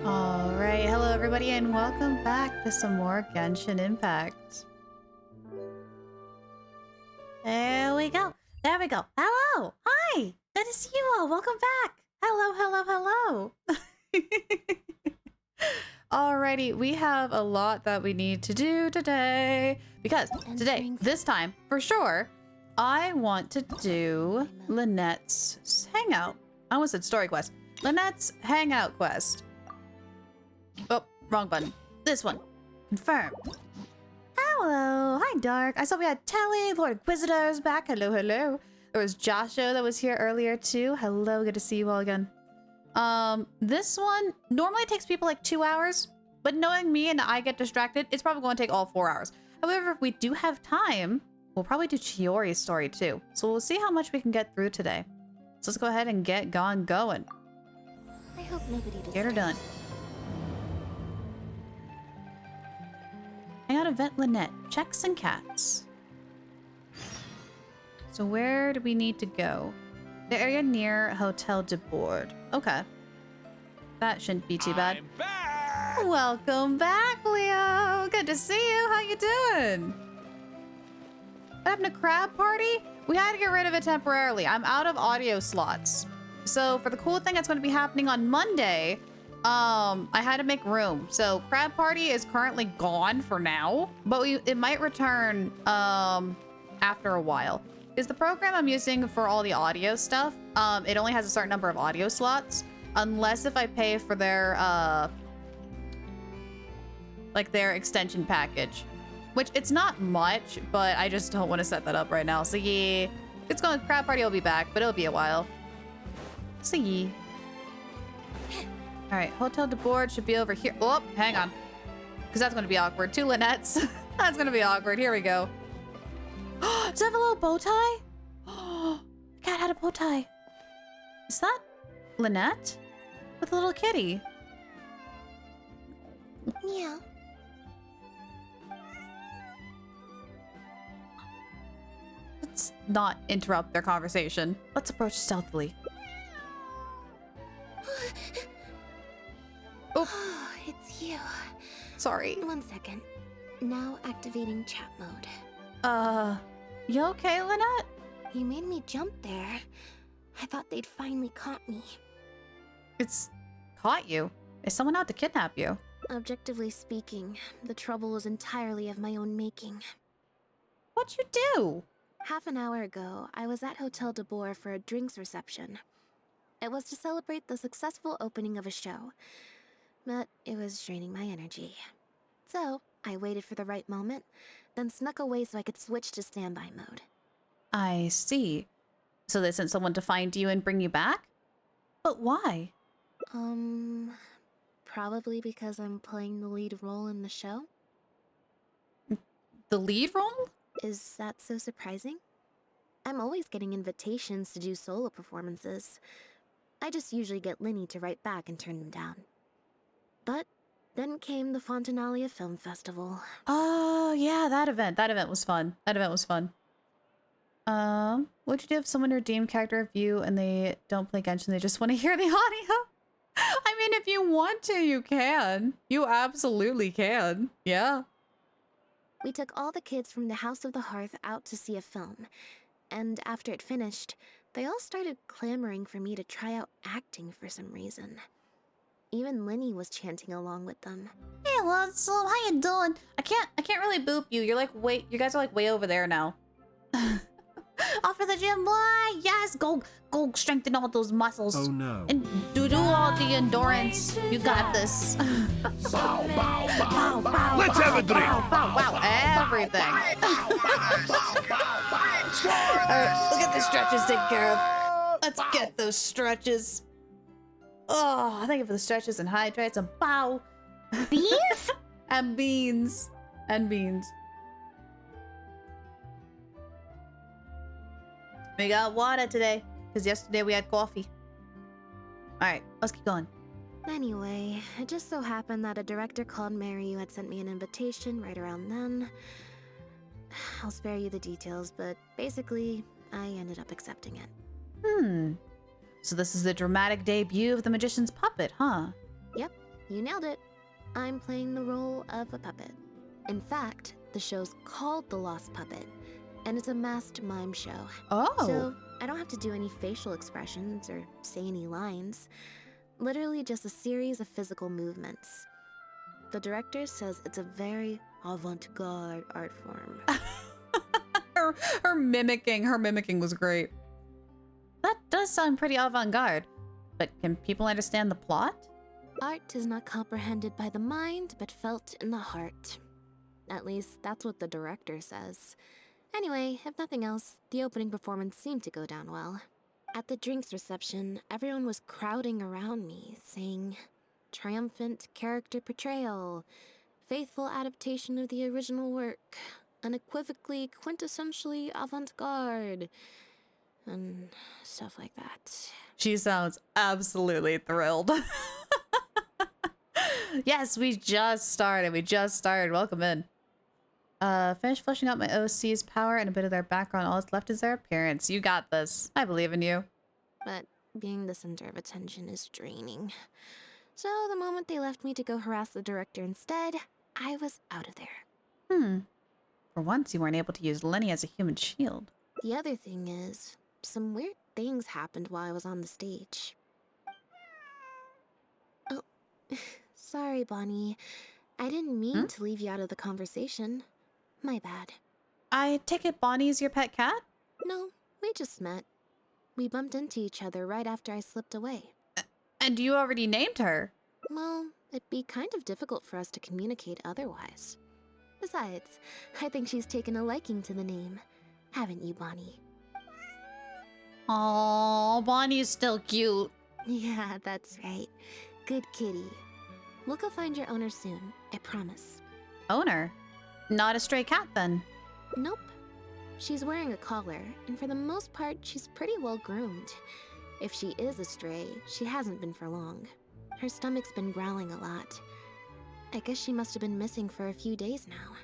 Alright, hello everybody and welcome back to some more Genshin Impact. There we go. There we go. Hello! Hi! Good to see you all. Welcome back. Hello, hello, hello. Alrighty, we have a lot that we need to do today. Because today, this time, for sure, I want to do Lynette's Hangout. I almost said story quest. Lynette's Hangout quest. Oh, wrong button. This one. Confirm. Hello. Hi, Dark. I saw we had Telly, Lord Inquisitor's back. Hello, hello. There was Joshua that was here earlier, too. Hello. Good to see you all again. This one normally takes people like 2 hours, but knowing me and I get distracted, it's probably going to take all 4 hours. However, if we do have time, we'll probably do Chiori's story, too. So we'll see how much we can get through today. So let's go ahead and get going. I hope nobody Get her done. Hangout event Lynette. Checks and cats. So where do we need to go? The area near Hotel de Board. Okay. That shouldn't be too bad. I'm back! Welcome back, Leo. Good to see you. How you doing? What happened to Crab Party? We had to get rid of it temporarily. I'm out of audio slots. So for the cool thing that's going to be happening on Monday, I had to make room. So Crab Party is currently gone for now, but it might return after a while. Is the program I'm using for all the audio stuff, it only has a certain number of audio slots, unless if I pay for their their extension package, which it's not much, but I just don't want to set that up right now. So yeah, it's going. Crab Party will be back, but it'll be a while. So yeah. All right, Hotel de Board should be over here. Oh, hang on, because that's going to be awkward. Two Lynnettes. That's going to be awkward. Here we go. Does it have a little bow tie? Oh, the cat had a bow tie. Is that Lynette with a little kitty? Yeah. Let's not interrupt their conversation. Let's approach stealthily. Oh, it's you. Sorry. 1 second. Now activating chat mode. You okay, Lynette? You made me jump there. I thought they'd finally caught me. It's caught you. Is someone out to kidnap you? Objectively speaking, the trouble was entirely of my own making. What'd you do? Half an hour ago, I was at Hotel de Boer for a drinks reception. It was to celebrate the successful opening of a show, but it was draining my energy. So, I waited for the right moment, then snuck away so I could switch to standby mode. I see. So they sent someone to find you and bring you back? But why? Probably because I'm playing the lead role in the show. The lead role? Is that so surprising? I'm always getting invitations to do solo performances. I just usually get Linny to write back and turn them down. But then came the Fontanalia Film Festival. Oh, yeah, that event. That event was fun. What'd you do if someone redeemed character of you and they don't play Genshin, they just want to hear the audio? I mean, if you want to, you can. You absolutely can. Yeah. We took all the kids from the House of the Hearth out to see a film. And after it finished, they all started clamoring for me to try out acting for some reason. Even Linny was chanting along with them. Hey, what's up? How you doing? I can't really boop you. You're like you guys are like way over there now. Off for the gym, boy. Yes, go strengthen all those muscles. Oh no. And do all the endurance. You got this. Bow, bow, bow, bow. Let's have a drink. Wow, everything. Alright, look at the stretches taken care of. Let's get those stretches. Oh, thank you for the stretches and hydrates and bow. Beans? And beans. And beans. We got water today, because yesterday we had coffee. Alright, let's keep going. Anyway, it just so happened that a director called Mary had sent me an invitation right around then. I'll spare you the details, but basically, I ended up accepting it. So this is the dramatic debut of the magician's puppet, huh? Yep, you nailed it. I'm playing the role of a puppet. In fact, the show's called The Lost Puppet, and it's a masked mime show. Oh. So I don't have to do any facial expressions or say any lines. Literally just a series of physical movements. The director says it's a very avant-garde art form. her mimicking was great. That does sound pretty avant-garde. But can people understand the plot? Art is not comprehended by the mind, but felt in the heart. At least, that's what the director says. Anyway, if nothing else, the opening performance seemed to go down well. At the drinks reception, everyone was crowding around me, saying, "Triumphant character portrayal, faithful adaptation of the original work, unequivocally, quintessentially avant-garde," and stuff like that. She sounds absolutely thrilled. Yes, we just started. Welcome in. Finish fleshing out my OC's power and a bit of their background. All that's left is their appearance. You got this. I believe in you. But being the center of attention is draining. So the moment they left me to go harass the director instead, I was out of there. For once, you weren't able to use Lenny as a human shield. The other thing is, some weird things happened while I was on the stage. Oh, sorry, Bonnie. I didn't mean to leave you out of the conversation. My bad. I take it Bonnie's your pet cat? No, we just met. We bumped into each other right after I slipped away. And you already named her. Well, it'd be kind of difficult for us to communicate otherwise. Besides, I think she's taken a liking to the name. Haven't you, Bonnie? Oh, Bonnie's still cute. Yeah, that's right. Good kitty. We'll go find your owner soon, I promise. Owner? Not a stray cat, then. Nope. She's wearing a collar, and for the most part, she's pretty well groomed. If she is a stray, she hasn't been for long. Her stomach's been growling a lot. I guess she must have been missing for a few days now.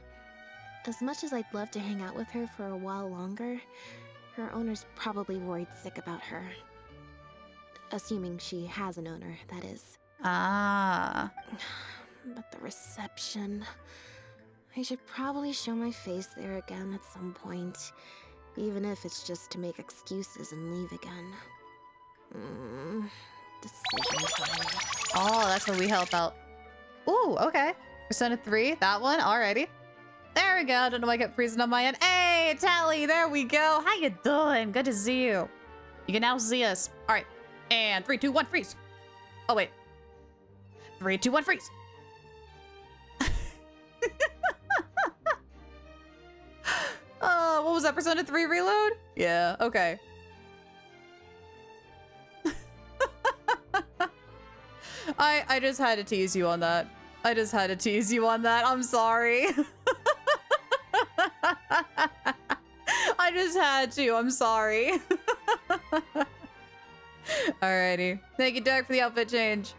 As much as I'd love to hang out with her for a while longer, her owner's probably worried sick about her. Assuming she has an owner, that is. Ah. But the reception... I should probably show my face there again at some point, even if it's just to make excuses and leave again. Decision time. Oh, that's where we help out. Ooh, okay. Persona 3, that one, alrighty. There we go. I don't know why I kept freezing on my end. Hey, Tally, there we go. How you doing? Good to see you. You can now see us. All right. And 3, 2, 1, freeze. Oh, wait. 3, 2, 1, freeze. What was that? Persona 3 reload? Yeah, okay. I just had to tease you on that. I just had to tease you on that. I'm sorry. I just had to. I'm sorry. Alrighty. Thank you, Derek, for the outfit change.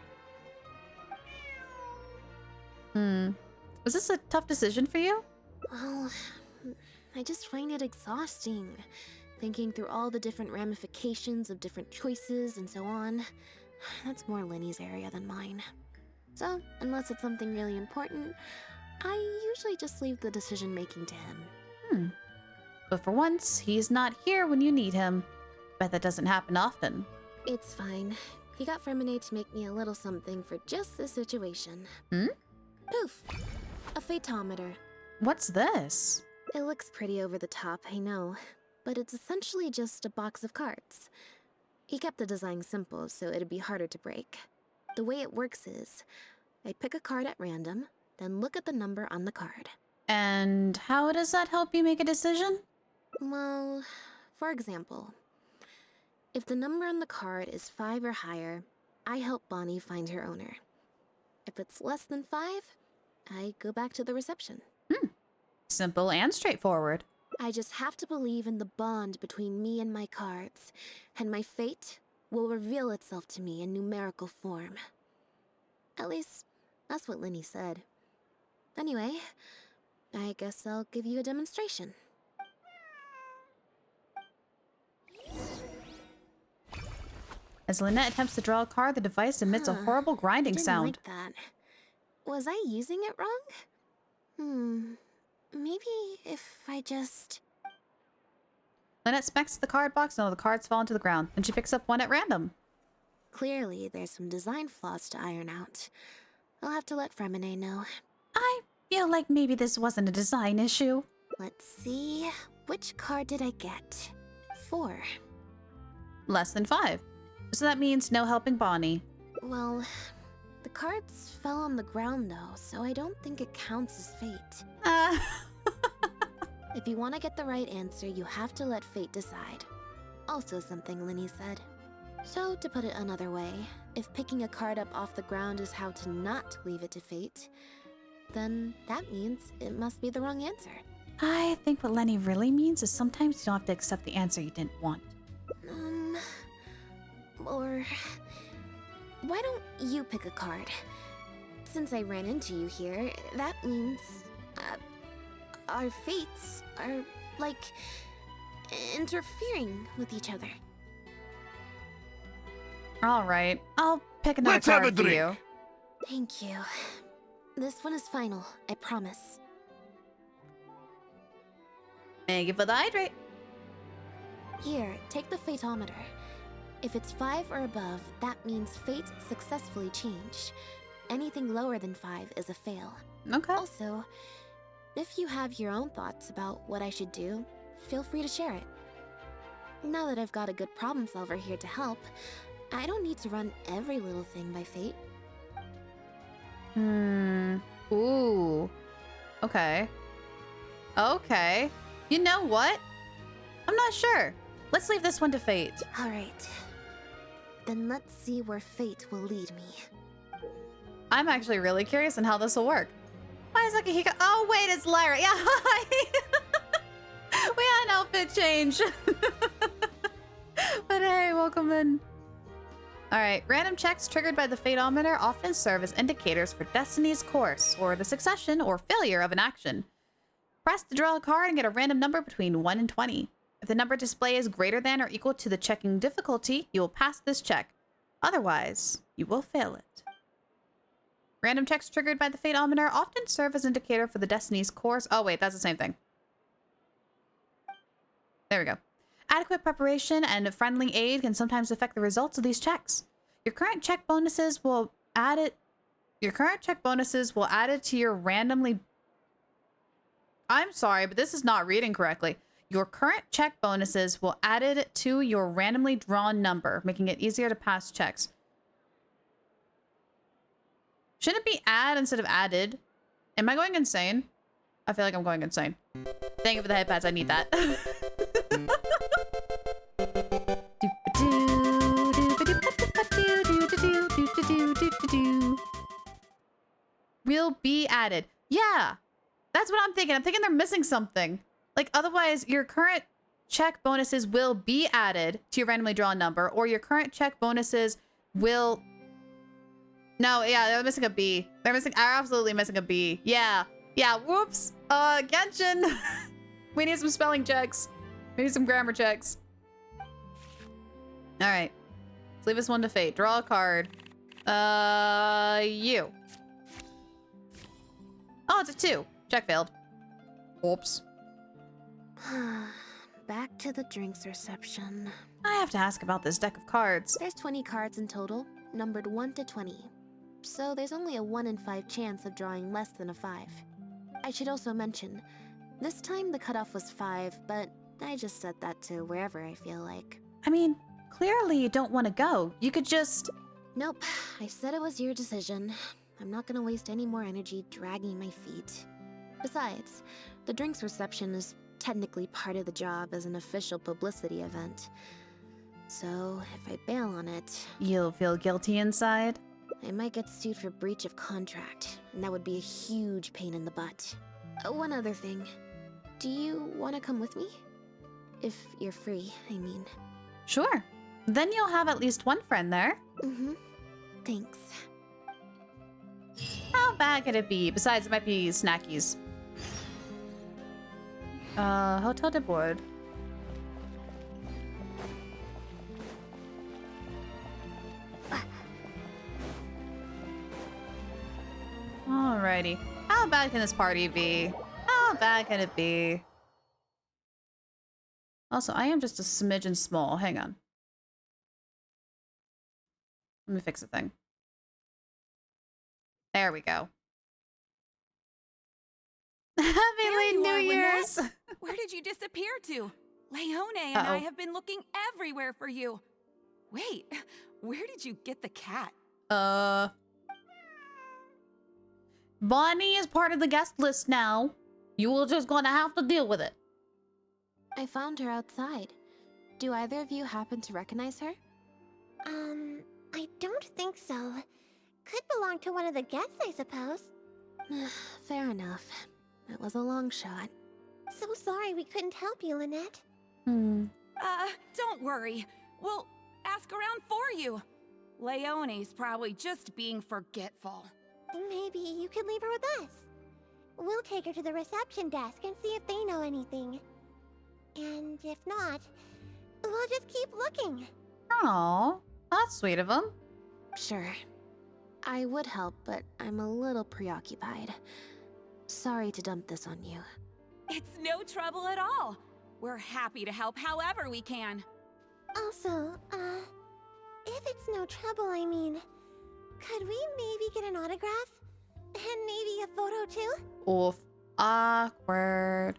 Was this a tough decision for you? Well, I just find it exhausting. Thinking through all the different ramifications of different choices and so on. That's more Lenny's area than mine. So, unless it's something really important, I usually just leave the decision-making to him. But for once, he's not here when you need him. Bet that doesn't happen often. It's fine. He got Fremine to make me a little something for just this situation. Poof! A phaetometer. What's this? It looks pretty over the top, I know. But it's essentially just a box of cards. He kept the design simple, so it'd be harder to break. The way it works is, I pick a card at random, then look at the number on the card. And how does that help you make a decision? Well, for example, if the number on the card is 5 or higher, I help Bonnie find her owner. If it's less than 5, I go back to the reception. Simple and straightforward. I just have to believe in the bond between me and my cards, and my fate will reveal itself to me in numerical form. At least, that's what Lenny said. Anyway, I guess I'll give you a demonstration. As Lynette attempts to draw a card, the device emits a horrible grinding sound. I didn't like that. Was I using it wrong? Maybe if I just... Lynette smacks the card box and all the cards fall into the ground. Then she picks up one at random. Clearly, there's some design flaws to iron out. I'll have to let Fremine know. I feel like maybe this wasn't a design issue. Let's see... Which card did I get? 4. Less than 5. So that means no helping Bonnie. Well, the cards fell on the ground though, so I don't think it counts as fate. If you want to get the right answer, you have to let fate decide. Also something Lenny said. So, to put it another way, if picking a card up off the ground is how to not leave it to fate, then that means it must be the wrong answer. I think what Lenny really means is sometimes you don't have to accept the answer you didn't want. Or... Why don't you pick a card? Since I ran into you here, that means... our fates are, like, interfering with each other. Alright, I'll pick another Let's have card a for drink. you. Thank you. This one is final, I promise. Thank you for the hydrate. Here, take the fatometer. If it's 5 or above, that means fate successfully changed. Anything lower than 5 is a fail. Okay. Also, if you have your own thoughts about what I should do, feel free to share it. Now that I've got a good problem solver here to help, I don't need to run every little thing by fate. Ooh. Okay. Okay. You know what? I'm not sure. Let's leave this one to fate. Alright. Then let's see where fate will lead me. I'm actually really curious on how this will work. Why is Akihiko? Oh, wait, it's Lyra. Yeah, hi. We had an outfit change. But hey, welcome in. All right, random checks triggered by the Fatometer often serve as indicators for Destiny's course, or the succession or failure of an action. Press to draw a card and get a random number between 1 and 20. If the number displayed is greater than or equal to the checking difficulty, you will pass this check. Otherwise, you will fail it. Random checks triggered by the Fatometer often serve as indicator for the Destiny's course. Oh wait, that's the same thing. There we go. Adequate preparation and friendly aid can sometimes affect the results of these checks. Your current check bonuses will add it to your randomly... I'm sorry, but this is not reading correctly. Your current check bonuses will add it to your randomly drawn number, making it easier to pass checks. Shouldn't it be add instead of added? Am I going insane? I feel like I'm going insane. Thank you for the headpads. I need that. Will be added. Yeah, that's what I'm thinking. I'm thinking they're missing something. Like, otherwise, your current check bonuses will be added to your randomly drawn number, or your current check bonuses will... No, yeah, they're missing a B. They're absolutely missing a B. Yeah. Yeah, whoops. Genshin. We need some spelling checks. We need some grammar checks. All right. Let's leave this one to fate. Draw a card. You. Oh, it's a 2. Check failed. Whoops. Back to the drinks reception. I have to ask about this deck of cards. There's 20 cards in total, numbered 1 to 20. So there's only a 1 in 5 chance of drawing less than a 5. I should also mention, this time the cutoff was 5, but I just set that to wherever I feel like. I mean, clearly you don't want to go. You could just... Nope, I said it was your decision. I'm not gonna waste any more energy dragging my feet. Besides, the drinks reception is technically part of the job as an official publicity event. So, if I bail on it... You'll feel guilty inside? I might get sued for breach of contract, and that would be a huge pain in the butt. One other thing. Do you want to come with me? If you're free, I mean. Sure. Then you'll have at least one friend there. Mm-hmm. Thanks. How bad could it be? Besides, it might be snackies. Hotel de board. Alrighty. How bad can this party be? How bad can it be? Also, I am just a smidgen small. Hang on. Let me fix the thing. There we go. Happy late New Year's! Where did you disappear to? Leone and I have been looking everywhere for you. Wait, where did you get the cat? Bonnie is part of the guest list now. You will just gonna have to deal with it. I found her outside. Do either of you happen to recognize her? I don't think so. Could belong to one of the guests, I suppose. Fair enough. It was a long shot. So sorry we couldn't help you, Lynette. Don't worry. We'll ask around for you. Leone's probably just being forgetful. Maybe you could leave her with us. We'll take her to the reception desk and see if they know anything. And if not, we'll just keep looking. Aw, that's sweet of them. Sure. I would help, but I'm a little preoccupied. Sorry to dump this on you. It's no trouble at all. We're happy to help however we can. Also, if it's no trouble, I mean, could we maybe get an autograph? And maybe a photo too? Oof. Awkward.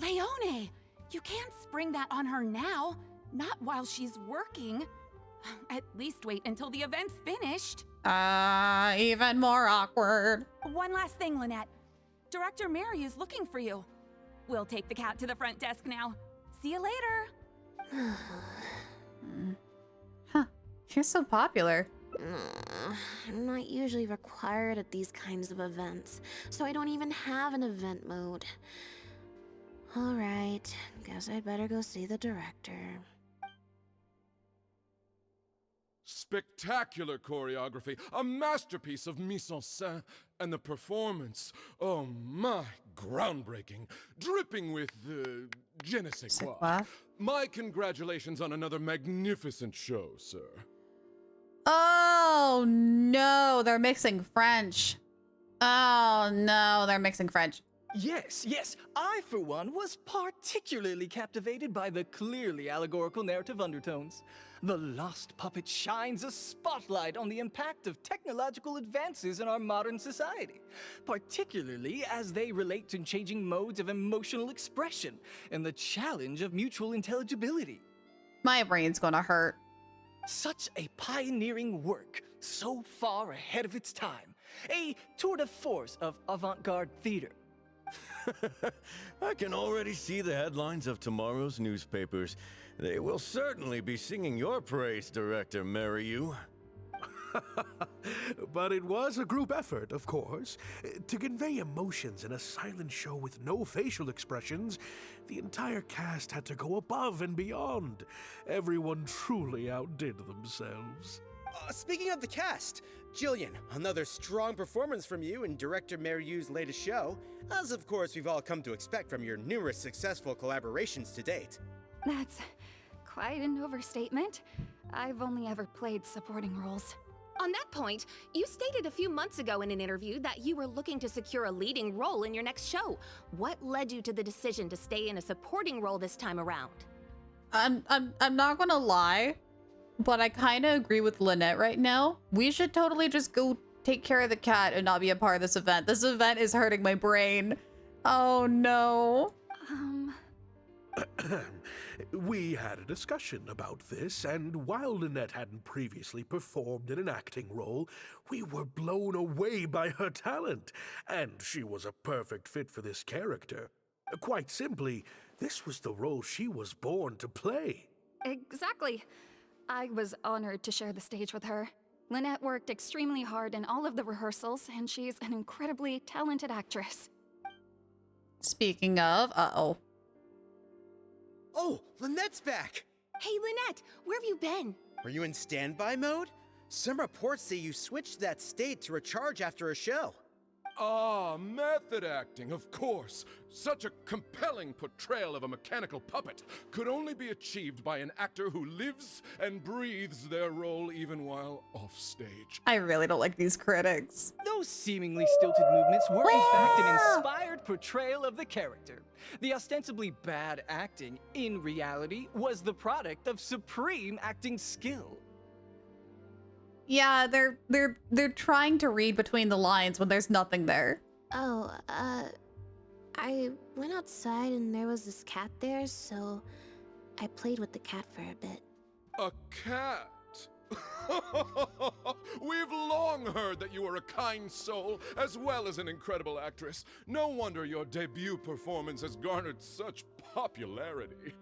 Leone, you can't spring that on her now. Not while she's working. At least wait until the event's finished. Even more awkward. One last thing, Lynette. Director Maryu's looking for you. We'll take the cat to the front desk now. See you later. Huh. You're so popular. I'm not usually required at these kinds of events, so I don't even have an event mode. Alright, guess I'd better go see the director. Spectacular choreography, a masterpiece of mise-en-scène, and the performance, oh my, groundbreaking, dripping with, je ne sais quoi. What? My congratulations on another magnificent show, sir. Oh no, they're mixing French. Oh no, they're mixing French. Yes, I for one was particularly captivated by the clearly allegorical narrative undertones. The Lost Puppet shines a spotlight on the impact of technological advances in our modern society, particularly as they relate to changing modes of emotional expression and the challenge of mutual intelligibility. My brain's gonna hurt. Such a pioneering work, so far ahead of its time. A tour de force of avant-garde theater. I can already see the headlines of tomorrow's newspapers. They will certainly be singing your praise, Director Maryu. But it was a group effort, of course. To convey emotions in a silent show with no facial expressions, the entire cast had to go above and beyond. Everyone truly outdid themselves. Speaking of the cast, Jillian, another strong performance from you in Director Maryu's latest show, as of course we've all come to expect from your numerous successful collaborations to date. That's quite an overstatement. I've only ever played supporting roles. On that point, you stated a few months ago in an interview that you were looking to secure a leading role in your next show. What led you to the decision to stay in a supporting role this time around? I'm not gonna lie, but I kind of agree with Lynette right now. We should totally just go take care of the cat and not be a part of this event. This event is hurting my brain. Oh no. We had a discussion about this, and while Lynette hadn't previously performed in an acting role, we were blown away by her talent, and she was a perfect fit for this character. Quite simply, this was the role she was born to play. Exactly. I was honored to share the stage with her. Lynette worked extremely hard in all of the rehearsals, and she's an incredibly talented actress. Speaking of, uh-oh. Oh, Lynette's back! Hey, Lynette, where have you been? Were you in standby mode? Some reports say you switched that state to recharge after a show. Ah, method acting, of course. Such a compelling portrayal of a mechanical puppet could only be achieved by an actor who lives and breathes their role even while off stage. I really don't like these critics. Those seemingly stilted movements were in fact an inspired portrayal of the character. The ostensibly bad acting, in reality, was the product of supreme acting skill. Yeah, they're trying to read between the lines when there's nothing there. Oh, I went outside and there was this cat there, so I played with the cat for a bit. A cat? We've long heard that you are a kind soul, as well as an incredible actress. No wonder your debut performance has garnered such popularity.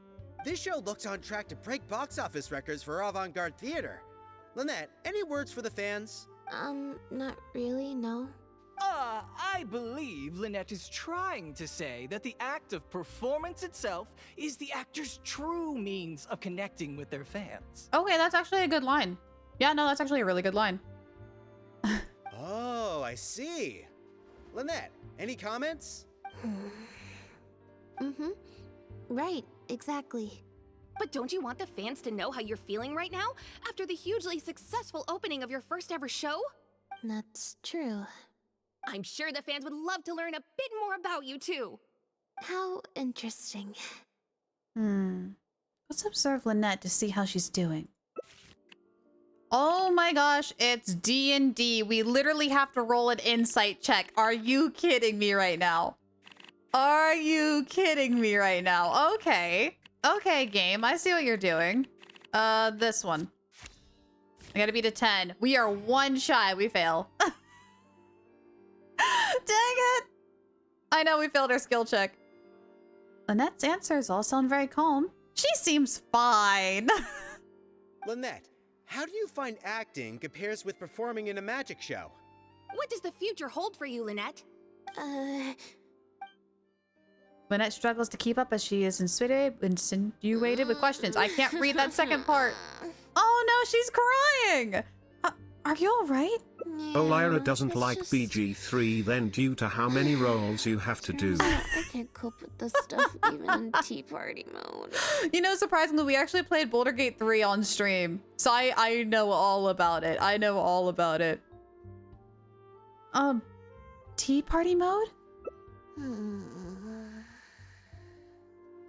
This show looks on track to break box office records for avant-garde theater. Lynette, any words for the fans? Not really, no. I believe Lynette is trying to say that the act of performance itself is the actor's true means of connecting with their fans. Okay, that's actually a good line. Yeah, no, that's actually a really good line. Oh, I see. Lynette, any comments? Right, exactly. But don't you want the fans to know how you're feeling right now after the hugely successful opening of your first ever show? That's true. I'm sure the fans would love to learn a bit more about you too. How interesting. Let's observe Lynette to see how she's doing. Oh my gosh, it's D&D. We literally have to roll an insight check. Are you kidding me right now? Are you kidding me right now? Okay. Okay, game. I see what you're doing. This one. I gotta beat a 10. We are 1 shy. We fail. Dang it. I know we failed our skill check. Lynette's answers all sound very calm. She seems fine. Lynette, how do you find acting compares with performing in a magic show? What does the future hold for you, Lynette? Lynette struggles to keep up as she is insinuated with questions. I can't read that second part. Oh no, she's crying. Are you all right? Oh, Lyra doesn't like BG3 then due to how many roles you have to do. I can't cope with this stuff even in tea party mode. You know, surprisingly, we actually played Baldur's Gate 3 on stream. So I know all about it. I know all about it. Tea party mode?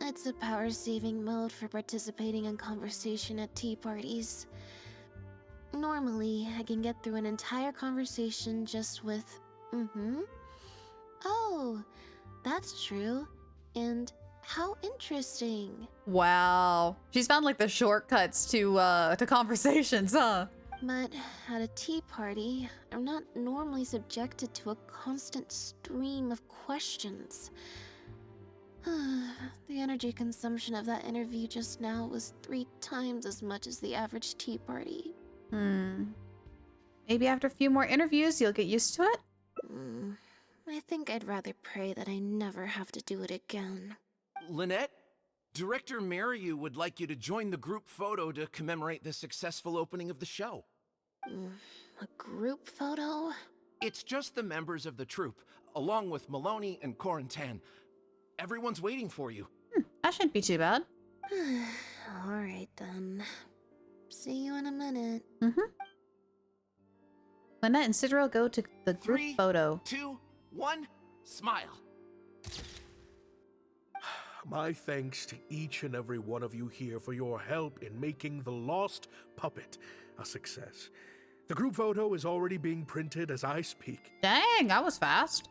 It's a power-saving mode for participating in conversation at tea parties. Normally, I can get through an entire conversation just with, Oh, that's true. And how interesting. Wow. She's found like the shortcuts to conversations, huh? But at a tea party, I'm not normally subjected to a constant stream of questions. The energy consumption of that interview just now was 3 times as much as the average tea party. Maybe after a few more interviews, you'll get used to it? I think I'd rather pray that I never have to do it again. Lynette, Director Mariu would like you to join the group photo to commemorate the successful opening of the show. A group photo? It's just the members of the troupe, along with Maloney and Corentin. Everyone's waiting for you. That shouldn't be too bad. Alright then. See you in a minute. Lynette and Sidro go to the group 3, photo. 2, 1, smile. My thanks to each and every one of you here for your help in making The Lost Puppet a success. The group photo is already being printed as I speak. Dang, that was fast.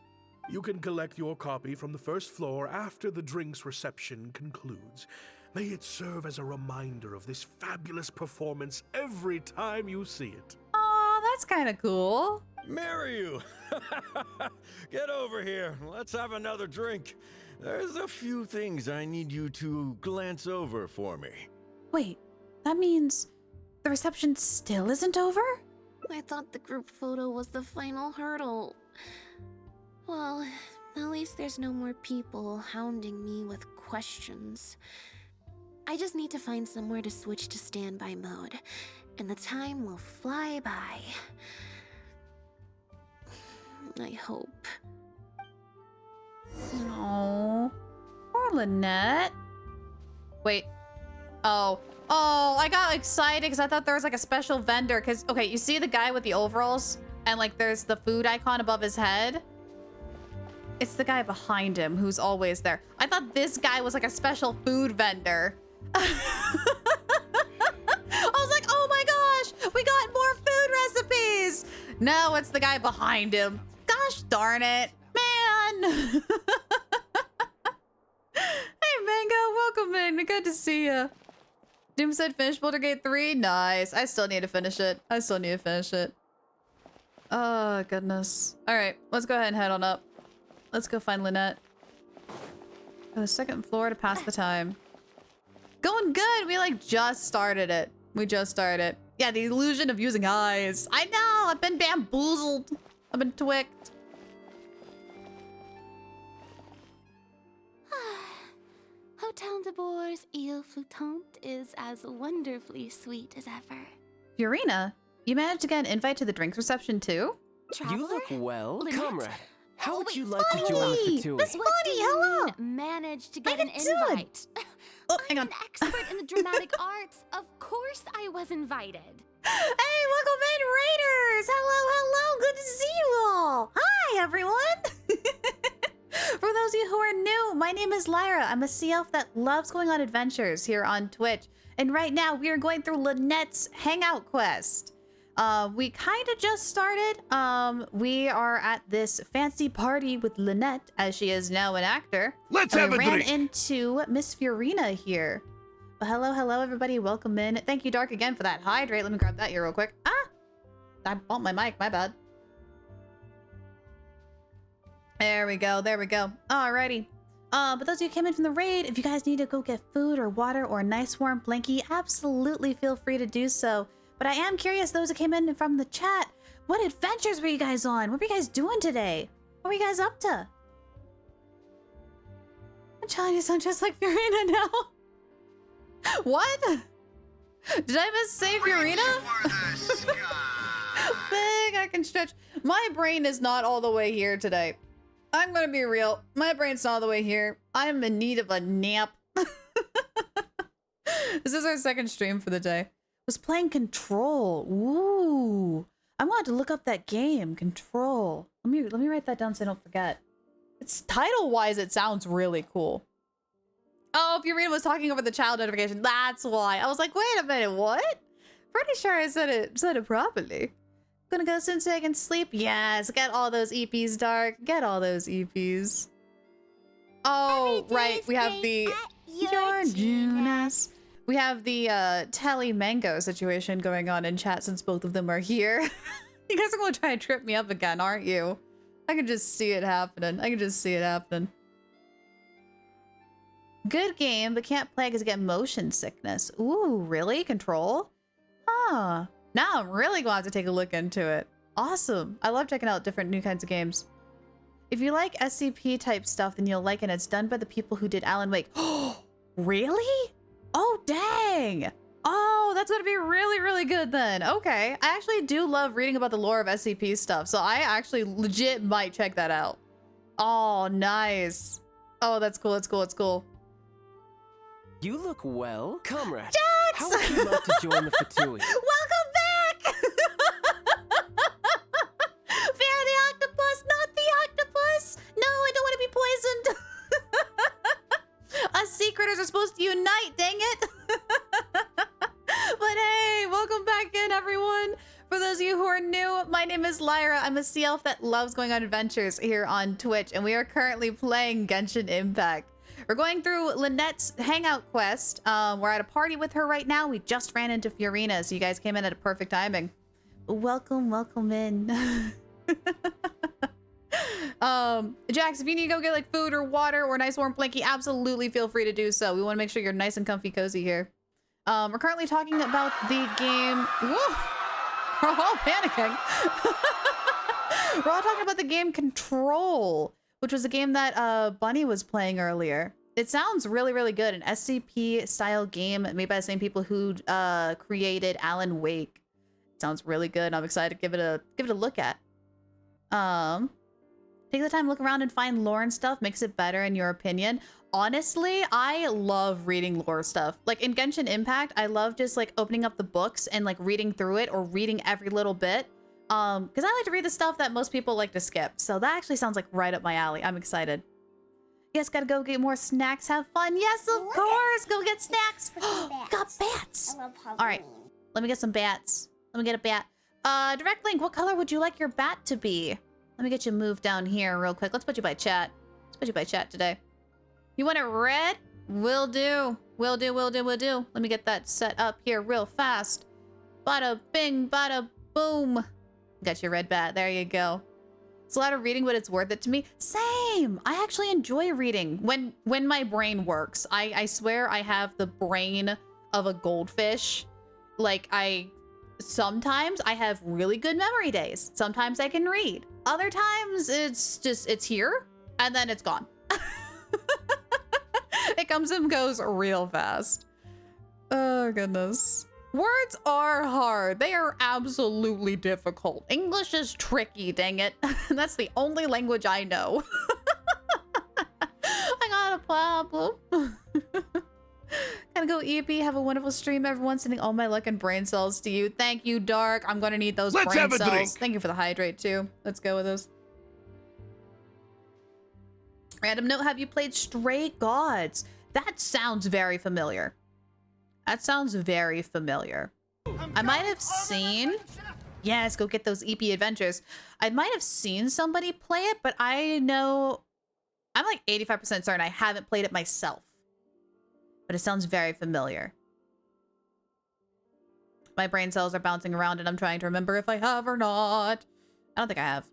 You can collect your copy from the first floor after the drinks reception concludes. May it serve as a reminder of this fabulous performance every time you see it. Aw, that's kind of cool. Mariu! Get over here. Let's have another drink. There's a few things I need you to glance over for me. Wait, that means the reception still isn't over? I thought the group photo was the final hurdle. Well, at least there's no more people hounding me with questions. I just need to find somewhere to switch to standby mode, and the time will fly by. I hope. Oh, poor Lynette. Wait. Oh, I got excited because I thought there was like a special vendor. Because, okay, you see the guy with the overalls and like there's the food icon above his head? It's the guy behind him who's always there. I thought this guy was like a special food vendor. I was like, oh my gosh, we got more food recipes. No, it's the guy behind him. Gosh darn it, man. Hey, Mango, welcome in. Good to see you. Doom said finish Baldur's Gate 3. Nice. I still need to finish it. Oh, goodness. All right, let's go ahead and head on up. Let's go find Lynette. On the 2nd floor to pass the time. Going good. We like just started it. Yeah, the illusion of using eyes. I know. I've been bamboozled. I've been twicked. Hotel de Bour's Ile Flottante is as wonderfully sweet as ever. Fiorina, you managed to get an invite to the drinks reception too? Traveler? You look well, Lynette? comrade. How would you like Bunny! to join the Fatui? Miss Bunny, hello! Managed to get How an you doing? invite. Oh, hang I'm on. an expert in the dramatic arts. Of course I was invited. Hey, welcome in, Raiders! Hello, hello, good to see you all! Hi, everyone! For those of you who are new, my name is Lyra. I'm a sea elf that loves going on adventures here on Twitch. And right now, we are going through Lynette's Hangout quest. We kind of just started. We are at this fancy party with Lynette, as she is now an actor. Let's And have we a ran drink. into Miss Fiorina here. Well, hello, hello, everybody. Welcome in. Thank you, Dark, again for that hydrate. Let me grab that here real quick. Ah! I bumped my mic. My bad. There we go. There we go. Alrighty. But those of you who came in from the raid, if you guys need to go get food or water or a nice warm blankie, absolutely feel free to do so. But I am curious, those who came in from the chat, what adventures were you guys on? What were you guys doing today? What were you guys up to? I'm telling you, sound just like Fiorina now. What? Did I miss say Fiorina? Big, I can stretch. My brain is not all the way here today. I'm gonna be real. My brain's not all the way here. I'm in need of a nap. This is our second stream for the day. Was playing Control. Ooh. I wanted to look up that game, Control. Let me write that down so I don't forget. It's title-wise, it sounds really cool. Oh, Fiorina was talking over the child notification. That's why. I was like, wait a minute, what? Pretty sure I said it properly. Gonna go soon so I can sleep? Yes, get all those EPs, Dark. Get all those EPs. Oh, right. We have the your Junas. We have the Telly Mango situation going on in chat since both of them are here. You guys are gonna try and trip me up again, aren't you? I can just see it happening. I can just see it happening. Good game, but can't play because I get motion sickness. Ooh, really? Control? Huh. Now I'm really going to have to take a look into it. Awesome. I love checking out different new kinds of games. If you like SCP type stuff, then you'll like it. It's done by the people who did Alan Wake. Oh, really? Oh, dang. Oh, that's going to be really, really good then. Okay. I actually do love reading about the lore of SCP stuff, so I actually legit might check that out. Oh, nice. Oh, that's cool. That's cool. That's cool. You look well. Comrade, Jax! how would you like to join the Fatui? Welcome back! Fear the octopus, not the octopus! No, I don't want to be poisoned! Us sea critters are supposed to unite, dang it! But hey, welcome back in, everyone! For those of you who are new, my name is Lyra. I'm a sea elf that loves going on adventures here on Twitch, and we are currently playing Genshin Impact. We're going through Lynette's Hangout quest. We're at a party with her right now. We just ran into Fiorina, so you guys came in at a perfect timing. Welcome, welcome in. Jax, if you need to go get like food or water or a nice warm blankie, absolutely feel free to do so. We want to make sure you're nice and comfy cozy here. We're currently talking about the game. Woo! We're all panicking. We're all talking about the game Control, which was a game that Bunny was playing earlier. It sounds really, really good. An SCP style game made by the same people who created Alan Wake. It sounds really good. I'm excited to give it a look at. Take the time to look around and find lore and stuff. Makes it better in your opinion. Honestly, I love reading lore stuff. Like in Genshin Impact, I love just like opening up the books and like reading through it or reading every little bit. Because I like to read the stuff that most people like to skip. So that actually sounds like right up my alley. I'm excited. Yes, gotta go get more snacks. Have fun. Yes, of course. Go get snacks. Got bats. I love Halloween. All right. Let me get some bats. Let me get a bat. Direct Link, what color would you like your bat to be? Let me get you moved down here real quick. Let's put you by chat. Let's put you by chat today. You want it red? Will do. Will do, will do, will do. Let me get that set up here real fast. Bada bing, bada boom. Got your red bat. There you go. It's a lot of reading, but it's worth it to me. Same. I actually enjoy reading when my brain works. I swear I have the brain of a goldfish. Like sometimes I have really good memory days. Sometimes I can read. Other times it's here and then it's gone. It comes and goes real fast. Oh goodness. Words are hard. They are absolutely difficult. English is tricky, dang it. That's the only language I know. I got a problem. gonna go EP. Have a wonderful stream, everyone. Sending all my luck and brain cells to you. Thank you, Dark. I'm gonna need those Let's brain have a cells. drink. Thank you for the hydrate too. Let's go with those. Random note: have you played Stray Gods? That sounds very familiar. That sounds very familiar. I might have seen. Yes, go get those EP adventures. I might have seen somebody play it, but I know I'm like 85% certain I haven't played it myself. But it sounds very familiar. My brain cells are bouncing around and I'm trying to remember if I have or not. I don't think I have.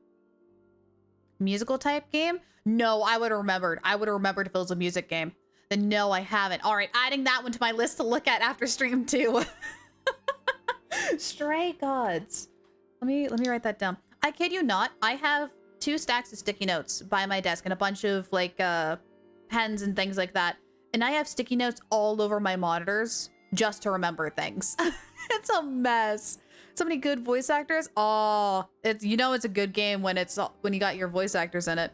Musical type game? No, I would have remembered. I would have remembered if it was a music game. Then no, I haven't. All right, adding that one to my list to look at after stream 2. Stray Gods. Let me write that down. I kid you not. I have 2 stacks of sticky notes by my desk and a bunch of like pens and things like that. And I have sticky notes all over my monitors just to remember things. It's a mess. So many good voice actors. Oh, it's, you know, it's a good game when you got your voice actors in it.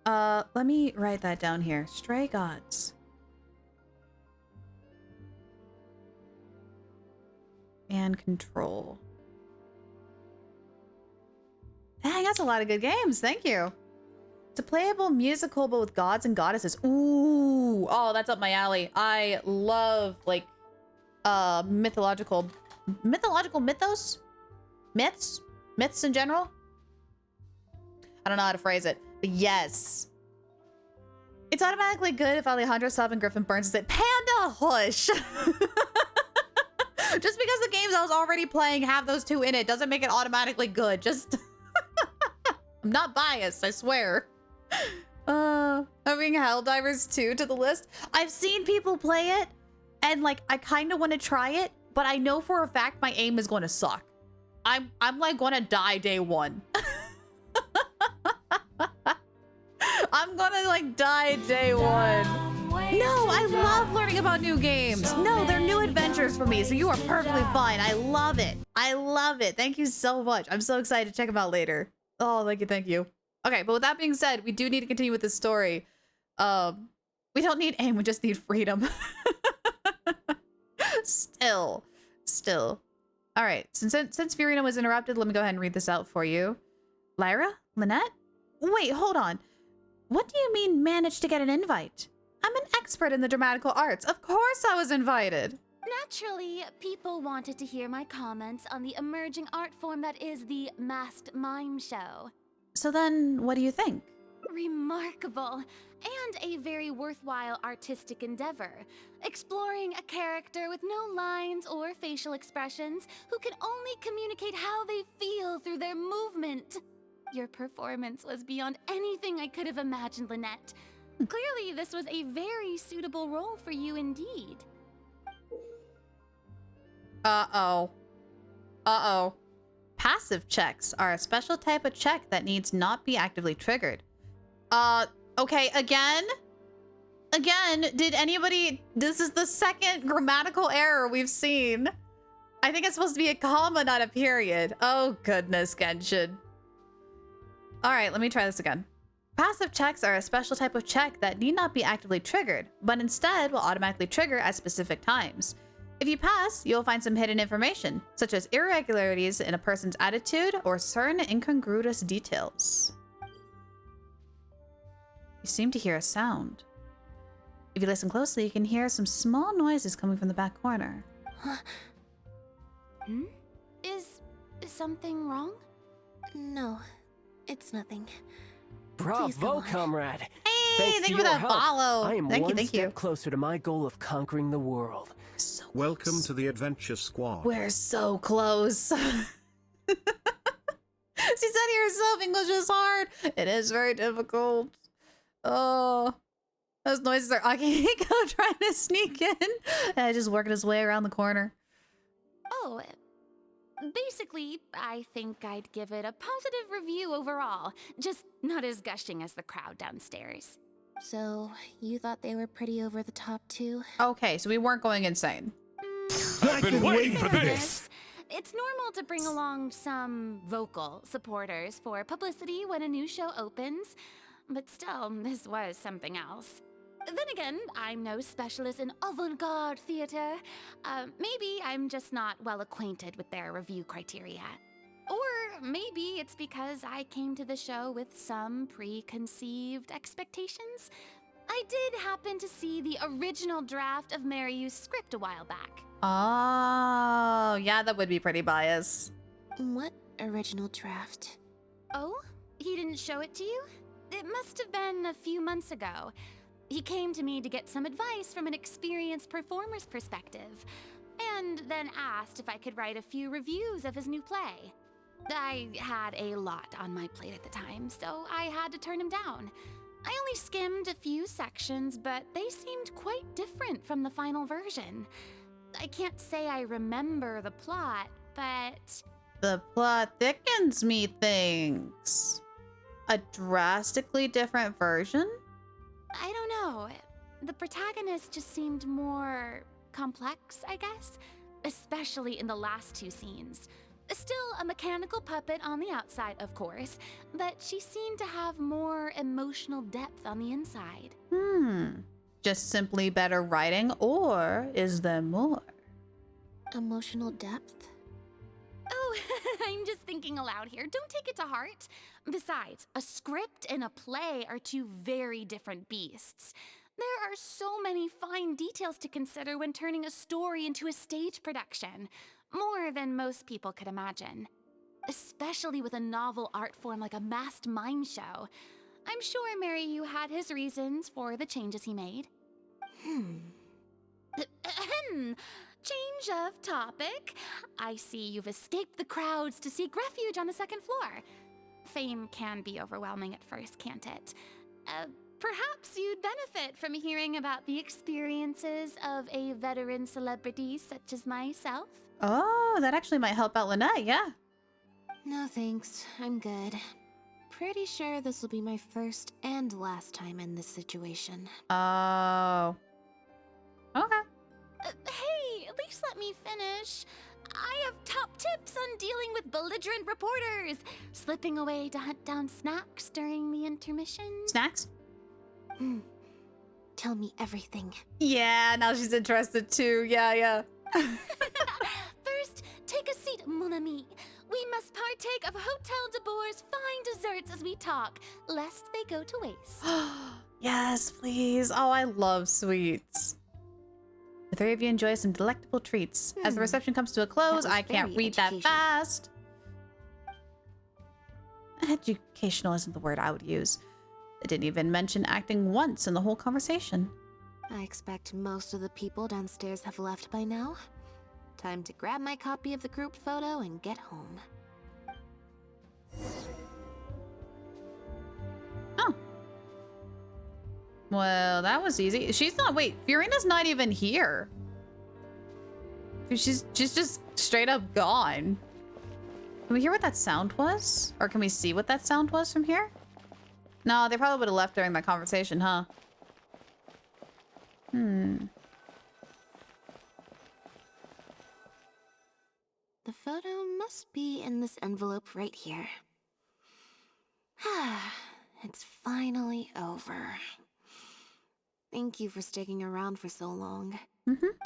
Let me write that down here. Stray Gods. And Control. Dang, that's a lot of good games. Thank you. It's a playable musical, but with gods and goddesses. Ooh, oh, that's up my alley. I love like mythological mythos, myths in general. I don't know how to phrase it, but yes, it's automatically good if Alejandro Saab and Griffin Burns said Panda Hush. Just because the games I was already playing have those 2 in it doesn't make it automatically good. Just I'm not biased, I swear. Having Helldivers 2 to the list. I've seen people play it and like I kind of want to try it, but I know for a fact my aim is going to suck. I'm like going to die day 1. I'm gonna like die day 1. No, I love learning about new games. No, they're new adventures for me, so you are perfectly fine. I love it. I love it. Thank you so much. I'm so excited to check them out later. Oh, thank you, thank you. Okay, but with that being said, we do need to continue with this story. We don't need aim, we just need freedom. Still. All right, since Fiorina was interrupted, let me go ahead and read this out for you. Lyra? Lynette? Wait, hold on. What do you mean managed to get an invite? I'm an expert in the dramatical arts. Of course I was invited. Naturally, people wanted to hear my comments on the emerging art form that is the masked mime show. So then, what do you think? Remarkable, and a very worthwhile artistic endeavor. Exploring a character with no lines or facial expressions who can only communicate how they feel through their movement. Your performance was beyond anything I could have imagined, Lynette. Clearly, this was a very suitable role for you indeed. Uh-oh. Passive checks are a special type of check that needs not be actively triggered. Okay, again, did anybody... This is the second grammatical error we've seen. I think it's supposed to be a comma, not a period. Oh, goodness, Genshin. All right, let me try this again. Passive checks are a special type of check that need not be actively triggered, but instead will automatically trigger at specific times. If you pass, you'll find some hidden information, such as irregularities in a person's attitude or certain incongruous details. You seem to hear a sound. If you listen closely, you can hear some small noises coming from the back corner. Is something wrong? No, it's nothing. Bravo, comrade. Hey, Thanks thank to you for your that help, follow. I am Thank one you. step closer to my goal of conquering the world. So Welcome to the Adventure Squad. We're so close. She said to herself, English is hard. It is very difficult. Oh, those noises are Akihiko trying to sneak in. Just working his way around the corner. Oh, basically, I think I'd give it a positive review overall. Just not as gushing as the crowd downstairs. So, you thought they were pretty over the top too? Okay, so we weren't going insane. I've been waiting for this! It's normal to bring along some vocal supporters for publicity when a new show opens, but still, this was something else. Then again, I'm no specialist in avant-garde theater. Maybe I'm just not well acquainted with their review criteria. Or maybe it's because I came to the show with some preconceived expectations. I did happen to see the original draft of Mariu's script a while back. Oh, yeah, that would be pretty biased. What original draft? Oh? He didn't show it to you? It must have been a few months ago. He came to me to get some advice from an experienced performer's perspective, and then asked if I could write a few reviews of his new play. I had a lot on my plate at the time, so I had to turn him down. I only skimmed a few sections, but they seemed quite different from the final version. I can't say I remember the plot, but... The plot thickens me things. A drastically different version? I don't know. The protagonist just seemed more complex, I guess, especially in the last two scenes. Still a mechanical puppet on the outside, of course, but she seemed to have more emotional depth on the inside. Just simply better writing, or is there more? Emotional depth? Oh, I'm just thinking aloud here. Don't take it to heart. Besides, a script and a play are two very different beasts. There are so many fine details to consider when turning a story into a stage production. More than most people could imagine. Especially with a novel art form like a masked mime show. I'm sure Mariu had his reasons for the changes he made. Change of topic. I see you've escaped the crowds to seek refuge on the second floor. Fame can be overwhelming at first, can't it? Perhaps you'd benefit from hearing about the experiences of a veteran celebrity such as myself. Oh, that actually might help out Lynette, yeah. No thanks, I'm good. Pretty sure this will be my first and last time in this situation. Oh. Okay. Hey, at least let me finish. I have top tips on dealing with belligerent reporters. Slipping away to hunt down snacks during the intermission. Snacks? Tell me everything. Yeah, now she's interested too. Yeah. First, take a seat, mon ami. We must partake of Hotel de Boer's fine desserts as we talk, lest they go to waste. Yes, please. Oh, I love sweets. The three of you enjoy some delectable treats. As the reception comes to a close, I can't read that fast. Educational isn't the word I would use. They didn't even mention acting once in the whole conversation. I expect most of the people downstairs have left by now. Time to grab my copy of the group photo and get home. Oh. Well, that was easy. She's not- wait, Fiorina's not even here. She's just straight up gone. Can we hear what that sound was? Or can we see what that sound was from here? No, they probably would have left during that conversation, huh? The photo must be in this envelope right here. It's finally over. Thank you for sticking around for so long.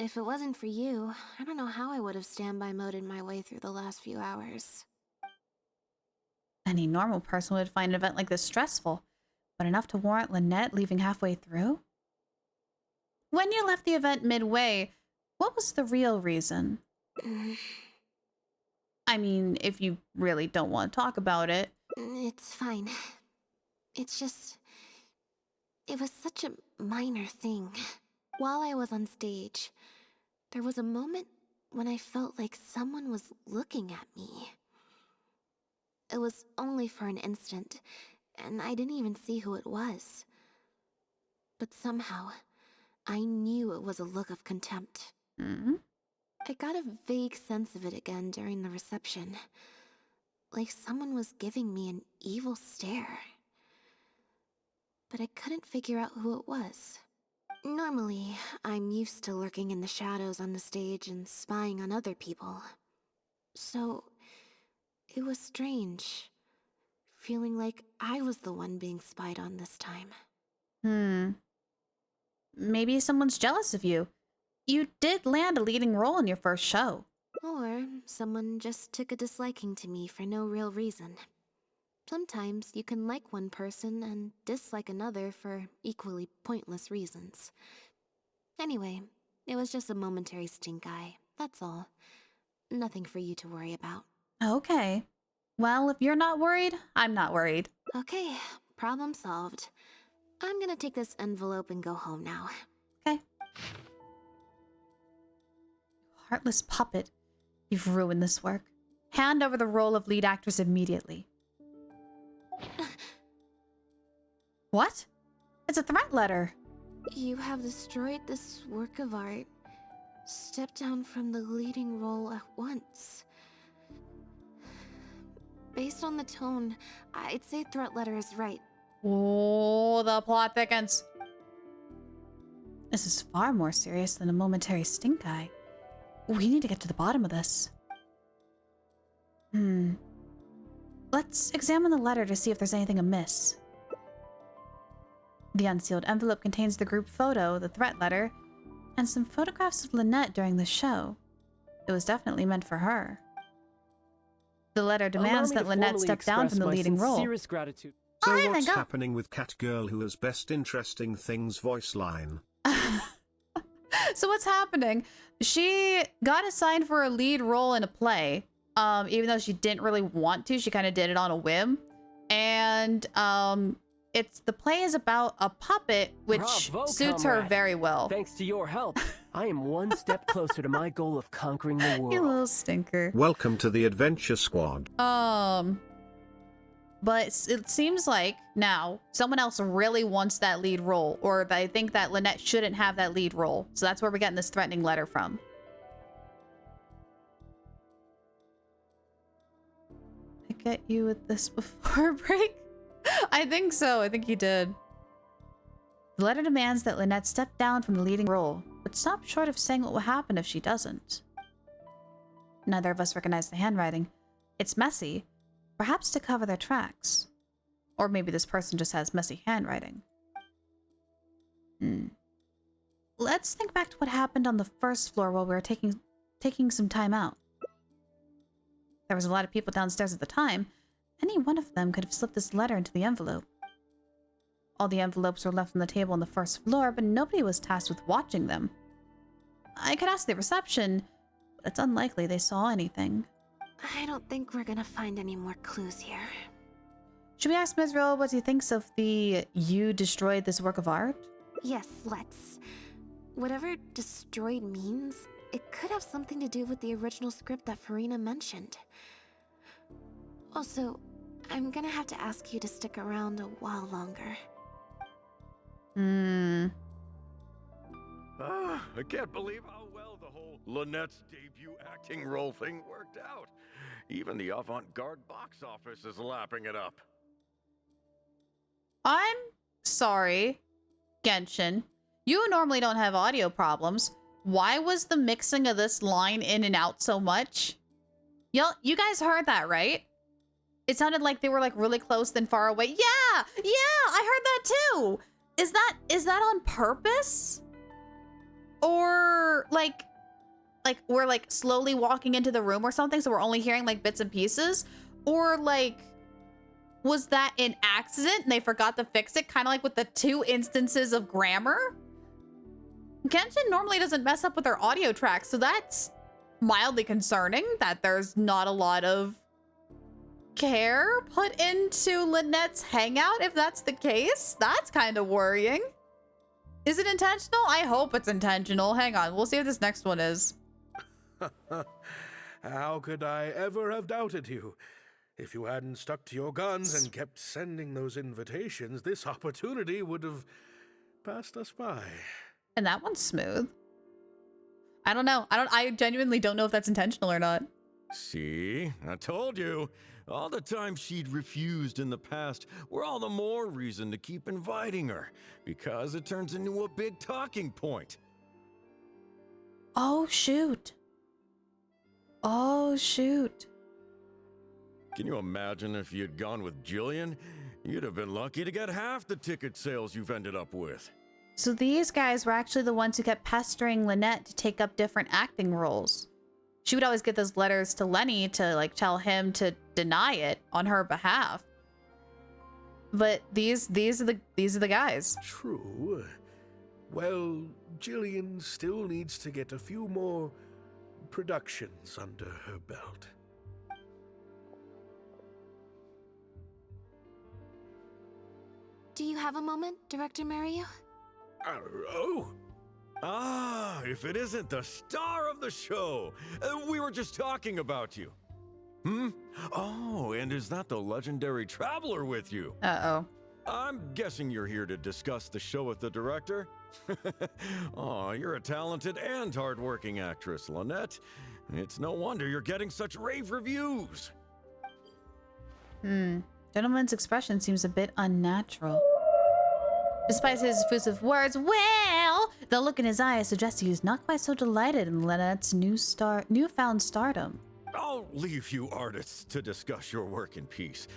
If it wasn't for you, I don't know how I would have standby moded my way through the last few hours. Any normal person would find an event like this stressful, but enough to warrant Lynette leaving halfway through? When you left the event midway, what was the real reason? I mean, if you really don't want to talk about it. It's fine. It's just... it was such a minor thing. While I was on stage, there was a moment when I felt like someone was looking at me. It was only for an instant, and I didn't even see who it was. But somehow, I knew it was a look of contempt. I got a vague sense of it again during the reception. Like someone was giving me an evil stare. But I couldn't figure out who it was. Normally, I'm used to lurking in the shadows on the stage and spying on other people. So, it was strange, feeling like I was the one being spied on this time. maybe someone's jealous of you. You did land a leading role in your first show. Or someone just took a disliking to me for no real reason. Sometimes you can like one person and dislike another for equally pointless reasons. Anyway, it was just a momentary stink eye, that's all. Nothing for you to worry about. Okay. Well, if you're not worried, I'm not worried. Okay, problem solved. I'm gonna take this envelope and go home now. Okay. Heartless puppet. You've ruined this work. Hand over the role of lead actress immediately. What? It's a threat letter. You have destroyed this work of art. Step down from the leading role at once. Based on the tone, I'd say threat letter is right. Oh, the plot thickens. This is far more serious than a momentary stink eye. We need to get to the bottom of this. Let's examine the letter to see if there's anything amiss. The unsealed envelope contains the group photo, the threat letter, and some photographs of Lynette during the show. It was definitely meant for her. The letter demands that Lynette step down from the leading role. Gratitude. So Oh my what's God. happening with Catgirl who has best interesting things voice line? So what's happening? She got assigned for a lead role in a play. Even though she didn't really want to, she kind of did it on a whim. And the play is about a puppet, which Bravo, suits her comrade. very well. Thanks to your help, I am one step closer to my goal of conquering the world. You little stinker. Welcome to the Adventure Squad. But it seems like now someone else really wants that lead role, or they think that Lynette shouldn't have that lead role. So that's where we're getting this threatening letter from. I get you with this before break? I think so. I think you did. The letter demands that Lynette step down from the leading role, but stop short of saying what will happen if she doesn't. Neither of us recognize the handwriting. It's messy, perhaps to cover their tracks. Or maybe this person just has messy handwriting. Let's think back to what happened on the first floor while we were taking some time out. There was a lot of people downstairs at the time. Any one of them could have slipped this letter into the envelope. All the envelopes were left on the table on the first floor, but nobody was tasked with watching them. I could ask the reception, but it's unlikely they saw anything. I don't think we're gonna find any more clues here. Should we ask Mizrael what he thinks of the "you destroyed this work of art"? Yes, let's. Whatever destroyed means, it could have something to do with the original script that Farina mentioned. Also, I'm gonna have to ask you to stick around a while longer. I can't believe how well the whole Lynette's debut acting role thing worked out. Even the avant-garde box office is lapping it up. I'm sorry, Genshin. You normally don't have audio problems. Why was the mixing of this line in and out so much? You guys heard that, right? It sounded like they were like really close then far away. Yeah, I heard that too. Is that on purpose? Or like we're like slowly walking into the room or something, so we're only hearing like bits and pieces? Or like, was that an accident and they forgot to fix it? Kind of like with the 2 instances of grammar? Genshin normally doesn't mess up with their audio tracks, so that's mildly concerning that there's not a lot of care put into Lynette's Hangout. If that's the case, that's kind of worrying. Is it intentional? I hope it's intentional. Hang on, we'll see if this next one is. How could I ever have doubted you? If you hadn't stuck to your guns and kept sending those invitations, this opportunity would have passed us by. And that one's smooth. I don't know. I genuinely don't know if that's intentional or not. See? I told you. All the times she'd refused in the past were all the more reason to keep inviting her, because it turns into a big talking point. Oh, shoot. Oh, shoot. Can you imagine if you'd gone with Jillian? You'd have been lucky to get half the ticket sales you've ended up with. So these guys were actually the ones who kept pestering Lynette to take up different acting roles. She would always get those letters to Lenny to like tell him to deny it on her behalf. But these are the guys. True. Well, Jillian still needs to get a few more productions under her belt. Do you have a moment, Director Mario? Oh! Ah, if it isn't the star of the show! We were just talking about you. Hmm? Oh, and is that the legendary traveler with you? Uh-oh. I'm guessing you're here to discuss the show with the director? Oh, you're a talented and hardworking actress, Lynette. It's no wonder you're getting such rave reviews. Gentleman's expression seems a bit unnatural. Despite his effusive words, well, the look in his eyes suggests he's not quite so delighted in Lynette's newfound stardom. I'll leave you artists to discuss your work in peace.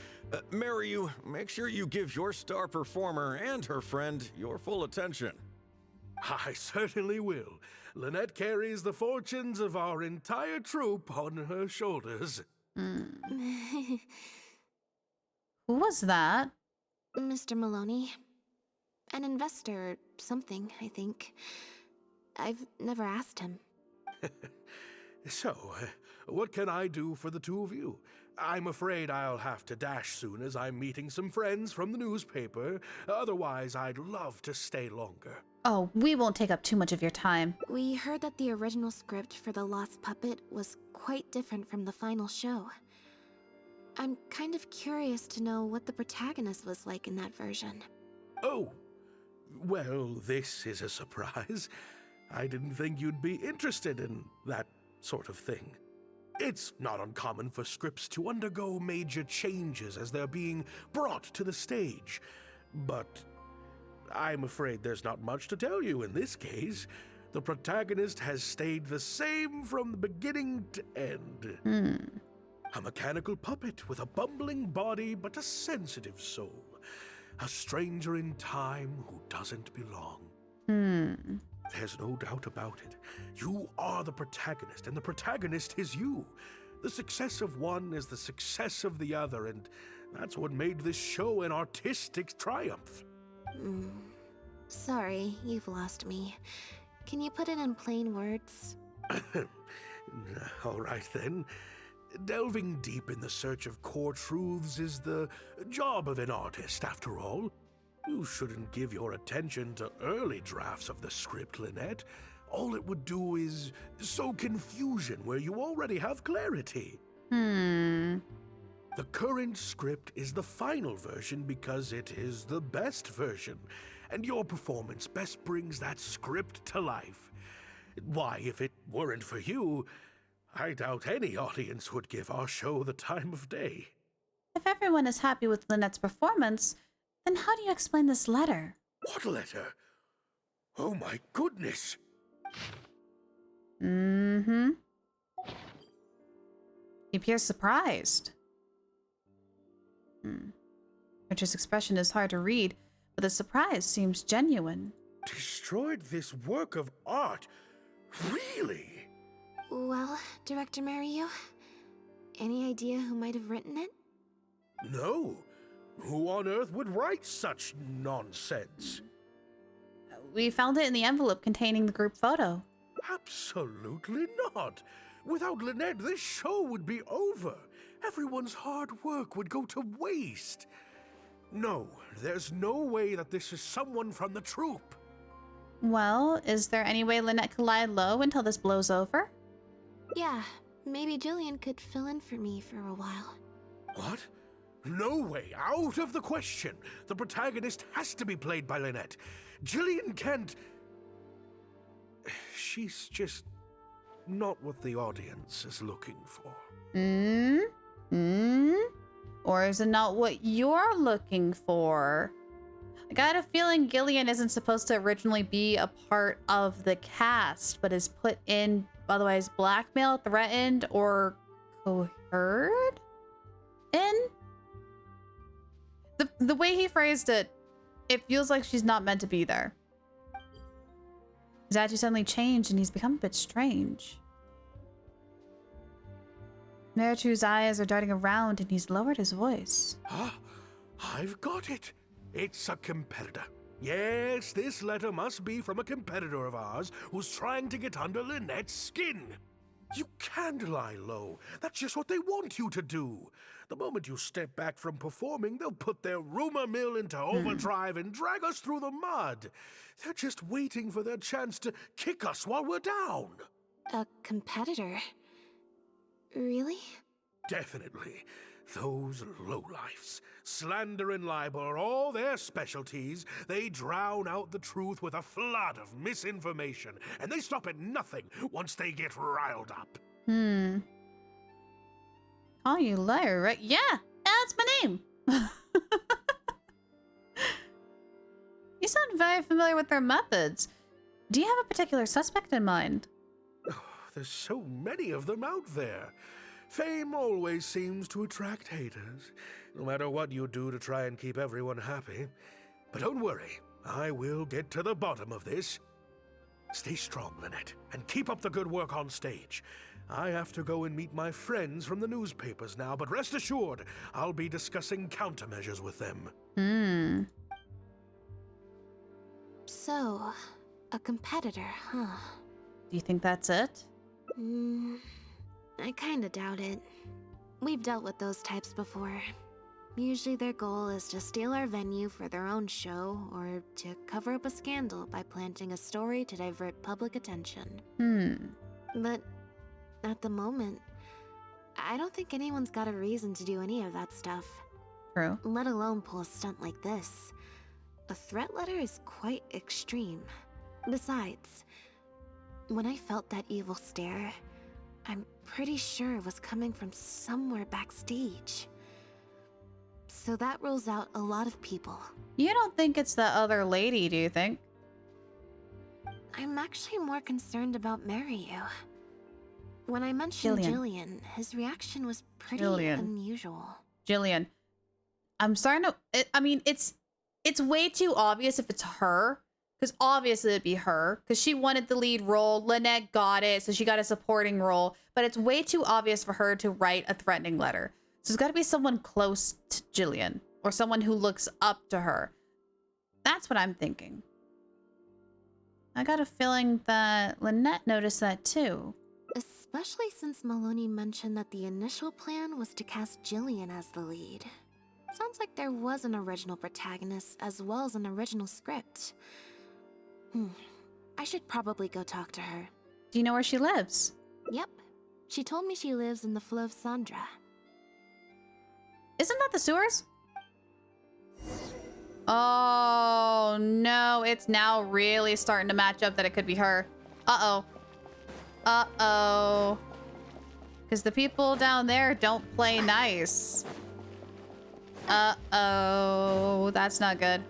Mary, make sure you give your star performer and her friend your full attention. I certainly will. Lynette carries the fortunes of our entire troupe on her shoulders. Who was that? Mr. Maloney. An investor or something, I think. I've never asked him. So, what can I do for the two of you? I'm afraid I'll have to dash soon as I'm meeting some friends from the newspaper. Otherwise, I'd love to stay longer. Oh, we won't take up too much of your time. We heard that the original script for The Lost Puppet was quite different from the final show. I'm kind of curious to know what the protagonist was like in that version. Oh, well, this is a surprise. I didn't think you'd be interested in that sort of thing. It's not uncommon for scripts to undergo major changes as they're being brought to the stage. But I'm afraid there's not much to tell you in this case. The protagonist has stayed the same from the beginning to end. A mechanical puppet with a bumbling body but a sensitive soul. A stranger in time who doesn't belong. There's no doubt about it. You are the protagonist, and the protagonist is you. The success of one is the success of the other, and that's what made this show an artistic triumph. Sorry, you've lost me. Can you put it in plain words? All right then. Delving deep in the search of core truths is the job of an artist, after all. You shouldn't give your attention to early drafts of the script, Lynette. All it would do is sow confusion where you already have clarity. The current script is the final version because it is the best version, and your performance best brings that script to life. Why, if it weren't for you, I doubt any audience would give our show the time of day. If everyone is happy with Lynette's performance, then how do you explain this letter? What letter? Oh my goodness! He appears surprised. Richard's expression is hard to read, but the surprise seems genuine. Destroyed this work of art? Really? Well, Director Mario, any idea who might have written it? No. Who on earth would write such nonsense? We found it in the envelope containing the group photo. Absolutely not. Without Lynette, this show would be over. Everyone's hard work would go to waste. No, there's no way that this is someone from the troupe. Well, is there any way Lynette could lie low until this blows over? Yeah, maybe Jillian could fill in for me for a while. What? No way, out of the question. The protagonist has to be played by Lynette. Jillian can't... She's just not what the audience is looking for. Or is it not what you're looking for? I got a feeling Gillian isn't supposed to originally be a part of the cast, but is put in, otherwise blackmailed, threatened, or coerced in? The way he phrased it, it feels like she's not meant to be there. His attitude suddenly changed and he's become a bit strange. Merichu's eyes are darting around and he's lowered his voice. Ah, I've got it. It's a competitor. Yes, this letter must be from a competitor of ours who's trying to get under Lynette's skin. You can't lie low. That's just what they want you to do. The moment you step back from performing, they'll put their rumor mill into overdrive and drag us through the mud. They're just waiting for their chance to kick us while we're down. A competitor? Really? Definitely. Those lowlifes. Slander and libel are all their specialties. They drown out the truth with a flood of misinformation, and they stop at nothing once they get riled up. Call you liar, right? Yeah, that's my name. You sound very familiar with their methods. Do you have a particular suspect in mind? Oh, there's so many of them out there. Fame always seems to attract haters, no matter what you do to try and keep everyone happy. But don't worry, I will get to the bottom of this. Stay strong, Lynette, and keep up the good work on stage. I have to go and meet my friends from the newspapers now, but rest assured, I'll be discussing countermeasures with them. So, a competitor, huh? Do you think that's it? I kinda doubt it. We've dealt with those types before. Usually their goal is to steal our venue for their own show, or to cover up a scandal by planting a story to divert public attention. But at the moment, I don't think anyone's got a reason to do any of that stuff. True. Let alone pull a stunt like this. A threat letter is quite extreme. Besides, when I felt that evil stare, I'm pretty sure it was coming from somewhere backstage. So that rules out a lot of people. You don't think it's the other lady, do you think? I'm actually more concerned about Mariyu. When I mentioned Jillian, his reaction was pretty unusual. Jillian. I'm starting to... I mean, it's way too obvious if it's her. Because obviously it'd be her. Because she wanted the lead role. Lynette got it, so she got a supporting role. But it's way too obvious for her to write a threatening letter. So it's got to be someone close to Jillian. Or someone who looks up to her. That's what I'm thinking. I got a feeling that Lynette noticed that too. Especially since Maloney mentioned that the initial plan was to cast Jillian as the lead. Sounds like there was an original protagonist as well as an original script. I should probably go talk to her. Do you know where she lives? Yep. She told me she lives in the Fleuve Sandra. Isn't that the sewers? Oh, no. It's now really starting to match up that it could be her. Uh-oh. Uh-oh. Because the people down there don't play nice. Uh-oh. That's not good.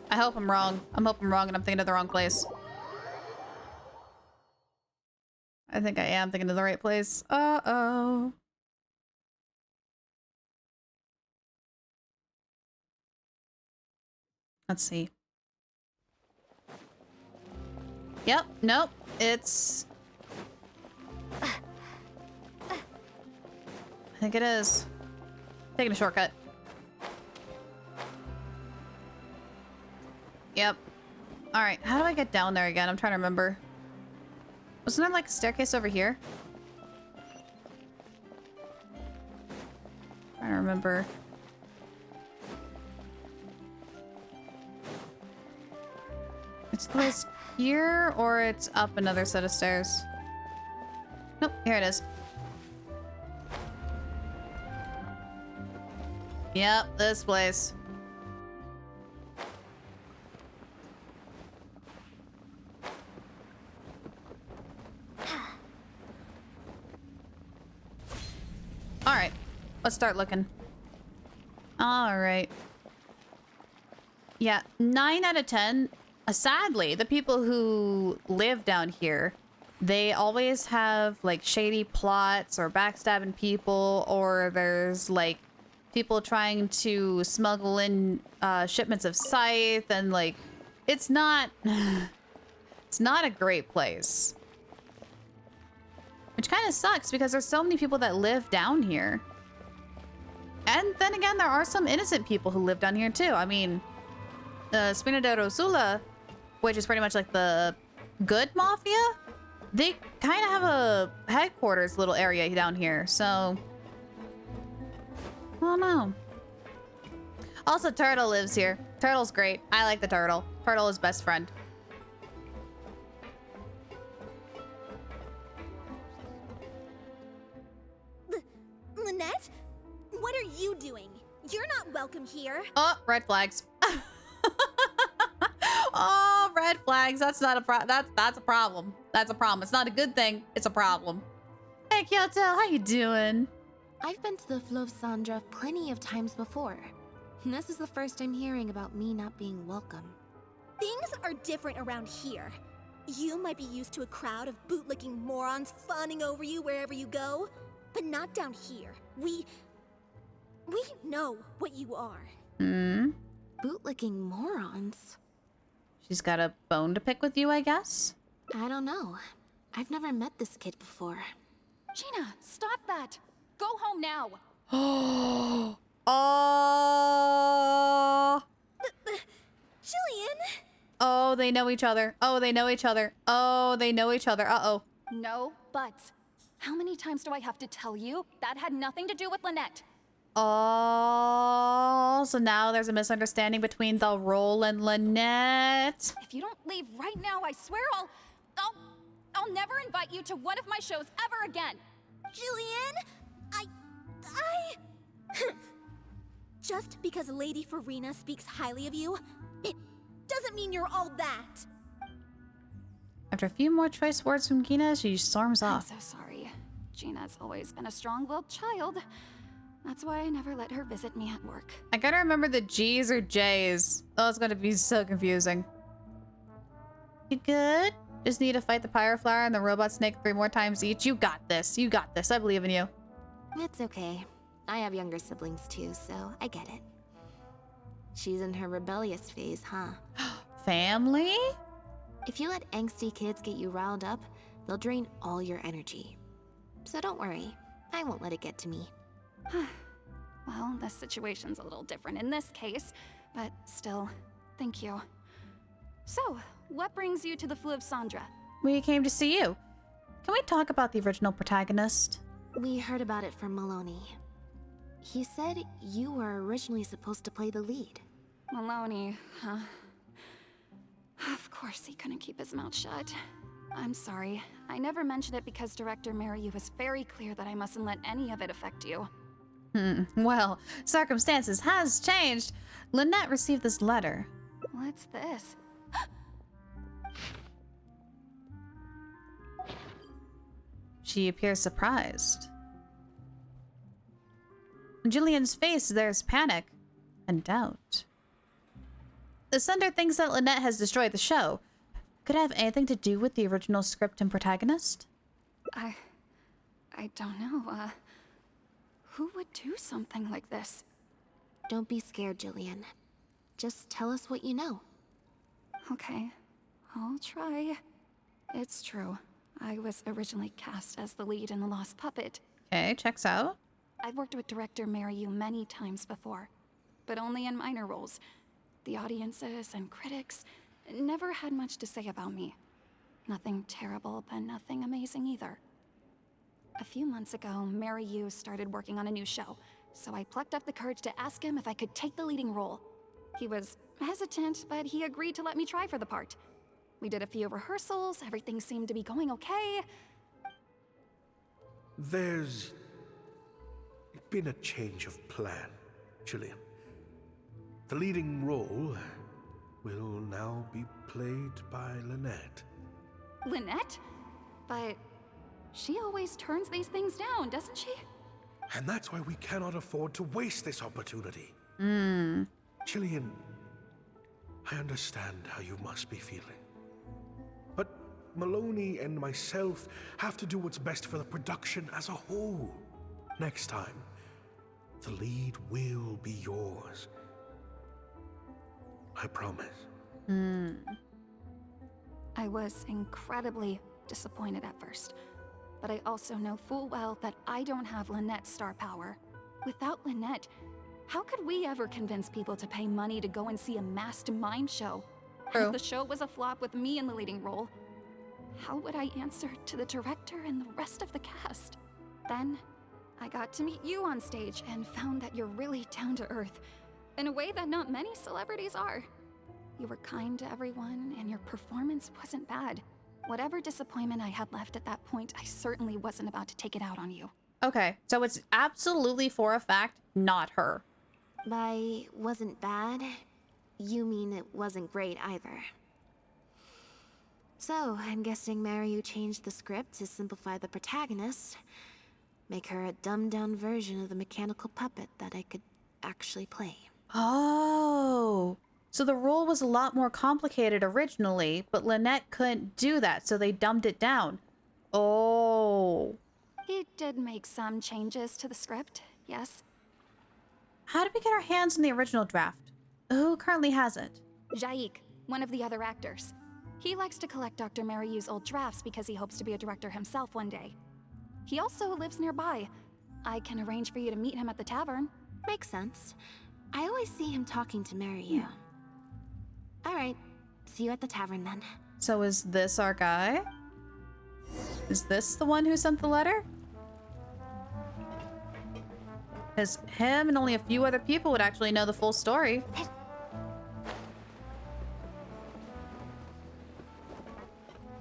I hope I'm wrong. I'm hoping I'm wrong and I'm thinking of the wrong place. I think I am thinking of the right place. Uh-oh. Let's see. Yep. Nope. It's... I think it is. Taking a shortcut. Yep. Alright, how do I get down there again? I'm trying to remember. Wasn't there like a staircase over here? Trying to remember. It's the place here, or it's up another set of stairs? Nope, here it is. Yep, this place. Alright, let's start looking. Alright. Yeah, 9 out of 10. Sadly, the people who live down here, they always have like shady plots or backstabbing people, or there's like people trying to smuggle in shipments of scythe, and like it's not It's not a great place. Which kind of sucks because there's so many people that live down here. And then again, there are some innocent people who live down here too. I mean, Spina de Rosula, which is pretty much like the good mafia, they kind of have a headquarters little area down here, so I don't know. Also, Turtle lives here. Turtle's great. I like the turtle. Turtle is best friend. Lynette? What are you doing? You're not welcome here. Oh, red flags. Oh, red flags. That's not a that's a problem. That's a problem. It's not a good thing. It's a problem. Hey, Kyoto, how you doing? I've been to the Fleuve Sandra plenty of times before. This is the first I'm hearing about me not being welcome. Things are different around here. You might be used to a crowd of bootlicking morons fawning over you wherever you go, but not down here. We know what you are. Hmm? Bootlicking morons? She's got a bone to pick with you, I guess? I don't know. I've never met this kid before. Gina, stop that. Go home now. Oh. Jillian? Oh, they know each other. Oh, they know each other. Oh, they know each other. Uh-oh. No buts. How many times do I have to tell you? That had nothing to do with Lynette. Oh, so now there's a misunderstanding between the role and Lynette. If you don't leave right now, I swear I'll never invite you to one of my shows ever again. Jillian? Just because Lady Farina speaks highly of you, it doesn't mean you're all that. After a few more choice words from Gina, she storms off. I'm so sorry. Gina's always been a strong-willed child. That's why I never let her visit me at work. I gotta remember the G's or J's. Oh, it's gonna be so confusing. You good? Just need to fight the Pyroflower and the Robot Snake 3 more times each. You got this. You got this. I believe in you. It's okay. I have younger siblings too, so I get it. She's in her rebellious phase, huh? Family? If you let angsty kids get you riled up, they'll drain all your energy. So don't worry. I won't let it get to me. Well, this situation's a little different in this case, but still, thank you. So, what brings you to the Fleuve Sandra? We came to see you. Can we talk about the original protagonist? We heard about it from Maloney. He said you were originally supposed to play the lead. Maloney, huh? Of course he couldn't keep his mouth shut. I'm sorry. I never mentioned it because Director Mariyu was very clear that I mustn't let any of it affect you. Well, circumstances has changed. Lynette received this letter. What's this? She appears surprised. On Jillian's face, there's panic and doubt. The sender thinks that Lynette has destroyed the show. Could it have anything to do with the original script and protagonist? I don't know. Who would do something like this? Don't be scared, Jillian. Just tell us what you know. Okay, I'll try. It's true. I was originally cast as the lead in The Lost Puppet. Okay, checks out. I've worked with director Mariyu many times before, but only in minor roles. The audiences and critics never had much to say about me. Nothing terrible, but nothing amazing either. A few months ago, Mariyu started working on a new show, so I plucked up the courage to ask him if I could take the leading role. He was hesitant, but he agreed to let me try for the part. We did a few rehearsals, everything seemed to be going okay. There's been a change of plan, Jillian. The leading role will now be played by Lynette. Lynette? But she always turns these things down, doesn't she? And that's why we cannot afford to waste this opportunity. Jillian, I understand how you must be feeling. But Maloney and myself have to do what's best for the production as a whole. Next time, the lead will be yours. I promise. I was incredibly disappointed at first, but I also know full well that I don't have Lynette's star power. Without Lynette, how could we ever convince people to pay money to go and see a masked mime show? And if the show was a flop with me in the leading role, how would I answer to the director and the rest of the cast? Then, I got to meet you on stage and found that you're really down to earth, in a way that not many celebrities are. You were kind to everyone, and your performance wasn't bad. Whatever disappointment I had left at that point, I certainly wasn't about to take it out on you. Okay, so it's absolutely for a fact not her. By wasn't bad, you mean it wasn't great either. So, I'm guessing Mariu changed the script to simplify the protagonist, make her a dumbed-down version of the mechanical puppet that I could actually play. Oh, so the role was a lot more complicated originally, but Lynette couldn't do that, so they dumbed it down. Oh. He did make some changes to the script, yes. How did we get our hands on the original draft? Who currently has it? Jaik, one of the other actors. He likes to collect Dr. Mariu's old drafts because he hopes to be a director himself one day. He also lives nearby. I can arrange for you to meet him at the tavern. Makes sense. I always see him talking to Mariu. Alright, see you at the tavern then. So is this our guy? Is this the one who sent the letter? Because him and only a few other people would actually know the full story.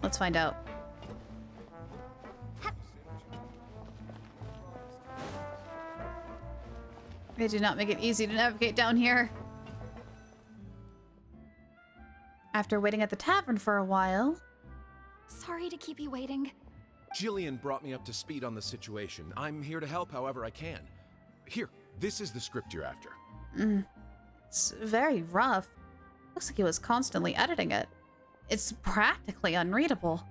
Let's find out. They do not make it easy to navigate down here. After waiting at the tavern for a while... Sorry to keep you waiting. Jillian brought me up to speed on the situation. I'm here to help however I can. Here, this is the script you're after. It's very rough. Looks like he was constantly editing it. It's practically unreadable.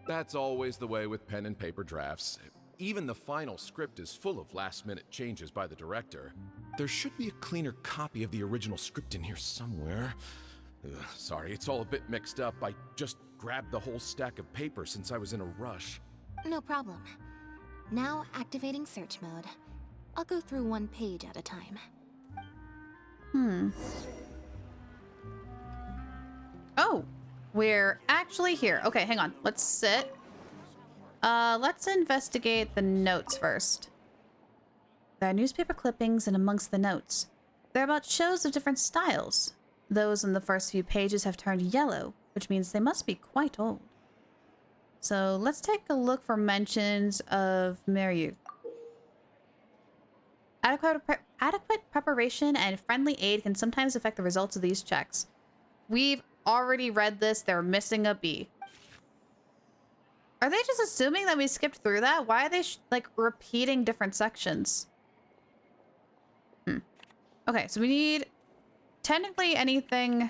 That's always the way with pen and paper drafts. Even the final script is full of last-minute changes by the director. There should be a cleaner copy of the original script in here somewhere. Sorry, it's all a bit mixed up. I just grabbed the whole stack of paper since I was in a rush. No problem. Now activating search mode. I'll go through one page at a time. Oh, we're actually here. Okay, hang on. Let's sit. Let's investigate the notes first. There are newspaper clippings and amongst the notes. They're about shows of different styles. Those in the first few pages have turned yellow, which means they must be quite old. So let's take a look for mentions of Mariu. Adequate preparation and friendly aid can sometimes affect the results of these checks. We've already read this. They're missing a B. Are they just assuming that we skipped through that? Why are they like repeating different sections? Okay, so we need technically anything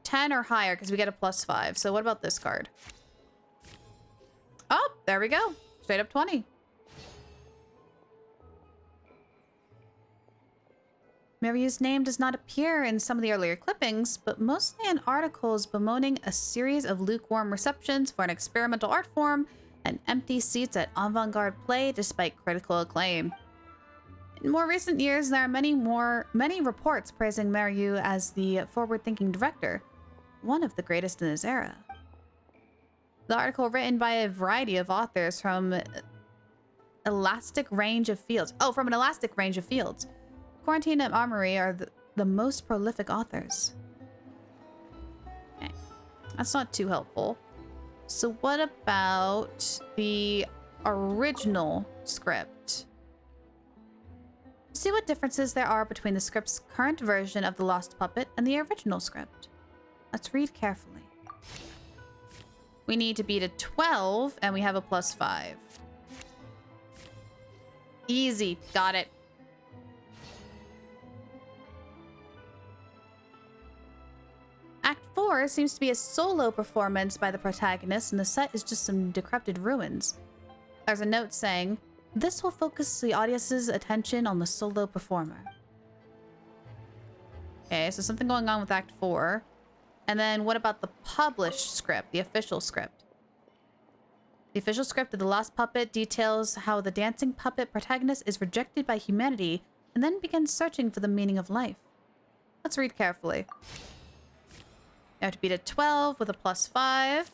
10 or higher because we get a +5. So what about this card? Oh, there we go. Straight up 20. Mariu's name does not appear in some of the earlier clippings, but mostly in articles bemoaning a series of lukewarm receptions for an experimental art form and empty seats at avant-garde play despite critical acclaim. In more recent years, there are many reports praising Mariu as the forward-thinking director, one of the greatest in his era. The article written by a variety of authors from an elastic range of fields. Quarantine and Armory are the most prolific authors. Okay. That's not too helpful. So what about the original script? See what differences there are between the script's current version of The Lost Puppet and the original script. Let's read carefully. We need to beat a 12, and we have a +5. Easy. Got it. Act 4 seems to be a solo performance by the protagonist, and the set is just some decrepit ruins. There's a note saying, "This will focus the audience's attention on the solo performer." Okay, so something going on with Act 4. And then what about the published script, the official script? The official script of The Lost Puppet details how the dancing puppet protagonist is rejected by humanity and then begins searching for the meaning of life. Let's read carefully. You have to beat a 12 with a +5.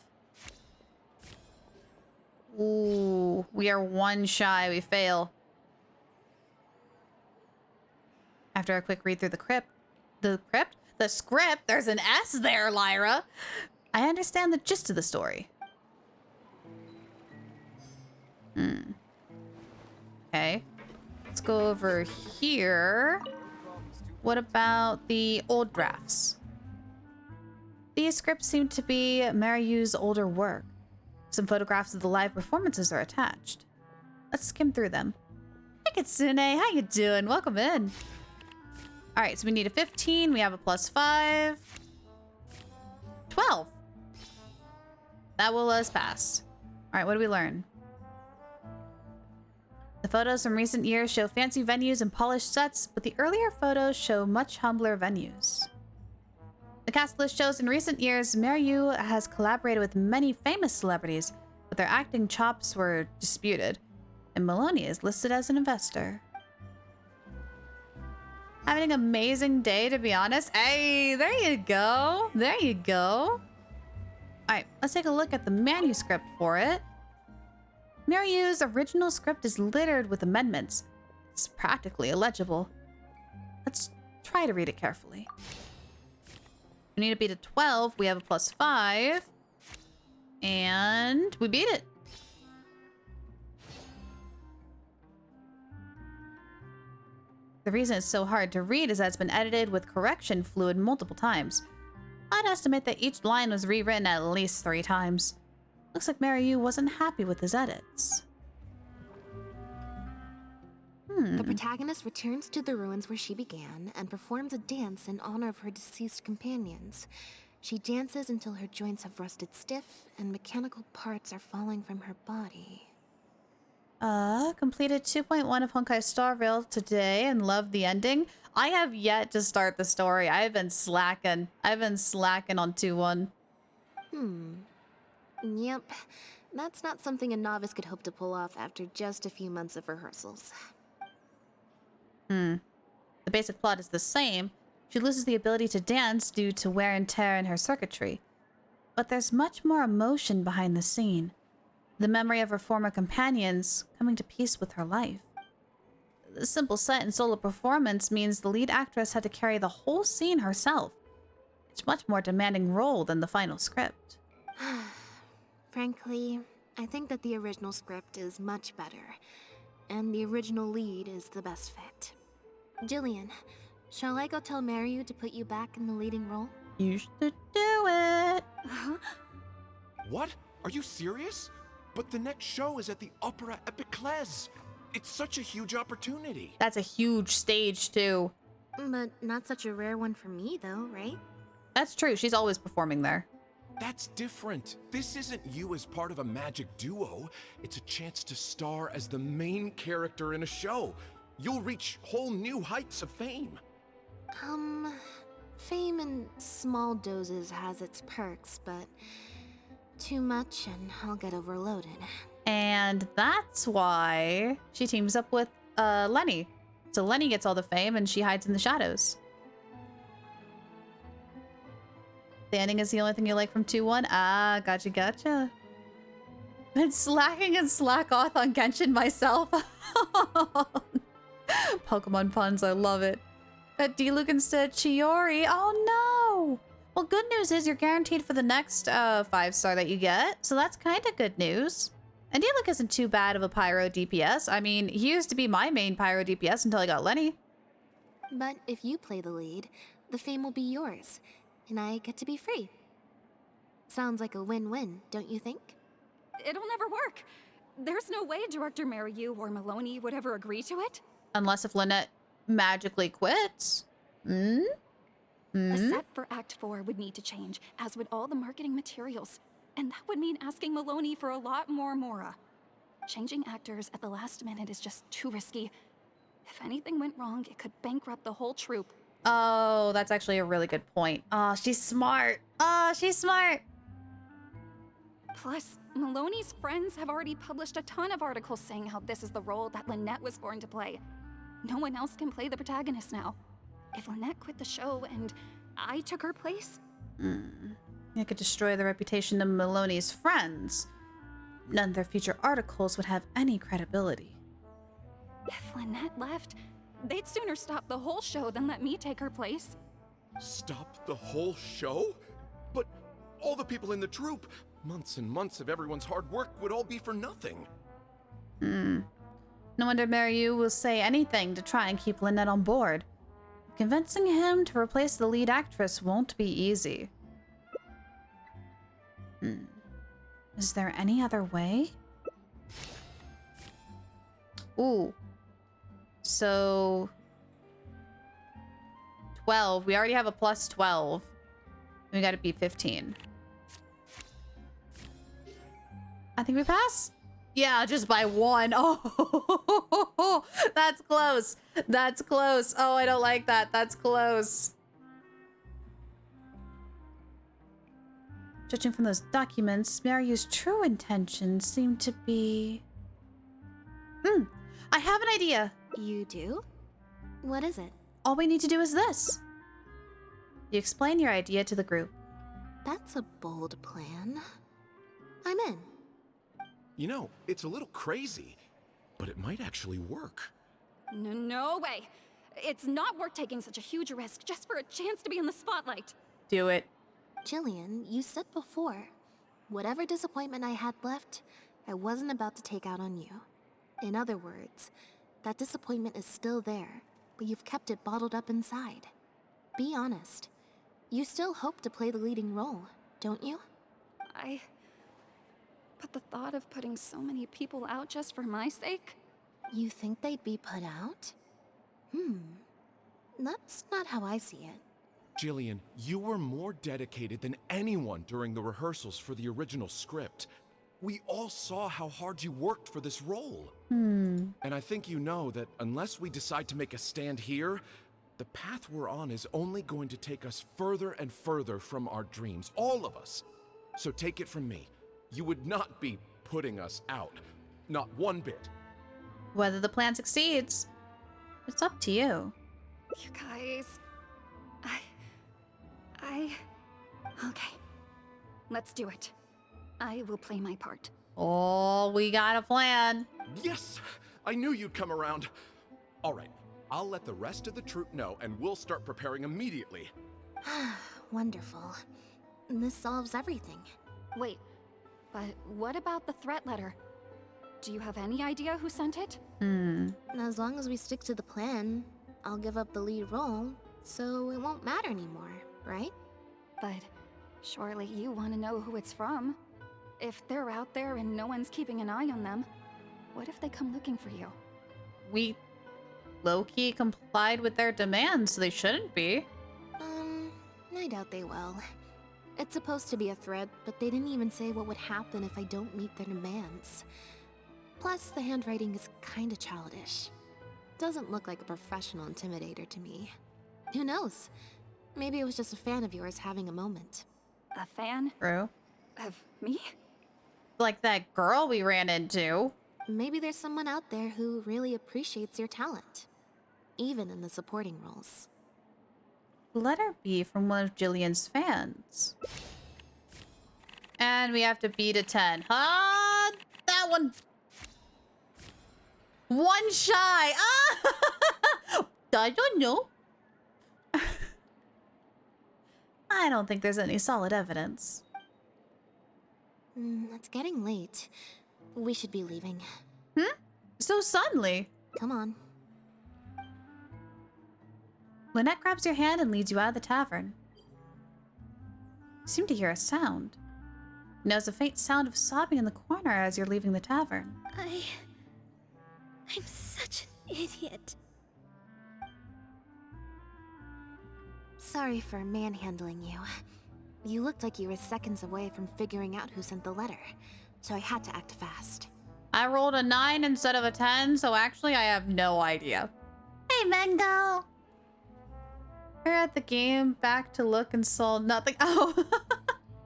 Ooh, we are 1 shy. We fail. After a quick read through the script, there's an S there, Lyra. I understand the gist of the story. Okay. Let's go over here. What about the old drafts? These scripts seem to be Mariu's older work. Some photographs of the live performances are attached. Let's skim through them. Hey Kitsune, how you doing? Welcome in. Alright, so we need a 15. We have a +5. 12. That will let us pass. Alright, what do we learn? The photos from recent years show fancy venues and polished sets, but the earlier photos show much humbler venues. The cast list shows in recent years, Mariu has collaborated with many famous celebrities, but their acting chops were disputed, and Maloney is listed as an investor. Having an amazing day, to be honest. Hey, there you go. There you go. Alright, let's take a look at the manuscript for it. Mariu's original script is littered with amendments. It's practically illegible. Let's try to read it carefully. We need to beat a 12. We have a +5. And we beat it. The reason it's so hard to read is that it's been edited with correction fluid multiple times. I'd estimate that each line was rewritten at least 3 times. Looks like Mariu wasn't happy with his edits. The protagonist returns to the ruins where she began and performs a dance in honor of her deceased companions. She dances until her joints have rusted stiff and mechanical parts are falling from her body. Completed 2.1 of Honkai Star Rail today and loved the ending. I have yet to start the story. I've been slacking. I've been slacking on 2.1. Yep. That's not something a novice could hope to pull off after just a few months of rehearsals. The basic plot is the same. She loses the ability to dance due to wear and tear in her circuitry. But there's much more emotion behind the scene. The memory of her former companions coming to peace with her life. The simple set and solo performance means the lead actress had to carry the whole scene herself. It's a much more demanding role than the final script. Frankly, I think that the original script is much better, and the original lead is the best fit. Jillian, shall I go tell Mariu to put you back in the leading role? You should do it. What? Are you serious? But the next show is at the Opera Epiclese. It's such a huge opportunity. That's a huge stage, too. But not such a rare one for me, though, right? That's true. She's always performing there. That's different. This isn't you as part of a magic duo. It's a chance to star as the main character in a show. You'll reach whole new heights of fame. Fame in small doses has its perks, but too much and I'll get overloaded. And that's why she teams up with Lenny. So Lenny gets all the fame and she hides in the shadows. The ending is the only thing you like from 2.1? Ah, gotcha. Been slacking and slack off on Genshin myself. Pokemon puns, I love it. Got Diluc instead Chiori. Oh no! Well, good news is you're guaranteed for the next 5-star that you get, so that's kind of good news. And Diluc isn't too bad of a pyro DPS. I mean, he used to be my main pyro DPS until I got Lenny. But if you play the lead, the fame will be yours, and I get to be free. Sounds like a win-win, don't you think? It'll never work. There's no way Director Mariu or Maloney would ever agree to it. Unless if Lynette magically quits. The set for Act 4 would need to change, as would all the marketing materials. And that would mean asking Maloney for a lot more Mora. Changing actors at the last minute is just too risky. If anything went wrong, it could bankrupt the whole troupe. Oh, that's actually a really good point. Oh, she's smart. Oh, she's smart. Plus, Maloney's friends have already published a ton of articles saying how this is the role that Lynette was born to play. No one else can play the protagonist now. If Lynette quit the show and I took her place... It could destroy the reputation of Maloney's friends. None of their future articles would have any credibility. If Lynette left, they'd sooner stop the whole show than let me take her place. Stop the whole show? But all the people in the troupe, months and months of everyone's hard work would all be for nothing. No wonder Mariu will say anything to try and keep Lynette on board. Convincing him to replace the lead actress won't be easy. Is there any other way? Ooh. So... 12. We already have a plus 12. We gotta be 15. I think we pass? Yeah, just by 1. Oh, that's close. That's close. Oh, I don't like that. That's close. Judging from those documents, Mariu's true intentions seem to be... I have an idea. You do? What is it? All we need to do is this. You explain your idea to the group. That's a bold plan. I'm in. You know, it's a little crazy, but it might actually work. No way. It's not worth taking such a huge risk just for a chance to be in the spotlight. Do it. Jillian, you said before, whatever disappointment I had left, I wasn't about to take out on you. In other words, that disappointment is still there, but you've kept it bottled up inside. Be honest. You still hope to play the leading role, don't you? But the thought of putting so many people out just for my sake? You think they'd be put out? That's not how I see it. Jillian, you were more dedicated than anyone during the rehearsals for the original script. We all saw how hard you worked for this role. And I think you know that unless we decide to make a stand here, the path we're on is only going to take us further and further from our dreams, all of us. So take it from me, you would not be putting us out. Not one bit. Whether the plan succeeds, it's up to you. You guys... Okay. Let's do it. I will play my part. Oh, we got a plan. Yes! I knew you'd come around. All right, I'll let the rest of the troupe know and we'll start preparing immediately. Wonderful. This solves everything. Wait, but what about the threat letter? Do you have any idea who sent it? As long as we stick to the plan, I'll give up the lead role, so it won't matter anymore, right? But surely you want to know who it's from. If they're out there and no one's keeping an eye on them, what if they come looking for you? We low-key complied with their demands, so they shouldn't be. I doubt they will. It's supposed to be a threat, but they didn't even say what would happen if I don't meet their demands. Plus, the handwriting is kinda childish. Doesn't look like a professional intimidator to me. Who knows? Maybe it was just a fan of yours having a moment. A fan? True. Of me? Like that girl we ran into. Maybe there's someone out there who really appreciates your talent. Even in the supporting roles. Letter B from one of Jillian's fans. And we have to beat a 10. Ah, that one. One shy. Ah! I don't know. I don't think there's any solid evidence. It's getting late. We should be leaving. So suddenly. Come on. Lynette grabs your hand and leads you out of the tavern. You seem to hear a sound. You notice a faint sound of sobbing in the corner as you're leaving the tavern. I'm such an idiot. Sorry for manhandling you. You looked like you were seconds away from figuring out who sent the letter, so I had to act fast. I rolled a 9 instead of a 10, so actually I have no idea. Hey, Mango! We're at the game, back to look and saw nothing. Oh,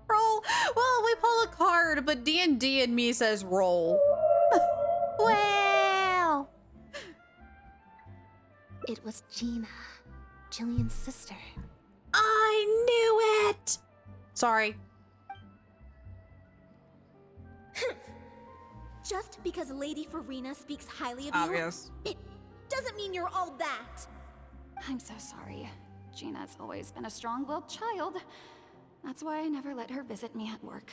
roll. Well, we pull a card, but D&D and me says roll. Well. It was Gina, Jillian's sister. I knew it! Sorry. Just because Lady Farina speaks highly of Obvious. you, it doesn't mean you're all that. I'm so sorry. Gina's always been a strong-willed child. That's why I never let her visit me at work.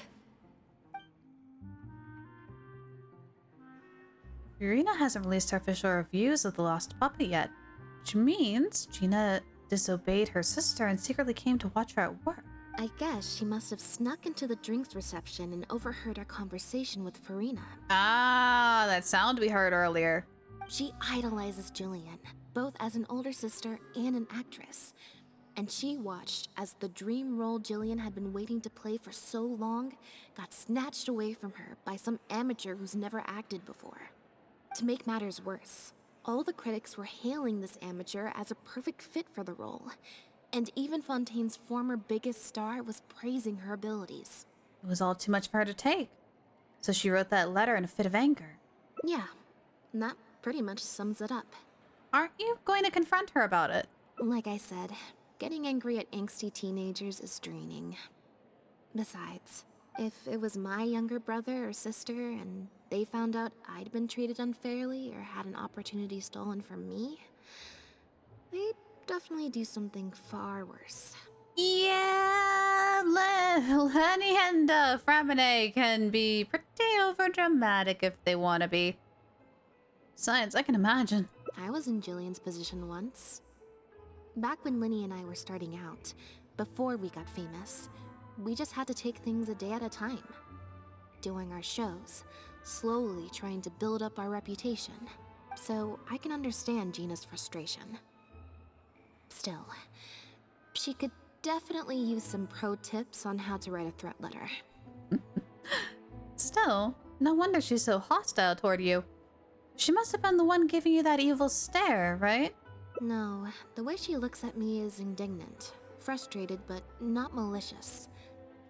Farina hasn't released her official reviews of The Lost Puppy yet, which means Gina disobeyed her sister and secretly came to watch her at work. I guess she must have snuck into the drinks reception and overheard our conversation with Farina. Ah, that sound we heard earlier. She idolizes Jillian, both as an older sister and an actress. And she watched as the dream role Jillian had been waiting to play for so long got snatched away from her by some amateur who's never acted before. To make matters worse, all the critics were hailing this amateur as a perfect fit for the role. And even Fontaine's former biggest star was praising her abilities. It was all too much for her to take. So she wrote that letter in a fit of anger. Yeah, that pretty much sums it up. Aren't you going to confront her about it? Like I said, getting angry at angsty teenagers is draining. Besides, if it was my younger brother or sister and they found out I'd been treated unfairly or had an opportunity stolen from me, they'd definitely do something far worse. Yeah, Lenny and Framine can be pretty overdramatic if they want to be. Besides, I can imagine. I was in Jillian's position once. Back when Linny and I were starting out, before we got famous, we just had to take things a day at a time. Doing our shows, slowly trying to build up our reputation. So I can understand Gina's frustration. Still, she could definitely use some pro tips on how to write a threat letter. Still, no wonder she's so hostile toward you. She must have been the one giving you that evil stare, right? No, the way she looks at me is indignant, frustrated, but not malicious.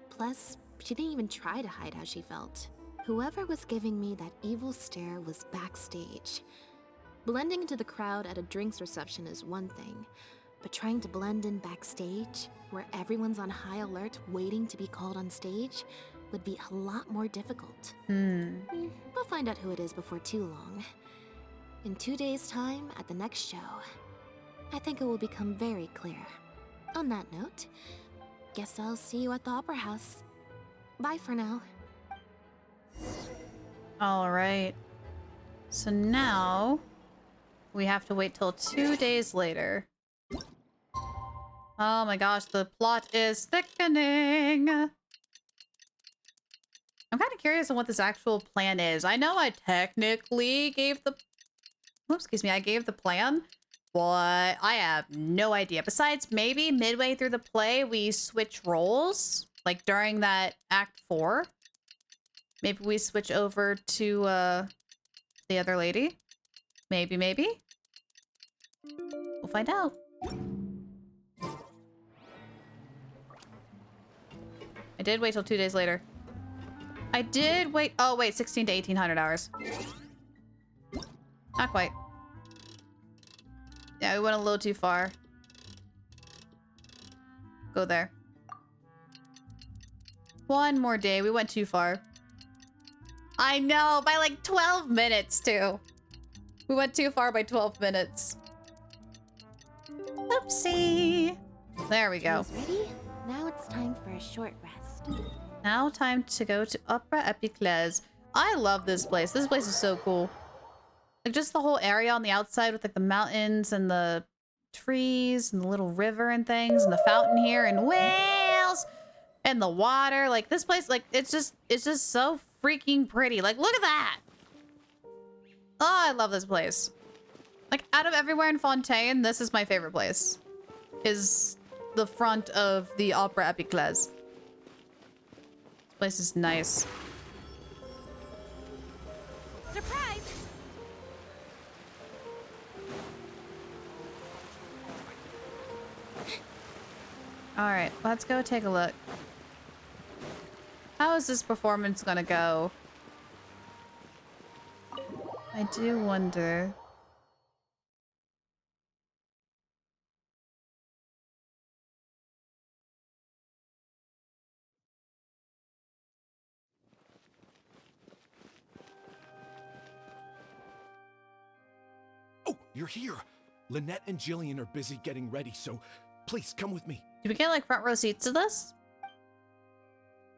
Plus, she didn't even try to hide how she felt. Whoever was giving me that evil stare was backstage. Blending into the crowd at a drinks reception is one thing, but trying to blend in backstage, where everyone's on high alert waiting to be called on stage, would be a lot more difficult. We'll find out who it is before too long. In 2 days' time, at the next show, I think it will become very clear. On that note, guess I'll see you at the Opera House. Bye for now. Alright. So now, we have to wait till 2 days later. Oh my gosh, the plot is thickening! I'm kind of curious on what this actual plan is. I know I technically gave the... Oops, excuse me, I gave the plan, but I have no idea. Besides, maybe midway through the play, we switch roles, like during that Act 4. Maybe we switch over to the other lady. Maybe. We'll find out. I did wait till 2 days later. I did wait. Oh, wait, 16 to 1800 hours. Not quite. Yeah, we went a little too far. Go there. One more day. We went too far. I know, by like 12 minutes too. We went too far by 12 minutes. Oopsie. There we go. Ready? Now it's time for a short rest. Now time to go to Opera Epiclese. I love this place. This place is so cool. Like just the whole area on the outside with like the mountains and the trees and the little river and things and the fountain here and whales and the water. Like this place, like it's just so freaking pretty. Like look at that. Oh, I love this place. Like out of everywhere in Fontaine, this is my favorite place. Is the front of the Opera Epiclese. This place is nice. Surprise! Alright, let's go take a look. How is this performance gonna go? I do wonder. Oh, you're here. Lynette and Jillian are busy getting ready, so please come with me. Do we get like front row seats to this?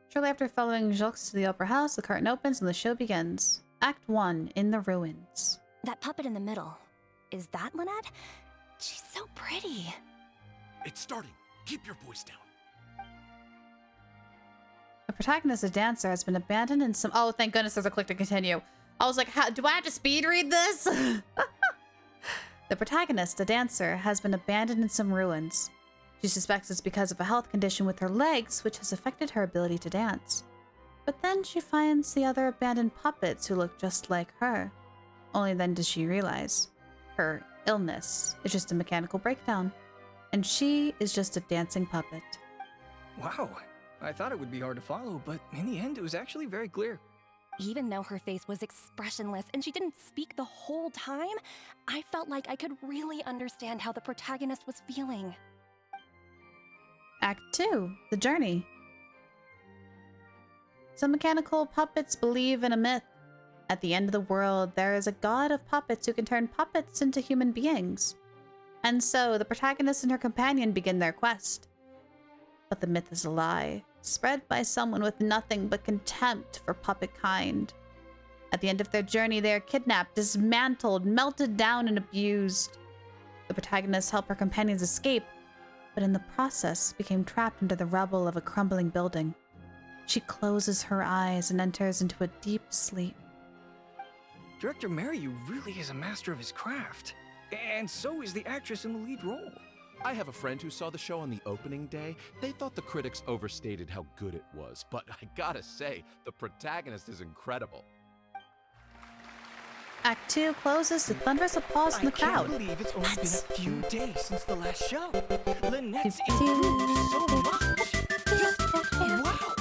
Shortly after following Jacques to the opera house, the curtain opens and the show begins. Act 1, In the Ruins. That puppet in the middle. Is that Lynette? She's so pretty. It's starting. Keep your voice down. The protagonist, a dancer, has been abandoned in some... Oh, thank goodness there's a click to continue. I was like, how... do I have to speed read this? The protagonist, a dancer, has been abandoned in some ruins. She suspects it's because of a health condition with her legs, which has affected her ability to dance. But then she finds the other abandoned puppets who look just like her. Only then does she realize her illness is just a mechanical breakdown, and she is just a dancing puppet. Wow, I thought it would be hard to follow, but in the end, it was actually very clear. Even though her face was expressionless and she didn't speak the whole time, I felt like I could really understand how the protagonist was feeling. Act 2, The Journey. Some mechanical puppets believe in a myth. At the end of the world, there is a god of puppets who can turn puppets into human beings. And so, the protagonist and her companion begin their quest. But the myth is a lie, spread by someone with nothing but contempt for puppet kind. At the end of their journey, they are kidnapped, dismantled, melted down, and abused. The protagonist helped her companions escape, but in the process became trapped under the rubble of a crumbling building. She closes her eyes and enters into a deep sleep. Director Mariu really is a master of his craft. And so is the actress in the lead role. I have a friend who saw the show on the opening day. They thought the critics overstated how good it was, but I gotta say, the protagonist is incredible. Act 2 closes to thunderous applause from the crowd. I can't believe it's only been a few days since the last show. Lynette's improved so much. Just wow.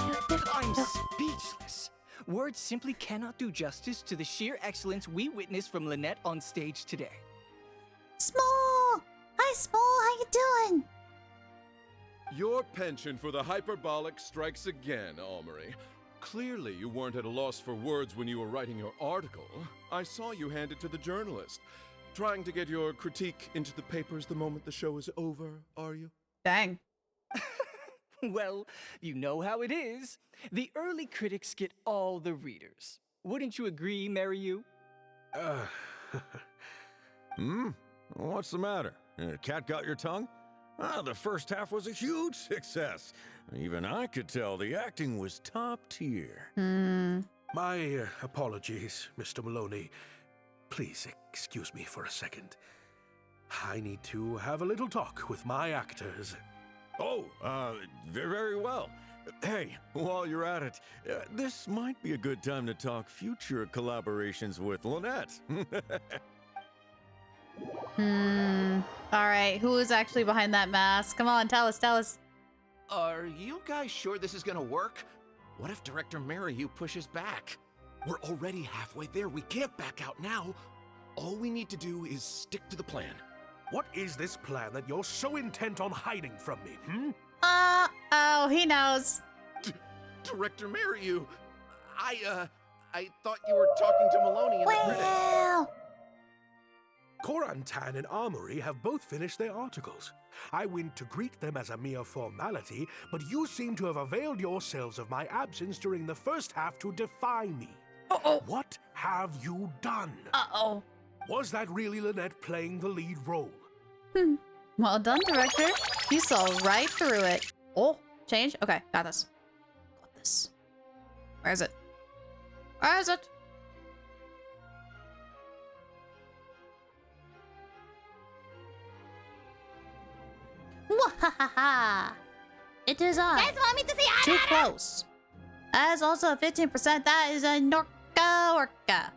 I'm speechless. Words simply cannot do justice to the sheer excellence we witnessed from Lynette on stage today. Small! Hi, Small, how you doing? Your penchant for the hyperbolic strikes again, Almery. Clearly you weren't at a loss for words when you were writing your article. I saw you hand it to the journalist. Trying to get your critique into the papers the moment the show is over, are you? Dang. Well, you know how it is. The early critics get all the readers. Wouldn't you agree, Mariu? What's the matter? Cat got your tongue? The first half was a huge success. Even I could tell the acting was top tier. My apologies, Mr. Maloney. Please excuse me for a second. I need to have a little talk with my actors. Oh, very well. Hey, while you're at it, this might be a good time to talk future collaborations with Lynette. Alright, who is actually behind that mask? Come on, tell us. Are you guys sure this is gonna work? What if Director Mariu pushes back? We're already halfway there. We can't back out now. All we need to do is stick to the plan. What is this plan that you're so intent on hiding from me, Oh, he knows. Director Mariu, I thought you were talking to Maloney and the critics. Korantan and Armory have both finished their articles. I went to greet them as a mere formality, but you seem to have availed yourselves of my absence during the first half to defy me. What have you done? Was that really Lynette playing the lead role? Well done, director. You saw right through it. Oh, change? Okay, got this. Got this. Where is it? Where is it? Wahahaha! It is on. You guys want me to say Too close. That is also a 15%. That is a orca.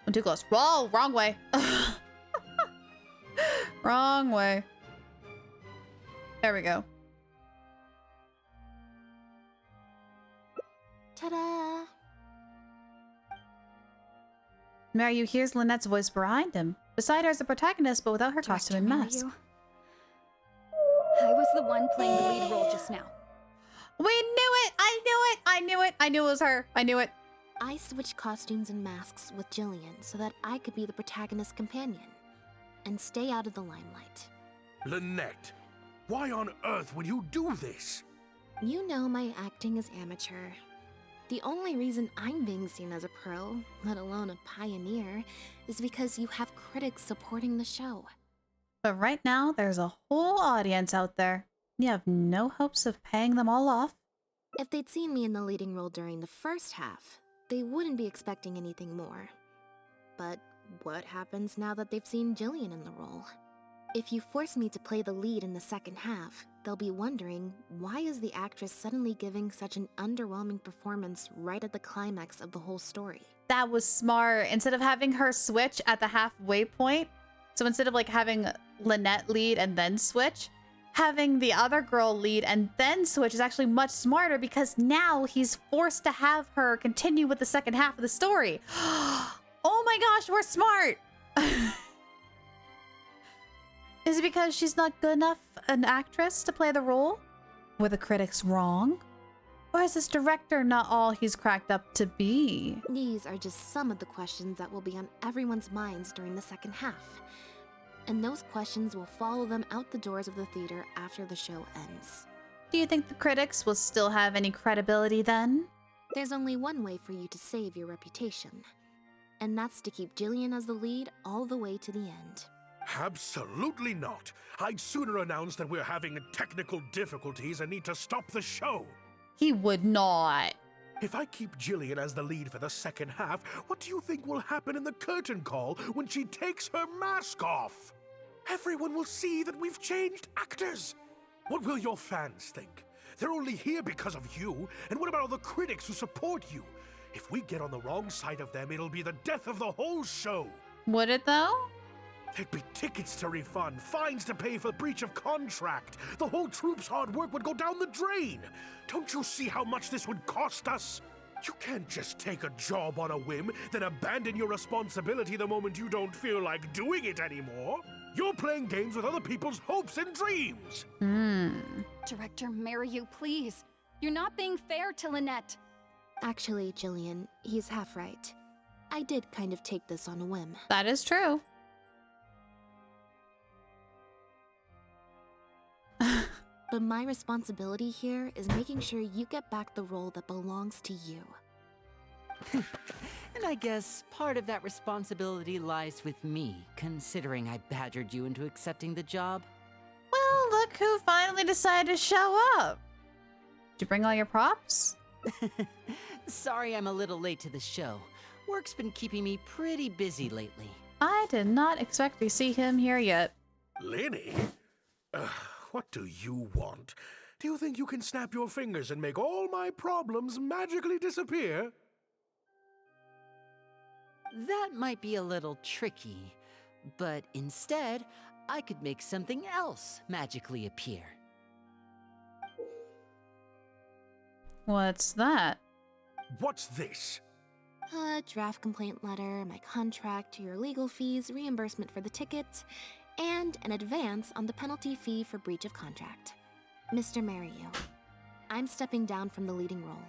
I'm too close. Whoa, wrong way. Wrong way. There we go. Ta-da! Mariu hears Lynette's voice behind him. Beside her is the protagonist, but without her costume and mask. I was the one playing the lead role just now. We knew it! I knew it! I knew it! I knew it was her. I knew it. I switched costumes and masks with Jillian so that I could be the protagonist's companion and stay out of the limelight. Lynette, why on earth would you do this? You know my acting is amateur. The only reason I'm being seen as a pro, let alone a pioneer, is because you have critics supporting the show. But right now, there's a whole audience out there. You have no hopes of paying them all off. If they'd seen me in the leading role during the first half, they wouldn't be expecting anything more. But what happens now that they've seen Jillian in the role? If you force me to play the lead in the second half, they'll be wondering, why is the actress suddenly giving such an underwhelming performance right at the climax of the whole story? That was smart. Instead of having her switch at the halfway point, so instead of like having Lynette lead and then switch, having the other girl lead and then switch is actually much smarter because now he's forced to have her continue with the second half of the story. Oh my gosh, we're smart! Is it because she's not good enough an actress to play the role? Were the critics wrong? Or is this director not all he's cracked up to be? These are just some of the questions that will be on everyone's minds during the second half. And those questions will follow them out the doors of the theater after the show ends. Do you think the critics will still have any credibility then? There's only one way for you to save your reputation. And that's to keep Jillian as the lead all the way to the end. Absolutely not. I'd sooner announce that we're having technical difficulties and need to stop the show. He would not. If I keep Jillian as the lead for the second half, what do you think will happen in the curtain call when she takes her mask off? Everyone will see that we've changed actors. What will your fans think? They're only here because of you, and what about all the critics who support you? If we get on the wrong side of them, it'll be the death of the whole show. Would it though? There'd be tickets to refund, fines to pay for breach of contract. The whole troupe's hard work would go down the drain. Don't you see how much this would cost us? You can't just take a job on a whim, then abandon your responsibility the moment you don't feel like doing it anymore. You're playing games with other people's hopes and dreams. Director, marry you, please. You're not being fair to Lynette. Actually, Jillian, he's half right. I did kind of take this on a whim. That is true. But my responsibility here is making sure you get back the role that belongs to you. And I guess part of that responsibility lies with me, considering I badgered you into accepting the job. Well, look who finally decided to show up. Did you bring all your props? Sorry I'm a little late to the show. Work's been keeping me pretty busy lately. I did not expect to see him here yet. Lenny? What do you want? Do you think you can snap your fingers and make all my problems magically disappear? That might be a little tricky, but instead, I could make something else magically appear. What's that? What's this? A draft complaint letter, my contract, your legal fees, reimbursement for the tickets, and an advance on the penalty fee for breach of contract. Mr. Mariu, I'm stepping down from the leading role,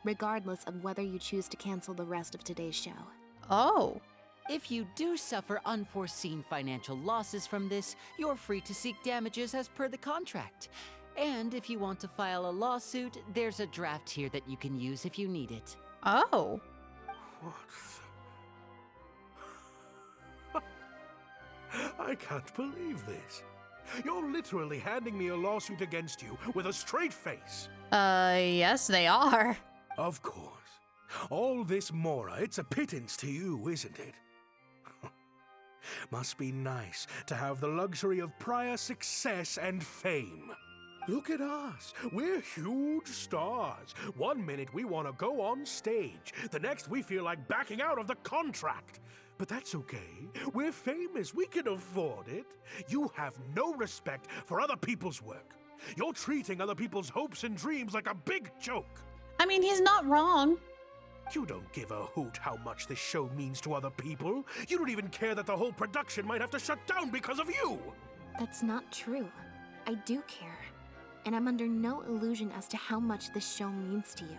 regardless of whether you choose to cancel the rest of today's show. Oh. If you do suffer unforeseen financial losses from this, you're free to seek damages as per the contract. And if you want to file a lawsuit, there's a draft here that you can use if you need it. Oh. What? I can't believe this. You're literally handing me a lawsuit against you with a straight face. Yes, they are. Of course. All this Mora, it's a pittance to you, isn't it? Must be nice to have the luxury of prior success and fame. Look at us. We're huge stars. One minute we want to go on stage. The next we feel like backing out of the contract. But that's okay. We're famous. We can afford it. You have no respect for other people's work. You're treating other people's hopes and dreams like a big joke. I mean, he's not wrong. You don't give a hoot how much this show means to other people. You don't even care that the whole production might have to shut down because of you. That's not true. I do care. And I'm under no illusion as to how much this show means to you.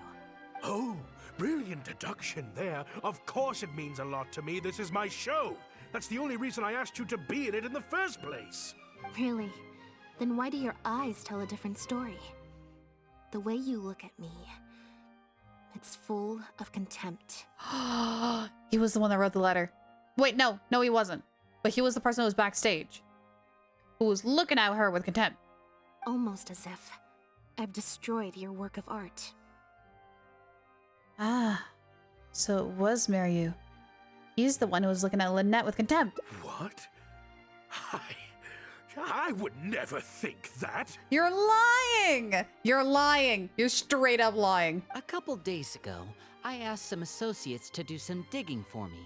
Oh, brilliant deduction there. Of course it means a lot to me. This is my show. That's the only reason I asked you to be in it in the first place. Really? Then why do your eyes tell a different story? The way you look at me, it's full of contempt. He was the one that wrote the letter. Wait, no, he wasn't. But he was the person who was backstage, who was looking at her with contempt. Almost as if I've destroyed your work of art. Ah, so it was Mariu. He's the one who was looking at Lynette with contempt. What? I would never think that. You're lying! You're lying. You're straight up lying. A couple days ago, I asked some associates to do some digging for me.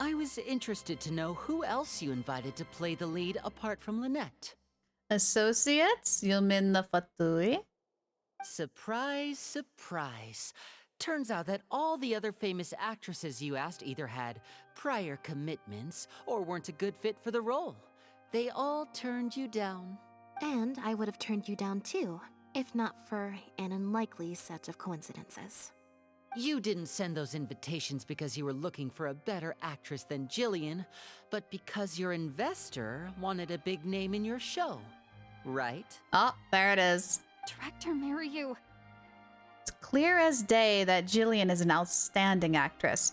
I was interested to know who else you invited to play the lead apart from Lynette. Associates? You mean the Fatui? Surprise, surprise. Turns out that all the other famous actresses you asked either had prior commitments or weren't a good fit for the role. They all turned you down. And I would have turned you down too, if not for an unlikely set of coincidences. You didn't send those invitations because you were looking for a better actress than Jillian, but because your investor wanted a big name in your show, right? Oh, there it is. Director Mariu. It's clear as day that Jillian is an outstanding actress,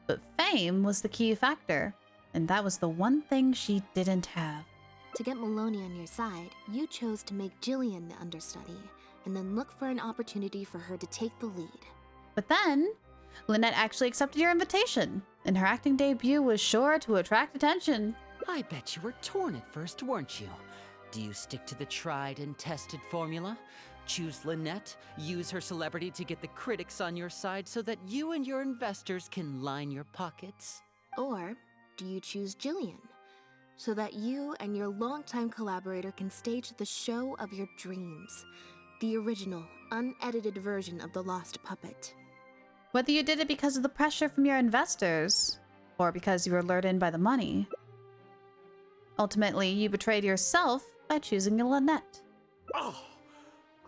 but fame was the key factor, and that was the one thing she didn't have. To get Maloney on your side, you chose to make Jillian the understudy, and then look for an opportunity for her to take the lead. But then, Lynette actually accepted your invitation, and her acting debut was sure to attract attention. I bet you were torn at first, weren't you? Do you stick to the tried and tested formula? Choose Lynette, use her celebrity to get the critics on your side so that you and your investors can line your pockets? Or do you choose Jillian, so that you and your longtime collaborator can stage the show of your dreams, the original, unedited version of The Lost Puppet? Whether you did it because of the pressure from your investors, or because you were lured in by the money, ultimately you betrayed yourself by choosing Lynette. Oh,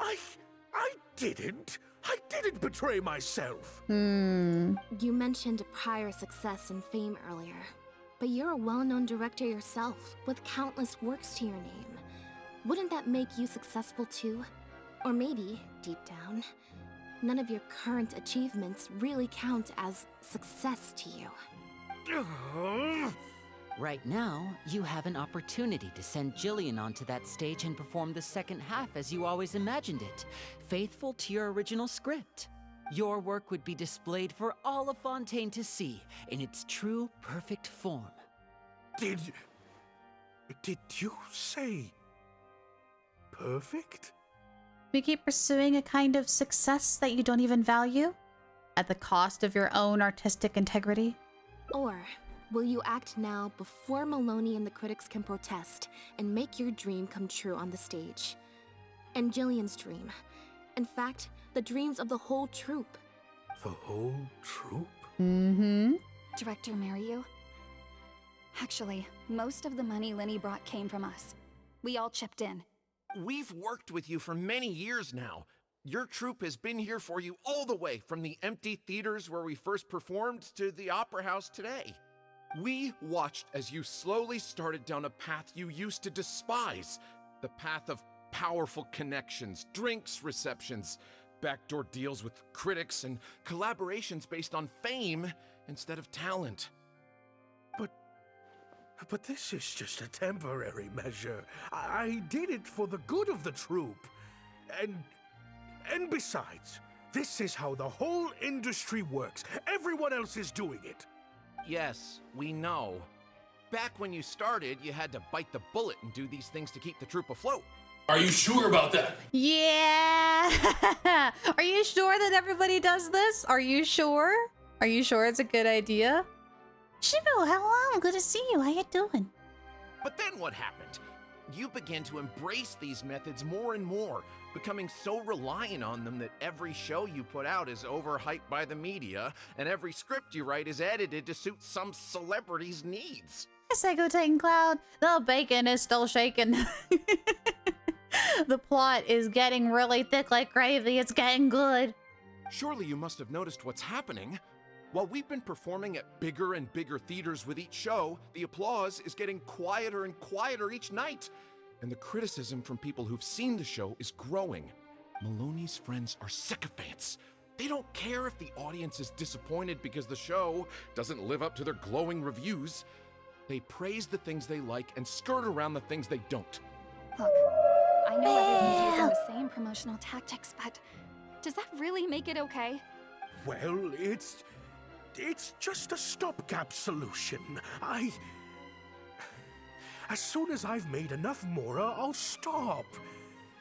I didn't. I didn't betray myself. You mentioned prior success and fame earlier, but you're a well-known director yourself, with countless works to your name. Wouldn't that make you successful too? Or maybe, deep down, none of your current achievements really count as success to you. Right now, you have an opportunity to send Jillian onto that stage and perform the second half as you always imagined it, faithful to your original script. Your work would be displayed for all of Fontaine to see in its true, perfect form. Did you say perfect? We keep pursuing a kind of success that you don't even value, at the cost of your own artistic integrity? Or will you act now before Maloney and the critics can protest and make your dream come true on the stage? And Jillian's dream. In fact, the dreams of the whole troupe. The whole troupe? Mm-hmm. Director Mariu. Actually, most of the money Linny brought came from us. We all chipped in. We've worked with you for many years now. Your troupe has been here for you all the way from the empty theaters where we first performed to the opera house today. We watched as you slowly started down a path you used to despise. The path of powerful connections, drinks receptions, backdoor deals with critics, and collaborations based on fame instead of talent. But this is just a temporary measure. I did it for the good of the troupe. And besides, this is how the whole industry works. Everyone else is doing it. Yes, we know. Back when you started, you had to bite the bullet and do these things to keep the troupe afloat. Are you sure about that? Yeah! Are you sure that everybody does this? Are you sure? Are you sure it's a good idea? Shibu, hello, good to see you. How you doing? But then what happened? you began to embrace these methods more and more, becoming so reliant on them that every show you put out is overhyped by the media, and every script you write is edited to suit some celebrity's needs. Psycho Titan Cloud, the bacon is still shaking. The plot is getting really thick like gravy. It's getting good. Surely you must have noticed what's happening. While we've been performing at bigger and bigger theaters with each show, the applause is getting quieter and quieter each night. And the criticism from people who've seen the show is growing. Maloney's friends are sycophants. They don't care if the audience is disappointed because the show doesn't live up to their glowing reviews. They praise the things they like and skirt around the things they don't. Look, I know everyone's using the same promotional tactics, but does that really make it okay? Well, it's just a stopgap solution. As soon as I've made enough Mora, I'll stop.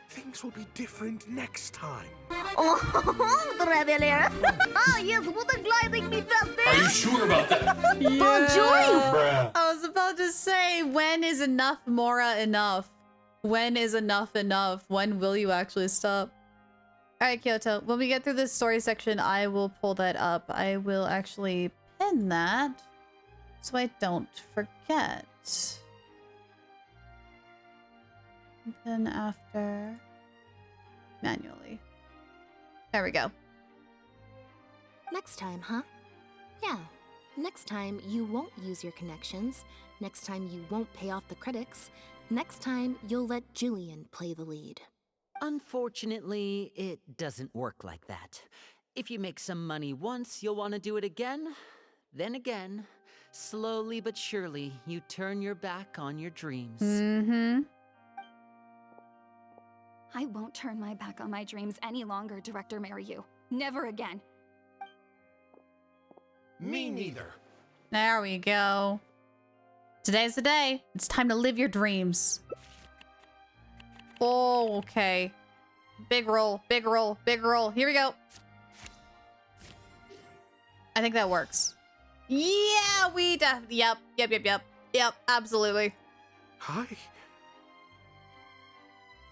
Things will be different next time. Oh, Traveler! Ah, yes, what a gliding me just there! Are you sure about that? Yeah. I was about to say, when is enough Mora enough? When is enough enough? When will you actually stop? Alright, Kyoto, when we get through this story section, I will pull that up. I will actually pin that so I don't forget. Then after manually. There we go. Next time, huh? Yeah. Next time, you won't use your connections. Next time, you won't pay off the critics. Next time, you'll let Julian play the lead. Unfortunately, it doesn't work like that. If you make some money once, you'll want to do it again, then again. Slowly but surely, you turn your back on your dreams. Mm-hmm. I won't turn my back on my dreams any longer, Director Maryu. Never again. Me neither. There we go. Today's the day. It's time to live your dreams. Oh, okay. Big roll, big roll, big roll. Here we go. I think that works. Yeah, we yep, absolutely. I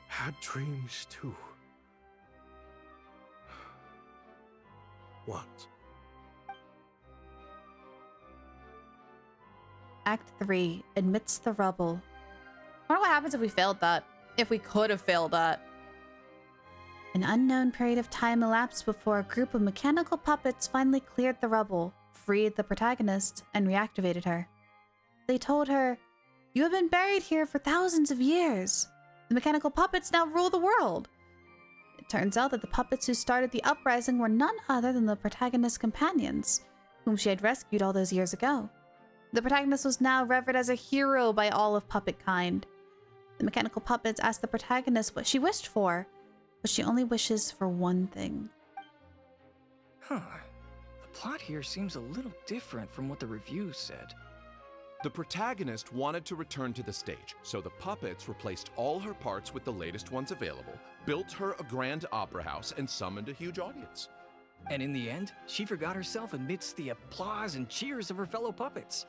had dreams too. What? Act 3, amidst the rubble. I wonder what happens if we failed that. If we could have failed that. An unknown period of time elapsed before a group of mechanical puppets finally cleared the rubble, freed the protagonist, and reactivated her. They told her, "You have been buried here for thousands of years. The mechanical puppets now rule the world." It turns out that the puppets who started the uprising were none other than the protagonist's companions, whom she had rescued all those years ago. The protagonist was now revered as a hero by all of puppet kind. The mechanical puppets asked the protagonist what she wished for, but she only wishes for one thing. Huh. The plot here seems a little different from what the reviews said. The protagonist wanted to return to the stage, so the puppets replaced all her parts with the latest ones available, built her a grand opera house, and summoned a huge audience. And in the end, she forgot herself amidst the applause and cheers of her fellow puppets.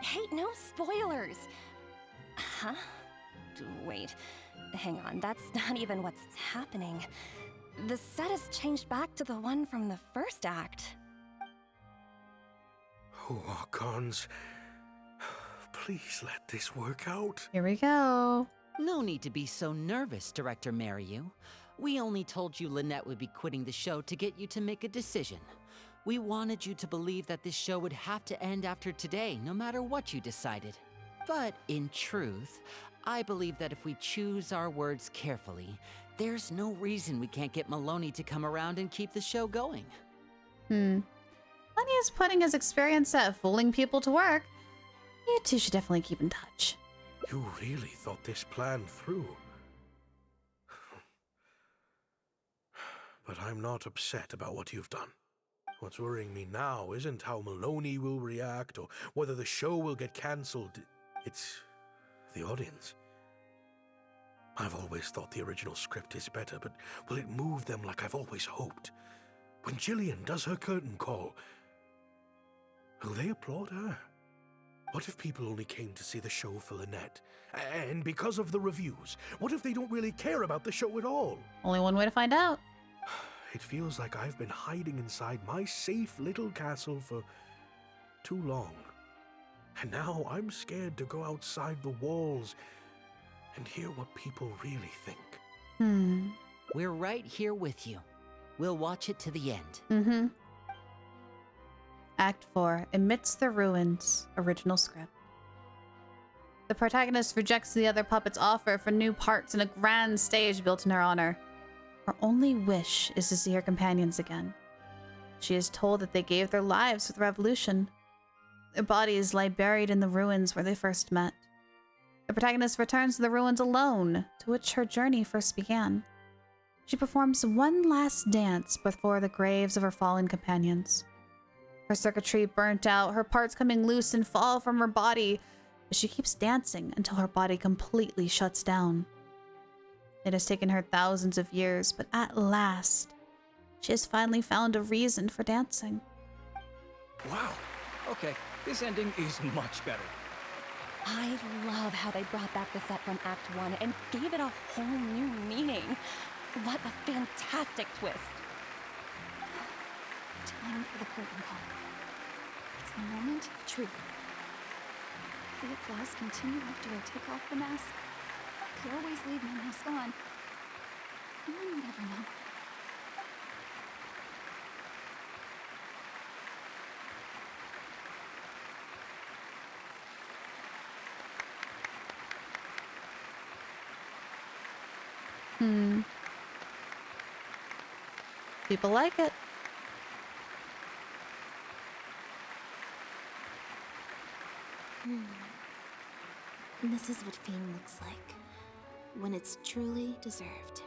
Hey, no spoilers! Huh? Wait, hang on, that's not even what's happening. The set has changed back to the one from the first act. Oh, Archons. Please let this work out. Here we go. No need to be so nervous, Director Maryu. We only told you Lynette would be quitting the show to get you to make a decision. We wanted you to believe that this show would have to end after today, no matter what you decided. But in truth, I believe that if we choose our words carefully, there's no reason we can't get Maloney to come around and keep the show going. Lenny is putting his experience at fooling people to work. You two should definitely keep in touch. You really thought this plan through. But I'm not upset about what you've done. What's worrying me now isn't how Maloney will react or whether the show will get cancelled. It's the audience. I've always thought the original script is better, but will it move them like I've always hoped? When Jillian does her curtain call, will they applaud her? What if people only came to see the show for Lynette? And because of the reviews, what if they don't really care about the show at all? Only one way to find out. It feels like I've been hiding inside my safe little castle for too long. And now I'm scared to go outside the walls and hear what people really think. We're right here with you. We'll watch it to the end. Mm-hmm. Act 4, Amidst the Ruins, original script. The protagonist rejects the other puppets' offer for new parts in a grand stage built in her honor. Her only wish is to see her companions again. She is told that they gave their lives for the revolution. Their bodies lie buried in the ruins where they first met. The protagonist returns to the ruins alone, to which her journey first began. She performs one last dance before the graves of her fallen companions. Her circuitry burnt out, her parts coming loose and fall from her body, but she keeps dancing until her body completely shuts down. It has taken her thousands of years, but at last, she has finally found a reason for dancing. Wow. Okay, this ending is much better. I love how they brought back the set from Act 1 and gave it a whole new meaning. What a fantastic twist. Time for the curtain call. It's the moment of truth. Will the applause continue after I take off the mask? I could always leave my mask on. No one would ever know. People like it. This is what fame looks like, when it's truly deserved.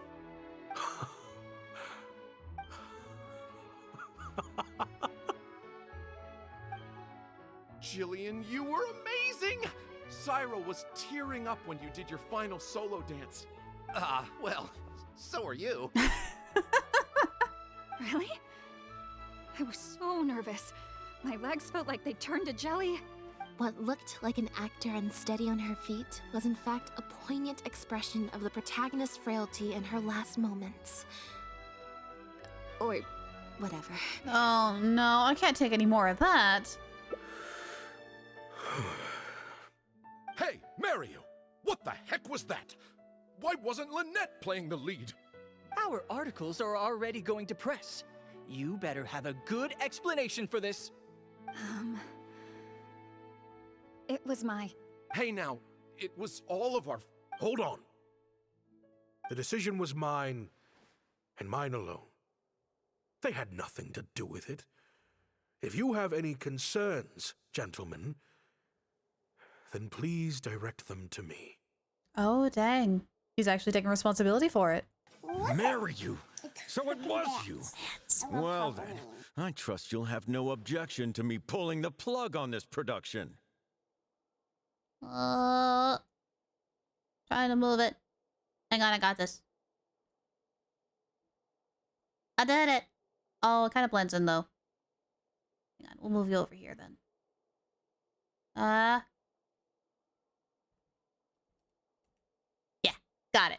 Jillian, you were amazing! Syra was tearing up when you did your final solo dance. Well, so are you. Really? I was so nervous. My legs felt like they turned to jelly. What looked like an actor unsteady on her feet was in fact a poignant expression of the protagonist's frailty in her last moments. Or whatever. Oh no, I can't take any more of that. Hey, Mario! What the heck was that? Why wasn't Lynette playing the lead? Our articles are already going to press. You better have a good explanation for this. It was my... Hey now, it was all of our... Hold on. The decision was mine, and mine alone. They had nothing to do with it. If you have any concerns, gentlemen, then please direct them to me. Oh, dang. He's actually taking responsibility for it. Marry you? So it was you. Well then, I trust you'll have no objection to me pulling the plug on this production. Trying to move it. Hang on, I got this. I did it. Oh, it kind of blends in though. Hang on, we'll move you over here then. Yeah, got it.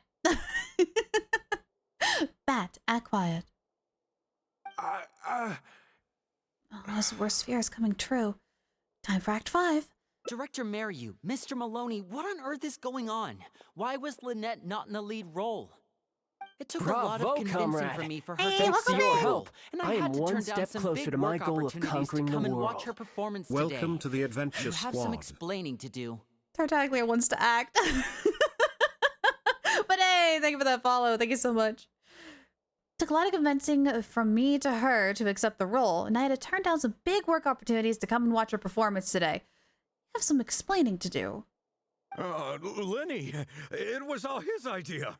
Bat, act quiet. Oh, his worst fear is coming true. Time for Act 5. Director Mariu, Mr. Maloney, what on earth is going on? Why was Lynette not in the lead role? It took a lot of convincing comrade. for me for her Thanks to your role, help, and I had am to one turn down step some closer big to my work goal of opportunities conquering to the come and world. watch her performance Welcome today. to the Adventure You have some Squad. explaining to do. Tartaglia wants to act. But hey, thank you for that follow. Thank you so much. Took a lot of convincing from me to her to accept the role, and I had to turn down some big work opportunities to come and watch her performance today. I have some explaining to do. Lenny, it was all his idea.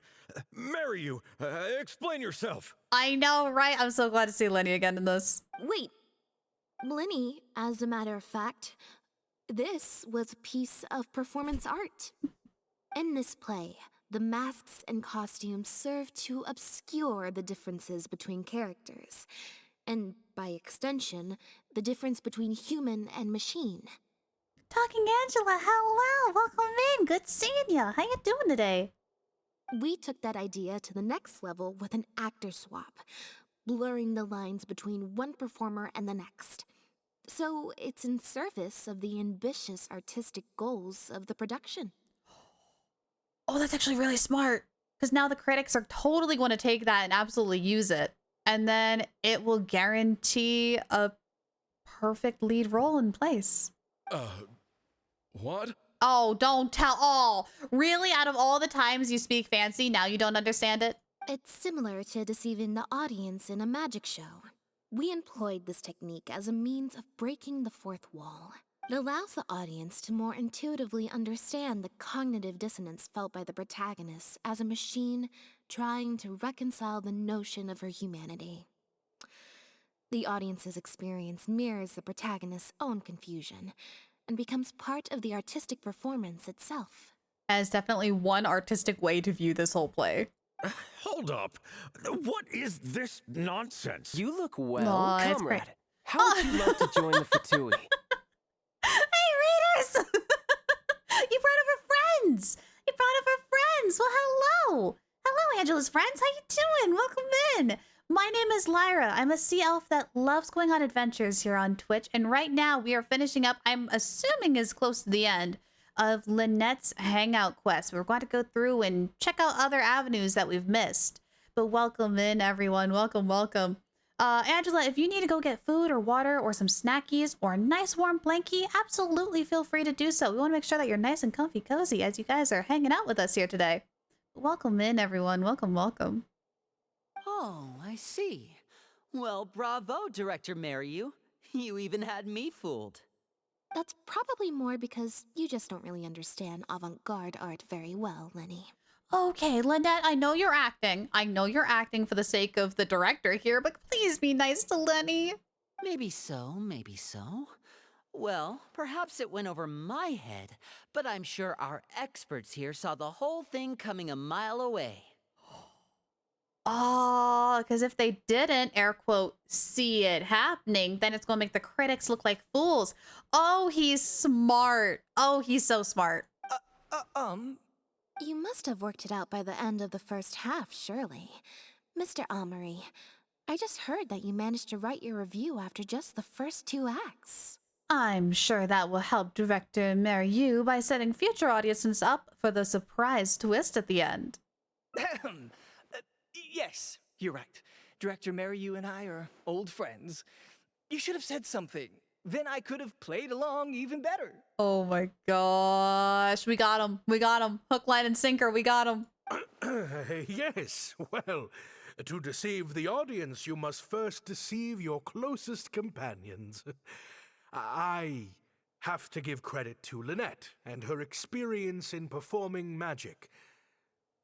Marry you. Explain yourself. I know, right? I'm so glad to see Lenny again in this. Wait, Lenny, as a matter of fact, this was a piece of performance art. In this play, the masks and costumes serve to obscure the differences between characters, and by extension, the difference between human and machine. Talking Angela, hello, welcome in. Good seeing ya. How you doing today? We took that idea to the next level with an actor swap, blurring the lines between one performer and the next. So it's in service of the ambitious artistic goals of the production. Oh, that's actually really smart. Because now the critics are totally going to take that and absolutely use it. And then it will guarantee a perfect lead role in place. What? Oh, don't tell. Oh, really? Out of all the times you speak fancy, now you don't understand it? It's similar to deceiving the audience in a magic show. We employed this technique as a means of breaking the fourth wall. It allows the audience to more intuitively understand the cognitive dissonance felt by the protagonist as a machine trying to reconcile the notion of her humanity. The audience's experience mirrors the protagonist's own confusion and becomes part of the artistic performance itself. As definitely one artistic way to view this whole play. Hold up. What is this nonsense? You look well, Aw, it's comrade. great. How would you love to join the Fatui? Hey, readers! You brought over friends! You brought over friends! Well, hello! Hello, Angela's friends! How you doing? Welcome in! My name is Lyra. I'm a sea elf that loves going on adventures here on Twitch, and right now we are finishing up, I'm assuming is close to the end, of Lynette's Hangout quest. We're going to go through and check out other avenues that we've missed. But welcome in, everyone. Welcome, welcome. Angela, if you need to go get food or water or some snackies or a nice warm blankie, absolutely feel free to do so. We want to make sure that you're nice and comfy cozy as you guys are hanging out with us here today. Welcome in, everyone. Welcome, welcome. Oh, I see. Well, bravo, Director Mariu. You even had me fooled. That's probably more because you just don't really understand avant-garde art very well, Lenny. Okay, Lynette, I know you're acting. I know you're acting for the sake of the director here, but please be nice to Lenny. Maybe so, maybe so. Well, perhaps it went over my head, but I'm sure our experts here saw the whole thing coming a mile away. Oh, because if they didn't, air quote, see it happening, then it's going to make the critics look like fools. Oh, he's smart. Oh, he's so smart. You must have worked it out by the end of the first half, surely. Mr. Amory, I just heard that you managed to write your review after just the first 2 acts. I'm sure that will help Director Mariu by setting future audiences up for the surprise twist at the end. Yes, you're right. Director Mariu and I are old friends. You should have said something. Then I could have played along even better. Oh my gosh. We got him. We got him. Hook, line, and sinker. We got him. Yes, well, to deceive the audience, you must first deceive your closest companions. I have to give credit to Lynette and her experience in performing magic.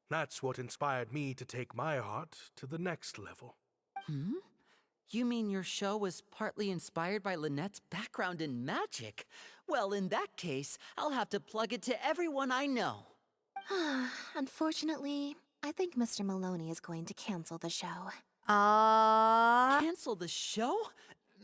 That's what inspired me to take my art to the next level. Hmm? You mean your show was partly inspired by Lynette's background in magic? Well, in that case, I'll have to plug it to everyone I know. Unfortunately, I think Mr. Maloney is going to cancel the show. Cancel the show?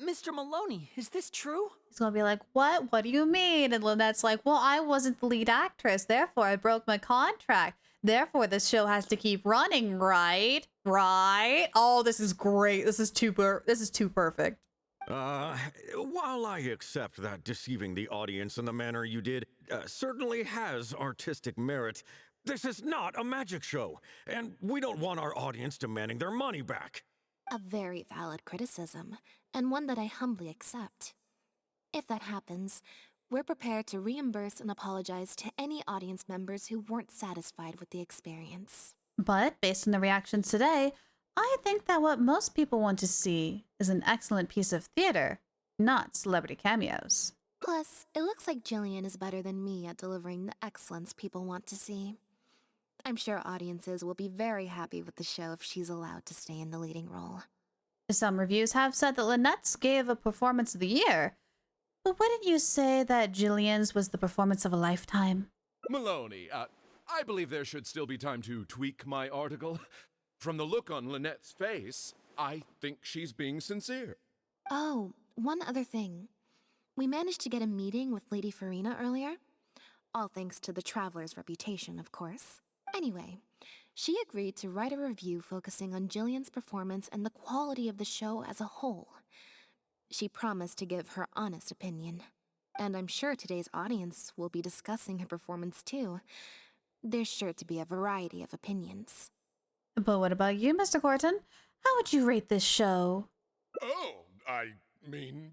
Mr. Maloney, is this true? He's gonna be like, what? What do you mean? And Lynette's like, well, I wasn't the lead actress, therefore I broke my contract. Therefore, this show has to keep running, right? Right? Oh, this is great. This is too perfect. While I accept that deceiving the audience in the manner you did certainly has artistic merit, this is not a magic show, and we don't want our audience demanding their money back. A very valid criticism, and one that I humbly accept. If that happens, we're prepared to reimburse and apologize to any audience members who weren't satisfied with the experience. But based on the reactions today, I think that what most people want to see is an excellent piece of theater, not celebrity cameos. Plus, it looks like Jillian is better than me at delivering the excellence people want to see. I'm sure audiences will be very happy with the show if she's allowed to stay in the leading role. Some reviews have said that Lynette's gave a performance of the year, but wouldn't you say that Jillian's was the performance of a lifetime? Maloney, I believe there should still be time to tweak my article. From the look on Lynette's face, I think she's being sincere. Oh, one other thing. We managed to get a meeting with Lady Farina earlier. All thanks to the Traveler's reputation, of course. Anyway, she agreed to write a review focusing on Jillian's performance and the quality of the show as a whole. She promised to give her honest opinion. And I'm sure today's audience will be discussing her performance too. There's sure to be a variety of opinions. But what about you, Mr. Corton? How would you rate this show? Oh, I mean,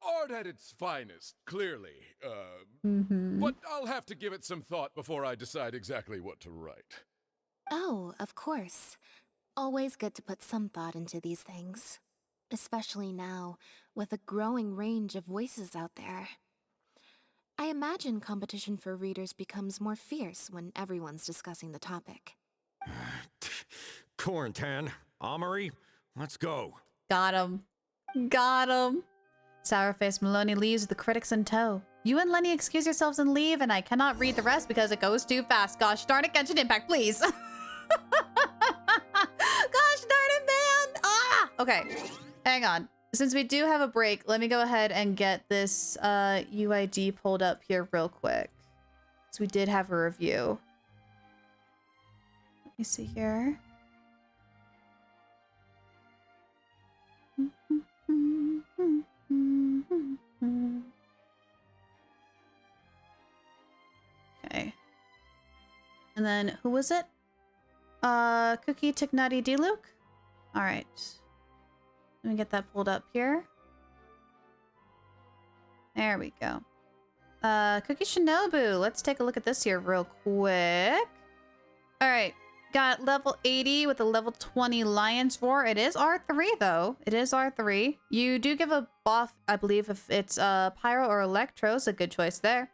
art at its finest, clearly. But I'll have to give it some thought before I decide exactly what to write. Oh, of course. Always good to put some thought into these things. Especially now, with a growing range of voices out there. I imagine competition for readers becomes more fierce when everyone's discussing the topic. Corentin, Amory, let's go. Got him. Got him. Sourface Maloney leaves with the critics in tow. You and Lenny excuse yourselves and leave, and I cannot read the rest because it goes too fast. Gosh darn it, Genshin Impact, please. Gosh darn it, man. Ah! Okay, hang on. Since we do have a break, let me go ahead and get this UID pulled up here real quick. So we did have a review. Let me see here. Okay. And then who was it? Cookie Tignati D. Luke? Alright. Let me get that pulled up here. There we go. Cookie Shinobu. Let's take a look at this here real quick. Alright. Got level 80 with a level 20 Lion's Roar. It is R3 though. It is R3. You do give a buff, I believe, if it's Pyro or Electro, so good choice there.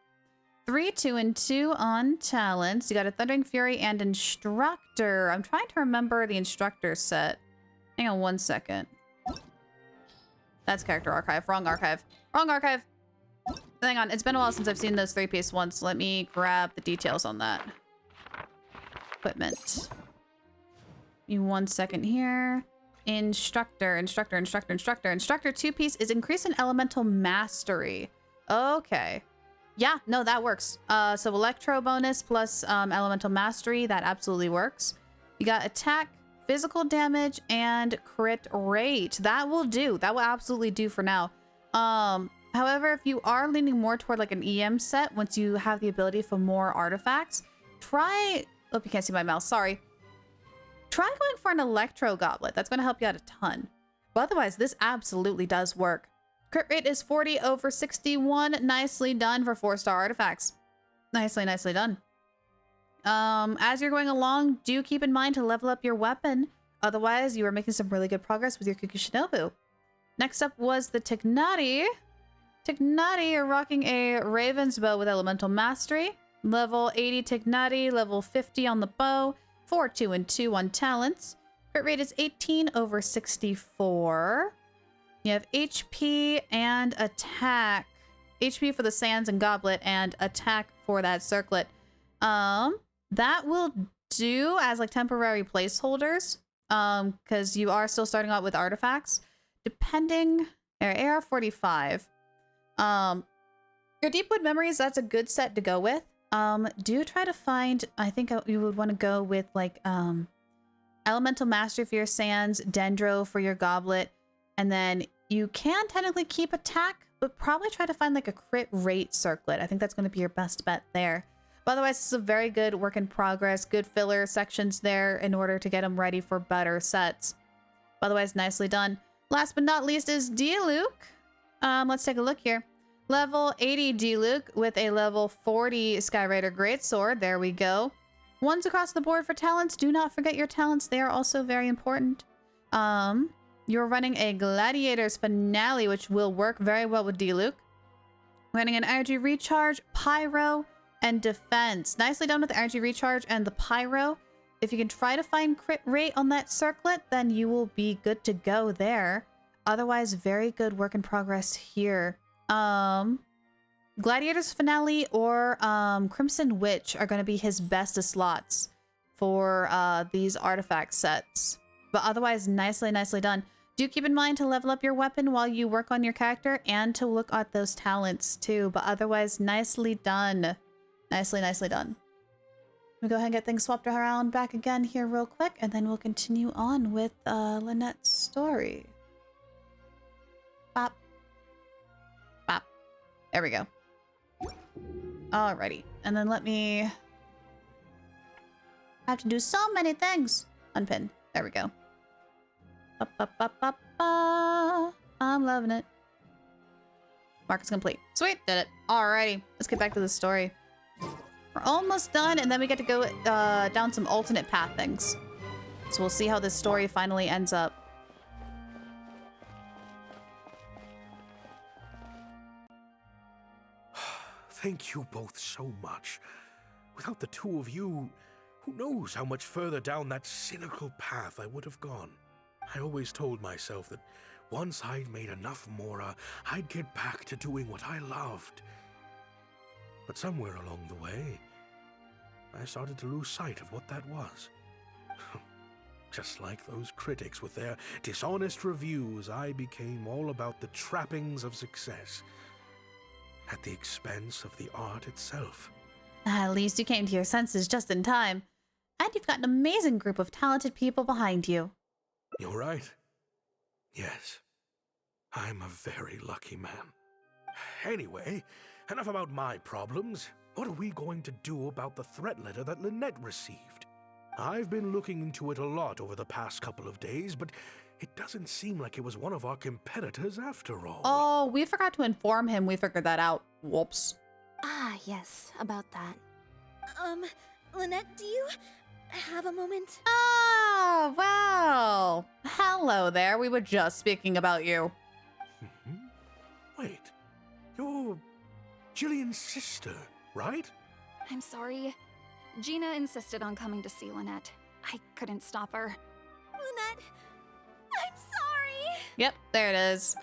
3, 2, and 2 on talents. You got a Thundering Fury and Instructor. I'm trying to remember the Instructor set. Hang on one second. That's Character Archive. Wrong archive. Wrong archive. Hang on. It's been a while since I've seen those 3-piece ones. Let me grab the details on that. Equipment. Give me 1 second here. Instructor. Instructor 2-piece is increase in elemental mastery. Okay. Yeah, no, that works. So Electro bonus plus elemental mastery, that absolutely works. You got attack, physical damage, and crit rate. That will do. That will absolutely do for now. However, if you are leaning more toward like an EM set, once you have the ability for more artifacts, try... Oh, you can't see my mouse, sorry. Try going for an Electro Goblet. That's going to help you out a ton. But otherwise, this absolutely does work. Crit rate is 40 over 61. Nicely done for 4-star artifacts. Nicely, nicely done. As you're going along, do keep in mind to level up your weapon. Otherwise, you are making some really good progress with your Cookie Shinobu. Next up was the Tignati. Tignati, you're rocking a Raven's Bow with Elemental Mastery. Level 80 Tignati, level 50 on the bow. 4, 2, and 2 on talents. Crit rate is 18 over 64. You have HP and attack. HP for the Sands and Goblet and attack for that circlet. That will do as like temporary placeholders. Because you are still starting out with artifacts. Depending... AR-45. Your Deepwood Memories, that's a good set to go with. Do try to find... I think you would want to go with like... Elemental Mastery for your Sands. Dendro for your Goblet. And then you can technically keep attack, but probably try to find like a crit rate circlet. I think that's going to be your best bet there. But otherwise, this is a very good work in progress. Good filler sections there in order to get them ready for better sets. But otherwise, nicely done. Last but not least is D-Luke. Let's take a look here. Level 80 D-Luke with a level 40 Skyraider Greatsword. There we go. Ones across the board for talents. Do not forget your talents. They are also very important. You're running a Gladiator's Finale, which will work very well with D-Luke. Running an Energy Recharge, Pyro, and Defense. Nicely done with the Energy Recharge and the Pyro. If you can try to find crit rate on that circlet, then you will be good to go there. Otherwise, very good work in progress here. Gladiator's Finale or Crimson Witch are going to be his bestest slots for these artifact sets. But otherwise, nicely, nicely done. Do keep in mind to level up your weapon while you work on your character and to look at those talents too, but otherwise nicely done. Nicely done. We'll go ahead and get things swapped around back again here real quick, and then we'll continue on with Lynette's story. Bop. Bop. There we go. Alrighty. And then let me... I have to do so many things. Unpin. There we go. Ba, ba, ba, ba, ba. I'm loving it. Mark is complete. Sweet, did it. Alrighty, let's get back to the story. We're almost done, and then we get to go down some alternate path things. So we'll see how this story finally ends up. Thank you both so much. Without the two of you, who knows how much further down that cynical path I would have gone. I always told myself that once I'd made enough Mora, I'd get back to doing what I loved. But somewhere along the way, I started to lose sight of what that was. Just like those critics with their dishonest reviews, I became all about the trappings of success, at the expense of the art itself. At least you came to your senses just in time. And you've got an amazing group of talented people behind you. You're right. Yes, I'm a very lucky man. Anyway, enough about my problems. What are we going to do about the threat letter that Lynette received? I've been looking into it a lot over the past couple of days, but it doesn't seem like it was one of our competitors after all. Oh, we forgot to inform him. We figured that out. Whoops. Ah, yes, about that. Lynette, do you have a moment? Oh, wow. Hello there. We were just speaking about you. Wait, you're Jillian's sister, right? I'm sorry. Gina insisted on coming to see Lynette. I couldn't stop her. Lynette, I'm sorry. Yep, there it is.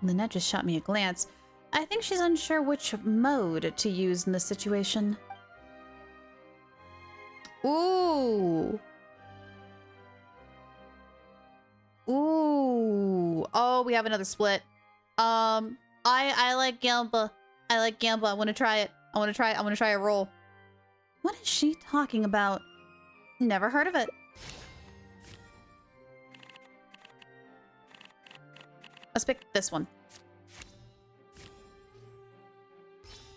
Lynette just shot me a glance. I think she's unsure which mode to use in this situation. Ooh. Ooh. Oh, we have another split. I like Gamba. I like Gamba. I want to try it. I want to try a roll. What is she talking about? Never heard of it. Let's pick this one.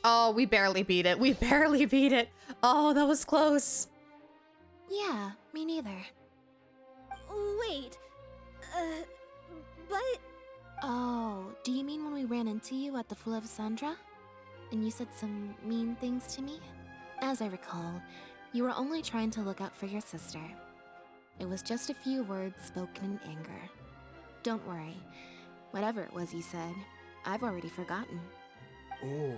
Oh, we barely beat it. We barely beat it. Oh, that was close. Yeah, me neither. Wait, but... Oh, do you mean when we ran into you at the Full of Sandra? And you said some mean things to me? As I recall, you were only trying to look out for your sister. It was just a few words spoken in anger. Don't worry. Whatever it was you said, I've already forgotten. Oh.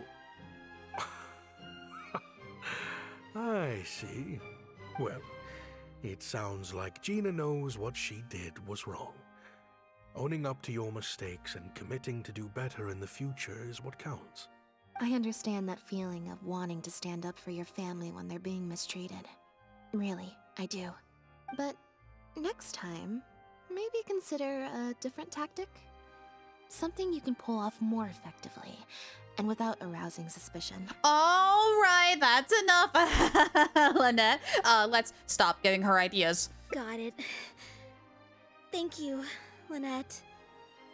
I see. Well, it sounds like Gina knows what she did was wrong. Owning up to your mistakes and committing to do better in the future is what counts. I understand that feeling of wanting to stand up for your family when they're being mistreated. Really, I do. But next time, maybe consider a different tactic? Something you can pull off more effectively, and without arousing suspicion. All right, that's enough, Lynette. Let's stop giving her ideas. Got it. Thank you, Lynette.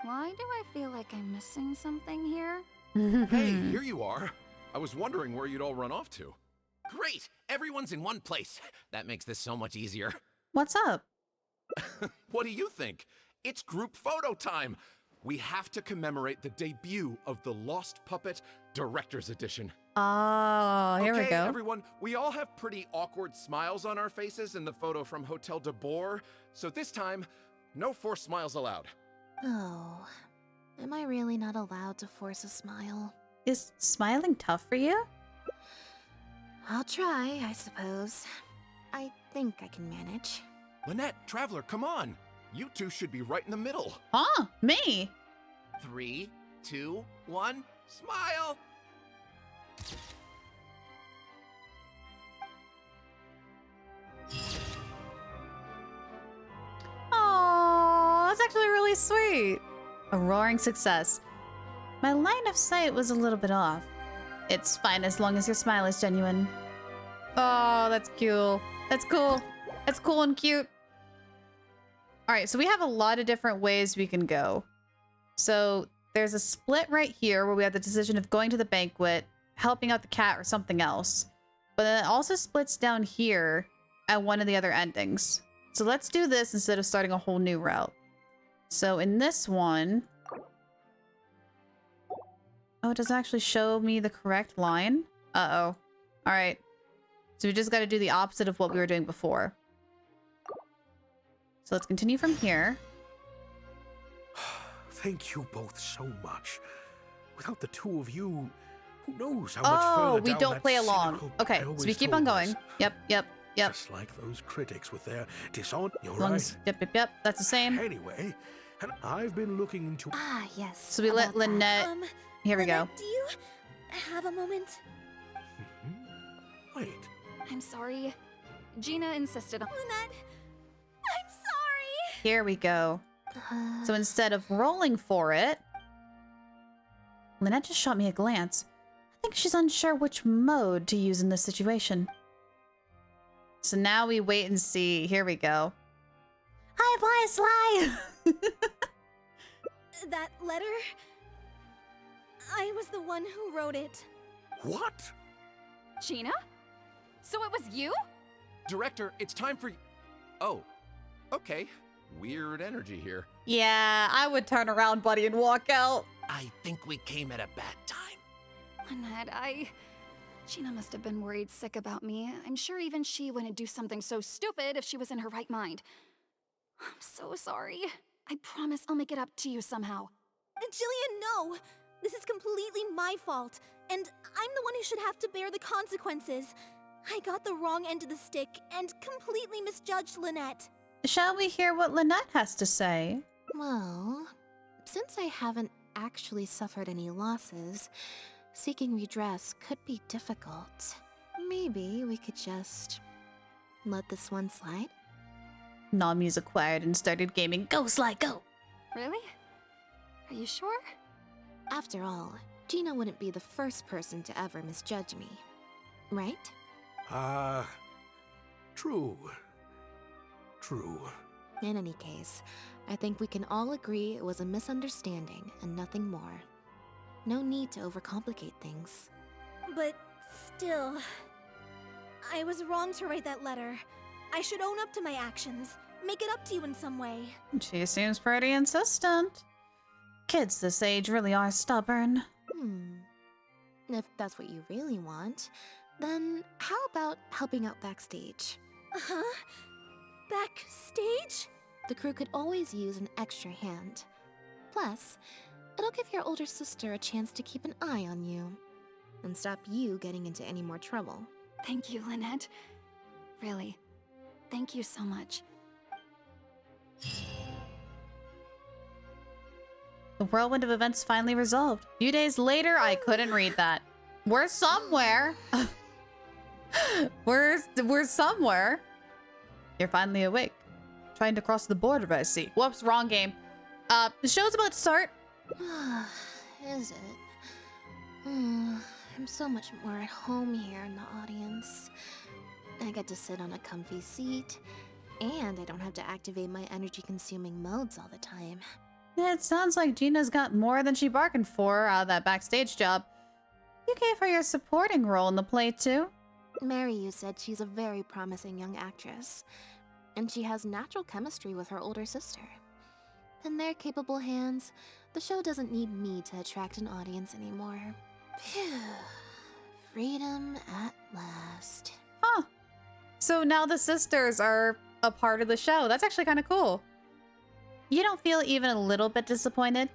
Why do I feel like I'm missing something here? Hey, here you are. I was wondering where you'd all run off to. Great! Everyone's in one place. That makes this so much easier. What's up? What do you think? It's group photo time. We have to commemorate the debut of the Lost Puppet Director's Edition. Oh, here we go. Everyone, we all have pretty awkward smiles on our faces in the photo from Hotel de Boer, so this time, no forced smiles allowed. Oh, am I really not allowed to force a smile? Is smiling tough for you? I'll try, I suppose. I think I can manage. Lynette, Traveler, come on. You two should be right in the middle. Huh? Me? 3, 2, 1, smile! sweet. A roaring success. My line of sight was a little bit off. It's fine as long as your smile is genuine. Oh, that's cool. That's cool. That's cool and cute. All right, so we have a lot of different ways we can go. So there's a split right here where we have the decision of going to the banquet, helping out the cat, or something else. But then it also splits down here at one of the other endings. So let's do this instead of starting a whole new route. So in this one... Oh, it doesn't actually show me the correct line? Uh-oh. Alright. So we just got to do the opposite of what we were doing before. So let's continue from here. Thank you both so much. Without the two of you, who knows how much further Oh, we down don't that play along. cynical Okay, I so always we keep on told us. going. Yep. Just like those critics with their You're Lungs. right. Yep. That's the same. Anyway, and I've been looking into... Ah, yes. So we let Lynette... Here we go. Lynette, do you have a moment? Wait. I'm sorry. Gina insisted on... Lynette, I'm sorry. Here we go. So instead of rolling for it, Lynette just shot me a glance. I think she's unsure which mode to use in this situation. So now we wait and see. Here we go. Hi, Sly! That letter? I was the one who wrote it. What? Gina? So it was you? Director, it's time for... Oh, okay. Weird energy here. Yeah, I would turn around, buddy, and walk out. I think we came at a bad time. Lynette, Gina must have been worried sick about me. I'm sure even she wouldn't do something so stupid if she was in her right mind. I'm so sorry. I promise I'll make it up to you somehow. Jillian, no! This is completely my fault, and I'm the one who should have to bear the consequences. I got the wrong end of the stick and completely misjudged Lynette. Shall we hear what Lynette has to say? Well, since I haven't actually suffered any losses, seeking redress could be difficult. Maybe we could just let this one slide? Nami's acquired and started gaming. Go, Sly, go! Really? Are you sure? After all, Gina wouldn't be the first person to ever misjudge me, right? True. True. In any case, I think we can all agree it was a misunderstanding and nothing more. No need to overcomplicate things. But still, I was wrong to write that letter. I should own up to my actions, make it up to you in some way. She seems pretty insistent. Kids this age really are stubborn. If that's what you really want, then how about helping out backstage? Huh? Backstage? The crew could always use an extra hand. Plus, it'll give your older sister a chance to keep an eye on you and stop you getting into any more trouble. Thank you, Lynette. Really, thank you so much. The whirlwind of events finally resolved. A few days later, I couldn't read that. We're somewhere. We're somewhere. You're finally awake. Trying to cross the border, I see. Whoops, wrong game. The show's about to start. Is it? I'm so much more at home here in the audience. I get to sit on a comfy seat, and I don't have to activate my energy-consuming modes all the time. It sounds like Gina's got more than she bargained for out of that backstage job. You gave her your supporting role in the play, too. Mary, you said she's a very promising young actress, and she has natural chemistry with her older sister. In their capable hands, the show doesn't need me to attract an audience anymore. Phew. Freedom at last. Huh. So now the sisters are a part of the show. That's actually kind of cool. You don't feel even a little bit disappointed?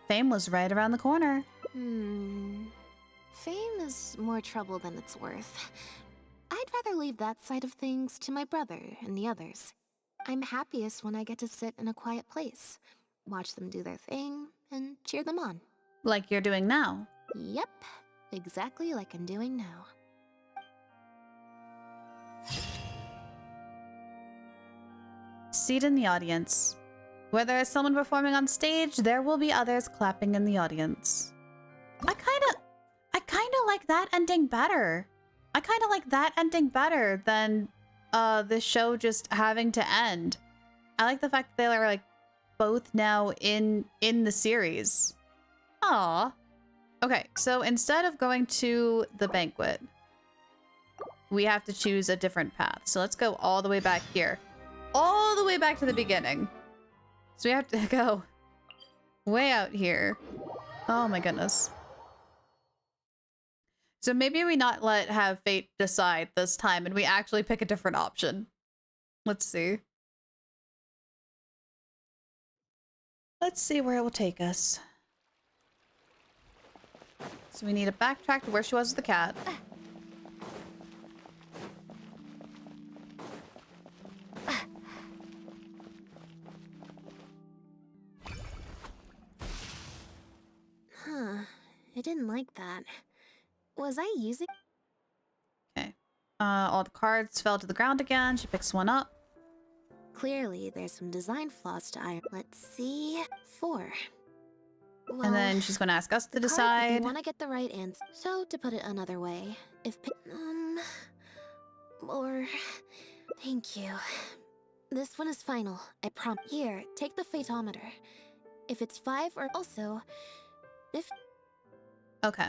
Fame was right around the corner. Fame is more trouble than it's worth. I'd rather leave that side of things to my brother and the others. I'm happiest when I get to sit in a quiet place, watch them do their thing, and cheer them on. Like you're doing now. Yep, exactly like I'm doing now. Seat in the audience. Where there is someone performing on stage, there will be others clapping in the audience. I kind of like that ending better. I kind of like that ending better than the show just having to end. I like the fact that they are like both now in the series. Aw. Okay, so instead of going to the banquet, we have to choose a different path. So let's go all the way back here. All the way back to the beginning. So we have to go way out here. Oh my goodness. So maybe we not have fate decide this time and we actually pick a different option. Let's see. Let's see where it will take us. So we need to backtrack to where she was with the cat. Huh. I didn't like that. Was I using... Okay. All the cards fell to the ground again. She picks one up. Clearly, there's some design flaws to iron. Let's see. 4. Well, And then she's going to ask us to if decide. you want to get the right answer. So, to put it another way, if... Or... Thank you. This one is final. I promise. Here, take the fatometer. If it's 5 or... Also... If... Okay.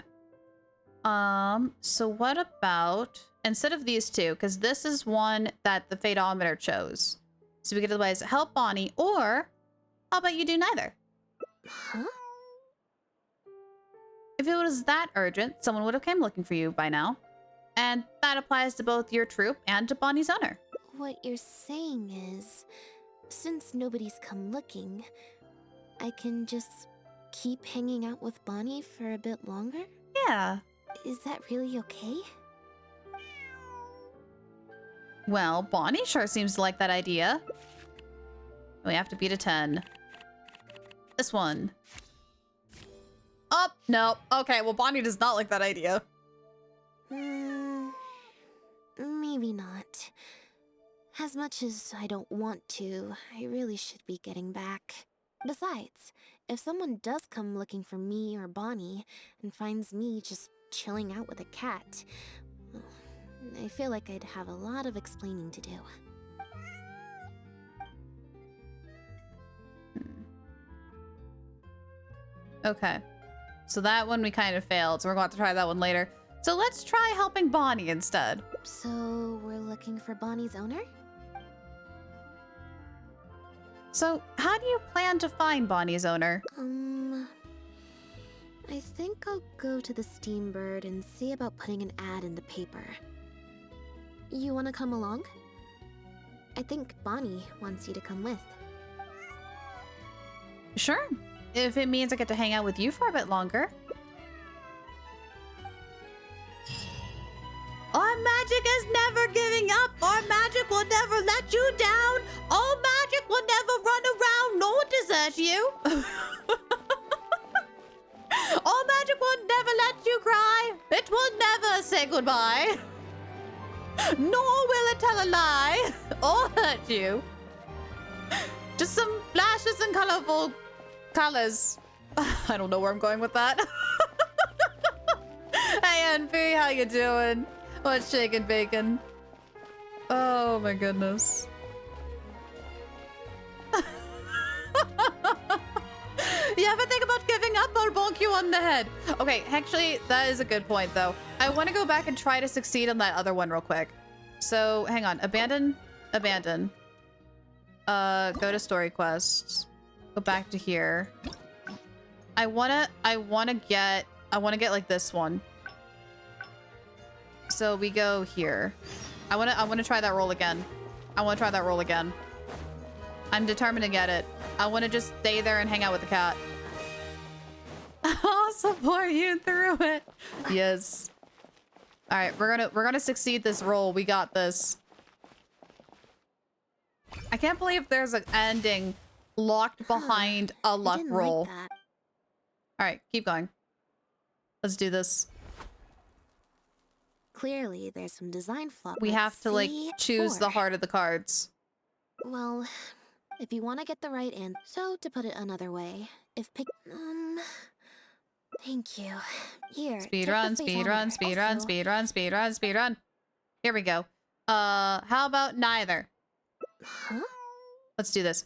So what about... Instead of these two, because this is one that the fatometer chose. So we could advise help Bonnie, or how about you do neither? Huh? If it was that urgent, someone would have came looking for you by now. And that applies to both your troop and to Bonnie's owner. What you're saying is, since nobody's come looking, I can just keep hanging out with Bonnie for a bit longer? Yeah. Is that really okay? Well, Bonnie sure seems to like that idea. We have to beat a 10. This one. Oh, no. Okay, well, Bonnie does not like that idea. Maybe not. As much as I don't want to, I really should be getting back. Besides, if someone does come looking for me or Bonnie and finds me just chilling out with a cat, I feel like I'd have a lot of explaining to do. Okay. So that one we kind of failed, so we're going to try that one later. So let's try helping Bonnie instead. So we're looking for Bonnie's owner? So how do you plan to find Bonnie's owner? I think I'll go to the Steambird and see about putting an ad in the paper. You want to come along? I think Bonnie wants you to come with. Sure. If it means I get to hang out with you for a bit longer. Our magic is never giving up. Our magic will never let you down. Our magic will never run around nor desert you. Our magic will never let you cry. It will never say goodbye. Nor will it tell a lie or hurt you. Just some flashes and colorful colors. I don't know where I'm going with that. Hey, Envy, how you doing? What's shaking bacon? Oh my goodness. You ever think about giving up? I'll bonk you on the head. Okay, actually, that is a good point, though. I want to go back and try to succeed on that other one real quick. So, hang on. Abandon. Abandon. Go to story quests. Go back to here. I wanna get like this one. So we go here. I wanna try that roll again. I'm determined to get it. I wanna just stay there and hang out with the cat. I'll support you through it. Yes. All right, we're gonna succeed this roll. We got this. I can't believe there's an ending locked behind a luck roll. Like that. All right, keep going. Let's do this. Clearly, there's some design flaws. We have to like choose the heart of the cards. Well, if you want to get the right answer. So, to put it another way, if pick... Thank you. Here, Speed take run, the speed phasometer. run, speed run, Also- speed run, speed run, speed run. Here we go. How about neither? Huh? Let's do this.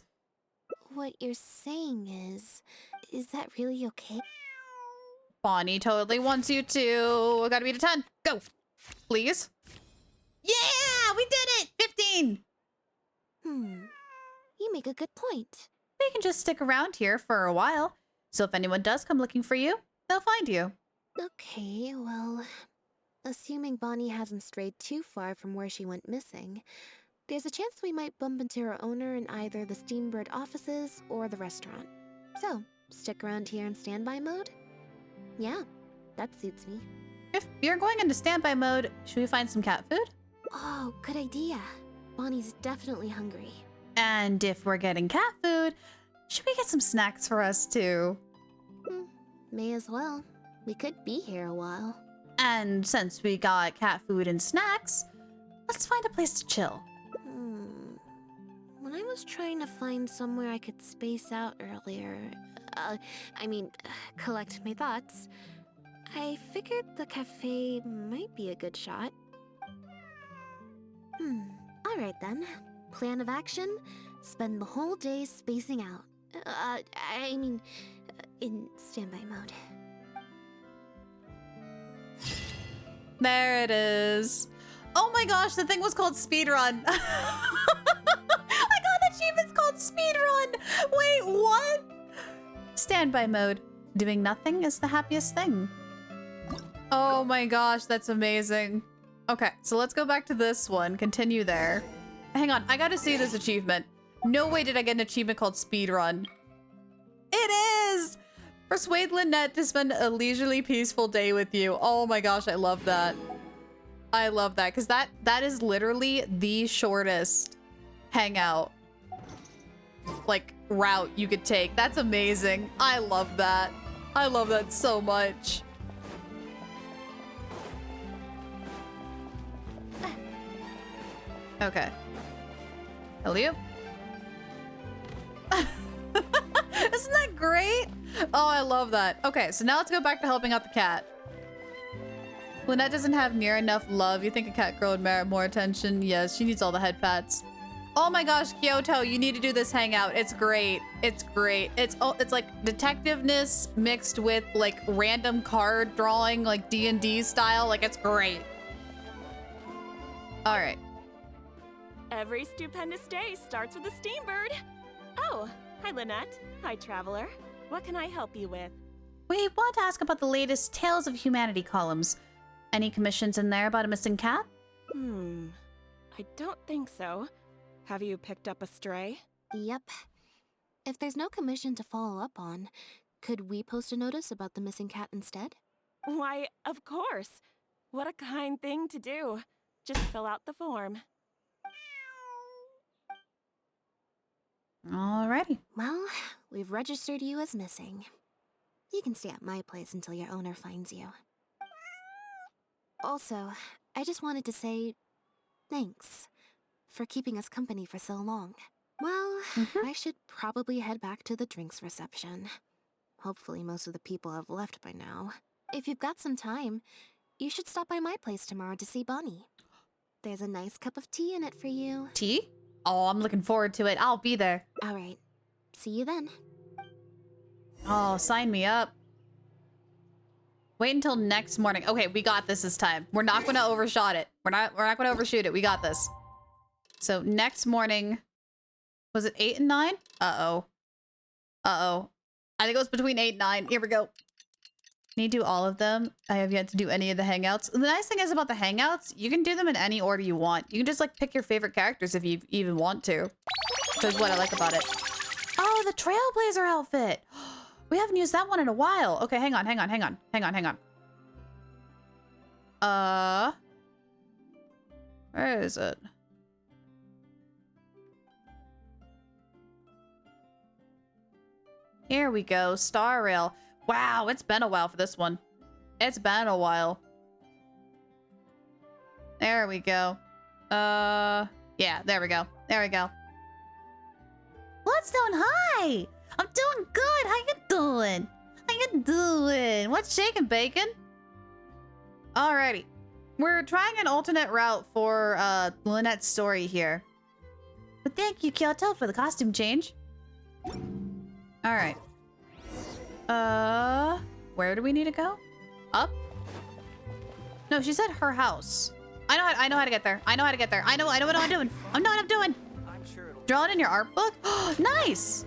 What you're saying is that really okay? Bonnie totally wants you to. Gotta beat a 10. Go. Please. Yeah, we did it. 15. You make a good point. We can just stick around here for a while. So if anyone does come looking for you, they'll find you. Okay, well, assuming Bonnie hasn't strayed too far from where she went missing, there's a chance we might bump into her owner in either the Steambird offices or the restaurant. So, stick around here in standby mode? Yeah, that suits me. If you're going into standby mode, should we find some cat food? Oh, good idea. Bonnie's definitely hungry. And if we're getting cat food, should we get some snacks for us too? May as well. We could be here a while. And since we got cat food and snacks, let's find a place to chill. When I was trying to find somewhere I could space out earlier, collect my thoughts, I figured the cafe might be a good shot. Alright then. Plan of action, spend the whole day spacing out. In standby mode. There it is. Oh my gosh, the thing was called speedrun. I got achievements called speedrun. Wait, what? Standby mode. Doing nothing is the happiest thing. Oh my gosh, that's amazing. Okay, so let's go back to this one. Continue there. Hang on, I gotta see this achievement. No way did I get an achievement called speedrun. It is! Persuade Lynette to spend a leisurely, peaceful day with you. Oh my gosh, I love that. I love that, because that is literally the shortest hangout, like, route you could take. That's amazing. I love that. I love that so much. Okay. Hello? Isn't that great? Oh, I love that. Okay, so now let's go back to helping out the cat. Lynette doesn't have near enough love. You think a cat girl would merit more attention? Yes, she needs all the head pats. Oh my gosh, Kyoto, you need to do this hangout. It's great. It's great. It's like detectiveness mixed with like random card drawing, like D&D style. Like, it's great. All right. Every stupendous day starts with a Steambird. Oh, hi Lynette. Hi Traveler. What can I help you with? We want to ask about the latest Tales of Humanity columns. Any commissions in there about a missing cat? I don't think so. Have you picked up a stray? Yep. If there's no commission to follow up on, could we post a notice about the missing cat instead? Why, of course. What a kind thing to do. Just fill out the form. Alrighty. Well, we've registered you as missing. You can stay at my place until your owner finds you. Also, I just wanted to say thanks for keeping us company for so long. Well, I should probably head back to the drinks reception. Hopefully most of the people have left by now. If you've got some time, you should stop by my place tomorrow to see Bonnie. There's a nice cup of tea in it for you. Tea? Oh, I'm looking forward to it. I'll be there. All right. See you then. Oh, sign me up. Wait until next morning. Okay, we got this time. We're not going to overshot it. We're not going to overshoot it. We got this. So next morning, was it 8 and 9? Uh-oh. Uh-oh. I think it was between 8 and 9. Here we go. Need to do all of them. I have yet to do any of the hangouts. The nice thing is about the hangouts, you can do them in any order you want. You can just like pick your favorite characters if you even want to. That's what I like about it. Oh, the Trailblazer outfit. We haven't used that one in a while. Okay, hang on. Where is it? Here we go, Star Rail. Wow, it's been a while for this one. It's been a while. There we go. Yeah, there we go. There we go. Bloodstone, hi! I'm doing good. How you doing? How you doing? What's shaking, bacon? Alrighty. We're trying an alternate route for Lynette's story here. But thank you, Kyoto, for the costume change. Alright. Where do we need to go? Up? No, she said her house. I know how to get there. I know how to get there. I know what I'm doing. I know what I'm doing. Draw it in your art book? Nice!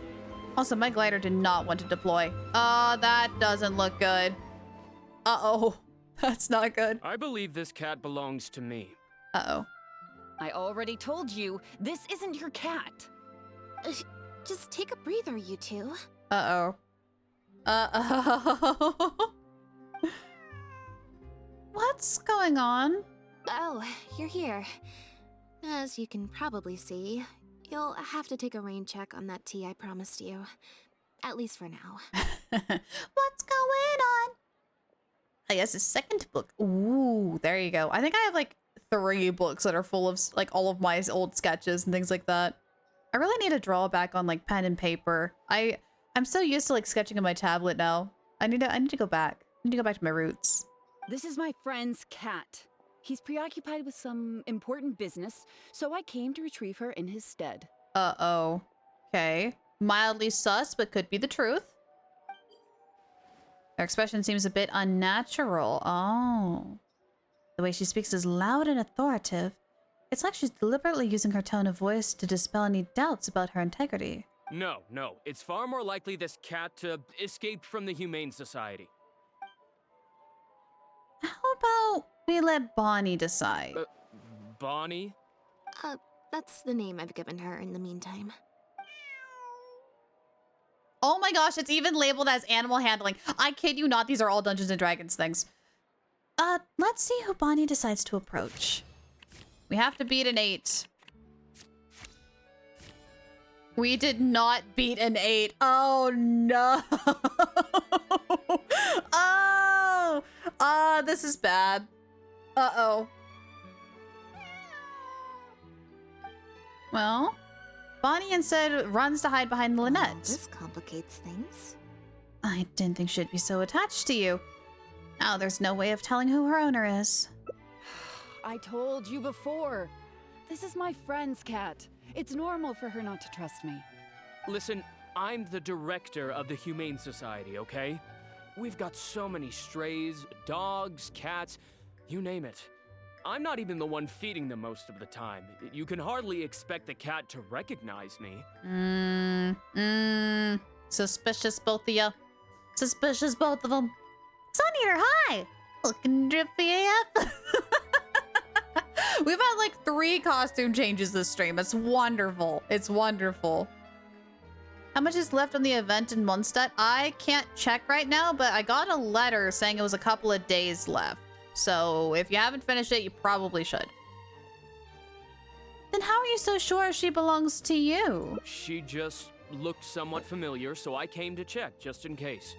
Also, my glider did not want to deploy. That doesn't look good. Uh-oh. That's not good. I believe this cat belongs to me. Uh-oh. I already told you, this isn't your cat. Just take a breather, you two. Uh-oh. Uh-oh. What's going on? Oh, you're here. As you can probably see, you'll have to take a rain check on that tea I promised you. At least for now. What's going on? I guess a second book. Ooh, there you go. I think I have like 3 books that are full of like all of my old sketches and things like that. I really need to draw back on like pen and paper. I'm so used to like sketching on my tablet now. I need to go back. I need to go back to my roots. This is my friend's cat. He's preoccupied with some important business, so I came to retrieve her in his stead. Uh-oh. Okay. Mildly sus, but could be the truth. Her expression seems a bit unnatural. Oh. The way she speaks is loud and authoritative. It's like she's deliberately using her tone of voice to dispel any doubts about her integrity. No. It's far more likely this cat escaped from the Humane Society. How about we let Bonnie decide? Bonnie? That's the name I've given her in the meantime. Oh my gosh, it's even labeled as animal handling. I kid you not, these are all Dungeons and Dragons things. Let's see who Bonnie decides to approach. We have to beat an 8. We did not beat an 8. Oh no. Oh, this is bad. Uh-oh. Well, Bonnie instead runs to hide behind Lynette. Oh, this complicates things. I didn't think she'd be so attached to you. Now there's no way of telling who her owner is. I told you before. This is my friend's cat. It's normal for her not to trust me. Listen, I'm the director of the Humane Society, okay? We've got so many strays, dogs, cats, you name it. I'm not even the one feeding them most of the time. You can hardly expect the cat to recognize me. Suspicious both of you. Suspicious both of them. Sun Eater, hi! Looking drippy AF. We've had like 3 costume changes this stream. It's wonderful. It's wonderful. How much is left on the event in Mondstadt? I can't check right now, but I got a letter saying it was a couple of days left. So if you haven't finished it, you probably should. Then how are you so sure she belongs to you? She just looked somewhat familiar, so I came to check, just in case.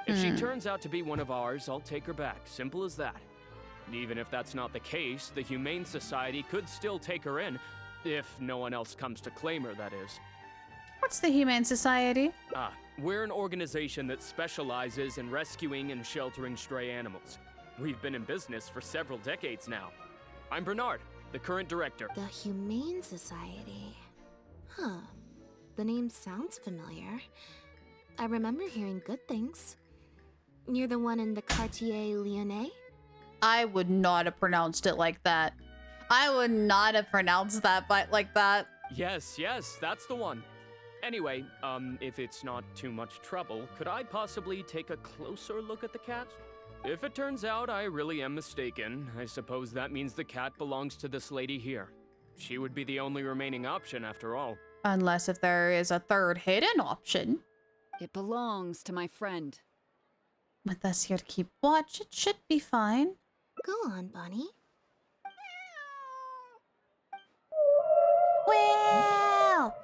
If she turns out to be one of ours, I'll take her back. Simple as that. Even if that's not the case, the Humane Society could still take her in, if no one else comes to claim her, that is. What's the Humane Society? We're an organization that specializes in rescuing and sheltering stray animals. We've been in business for several decades now. I'm Bernard, the current director. The Humane Society. Huh. The name sounds familiar. I remember hearing good things. You're the one in the Quartier Lyonnais? I would not have pronounced it like that. I would not have pronounced that like that. Yes, that's the one. Anyway, if it's not too much trouble, could I possibly take a closer look at the cat? If it turns out I really am mistaken, I suppose that means the cat belongs to this lady here. She would be the only remaining option after all. Unless if there is a third hidden option. It belongs to my friend. With us here to keep watch, it should be fine. Go on, Bonnie. Well.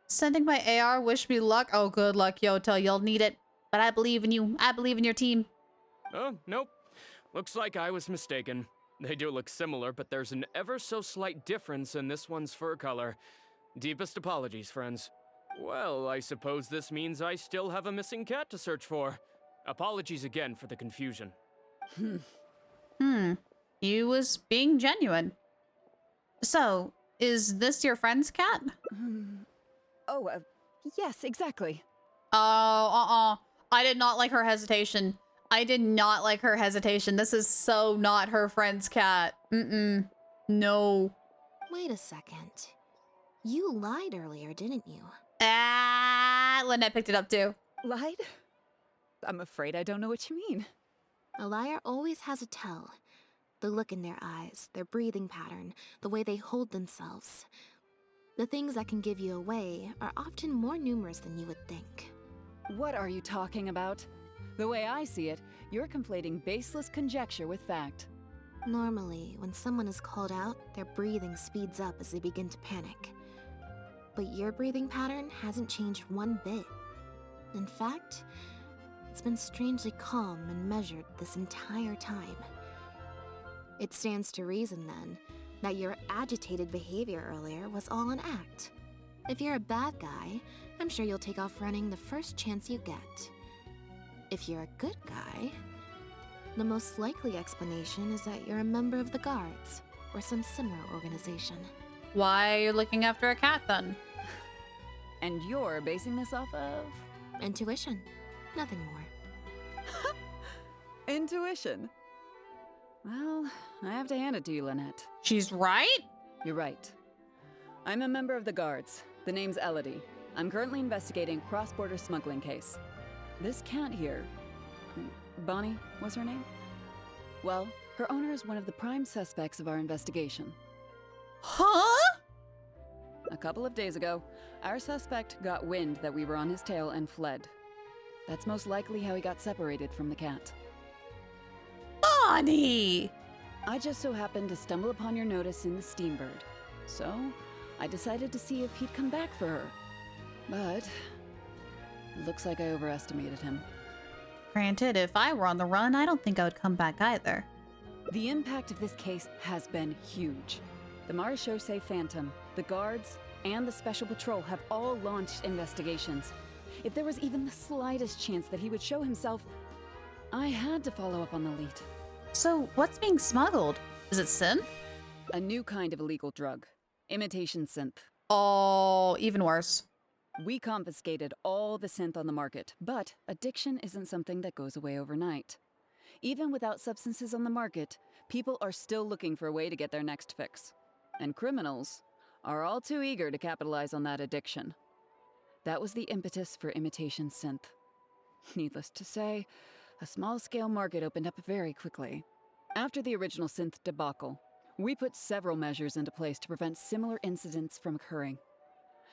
Sending my AR, wish me luck. Oh, good luck, Yoto. You'll need it. But I believe in you. I believe in your team. Oh, nope. Looks like I was mistaken. They do look similar, but there's an ever so slight difference in this one's fur color. Deepest apologies, friends. Well, I suppose this means I still have a missing cat to search for. Apologies again for the confusion. He was being genuine. So, is this your friend's cat? Oh, yes, exactly. Oh, I did not like her hesitation. I did not like her hesitation. This is so not her friend's cat. No. Wait a second. You lied earlier, didn't you? Ah, Lynette picked it up too. Lied? I'm afraid I don't know what you mean. A liar always has a tell. The look in their eyes, their breathing pattern, the way they hold themselves. The things that can give you away are often more numerous than you would think. What are you talking about? The way I see it, you're conflating baseless conjecture with fact. Normally, when someone is called out, their breathing speeds up as they begin to panic. But your breathing pattern hasn't changed one bit. In fact, it's been strangely calm and measured this entire time. It stands to reason, then, that your agitated behavior earlier was all an act. If you're a bad guy, I'm sure you'll take off running the first chance you get. If you're a good guy, the most likely explanation is that you're a member of the Guards, or some similar organization. Why are you looking after a cat then? And you're basing this off of? Intuition. Nothing more. Intuition. Well, I have to hand it to you, Lynette. She's right? You're right. I'm a member of the Guards. The name's Elodie. I'm currently investigating a cross-border smuggling case. This cat here, Bonnie was her name? Well, her owner is one of the prime suspects of our investigation. Huh? A couple of days ago, our suspect got wind that we were on his tail and fled. That's most likely how he got separated from the cat. Bonnie! I just so happened to stumble upon your notice in the Steambird, so I decided to see if he'd come back for her. But it looks like I overestimated him. Granted, if I were on the run, I don't think I would come back either. The impact of this case has been huge. The Marechaussee Phantom, the Guards, and the Special Patrol have all launched investigations. If there was even the slightest chance that he would show himself, I had to follow up on the lead. So, what's being smuggled? Is it synth? A new kind of illegal drug. Imitation synth. Oh, even worse. We confiscated all the synth on the market, but addiction isn't something that goes away overnight. Even without substances on the market, people are still looking for a way to get their next fix. And criminals are all too eager to capitalize on that addiction. That was the impetus for imitation synth. Needless to say, a small-scale market opened up very quickly. After the original synth debacle, we put several measures into place to prevent similar incidents from occurring.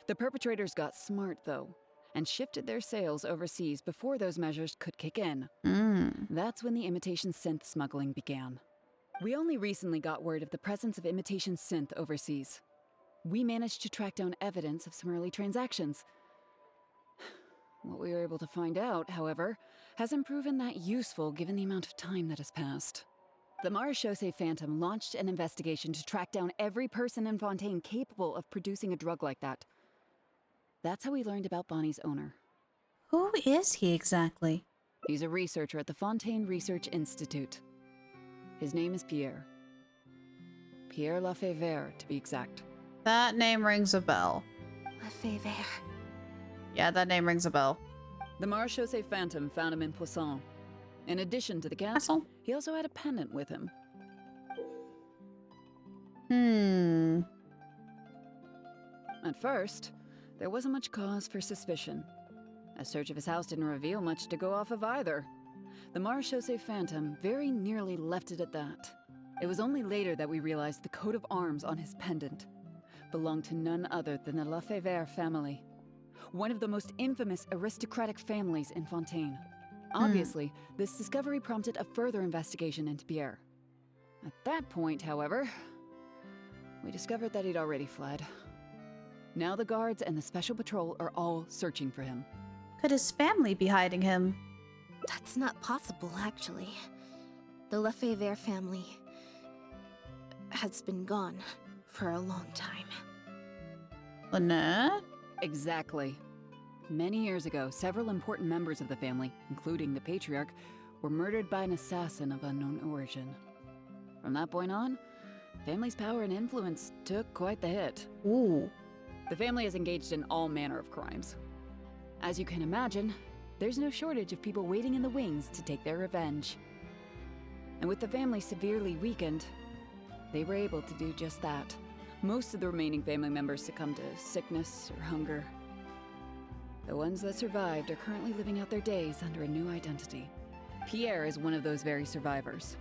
The perpetrators got smart, though, and shifted their sales overseas before those measures could kick in. That's when the imitation synth smuggling began. We only recently got word of the presence of imitation synth overseas. We managed to track down evidence of some early transactions. What we were able to find out, however, hasn't proven that useful given the amount of time that has passed. The Marechaussee Phantom launched an investigation to track down every person in Fontaine capable of producing a drug like that. That's how we learned about Bonnie's owner. Who is he exactly? He's a researcher at the Fontaine Research Institute. His name is Pierre. Pierre Lafayette, to be exact. That name rings a bell. Lafayette. Yeah, that name rings a bell. The Marechaussee Phantom found him in Poisson. In addition to the cat, he also had a pendant with him. At first, there wasn't much cause for suspicion. A search of his house didn't reveal much to go off of either. The Marechaussee Phantom very nearly left it at that. It was only later that we realized the coat of arms on his pendant belonged to none other than the Lafayette family, one of the most infamous aristocratic families in Fontaine. Obviously, this discovery prompted a further investigation into Pierre. At that point, however, we discovered that he'd already fled. Now the Guards and the Special Patrol are all searching for him. Could his family be hiding him? That's not possible, actually. The Lafayette family has been gone for a long time. Lynette? Exactly. Many years ago, several important members of the family, including the patriarch, were murdered by an assassin of unknown origin. From that point on, family's power and influence took quite the hit. Ooh. The family is engaged in all manner of crimes. As you can imagine, there's no shortage of people waiting in the wings to take their revenge. And with the family severely weakened, they were able to do just that. Most of the remaining family members succumbed to sickness or hunger. The ones that survived are currently living out their days under a new identity. Pierre is one of those very survivors.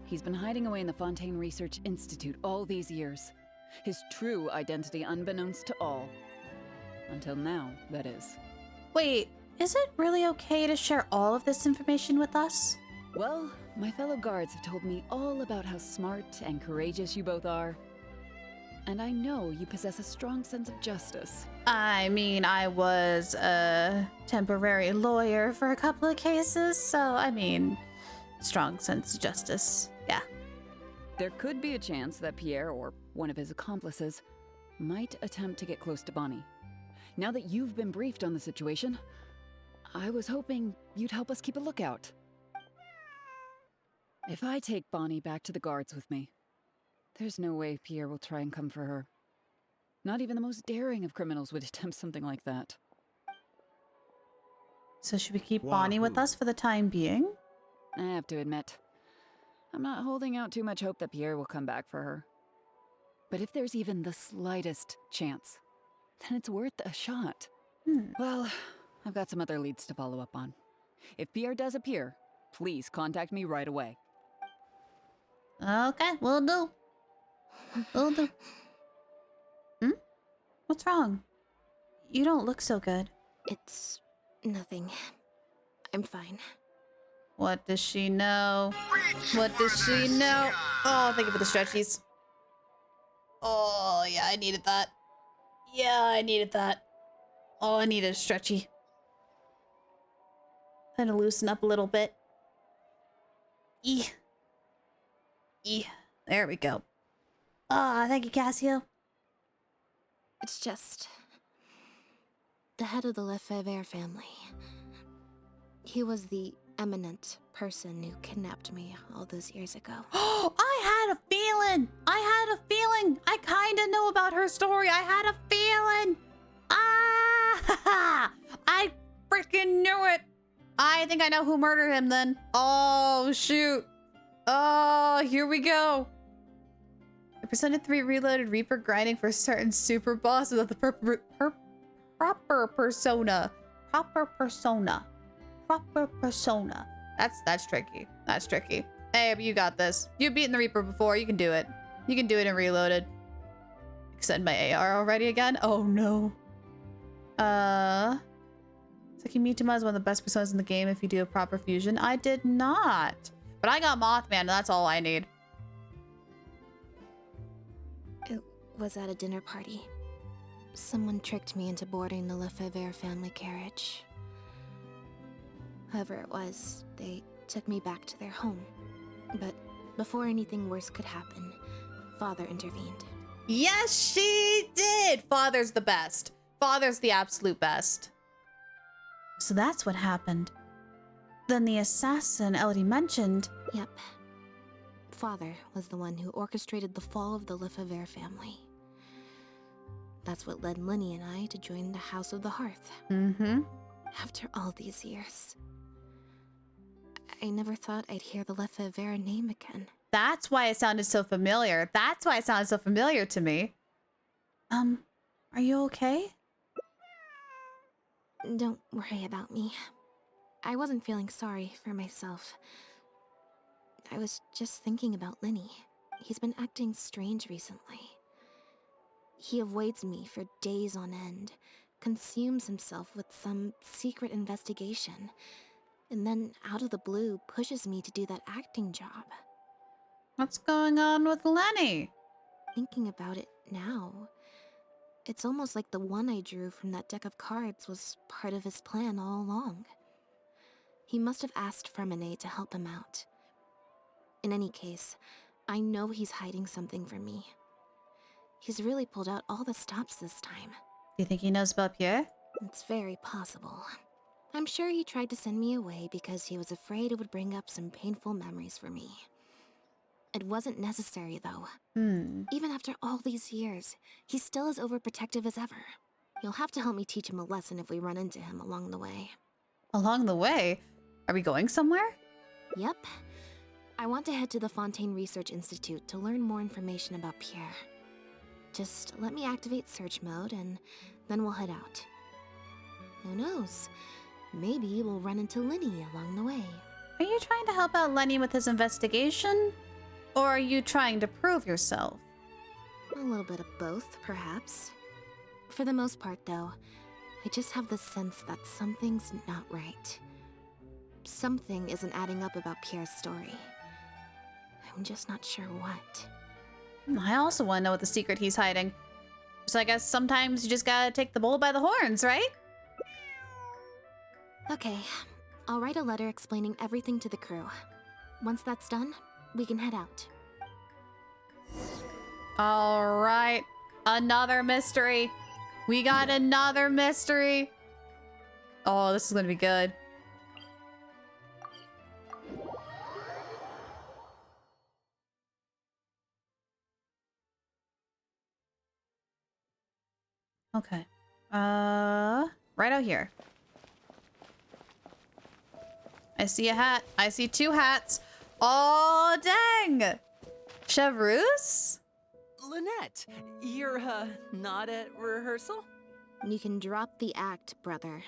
He's been hiding away in the Fontaine Research Institute all these years. His true identity unbeknownst to all. Until now, that is. Wait, is it really okay to share all of this information with us? Well, my fellow guards have told me all about how smart and courageous you both are. And I know you possess a strong sense of justice. I mean, I was a temporary lawyer for a couple of cases, so I mean, strong sense of justice, yeah. There could be a chance that Pierre, or one of his accomplices, might attempt to get close to Bonnie. Now that you've been briefed on the situation, I was hoping you'd help us keep a lookout. If I take Bonnie back to the guards with me, there's no way Pierre will try and come for her. Not even the most daring of criminals would attempt something like that. So should we keep Bonnie with us for the time being? I have to admit, I'm not holding out too much hope that Pierre will come back for her. But if there's even the slightest chance, then it's worth a shot. Well, I've got some other leads to follow up on. If Pierre does appear, please contact me right away. Okay, will do. Will do. What's wrong? You don't look so good. It's nothing. I'm fine. What does she know? What does she know? Oh, thank you for the stretchies. Oh, yeah, I needed that. Yeah, I needed that. Oh, I needed a stretchy. Kind of loosen up a little bit. There we go. Ah, thank you, Cassio. It's just the head of the Lefebvre family. He was the eminent person who kidnapped me all those years ago. Oh, I had a feeling. I kind of know about her story. I had a feeling. Ah, I freaking knew it. I think I know who murdered him then. Oh, shoot. Oh, here we go. I presented 3 reloaded Reaper grinding for a certain super boss without the proper persona. Proper persona. That's tricky. That's tricky. Hey, but you got this. You've beaten the Reaper before. You can do it. You can do it in Reloaded. Extend my AR already again? Oh no. Sakimitama is one of the best personas in the game if you do a proper fusion. I did not. But I got Mothman, and that's all I need. It was at a dinner party. Someone tricked me into boarding the Lefebvre family carriage. Whoever it was, they took me back to their home. But before anything worse could happen, Father intervened. Yes, she did! Father's the best. Father's the absolute best. So that's what happened. Then the assassin Elodie mentioned... Yep. Father was the one who orchestrated the fall of the Lefebvre family. That's what led Linny and I to join the House of the Hearth. Mm-hmm. After all these years, I never thought I'd hear the Lefebvre name again. That's why it sounded so familiar. That's why it sounded so familiar to me. Are you okay? Don't worry about me. I wasn't feeling sorry for myself. I was just thinking about Linny. He's been acting strange recently. He avoids me for days on end, consumes himself with some secret investigation, and then out of the blue pushes me to do that acting job. What's going on with Lenny? Thinking about it now, it's almost like the one I drew from that deck of cards was part of his plan all along. He must have asked Fremine to help him out. In any case, I know he's hiding something from me. He's really pulled out all the stops this time. you think he knows about Pierre? It's very possible. I'm sure he tried to send me away because he was afraid it would bring up some painful memories for me. It wasn't necessary, though. Even after all these years, he's still as overprotective as ever. You'll have to help me teach him a lesson if we run into him along the way. Along the way? Are we going somewhere? Yep. I want to head to the Fontaine Research Institute to learn more information about Pierre. Just let me activate search mode and then we'll head out. Who knows? Maybe we'll run into Lenny along the way. Are you trying to help out Lenny with his investigation? Or are you trying to prove yourself? A little bit of both, perhaps. For the most part, though, I just have the sense that something's not right. Something isn't adding up about Pierre's story. I'm just not sure what. I also want to know what the secret he's hiding. So I guess sometimes you just gotta take the bull by the horns, right? Okay, I'll write a letter explaining everything to the crew. Once that's done, we can head out. All right, another mystery. We got another mystery. Oh, this is gonna be good. Okay. Right out here. I see a hat. I see two hats. Oh, dang! Chevreuse? Lynette, you're, not at rehearsal? You can drop the act, brother.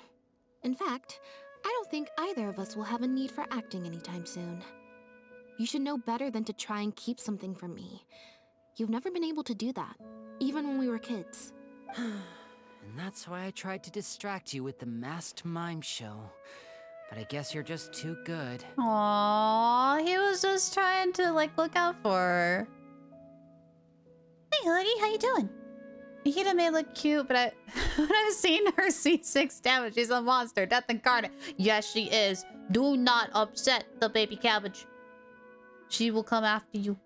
In fact, I don't think either of us will have a need for acting anytime soon. You should know better than to try and keep something from me. You've never been able to do that, even when we were kids. And that's why I tried to distract you with the masked mime show. But I guess you're just too good. Aww, he was just trying to, like, look out for her. Hey, Hoodie, how you doing? Hida may look cute, but when I've seen her C6 damage, she's a monster, death incarnate. Yes, she is. Do not upset the baby cabbage. She will come after you.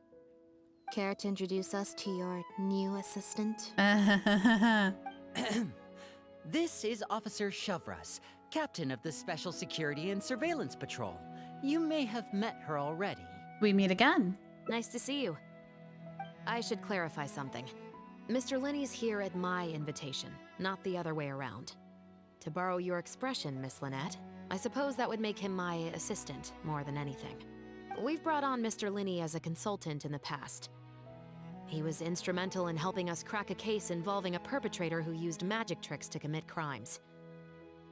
Care to introduce us to your new assistant? This is Officer Shavras, captain of the Special Security and Surveillance Patrol. You may have met her already. We meet again. Nice to see you. I should clarify something. Mr. Lenny's here at my invitation, not the other way around. To borrow your expression, Miss Lynette, I suppose that would make him my assistant more than anything. We've brought on Mr. Lenny as a consultant in the past. He was instrumental in helping us crack a case involving a perpetrator who used magic tricks to commit crimes.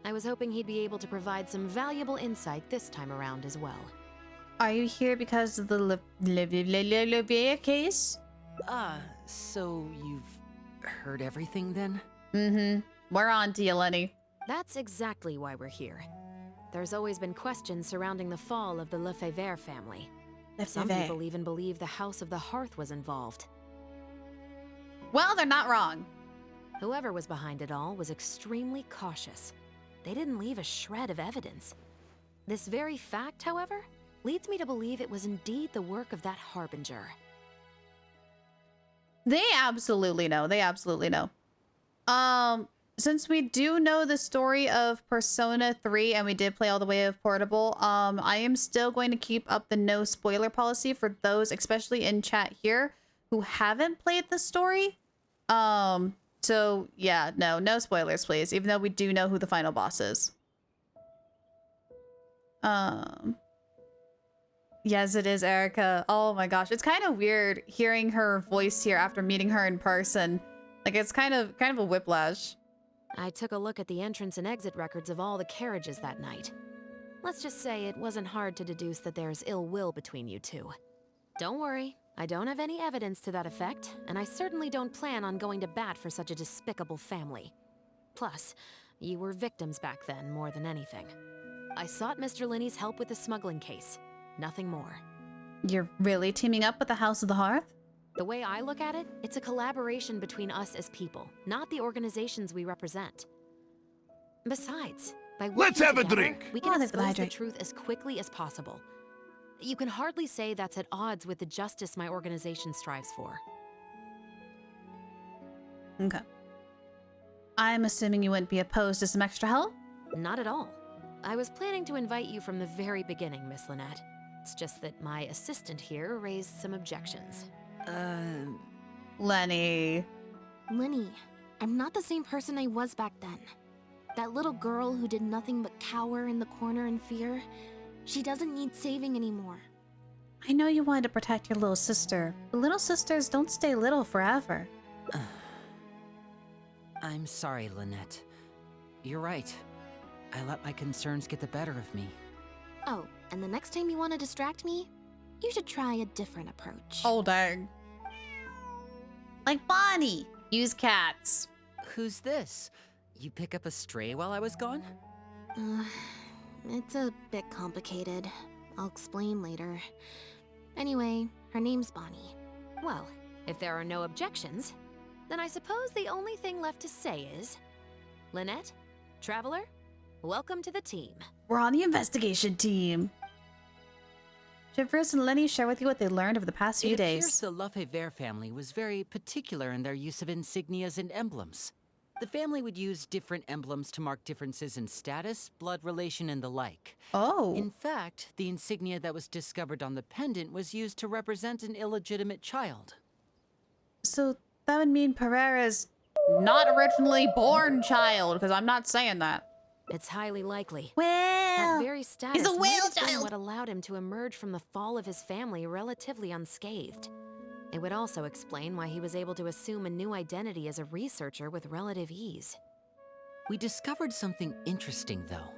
I was hoping he'd be able to provide some valuable insight this time around as well. Are you here because of the Levier case? So you've heard everything then? Mm-hmm. We're on to you, Lenny. That's exactly why we're here. There's always been questions surrounding the fall of the Lefebvre family. Some people even believe the House of the Hearth was involved. Well, they're not wrong. Whoever was behind it all was extremely cautious. They didn't leave a shred of evidence. This very fact, however, leads me to believe it was indeed the work of that Harbinger. They absolutely know. They absolutely know. Since we do know the story of Persona 3 and we did play all the way of Portable, I am still going to keep up the no spoiler policy for those, especially in chat here, who haven't played the story. So yeah, no spoilers, please, even though we do know who the final boss is. Yes, it is Erica. Oh my gosh, it's kind of weird hearing her voice here after meeting her in person. Like, it's kind of a whiplash. I took a look at the entrance and exit records of all the carriages that night. Let's just say it wasn't hard to deduce that there's ill will between you two. Don't worry, I don't have any evidence to that effect, and I certainly don't plan on going to bat for such a despicable family. Plus, you were victims back then more than anything. I sought Mr. Lenny's help with the smuggling case. Nothing more. You're really teaming up with the House of the Hearth? The way I look at it, it's a collaboration between us as people, not the organizations we represent. Besides, by Let's have a together, drink. we can expose the truth as quickly as possible. You can hardly say that's at odds with the justice my organization strives for. Okay. I'm assuming you wouldn't be opposed to some extra help? Not at all. I was planning to invite you from the very beginning, Miss Lynette. It's just that my assistant here raised some objections. Lenny. Lenny, I'm not the same person I was back then. That little girl who did nothing but cower in the corner in fear, she doesn't need saving anymore. I know you wanted to protect your little sister, but little sisters don't stay little forever. I'm sorry, Lynette. You're right. I let my concerns get the better of me. Oh, and the next time you want to distract me, you should try a different approach. Oh, dang. Like Bonnie. Use cats. Who's this? You pick up a stray while I was gone? It's a bit complicated. I'll explain later. Anyway, her name's Bonnie. Well, if there are no objections, then I suppose the only thing left to say is... Lynette, Traveler, welcome to the team. We're on the investigation team. Should Bruce and Lenny share with you what they learned over the past few It appears days? the Lefebvre family was very particular in their use of insignias and emblems. The family would use different emblems to mark differences in status, blood relation, and the like. Oh. In fact, the insignia that was discovered on the pendant was used to represent an illegitimate child. So that would mean Pereira's not originally born child, because I'm not saying that. It's highly likely. Well, that very status he's a might whale have been child. what allowed him to emerge from the fall of his family relatively unscathed. It would also explain why he was able to assume a new identity as a researcher with relative ease. We discovered something interesting, though.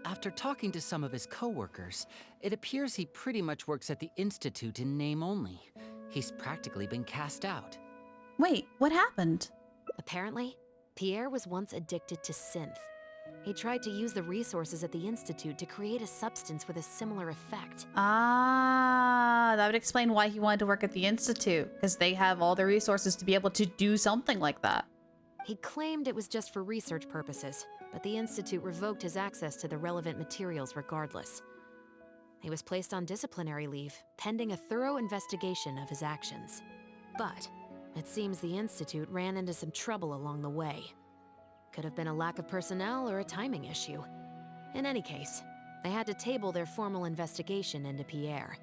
After talking to some of his co-workers, it appears he pretty much works at the Institute in name only. He's practically been cast out. Wait, what happened? Apparently, Pierre was once addicted to synth. He tried to use the resources at the Institute to create a substance with a similar effect. Ah, that would explain why he wanted to work at the Institute, because they have all the resources to be able to do something like that. He claimed it was just for research purposes, but the Institute revoked his access to the relevant materials regardless. He was placed on disciplinary leave, pending a thorough investigation of his actions. But it seems the Institute ran into some trouble along the way. Could have been a lack of personnel or a timing issue. In any case, they had to table their formal investigation into Pierre.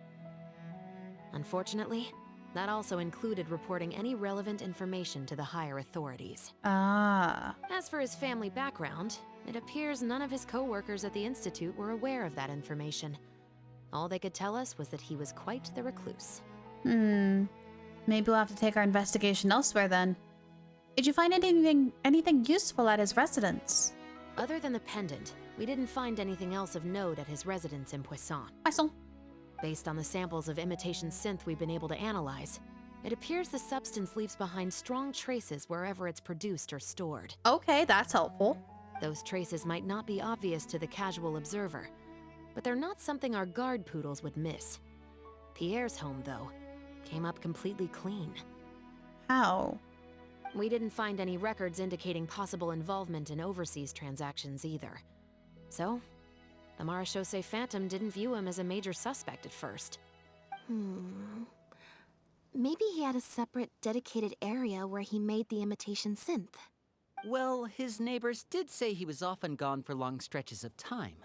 Unfortunately, that also included reporting any relevant information to the higher authorities. Ah. As for his family background, it appears none of his co-workers at the Institute were aware of that information. All they could tell us was that he was quite the recluse. Maybe we'll have to take our investigation elsewhere then. Did you find anything useful at his residence? Other than the pendant, we didn't find anything else of note at his residence in Poisson. Poisson. Based on the samples of imitation synth we've been able to analyze, it appears the substance leaves behind strong traces wherever it's produced or stored. Okay, that's helpful. Those traces might not be obvious to the casual observer, but they're not something our guard poodles would miss. Pierre's home, though, came up completely clean. How? We didn't find any records indicating possible involvement in overseas transactions either. So, the Marechaussee Phantom didn't view him as a major suspect at first. Maybe he had a separate, dedicated area where he made the imitation synth. Well, his neighbors did say he was often gone for long stretches of time.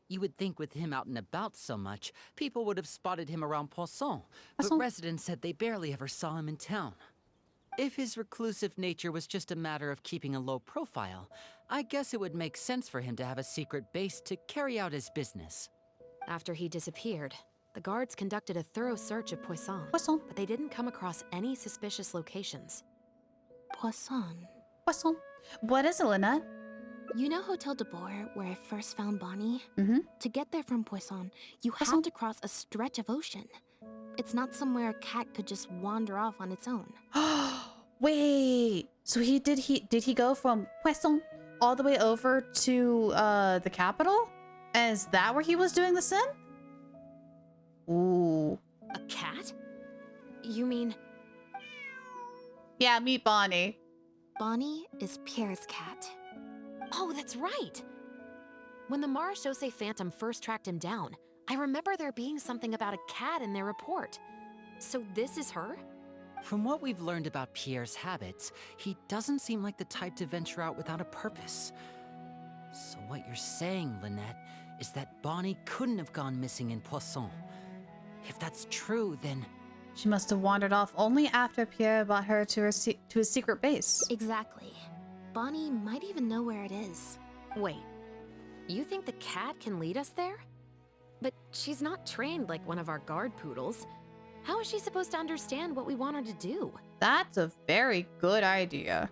You would think with him out and about so much, people would have spotted him around Poisson, but residents said they barely ever saw him in town. If his reclusive nature was just a matter of keeping a low profile, I guess it would make sense for him to have a secret base to carry out his business. After he disappeared, the guards conducted a thorough search of Poisson, but they didn't come across any suspicious locations. Poisson. Poisson. What is it, Lynette? You know Hotel de Boer, where I first found Bonnie? Mm-hmm. To get there from Poisson, you have to cross a stretch of ocean. It's not somewhere a cat could just wander off on its own. Wait. So did he go from Poisson all the way over to the capital? Is that where he was doing the sin? Ooh. A cat? You mean... Yeah, meet Bonnie. Bonnie is Pierre's cat. Oh, that's right! When the Marechaussee Phantom first tracked him down, I remember there being something about a cat in their report. So this is her? From what we've learned about Pierre's habits, he doesn't seem like the type to venture out without a purpose. So what you're saying, Lynette, is that Bonnie couldn't have gone missing in Poisson. If that's true, then... She must have wandered off only after Pierre brought her to his secret base. Exactly. Bonnie might even know where it is. Wait, you think the cat can lead us there? But she's not trained like one of our guard poodles. How is she supposed to understand what we want her to do? That's a very good idea.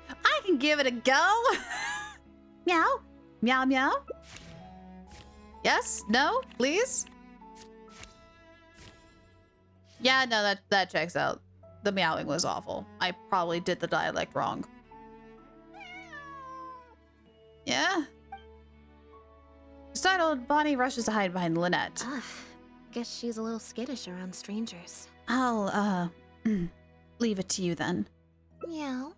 I can give it a go. Meow. Meow meow. Yes? No? Please? Yeah, no, that checks out. The meowing was awful. I probably did the dialect wrong. Yeah? Startled, Bonnie rushes to hide behind Lynette. Guess she's a little skittish around strangers. I'll, leave it to you then. Meow.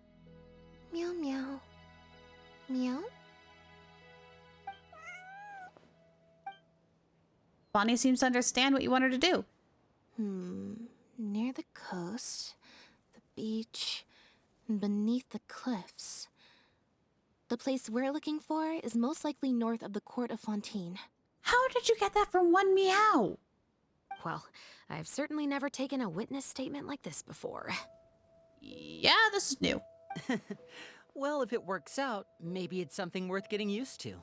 Meow meow. Meow? Bonnie seems to understand what you want her to do. Near the coast, the beach, and beneath the cliffs. The place we're looking for is most likely north of the Court of Fontaine. How did you get that from one meow? Well, I've certainly never taken a witness statement like this before. Yeah, this is new. Well, if it works out, maybe it's something worth getting used to.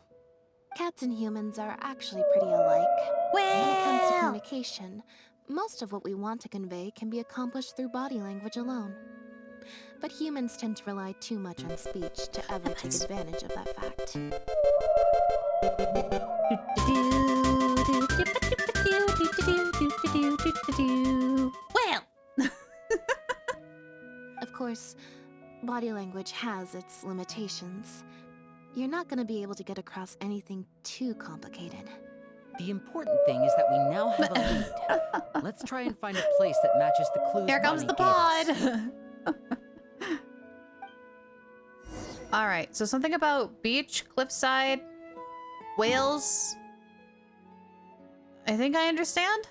Cats and humans are actually pretty alike. When it comes to communication, most of what we want to convey can be accomplished through body language alone. But humans tend to rely too much on speech to ever take advantage of that fact. Well! Of course, body language has its limitations. You're not going to be able to get across anything too complicated. The important thing is that we now have a lead. Let's try and find a place that matches the clues. Here comes Bonnie the gave us. pod. All right, so something about beach, cliffside, whales. I think I understand,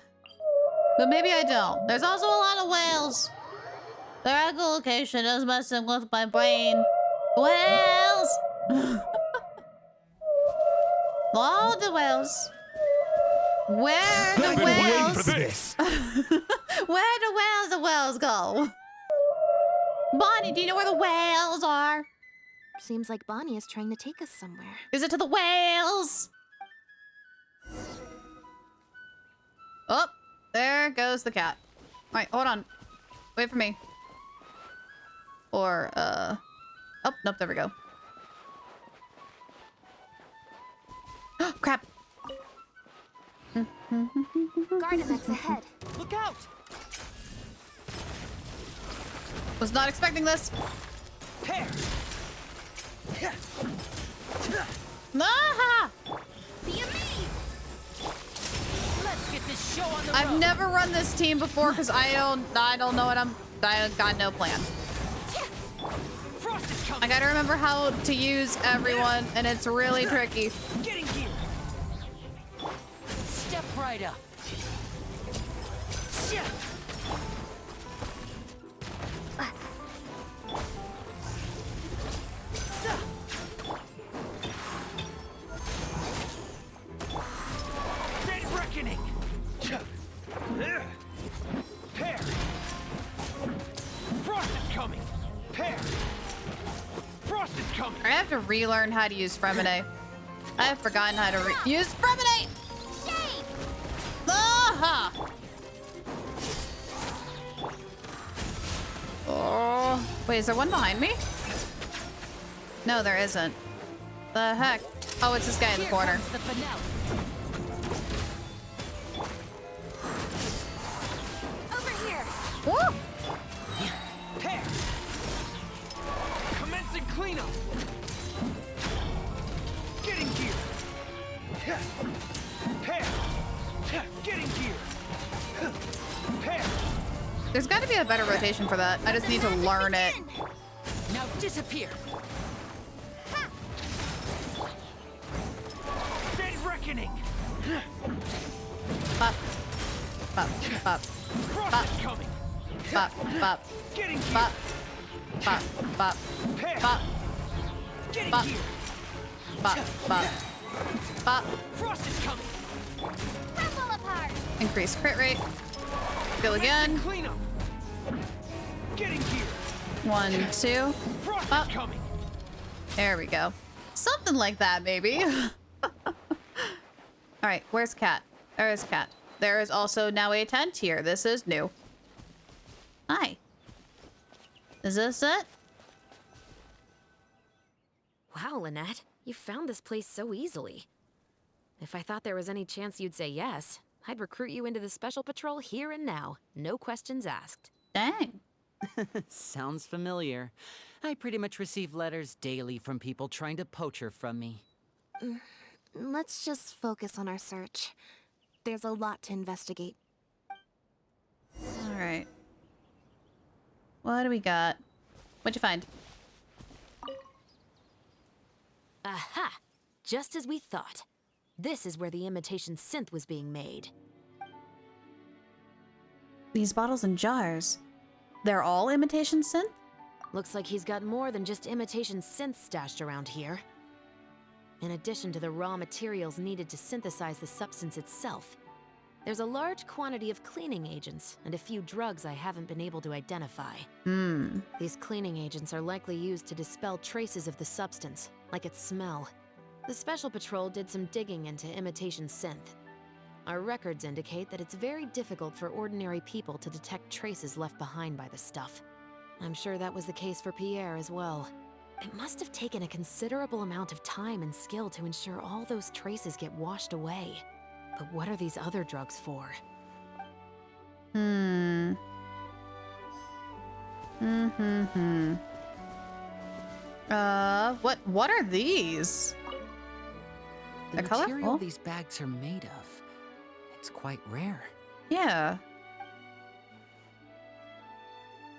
but maybe I don't. There's also a lot of whales. Their echolocation is messing with my brain. Whales! All the whales. Where are the whales? Where do the whales go? Bonnie, do you know where the whales are? Seems like Bonnie is trying to take us somewhere. Is it to the whales? Oh, there goes the cat. All right, hold on. Wait for me. Or, oh, nope, there we go. Crap. Gardemex ahead. Look out! Was not expecting this. Pear. Ah! Let's get this show on the I've road. never run this team before because I don't know what I got no plan. I gotta remember how to use everyone, and it's really tricky. Getting here. Step right up. Red reckoning. Pear. Frost is coming. Pear. Frost is coming. I have to relearn how to use Fremine. I have forgotten how to use Fremine. Aha! Oh, wait, is there one behind me? No, there isn't. The heck? Oh, it's this guy in the corner. Over here. Woo! Pear. Commencing cleanup. Getting gear. Pear. Getting gear. Pear. There's got to be a better rotation for that. I just need to learn it. Now disappear. Red reckoning. Up. Bop, bop, Frost bop, is coming. bop, bop, Getting here. bop, bop, bop, Pair. bop, Getting bop, here. bop, bop, bop. Frost is coming. Crumble apart. Increase crit rate. Go again. Clean up. Getting here. 1, 2. Frost Bop. is coming. There we go. Something like that, maybe. Alright, where's Cat? There is Cat. There is also now a tent here. This is new. Hi. Is this it? Wow, Lynette, you found this place so easily. If I thought there was any chance you'd say yes, I'd recruit you into the Special Patrol here and now. No questions asked. Dang. Sounds familiar. I pretty much receive letters daily from people trying to poach her from me. Let's just focus on our search. There's a lot to investigate. Alright. What do we got? What'd you find? Aha! Just as we thought. This is where the imitation synth was being made. These bottles and jars. They're all imitation synth? Looks like he's got more than just imitation synth stashed around here. In addition to the raw materials needed to synthesize the substance itself, there's a large quantity of cleaning agents and a few drugs I haven't been able to identify. These cleaning agents are likely used to dispel traces of the substance, like its smell. The Special Patrol did some digging into imitation synth. Our records indicate that it's very difficult for ordinary people to detect traces left behind by the stuff. I'm sure that was the case for Pierre as well. It must have taken a considerable amount of time and skill to ensure all those traces get washed away. But what are these other drugs for? What are these? The They're material colorful. these bags are made of, it's quite rare. Yeah.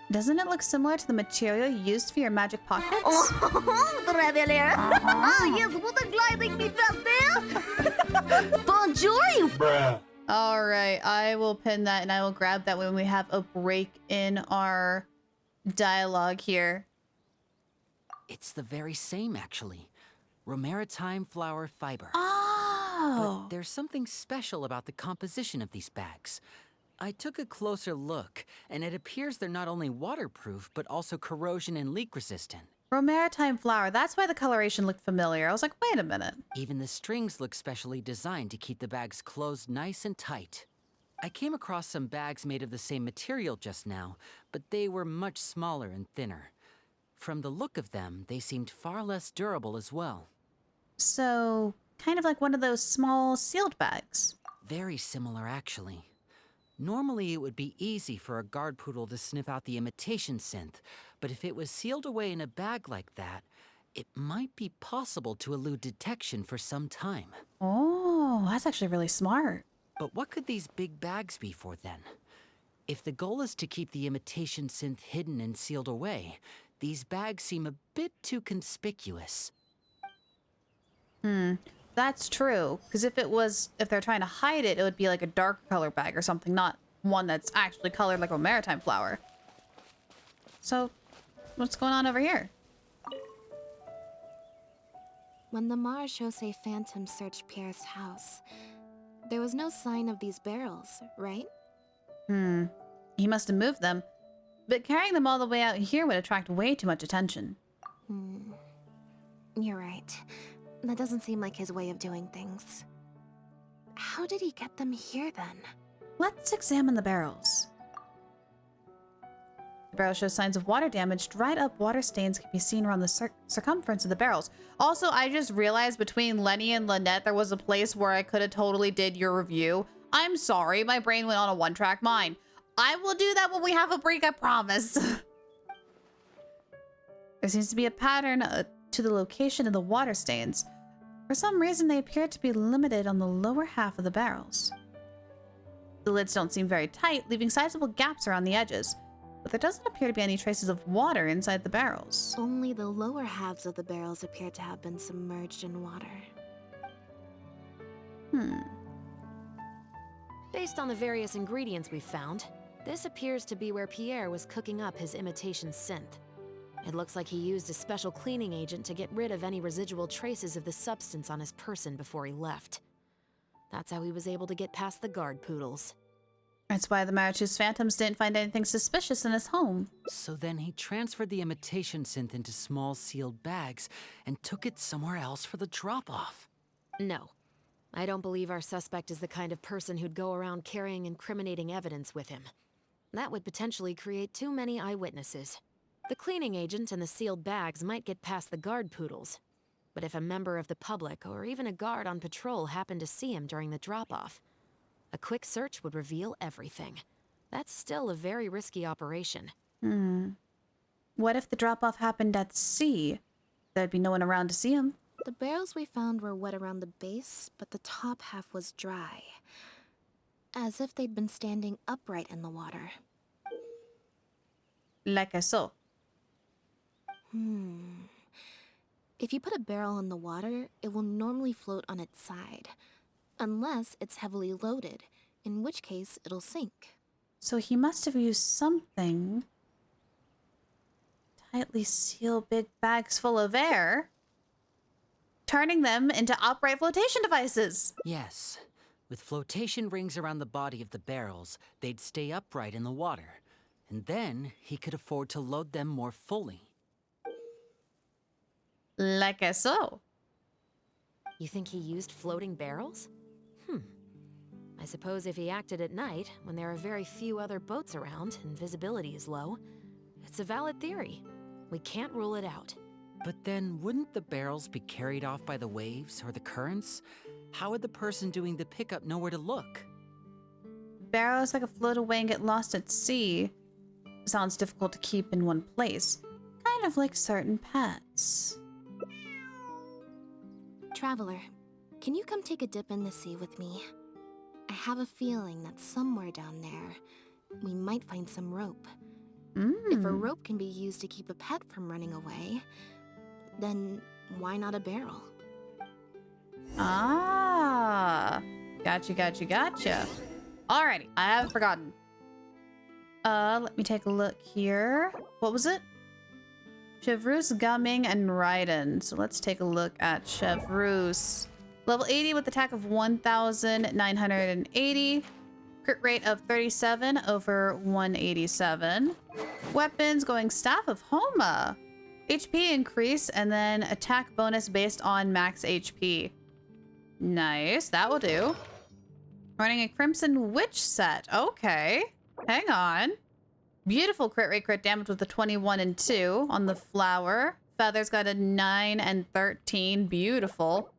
Doesn't it look similar to the material used for your magic pockets? Oh, Traveler! Ah, yes, what a gliding me fast there! Bonjour, you... Bruh. Alright, I will pin that and I will grab that when we have a break in our dialogue here. It's the very same, actually. Romaritime flower fiber. Oh! But there's something special about the composition of these bags. I took a closer look, and it appears they're not only waterproof, but also corrosion and leak resistant. Romaritime flower, that's why the coloration looked familiar. I was like, wait a minute. Even the strings look specially designed to keep the bags closed nice and tight. I came across some bags made of the same material just now, but they were much smaller and thinner. From the look of them, they seemed far less durable as well. So, kind of like one of those small sealed bags. Very similar, actually. Normally, it would be easy for a guard poodle to sniff out the imitation synth, but if it was sealed away in a bag like that, it might be possible to elude detection for some time. Oh, that's actually really smart. But what could these big bags be for then? If the goal is to keep the imitation synth hidden and sealed away, these bags seem a bit too conspicuous. That's true. Because if they're trying to hide it, it would be like a dark color bag or something, not one that's actually colored like a maritime flower. So, what's going on over here? When the Marechaussee Phantom searched Pierre's house, there was no sign of these barrels, right? He must have moved them. But carrying them all the way out here would attract way too much attention. You're right. That doesn't seem like his way of doing things. How did he get them here then? Let's examine the barrels. The barrel shows signs of water damage. Dried up water stains can be seen around the circumference of the barrels. Also, I just realized between Lenny and Lynette, there was a place where I could have totally did your review. I'm sorry, my brain went on a one-track mind. I will do that when we have a break, I promise. There seems to be a pattern to the location of the water stains. For some reason, they appear to be limited on the lower half of the barrels. The lids don't seem very tight, leaving sizable gaps around the edges, but there doesn't appear to be any traces of water inside the barrels. Only the lower halves of the barrels appear to have been submerged in water. Based on the various ingredients we found, this appears to be where Pierre was cooking up his imitation synth. It looks like he used a special cleaning agent to get rid of any residual traces of the substance on his person before he left. That's how he was able to get past the guard poodles. That's why the Marichu's Phantoms didn't find anything suspicious in his home. So then he transferred the imitation synth into small sealed bags and took it somewhere else for the drop-off. No. I don't believe our suspect is the kind of person who'd go around carrying incriminating evidence with him. That would potentially create too many eyewitnesses. The cleaning agent and the sealed bags might get past the guard poodles. But if a member of the public or even a guard on patrol happened to see him during the drop-off, a quick search would reveal everything. That's still a very risky operation. What if the drop-off happened at sea? There'd be no one around to see him. The barrels we found were wet around the base, but the top half was dry. As if they'd been standing upright in the water. Like I saw. If you put a barrel in the water, it will normally float on its side. Unless it's heavily loaded, in which case it'll sink. So he must have used something. Tightly seal big bags full of air, turning them into upright flotation devices. Yes. With flotation rings around the body of the barrels, they'd stay upright in the water. And then he could afford to load them more fully. Like I saw. You think he used floating barrels? I suppose if he acted at night, when there are very few other boats around and visibility is low, it's a valid theory. We can't rule it out. But then, wouldn't the barrels be carried off by the waves or the currents? How would the person doing the pickup know where to look? Barrels that could float away and get lost at sea. Sounds difficult to keep in one place. Kind of like certain pets. Traveler, can you come take a dip in the sea with me? I have a feeling that somewhere down there, we might find some rope. If a rope can be used to keep a pet from running away, then why not a barrel? Ah, gotcha. Alrighty, I haven't forgotten. Let me take a look here. What was it? Chevreuse, Gumming, and Raiden. So let's take a look at Chevreuse. Level 80 with attack of 1,980. Crit rate of 37 over 187. Weapons going Staff of Homa. HP increase and then attack bonus based on max HP. Nice, that will do. Running a Crimson Witch set. Okay, hang on. Beautiful crit rate, crit damage with a 21 and 2 on the flower. Feathers got a 9 and 13. Beautiful.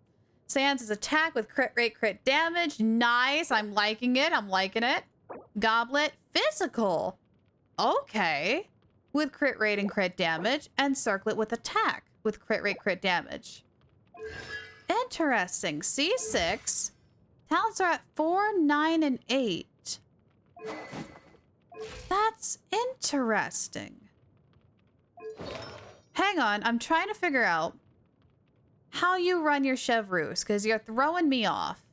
Sans' attack with crit rate, crit damage. Nice. I'm liking it. Goblet, physical. Okay. With crit rate and crit damage. And circlet with attack with crit rate, crit damage. Interesting. C6. Talents are at 4, 9, and 8. That's interesting. Hang on. I'm trying to figure out how you run your Chevreuse, because you're throwing me off.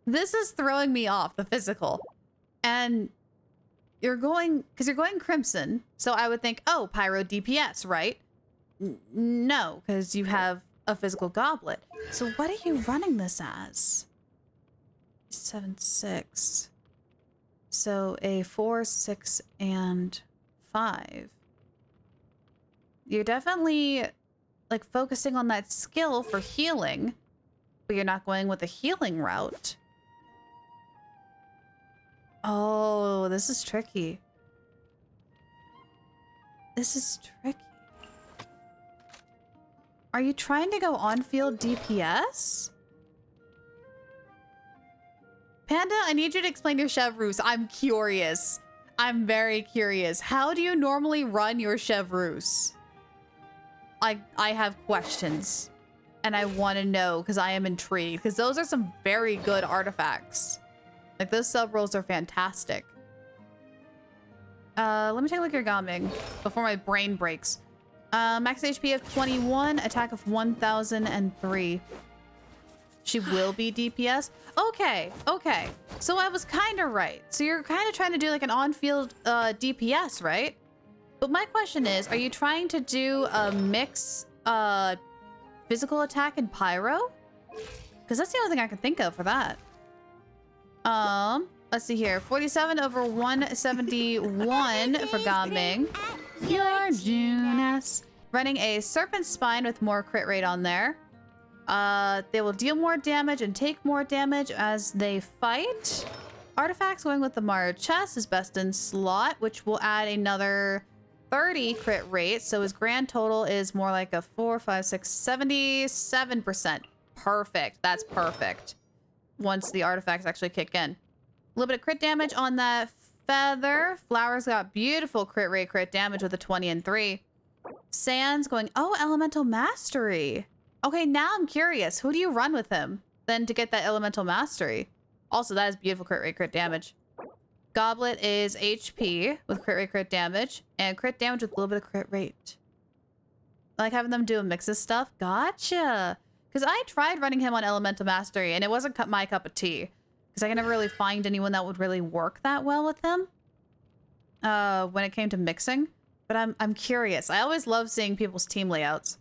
This is throwing me off, the physical. And you're going Crimson, so I would think, oh, Pyro DPS, right? No, because you have a physical goblet. So what are you running this as? 7, 6. So a 4, 6, and 5. You're definitely like focusing on that skill for healing, but you're not going with a healing route. Oh, this is tricky. Are you trying to go on-field DPS? Panda, I need you to explain your Chevreuse. I'm curious. I'm very curious. How do you normally run your Chevreuse? I have questions. And I want to know because I am intrigued. Because those are some very good artifacts. Like, those sub-rolls are fantastic. Let me take a look at your Gaming before my brain breaks. Max HP of 21, attack of 1,003. She will be DPS. Okay, okay. So I was kind of right. So you're kind of trying to do like an on-field DPS, right? But my question is, are you trying to do a mix physical attack and pyro? Because that's the only thing I can think of for that. Let's see here. 47 over 171 for Gaming. Your Junas. Running a Serpent Spine with more crit rate on there. They will deal more damage and take more damage as they fight. Artifacts going with the Mara chest is best in slot, which will add another 30 crit rate. So his grand total is more like a 4, 5, 6, 77%. Perfect. That's perfect. Once the artifacts actually kick in. A little bit of crit damage on that feather. Flowers got beautiful crit rate, crit damage with a 20 and 3. Sans going, oh, Elemental Mastery. Okay, now I'm curious. Who do you run with him then to get that Elemental Mastery? Also, that is beautiful crit rate, crit damage. Goblet is HP with crit rate, crit damage. And crit damage with a little bit of crit rate. I like having them do a mix of stuff. Gotcha. Because I tried running him on Elemental Mastery and it wasn't my cup of tea. Because I can never really find anyone that would really work that well with him. When it came to mixing. But I'm curious. I always love seeing people's team layouts.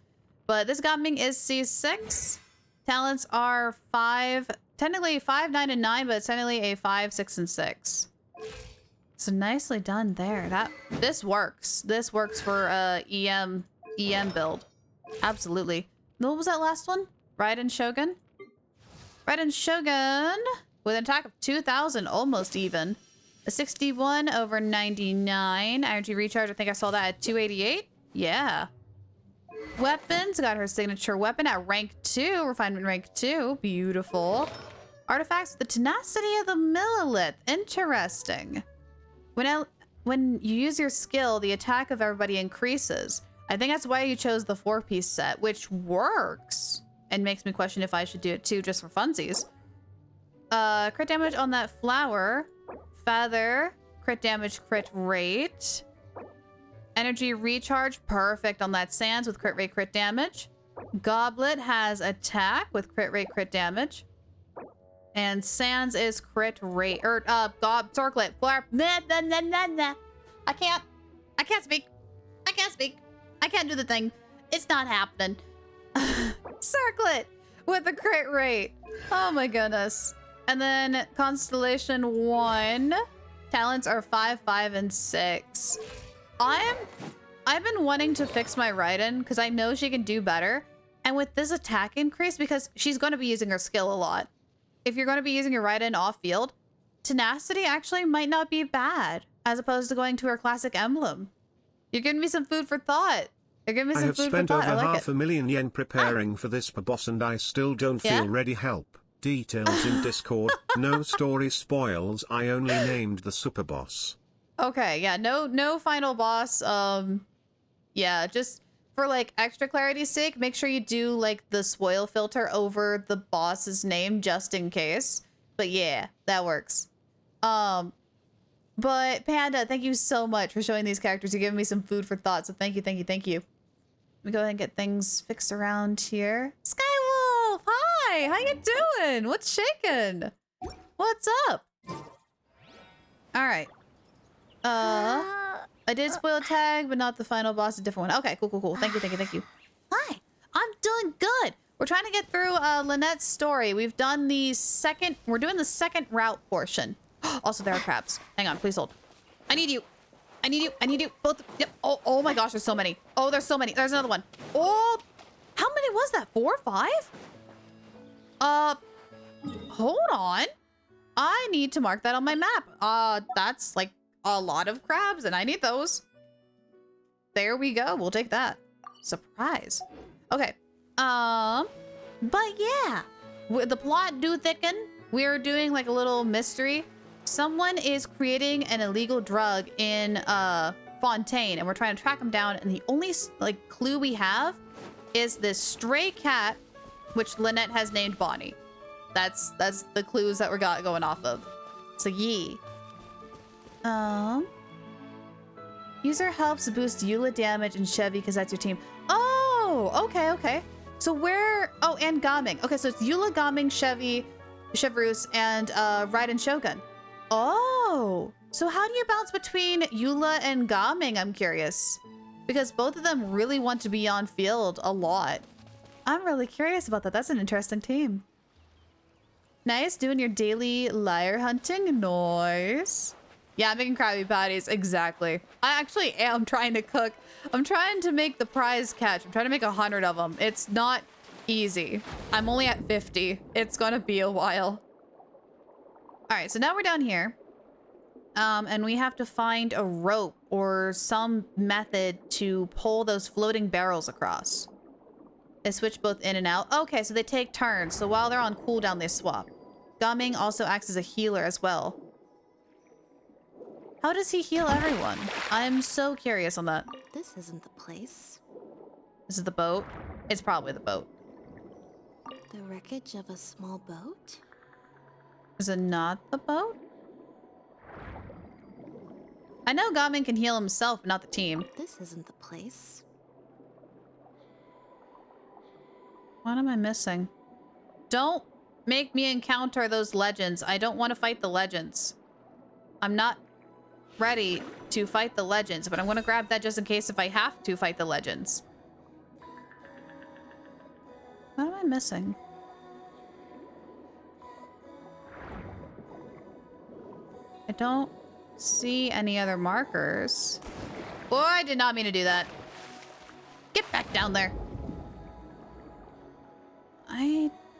But this Gaming is C6. Talents are 5, technically 5, 9, and 9, but it's technically a 5, 6, and 6. So nicely done there. This works. This works for EM build. Absolutely. What was that last one? Raiden Shogun? Raiden Shogun with an attack of 2,000, almost even. A 61 over 99. Energy recharge, I think I saw that at 288. Yeah. Weapons, got her signature weapon at rank 2. Refinement rank 2. Beautiful. Artifacts, the tenacity of the millilith. Interesting. When you use your skill, the attack of everybody increases. I think that's why you chose the 4-piece set, which works. And makes me question if I should do it too, just for funsies. Crit damage on that flower. Feather. Crit damage, crit rate. Energy recharge, perfect on that Sans with crit rate, crit damage. Goblet has attack with crit rate, crit damage. And Sans is crit rate, Circlet. I can't speak. I can't do the thing. It's not happening. Circlet with a crit rate. Oh my goodness. And then Constellation 1. Talents are 5, 5, and 6. I've been wanting to fix my Raiden because I know she can do better. And with this attack increase, because she's going to be using her skill a lot. If you're going to be using your Raiden off field, tenacity actually might not be bad as opposed to going to her classic emblem. You're giving me some food for thought. You're giving me some food for thought. I have spent over like $500,000 yen preparing for this per boss and I still don't feel ready. Help. Details in Discord. No story spoils. I only named the super boss. Okay, yeah, no final boss. Yeah, just for like extra clarity's sake, make sure you do like the spoil filter over the boss's name just in case. But yeah, that works. But Panda, thank you so much for showing these characters. You're giving me some food for thought, so thank you, thank you, thank you. Let me go ahead and get things fixed around here. Skywolf, hi, how you doing? What's shaking? What's up? All right. I did spoil tag, but not the final boss, a different one. Okay, cool. Thank you. Hi, I'm doing good. We're trying to get through Lynette's story. We're doing the second route portion. Also, there are crabs. Hang on, please hold. I need you. Both. Yep. Oh my gosh, there's so many. Oh, there's so many. There's another one. Oh, how many was that? 4 or 5? Hold on. I need to mark that on my map. That's like a lot of crabs and I need those. There we go. We'll take that. Surprise. Okay. But yeah, the plot do thicken. We're doing like a little mystery. Someone is creating an illegal drug in Fontaine and we're trying to track him down, and the only like clue we have is this stray cat, which Lynette has named Bonnie. That's the clues that we got going off of. So yeah. User helps boost Eula damage and Chevy because that's your team. Oh, okay. So where... Oh, and Gaming. Okay, so it's Eula, Gaming, Chevreuse, and Raiden Shogun. Oh! So how do you bounce between Eula and Gaming, I'm curious? Because both of them really want to be on field a lot. I'm really curious about that. That's an interesting team. Nice, doing your daily lyre hunting. Nice. Yeah, I'm making Krabby Patties, exactly. I actually am trying to cook. I'm trying to make the prize catch. I'm trying to make 100 of them. It's not easy. I'm only at 50. It's gonna be a while. All right, so now we're down here. And we have to find a rope or some method to pull those floating barrels across. They switch both in and out. Okay, so they take turns. So while they're on cooldown, they swap. Gumming also acts as a healer as well. How does he heal everyone? I'm so curious on that. This isn't the place. This is the boat? It's probably the boat. The wreckage of a small boat? Is it not the boat? I know Gamin can heal himself, but not the team. This isn't the place. What am I missing? Don't make me encounter those legends. I don't want to fight the legends. I'm not ready to fight the legends, but I'm going to grab that just in case if I have to fight the legends. What am I missing? I don't see any other markers. Boy, I did not mean to do that. Get back down there.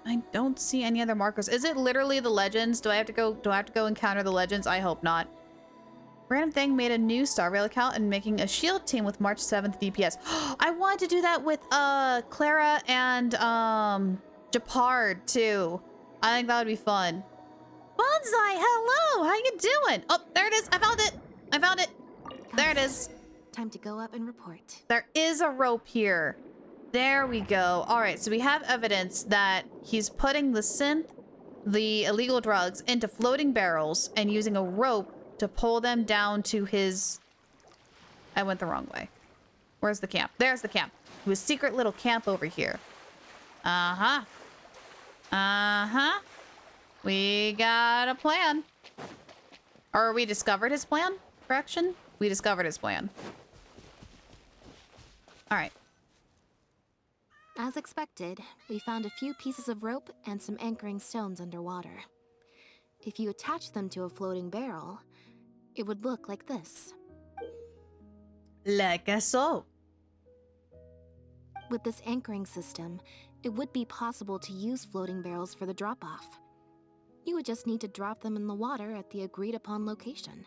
I don't see any other markers. Is it literally the legends? Do I have to go encounter the legends? I hope not. Random Thing made a new Star Rail account and making a shield team with March 7th DPS. I wanted to do that with Clara and Japard too. I think that would be fun. Bonsai, hello! How you doing? Oh, there it is. I found it. I found it. There it is. Time to go up and report. There is a rope here. There we go. All right, so we have evidence that he's putting the synth, the illegal drugs, into floating barrels and using a rope to pull them down to his... I went the wrong way. Where's the camp? There's the camp. His secret little camp over here. Uh-huh. Uh-huh. We got a plan. Or we discovered his plan? Correction? We discovered his plan. All right. As expected, we found a few pieces of rope and some anchoring stones underwater. If you attach them to a floating barrel, it would look like this. Like so. With this anchoring system, it would be possible to use floating barrels for the drop-off. You would just need to drop them in the water at the agreed-upon location.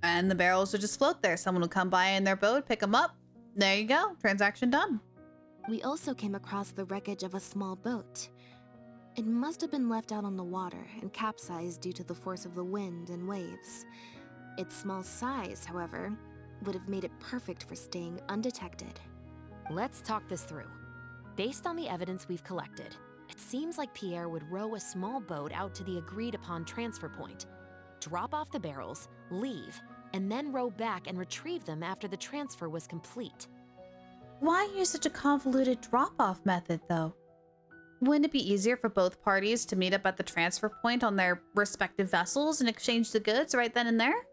And the barrels would just float there. Someone would come by in their boat, pick them up. There you go. Transaction done. We also came across the wreckage of a small boat. It must have been left out on the water and capsized due to the force of the wind and waves. Its small size, however, would have made it perfect for staying undetected. Let's talk this through. Based on the evidence we've collected, it seems like Pierre would row a small boat out to the agreed-upon transfer point, drop off the barrels, leave, and then row back and retrieve them after the transfer was complete. Why use such a convoluted drop-off method, though? Wouldn't it be easier for both parties to meet up at the transfer point on their respective vessels and exchange the goods right then and there?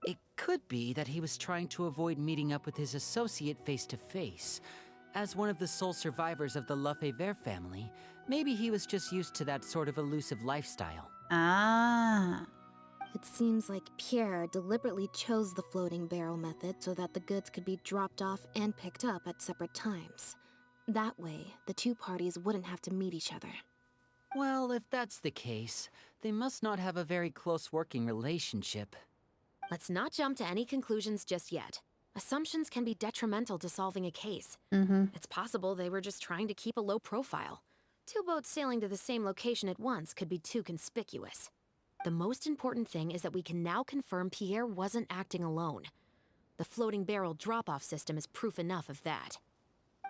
It could be that he was trying to avoid meeting up with his associate face-to-face. As one of the sole survivors of the Lefebvre family, maybe he was just used to that sort of elusive lifestyle. Ah. It seems like Pierre deliberately chose the floating barrel method so that the goods could be dropped off and picked up at separate times. That way, the two parties wouldn't have to meet each other. Well, if that's the case, they must not have a very close working relationship. Let's not jump to any conclusions just yet. Assumptions can be detrimental to solving a case. It's possible they were just trying to keep a low profile. Two boats sailing to the same location at once could be too conspicuous. The most important thing is that we can now confirm Pierre wasn't acting alone. The floating barrel drop-off system is proof enough of that.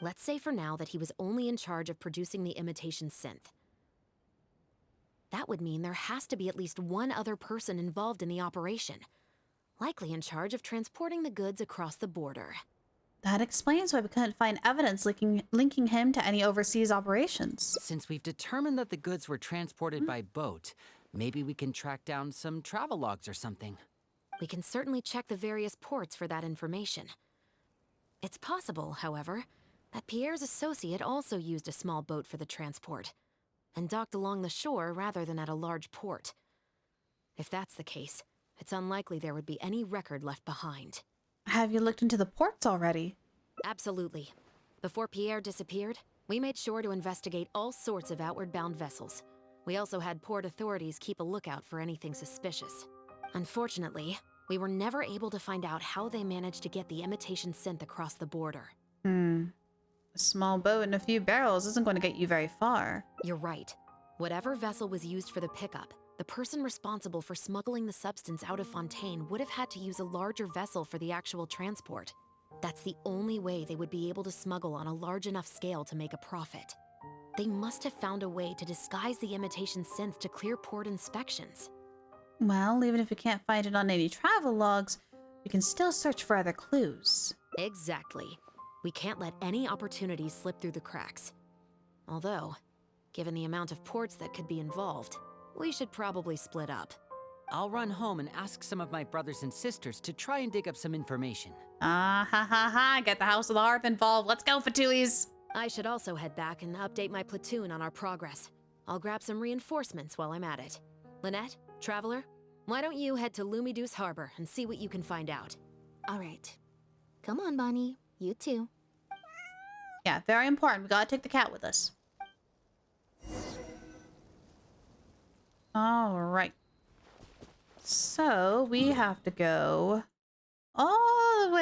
Let's say for now that he was only in charge of producing the imitation synth. That would mean there has to be at least one other person involved in the operation, likely in charge of transporting the goods across the border. That explains why we couldn't find evidence linking him to any overseas operations. Since we've determined that the goods were transported by boat, maybe we can track down some travel logs or something. We can certainly check the various ports for that information. It's possible, however, that Pierre's associate also used a small boat for the transport, and docked along the shore rather than at a large port. If that's the case, it's unlikely there would be any record left behind. Have you looked into the ports already? Absolutely. Before Pierre disappeared, we made sure to investigate all sorts of outward-bound vessels. We also had port authorities keep a lookout for anything suspicious. Unfortunately, we were never able to find out how they managed to get the imitation synth across the border. A small boat and a few barrels isn't going to get you very far. You're right. Whatever vessel was used for the pickup, the person responsible for smuggling the substance out of Fontaine would have had to use a larger vessel for the actual transport. That's the only way they would be able to smuggle on a large enough scale to make a profit. They must have found a way to disguise the imitation synth to clear port inspections. Well, even if we can't find it on any travel logs, we can still search for other clues. Exactly. We can't let any opportunities slip through the cracks. Although, given the amount of ports that could be involved, we should probably split up. I'll run home and ask some of my brothers and sisters to try and dig up some information. Ah, ha ha ha, get the House of the Harp involved. Let's go, Fatouis! I should also head back and update my platoon on our progress. I'll grab some reinforcements while I'm at it. Lynette, Traveler, why don't you head to Lumiduce Harbor and see what you can find out? All right. Come on, Bonnie. You too. Yeah, very important. We gotta take the cat with us. All right. So we have to go all the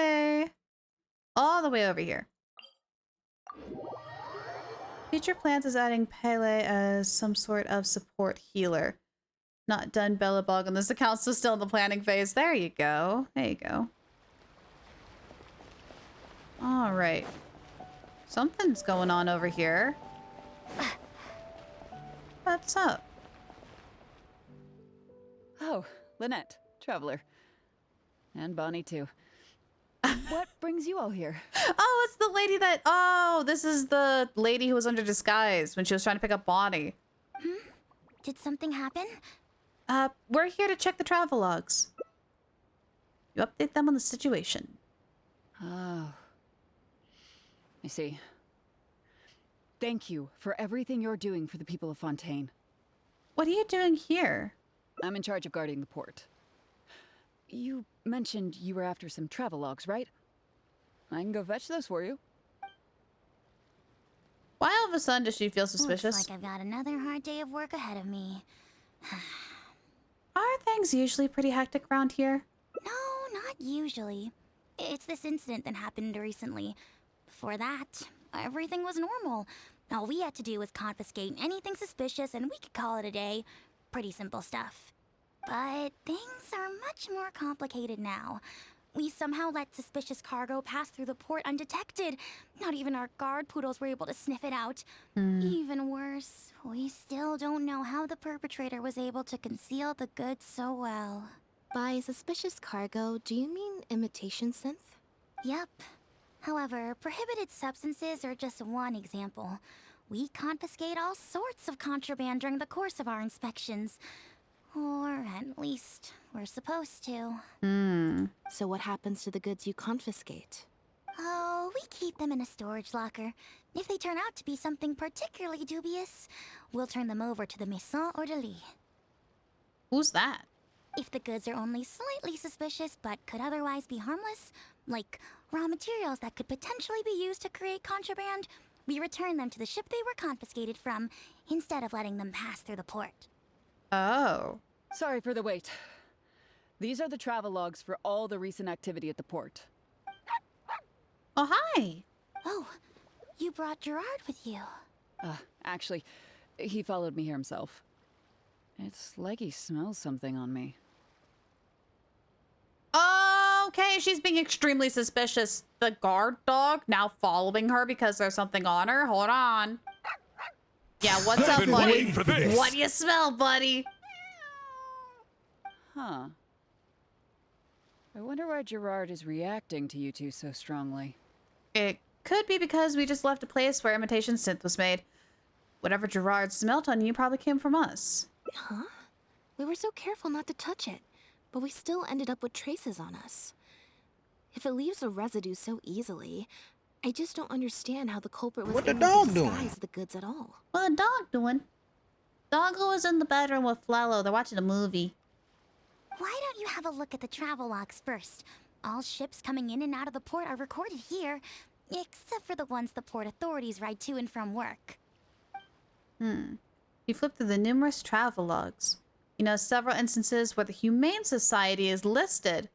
way over here. Future plans is adding Pele as some sort of support healer. Not done, Bellabog, and this account's still in the planning phase. There you go. There you go. All right. Something's going on over here. What's up? Oh, Lynette, Traveler. And Bonnie, too. What brings you all here? Oh, it's the lady that... Oh, this is the lady who was under disguise when she was trying to pick up Bonnie. Did something happen? We're here to check the travel logs. You update them on the situation. Oh. I see. Thank you for everything you're doing for the people of Fontaine. What are you doing here? I'm in charge of guarding the port. You mentioned you were after some travel logs, right? I can go fetch those for you. Why all of a sudden does she feel suspicious? Looks like I've got another hard day of work ahead of me. Are things usually pretty hectic around here? No, not usually. It's this incident that happened recently. Before that, everything was normal. All we had to do was confiscate anything suspicious and we could call it a day. Pretty simple stuff. But things are much more complicated now. We somehow let suspicious cargo pass through the port undetected. Not even our guard poodles were able to sniff it out. Even worse, we still don't know how the perpetrator was able to conceal the goods so well. By suspicious cargo, do you mean imitation synth? Yep. However, prohibited substances are just one example. We confiscate all sorts of contraband during the course of our inspections. Or at least, we're supposed to. So what happens to the goods you confiscate? Oh, we keep them in a storage locker. If they turn out to be something particularly dubious, we'll turn them over to the Maison Orderly. Who's that? If the goods are only slightly suspicious but could otherwise be harmless, like raw materials that could potentially be used to create contraband, we return them to the ship they were confiscated from, instead of letting them pass through the port. Oh. Sorry for the wait. These are the travel logs for all the recent activity at the port. Oh, hi. Oh, you brought Gerard with you. Actually, he followed me here himself. It's like he smells something on me. Okay, she's being extremely suspicious. The guard dog now following her because there's something on her? Hold on. Yeah, what's up, buddy? What do you smell, buddy? Huh. I wonder why Gerard is reacting to you two so strongly. It could be because we just left a place where imitation synth was made. Whatever Gerard smelt on you probably came from us. Huh? We were so careful not to touch it, but we still ended up with traces on us. If it leaves a residue so easily, I just don't understand how the culprit was able to disguise the goods at all. What the dog doing? Doggo was in the bedroom with Flello. They're watching a movie. Why don't you have a look at the travel logs first? All ships coming in and out of the port are recorded here, except for the ones the port authorities ride to and from work. You flip through the numerous travel logs. You know, several instances where the Humane Society is listed.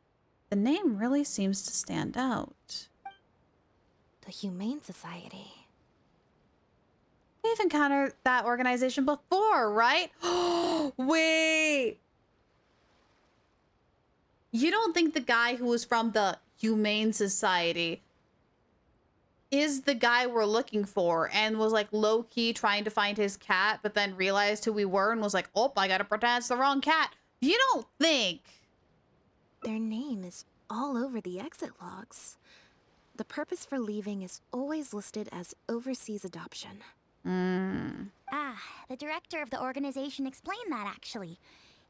The name really seems to stand out. The Humane Society. We've encountered that organization before, right? Wait! You don't think the guy who was from the Humane Society is the guy we're looking for and was like low-key trying to find his cat, but then realized who we were and was like, oh, I gotta pretend it's the wrong cat. You don't think? Their name is all over the exit logs. The purpose for leaving is always listed as overseas adoption. Ah, the director of the organization explained that actually.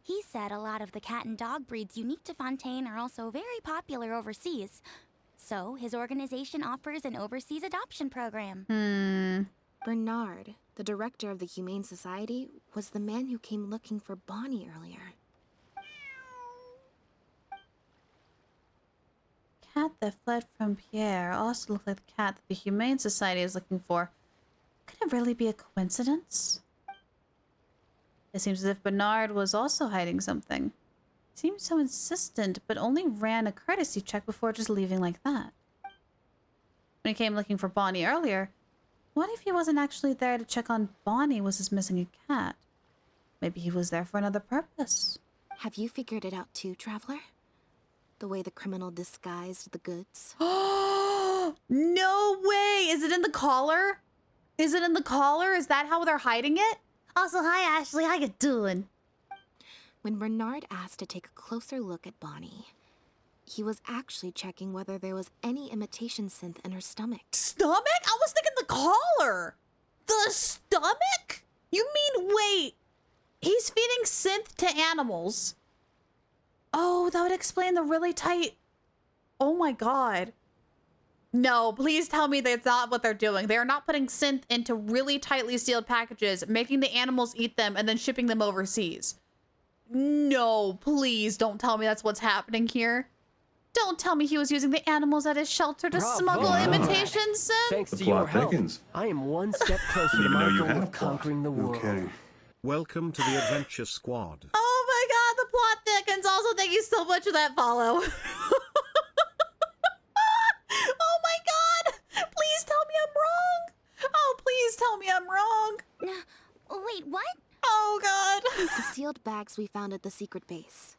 He said a lot of the cat and dog breeds unique to Fontaine are also very popular overseas. So his organization offers an overseas adoption program. Bernard, the director of the Humane Society, was the man who came looking for Bonnie earlier. Cat that fled from Pierre also looked like the cat that the Humane Society is looking for. Could it really be a coincidence? It seems as if Bernard was also hiding something. He seemed so insistent, but only ran a courtesy check before just leaving like that. When he came looking for Bonnie earlier, what if he wasn't actually there to check on Bonnie was his missing a cat? Maybe he was there for another purpose. Have you figured it out too, Traveler? The way the criminal disguised the goods? No way! Is it in the collar? Is it in the collar? Is that how they're hiding it? Also, hi Ashley, how you doing? When Bernard asked to take a closer look at Bonnie, he was actually checking whether there was any imitation synth in her stomach. Stomach? I was thinking the collar! The stomach? You mean, wait, he's feeding synth to animals. Oh, that would explain the really tight... Oh my god. No, please tell me that's not what they're doing. They are not putting synth into really tightly sealed packages, making the animals eat them, and then shipping them overseas. No, please don't tell me that's what's happening here. Don't tell me he was using the animals at his shelter to smuggle imitation synth. Thanks to your help, I am one step closer to my goal of conquering the world. Welcome to the Adventure Squad. Oh my god, the plot thickens. Also, thank you so much for that follow. Oh my god! Please tell me I'm wrong! Oh, please tell me I'm wrong! Wait, what? Oh god! The sealed bags we found at the secret base.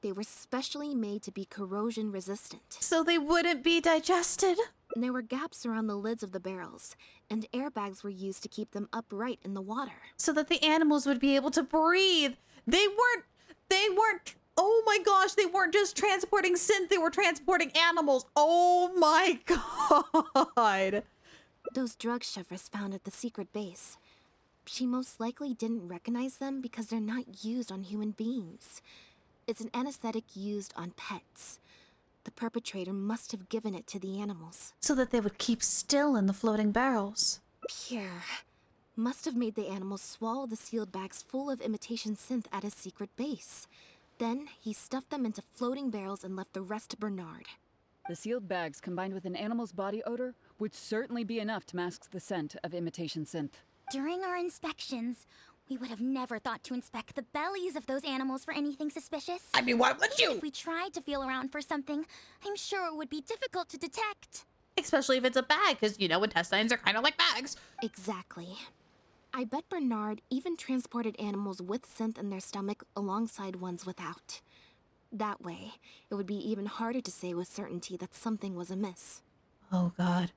They were specially made to be corrosion resistant. So they wouldn't be digested? And there were gaps around the lids of the barrels, and airbags were used to keep them upright in the water. So that the animals would be able to breathe. They weren't, oh my gosh, they weren't just transporting synth, they were transporting animals. Oh my god. Those drug Shivers found at the secret base. She most likely didn't recognize them because they're not used on human beings. It's an anesthetic used on pets. The perpetrator must have given it to the animals. So that they would keep still in the floating barrels. Pierre must have made the animals swallow the sealed bags full of imitation synth at his secret base. Then he stuffed them into floating barrels and left the rest to Bernard. The sealed bags combined with an animal's body odor would certainly be enough to mask the scent of imitation synth. During our inspections, we would have never thought to inspect the bellies of those animals for anything suspicious. I mean, why would you? If we tried to feel around for something, I'm sure it would be difficult to detect. Especially if it's a bag, because, you know, intestines are kind of like bags. Exactly. I bet Bernard even transported animals with synth in their stomach alongside ones without. That way, it would be even harder to say with certainty that something was amiss. Oh god.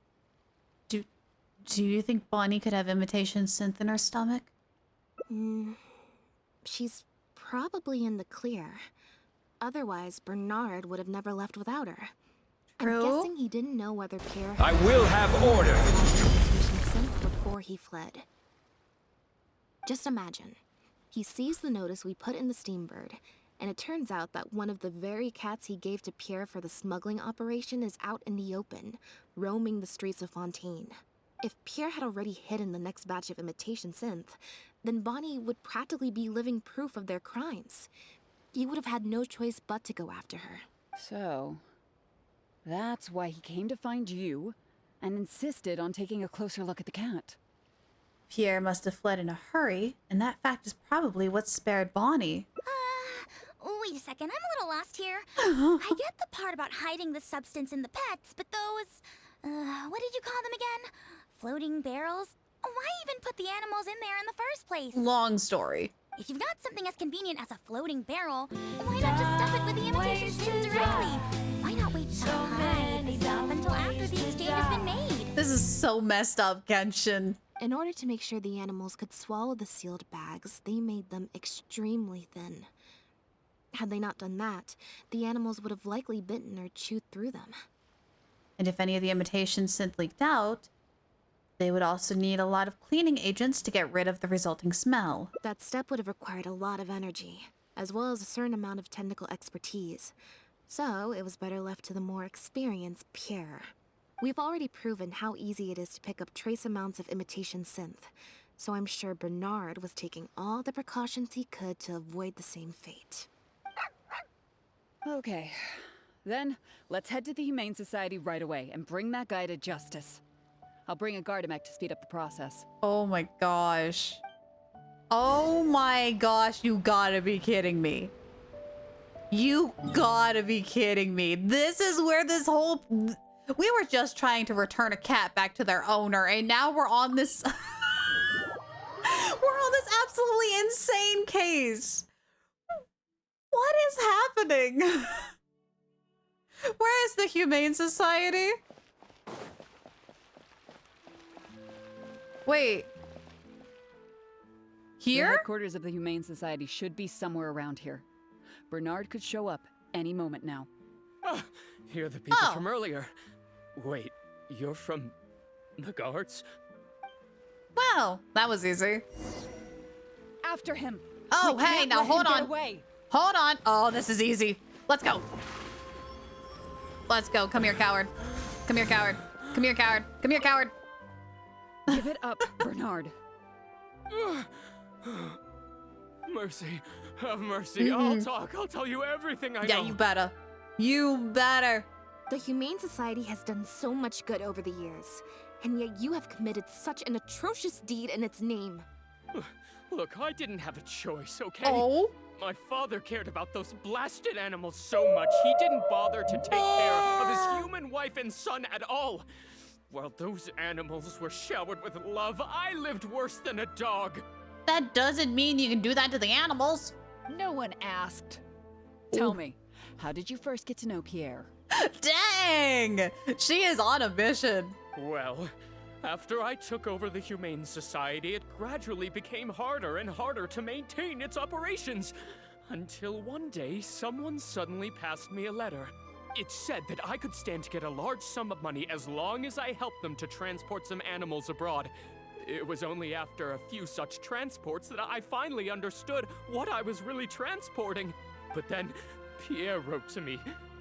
Do you think Bonnie could have imitation synth in her stomach? She's probably in the clear. Otherwise, Bernard would have never left without her. I'm guessing he didn't know whether Pierre I will have order. before he fled. Just imagine. He sees the notice we put in the Steambird, and it turns out that one of the very cats he gave to Pierre for the smuggling operation is out in the open, roaming the streets of Fontaine. If Pierre had already hidden the next batch of imitation synth, then Bonnie would practically be living proof of their crimes. He would have had no choice but to go after her. So, that's why he came to find you and insisted on taking a closer look at the cat. Pierre must have fled in a hurry, and that fact is probably what spared Bonnie. Wait a second, I'm a little lost here. I get the part about hiding the substance in the pets, but those, what did you call them again? Floating barrels? Why even put the animals in there in the first place? Long story. If you've got something as convenient as a floating barrel, why not just stuff it with the imitation skin directly? Why not wait to hide the stuff until after the exchange has been made? This is so messed up, Genshin. In order to make sure the animals could swallow the sealed bags, they made them extremely thin. Had they not done that, the animals would have likely bitten or chewed through them. And if any of the imitation synth leaked out, they would also need a lot of cleaning agents to get rid of the resulting smell. That step would have required a lot of energy, as well as a certain amount of technical expertise. So it was better left to the more experienced Pierre. We've already proven how easy it is to pick up trace amounts of imitation synth, so I'm sure Bernard was taking all the precautions he could to avoid the same fate. Okay, then let's head to the Humane Society right away and bring that guy to justice. I'll bring a Gardamek to speed up the process. Oh my gosh. Oh my gosh, you gotta be kidding me. You gotta be kidding me. This is where this whole... We were just trying to return a cat back to their owner, and now we're on this... we're on this absolutely insane case. What is happening? Where is the Humane Society? Wait. Here? The headquarters of the Humane Society should be somewhere around here. Bernard could show up any moment now. Ah, you're the people from earlier. Wait, you're from the guards? Well, that was easy. After him. Oh, We hey, can't now let him hold get on. away. Hold on. Oh, this is easy. Let's go. Let's go. Come here, coward. Come here, coward. Come here, coward. Come here, coward. Give it up, Bernard. Mercy. Have mercy. I'll talk. I'll tell you everything I know. Yeah, you better. You better. The Humane Society has done so much good over the years, and yet you have committed such an atrocious deed in its name. Look, I didn't have a choice, okay? Oh? My father cared about those blasted animals so much, he didn't bother to take care of his human wife and son at all. While those animals were showered with love, I lived worse than a dog. That doesn't mean you can do that to the animals. No one asked. Tell me, how did you first get to know Pierre? Dang! She is on a mission. Well, after I took over the Humane Society, it gradually became harder and harder to maintain its operations. Until one day, someone suddenly passed me a letter. It said that I could stand to get a large sum of money as long as I helped them to transport some animals abroad. It was only after a few such transports that I finally understood what I was really transporting. But then, Pierre wrote to me,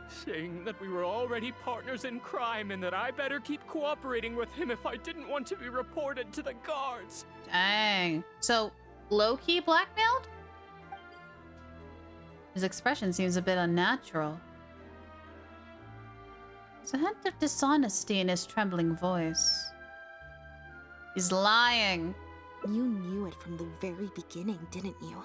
saying that we were already partners in crime and that I better keep cooperating with him if I didn't want to be reported to the guards. Dang. So, low-key blackmailed? His expression seems a bit unnatural. There's a hint of dishonesty in his trembling voice. He's lying. You knew it from the very beginning, didn't you?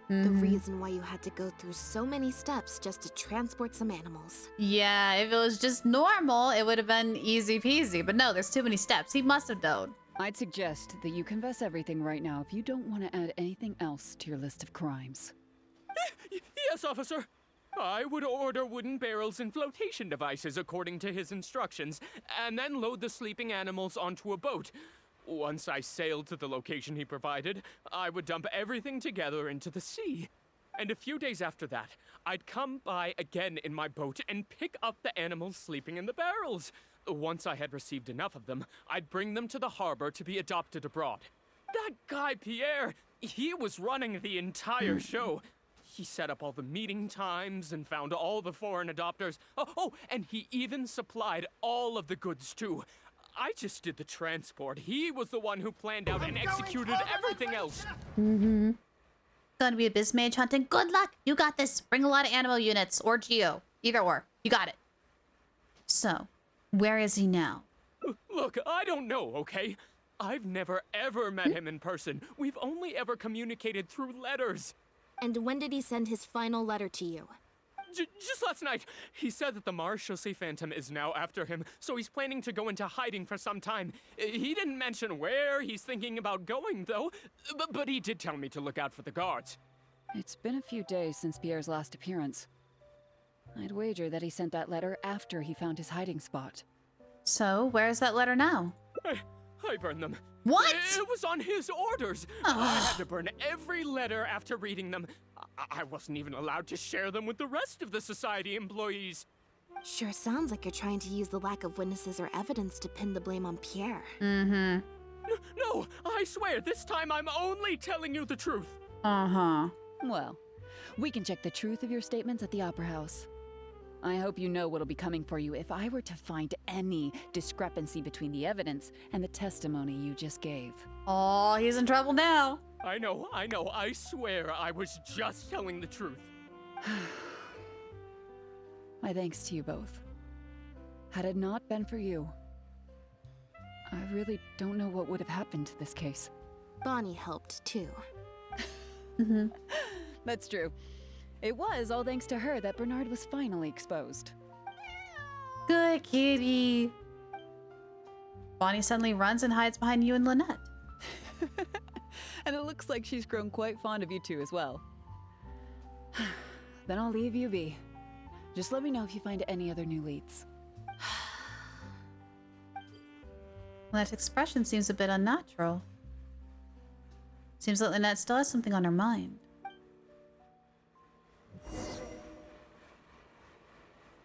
The reason why you had to go through so many steps just to transport some animals. Yeah, if it was just normal, it would have been easy peasy. But no, there's too many steps. He must have known. I'd suggest that you confess everything right now if you don't want to add anything else to your list of crimes. Yes, officer. I would order wooden barrels and flotation devices according to his instructions, and then load the sleeping animals onto a boat. Once I sailed to the location he provided, I would dump everything together into the sea. And a few days after that, I'd come by again in my boat and pick up the animals sleeping in the barrels. Once I had received enough of them, I'd bring them to the harbor to be adopted abroad. That guy, Pierre, he was running the entire show. He set up all the meeting times and found all the foreign adopters. Oh, and he even supplied all of the goods, too. I just did the transport. He was the one who planned out and executed everything else. Mm-hmm. Gonna be abyss mage hunting. Good luck. You got this. Bring a lot of animal units or Geo. Either or. You got it. So, where is he now? Look, I don't know, okay? I've never ever met him in person. We've only ever communicated through letters. And when did he send his final letter to you? Just last night. He said that the Marechaussee Phantom is now after him, so he's planning to go into hiding for some time. He didn't mention where he's thinking about going, though, but he did tell me to look out for the guards. It's been a few days since Pierre's last appearance. I'd wager that he sent that letter after he found his hiding spot. So, where's that letter now? I burned them. What? It was on his orders. I had to burn every letter after reading them. I wasn't even allowed to share them with the rest of the society employees. Sure sounds like you're trying to use the lack of witnesses or evidence to pin the blame on Pierre. Mm-hmm. No, I swear, this time I'm only telling you the truth. Uh-huh. Well, we can check the truth of your statements at the Opera House. I hope you know what'll be coming for you if I were to find any discrepancy between the evidence and the testimony you just gave. Oh, he's in trouble now. I know. I swear I was just telling the truth. My thanks to you both. Had it not been for you, I really don't know what would have happened to this case. Bonnie helped, too. Mm-hmm. That's true. It was all thanks to her that Bernard was finally exposed. Good kitty. Bonnie suddenly runs and hides behind you and Lynette. And it looks like she's grown quite fond of you two as well. Then I'll leave you be. Just let me know if you find any other new leads. Lynette's expression seems a bit unnatural. Seems like Lynette still has something on her mind.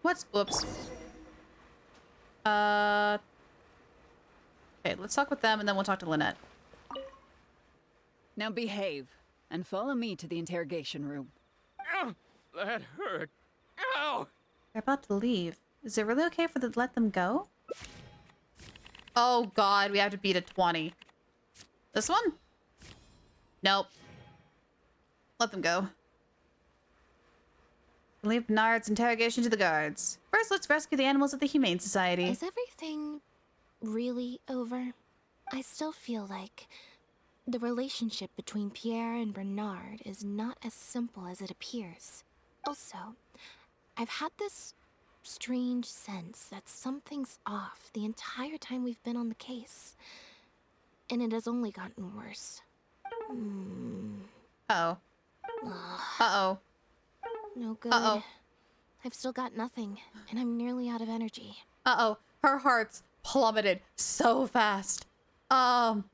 What's... Whoops. Okay, let's talk with them and then we'll talk to Lynette. Now behave, and follow me to the interrogation room. Ow, that hurt. Ow! They're about to leave. Is it really okay for them to let them go? Oh god, we have to beat a 20. This one? Nope. Let them go. Leave Bernard's interrogation to the guards. First, let's rescue the animals at the Humane Society. Is everything really over? I still feel like the relationship between Pierre and Bernard is not as simple as it appears. Also, I've had this strange sense that something's off the entire time we've been on the case. And it has only gotten worse. Uh-oh. Uh-oh. No good. Uh-oh. I've still got nothing, and I'm nearly out of energy. Uh-oh. Her heart's plummeted so fast. Don't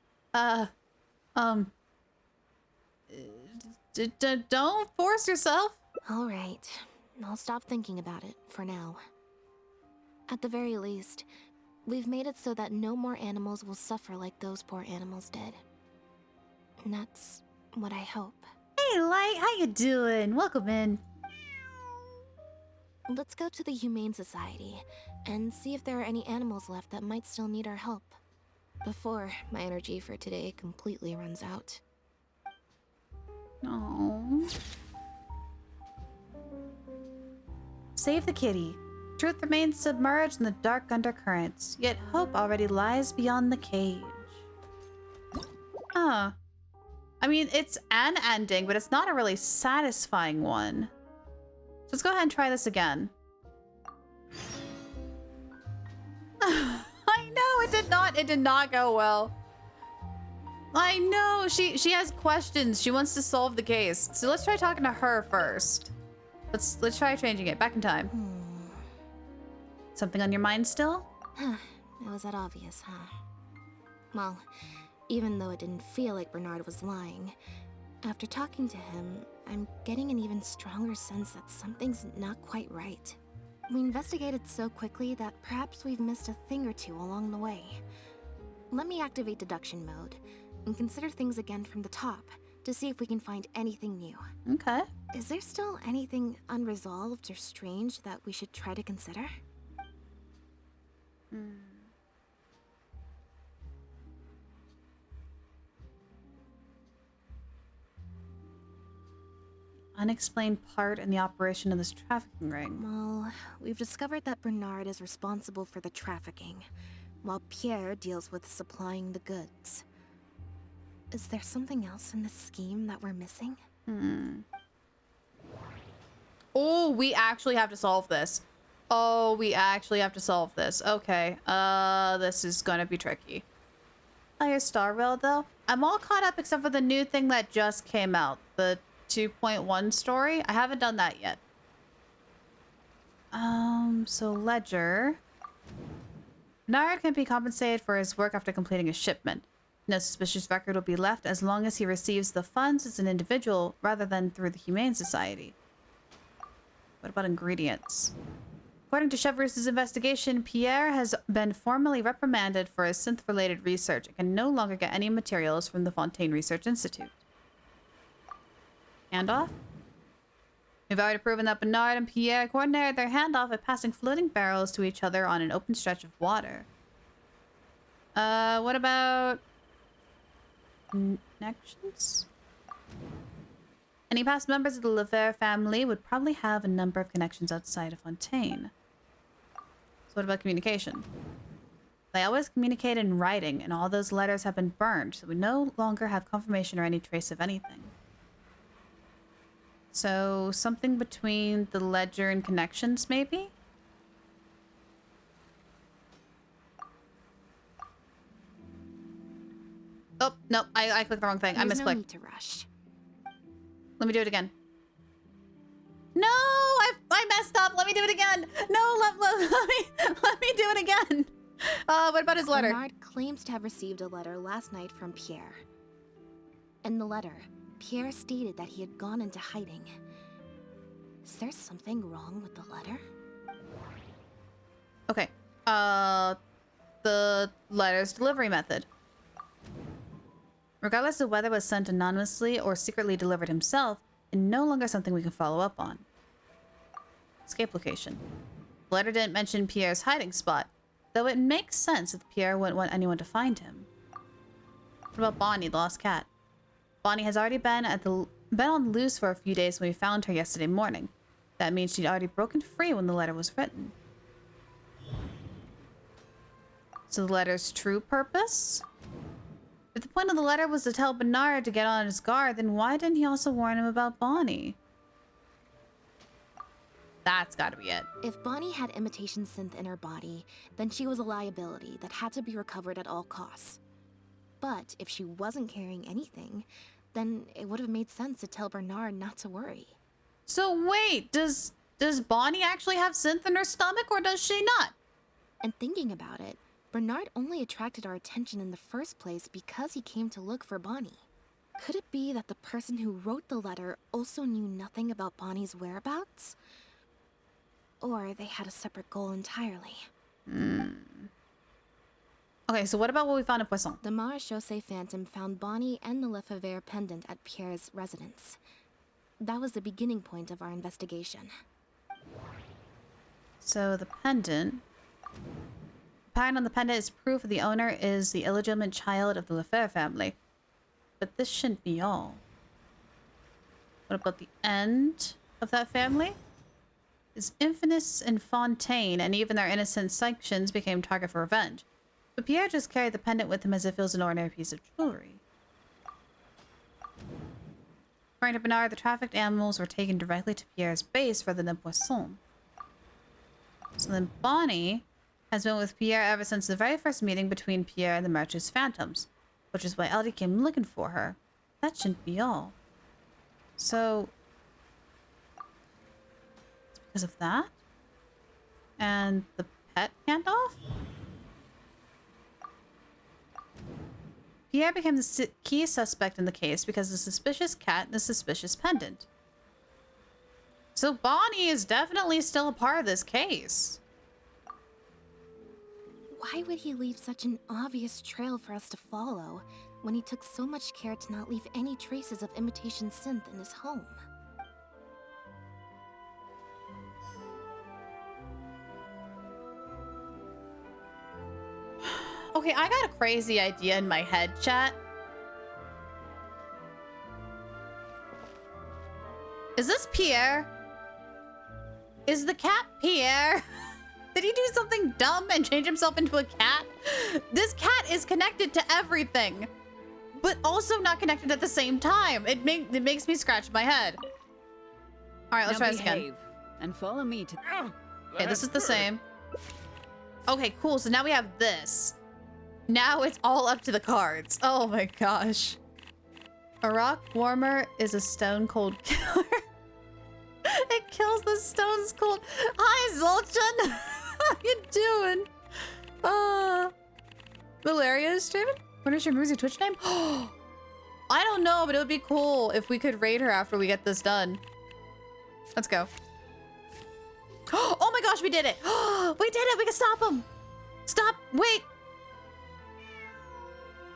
force yourself. All right. I'll stop thinking about it for now. At the very least, we've made it so that no more animals will suffer like those poor animals did. And that's what I hope. Hey, Light, how you doing? Welcome in. Let's go to the Humane Society and see if there are any animals left that might still need our help before my energy for today completely runs out. Aww. Save the kitty. Truth remains submerged in the dark undercurrents, yet hope already lies beyond the cage. Huh. I mean, it's an ending, but it's not a really satisfying one. So let's go ahead and try this again. I know, it did not go well. I know, she has questions. She wants to solve the case. So let's try talking to her first. Let's try changing it. Back in time. Something on your mind still? It was that obvious, huh? Well, even though it didn't feel like Bernard was lying, After talking to him, I'm getting an even stronger sense that something's not quite right. We investigated so quickly that perhaps we've missed a thing or two along the way. Let me activate deduction mode and consider things again from the top to see if we can find anything new. Okay. Is there still anything unresolved or strange that we should try to consider? Unexplained part in the operation of this trafficking ring. Well, we've discovered that Bernard is responsible for the trafficking, while Pierre deals with supplying the goods. Is there something else in this scheme that we're missing? Oh, we actually have to solve this. Oh, we actually have to solve this. Okay. This is gonna be tricky. Oh, your Star Rail, though? I'm all caught up except for the new thing that just came out. The 2.1 story. I haven't done that yet. So Ledger. Bernard can be compensated for his work after completing a shipment. No suspicious record will be left as long as he receives the funds as an individual rather than through the Humane Society. What about ingredients? According to Chevreuse' investigation, Pierre has been formally reprimanded for his synth-related research and can no longer get any materials from the Fontaine Research Institute. Handoff? We've already proven that Bernard and Pierre coordinated their handoff by passing floating barrels to each other on an open stretch of water. What about connections? Any past members of the Lefebvre family would probably have a number of connections outside of Fontaine. So what about communication? They always communicate in writing, and all those letters have been burned, so we no longer have confirmation or any trace of anything. So something between the ledger and connections, maybe? Oh, no, I clicked the wrong thing. I misclicked. No need to rush. Let me do it again. No, I messed up. Let me do it again. No, let me do it again. What about his letter? Bernard claims to have received a letter last night from Pierre. In the letter, Pierre stated that he had gone into hiding. Is there something wrong with the letter? Okay. The letter's delivery method. Regardless of whether it was sent anonymously or secretly delivered himself, it's no longer something we can follow up on. Escape location. The letter didn't mention Pierre's hiding spot, though it makes sense that Pierre wouldn't want anyone to find him. What about Bonnie, the lost cat? Bonnie has already been on the loose for a few days when we found her yesterday morning. That means she'd already broken free when the letter was written. So the letter's true purpose? If the point of the letter was to tell Bernard to get on his guard, then why didn't he also warn him about Bonnie? That's gotta be it. If Bonnie had imitation synth in her body, then she was a liability that had to be recovered at all costs. But if she wasn't carrying anything, then it would have made sense to tell Bernard not to worry. So wait, does Bonnie actually have synth in her stomach, or does she not? And thinking about it, Bernard only attracted our attention in the first place because he came to look for Bonnie. Could it be that the person who wrote the letter also knew nothing about Bonnie's whereabouts? Or they had a separate goal entirely? Okay, so what about what we found in Poisson? The Marechaussee Phantom found Bonnie and the Lefebvre pendant at Pierre's residence. That was the beginning point of our investigation. So the pendant... The pattern on the pendant is proof that the owner is the illegitimate child of the Lefebvre family. But this shouldn't be all. What about the end of that family? His infamous and Fontaine and even their innocent sections became target for revenge. But Pierre just carried the pendant with him as if it was an ordinary piece of jewelry. According to Bernard, the trafficked animals were taken directly to Pierre's base rather than Poisson. So then Bonnie has been with Pierre ever since the very first meeting between Pierre and the Marechaussee Phantoms, which is why Elodie came looking for her. That shouldn't be all. So... it's because of that? And the pet handoff? Pierre became the key suspect in the case because of the suspicious cat and the suspicious pendant. So Bonnie is definitely still a part of this case. Why would he leave such an obvious trail for us to follow when he took so much care to not leave any traces of imitation synth in his home? Okay, I got a crazy idea in my head, chat. Is this Pierre? Is the cat Pierre? Did he do something dumb and change himself into a cat? This cat is connected to everything, but also not connected at the same time. It makes me scratch my head. All right, let's try this again. And follow me to. Okay, this is the same. Okay, cool. So now we have this. Now it's all up to the cards. Oh my gosh. A rock warmer is a stone cold killer. It kills the stones cold. Hi, Zolchan. How you doing? Valeria is streaming? What is your music Twitch name? I don't know, but it would be cool if we could raid her after we get this done. Let's go. Oh my gosh, we did it. We did it. We can stop him. Stop. Wait.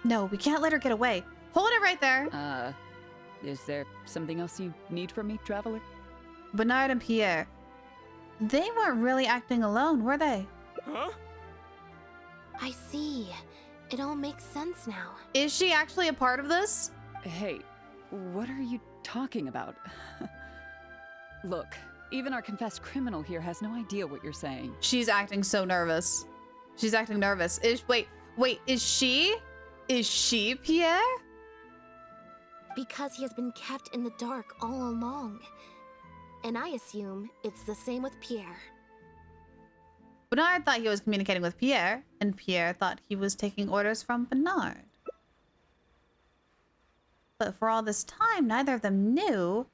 No, we can't let her get away. Hold it right there. Is there something else you need from me, traveler? Bernard and Pierre. They weren't really acting alone, were they? Huh? I see. It all makes sense now. Is she actually a part of this? Hey, what are you talking about? Look, even our confessed criminal here has no idea what you're saying. She's acting so nervous. She's acting nervous. Wait, is she? Is she Pierre? Because he has been kept in the dark all along. And I assume it's the same with Pierre. Bernard thought he was communicating with Pierre, and Pierre thought he was taking orders from Bernard. But for all this time, neither of them knew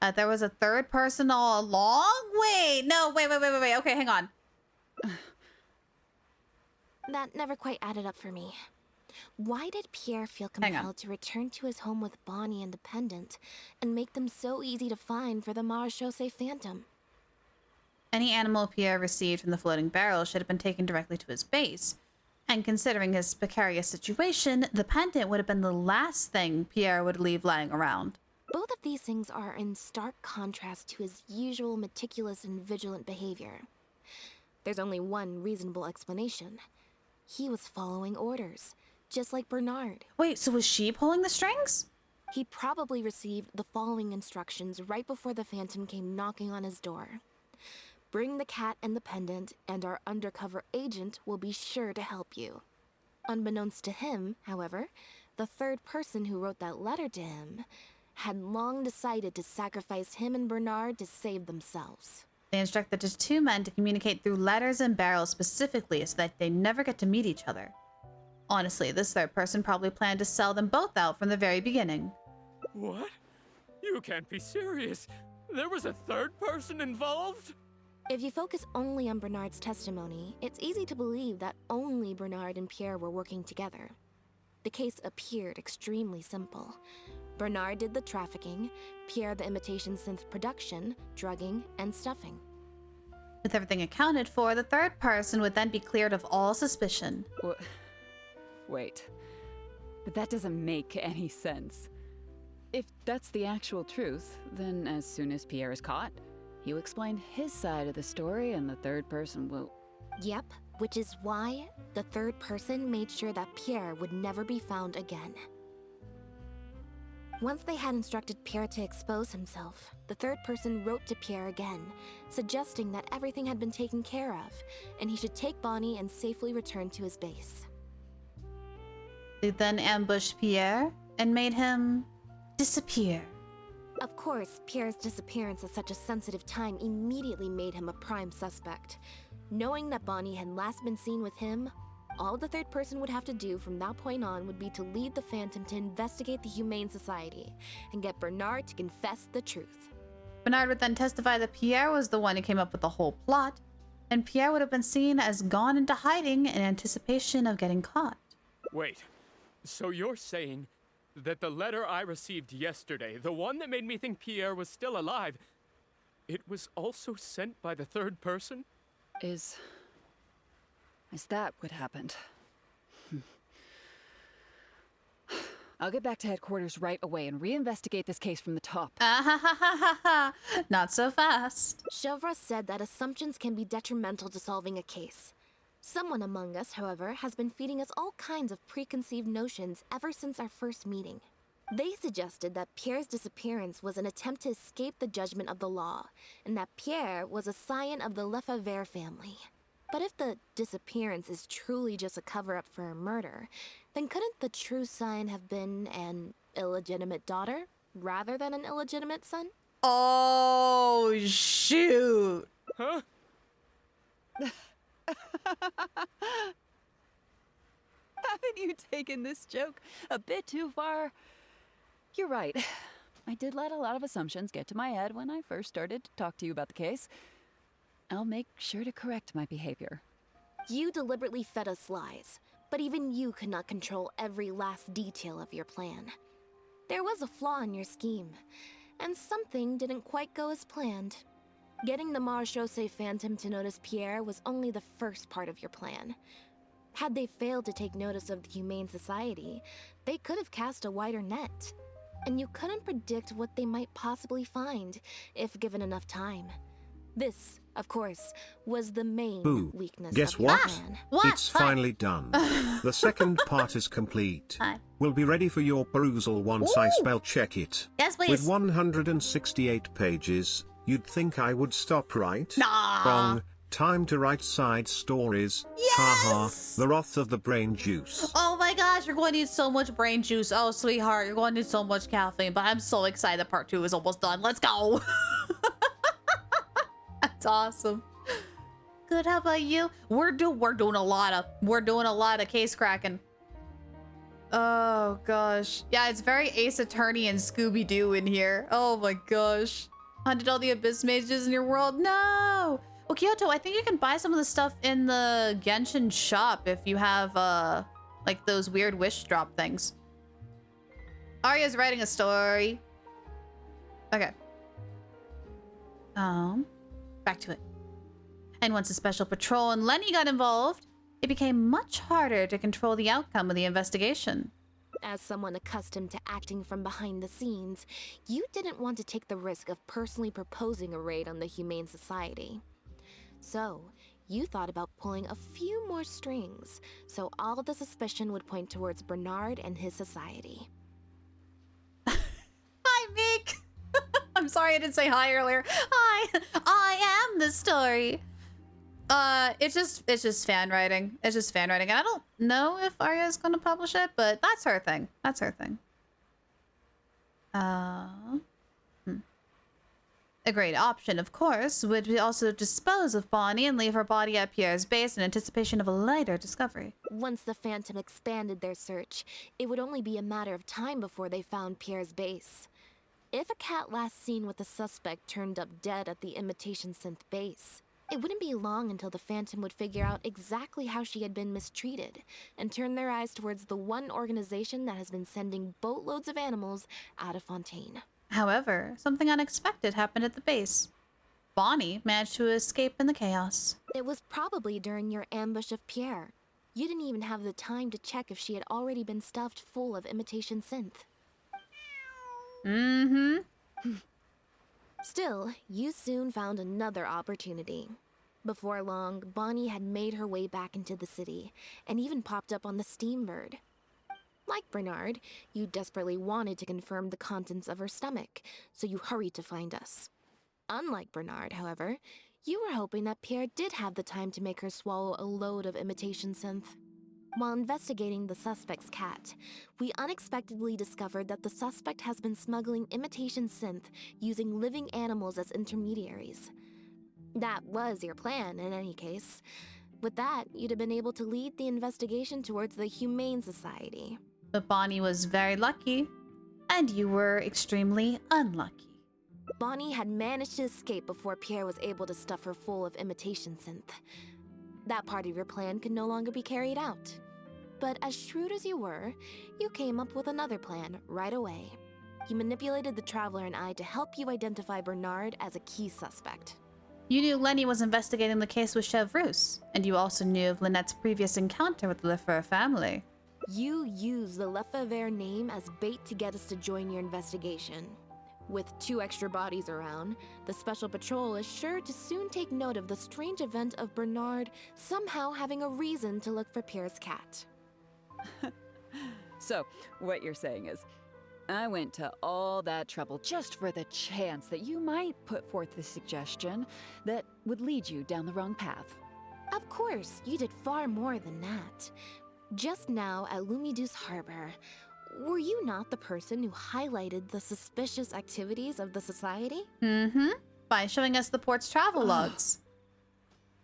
that there was a third person all along? Wait. Okay, hang on. That never quite added up for me. Why did Pierre feel compelled to return to his home with Bonnie and the pendant and make them so easy to find for the Marechaussee Phantom? Any animal Pierre received from the floating barrel should have been taken directly to his base. And considering his precarious situation, the pendant would have been the last thing Pierre would leave lying around. Both of these things are in stark contrast to his usual meticulous and vigilant behavior. There's only one reasonable explanation. He was following orders, just like Bernard. Wait, so was she pulling the strings? He probably received the following instructions right before the Phantom came knocking on his door. Bring the cat and the pendant, and our undercover agent will be sure to help you. Unbeknownst to him, however, the third person who wrote that letter to him had long decided to sacrifice him and Bernard to save themselves. They instructed the two men to communicate through letters and barrels specifically so that they never get to meet each other. Honestly, this third person probably planned to sell them both out from the very beginning. What? You can't be serious. There was a third person involved? If you focus only on Bernard's testimony, it's easy to believe that only Bernard and Pierre were working together. The case appeared extremely simple. Bernard did the trafficking, Pierre the imitation synth production, drugging, and stuffing. With everything accounted for, the third person would then be cleared of all suspicion. Wait, but that doesn't make any sense. If that's the actual truth, then as soon as Pierre is caught, he'll explain his side of the story and the third person will... Yep, which is why the third person made sure that Pierre would never be found again. Once they had instructed Pierre to expose himself, the third person wrote to Pierre again, suggesting that everything had been taken care of, and he should take Bonnie and safely return to his base. They then ambushed Pierre and made him disappear. Of course, Pierre's disappearance at such a sensitive time immediately made him a prime suspect. Knowing that Bonnie had last been seen with him, all the third person would have to do from that point on would be to lead the Phantom to investigate the Humane Society and get Bernard to confess the truth. Bernard would then testify that Pierre was the one who came up with the whole plot, and Pierre would have been seen as gone into hiding in anticipation of getting caught. Wait, So you're saying that the letter I received yesterday, the one that made me think Pierre was still alive, it was also sent by the third person? Is that what happened? I'll get back to headquarters right away and reinvestigate this case from the top. Not so fast. Chevra said that assumptions can be detrimental to solving a case. Someone among us, however, has been feeding us all kinds of preconceived notions ever since our first meeting. They suggested that Pierre's disappearance was an attempt to escape the judgment of the law, and that Pierre was a scion of the Lefebvre family. But if the disappearance is truly just a cover-up for a murder, then couldn't the true scion have been an illegitimate daughter, rather than an illegitimate son? Oh, shoot. Huh? Haven't you taken this joke a bit too far? You're right. I did let a lot of assumptions get to my head when I first started to talk to you about the case. I'll make sure to correct my behavior. You deliberately fed us lies, but even you could not control every last detail of your plan. There was a flaw in your scheme, and something didn't quite go as planned. Getting the Marechaussee Phantom to notice Pierre was only the first part of your plan. Had they failed to take notice of the Humane Society, they could have cast a wider net. And you couldn't predict what they might possibly find, if given enough time. This, of course, was the main Boo. weakness Guess of your what? plan. It's finally done. The second part is complete. We'll be ready for your perusal once I spell check it. Yes, please. With 168 pages, you'd think I would stop, right? Nah. Wrong. Time to write side stories. Yes! Haha. The wrath of the brain juice. Oh my gosh, you're going to need so much brain juice. Oh, sweetheart, you're going to need so much caffeine. But I'm so excited that part 2 is almost done. Let's go. That's awesome. Good, how about you? We're doing a lot of case cracking. Oh gosh. Yeah, it's very Ace Attorney and Scooby-Doo in here. Oh my gosh. Hunted all the abyss mages in your world? No! Well, Kyoto, I think you can buy some of the stuff in the Genshin shop if you have, like those weird wish drop things. Arya's writing a story. Okay. Back to it. And once a special patrol and Lenny got involved, it became much harder to control the outcome of the investigation. As someone accustomed to acting from behind the scenes, you didn't want to take the risk of personally proposing a raid on the Humane Society. So, you thought about pulling a few more strings, so all the suspicion would point towards Bernard and his society. Hi, Meek! I'm sorry I didn't say hi earlier. Hi! I am the story! It's just fan writing. It's just fan writing. I don't know if Arya's gonna publish it, but that's her thing. That's her thing. A great option, of course, would be also dispose of Bonnie and leave her body at Pierre's base in anticipation of a later discovery. Once the Phantom expanded their search, it would only be a matter of time before they found Pierre's base. If a cat last seen with the suspect turned up dead at the imitation synth base, it wouldn't be long until the Phantom would figure out exactly how she had been mistreated and turn their eyes towards the one organization that has been sending boatloads of animals out of Fontaine. However, something unexpected happened at the base. Bonnie managed to escape in the chaos. It was probably during your ambush of Pierre. You didn't even have the time to check if she had already been stuffed full of imitation synth. Still, you soon found another opportunity. Before long, Bonnie had made her way back into the city, and even popped up on the Steambird. Like Bernard, you desperately wanted to confirm the contents of her stomach, so you hurried to find us. Unlike Bernard, however, you were hoping that Pierre did have the time to make her swallow a load of imitation synth. While investigating the suspect's cat, we unexpectedly discovered that the suspect has been smuggling imitation synth using living animals as intermediaries. That was your plan, in any case. With that, you'd have been able to lead the investigation towards the Humane Society. But Bonnie was very lucky, and you were extremely unlucky. Bonnie had managed to escape before Pierre was able to stuff her full of imitation synth. That part of your plan could no longer be carried out. But as shrewd as you were, you came up with another plan right away. You manipulated the Traveler and I to help you identify Bernard as a key suspect. You knew Lenny was investigating the case with Chevrus, and you also knew of Lynette's previous encounter with the Lefebvre family. You used the Lefebvre name as bait to get us to join your investigation. With 2 extra bodies around, the Special Patrol is sure to soon take note of the strange event of Bernard somehow having a reason to look for Pierre's cat. So, what you're saying is, I went to all that trouble just for the chance that you might put forth the suggestion that would lead you down the wrong path. Of course, you did far more than that. Just now at Lumidus Harbor, were you not the person who highlighted the suspicious activities of the Society? Mm-hmm. By showing us the port's travel logs.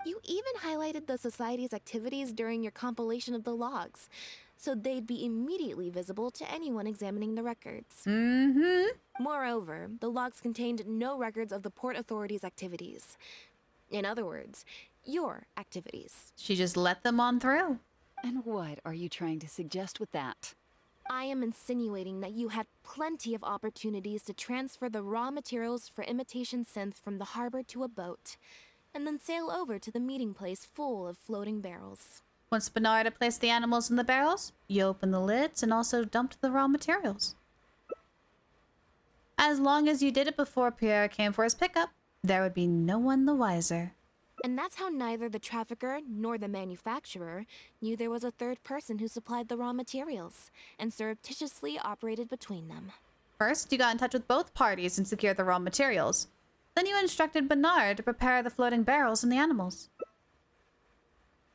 You even highlighted the Society's activities during your compilation of the logs, so they'd be immediately visible to anyone examining the records. Mm-hmm. Moreover, the logs contained no records of the Port Authority's activities. In other words, your activities. She just let them on through. And what are you trying to suggest with that? I am insinuating that you had plenty of opportunities to transfer the raw materials for imitation synth from the harbor to a boat, and then sail over to the meeting place full of floating barrels. Once Bernard had placed the animals in the barrels, you opened the lids and also dumped the raw materials. As long as you did it before Pierre came for his pickup, there would be no one the wiser. And that's how neither the trafficker nor the manufacturer knew there was a third person who supplied the raw materials and surreptitiously operated between them. First, you got in touch with both parties and secured the raw materials. Then you instructed Bernard to prepare the floating barrels and the animals.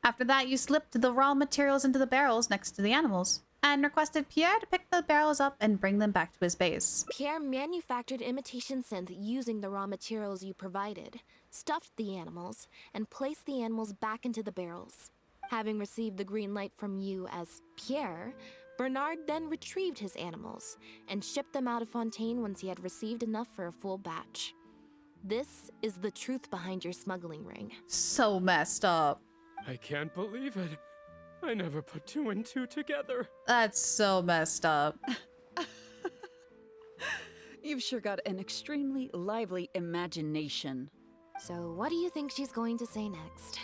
After that, you slipped the raw materials into the barrels next to the animals, and requested Pierre to pick the barrels up and bring them back to his base. Pierre manufactured imitation synth using the raw materials you provided, stuffed the animals, and placed the animals back into the barrels. Having received the green light from you as Pierre, Bernard then retrieved his animals and shipped them out of Fontaine once he had received enough for a full batch. This is the truth behind your smuggling ring. So messed up. I can't believe it. I never put 2 and 2 together. That's so messed up. You've sure got an extremely lively imagination. So what do you think she's going to say next?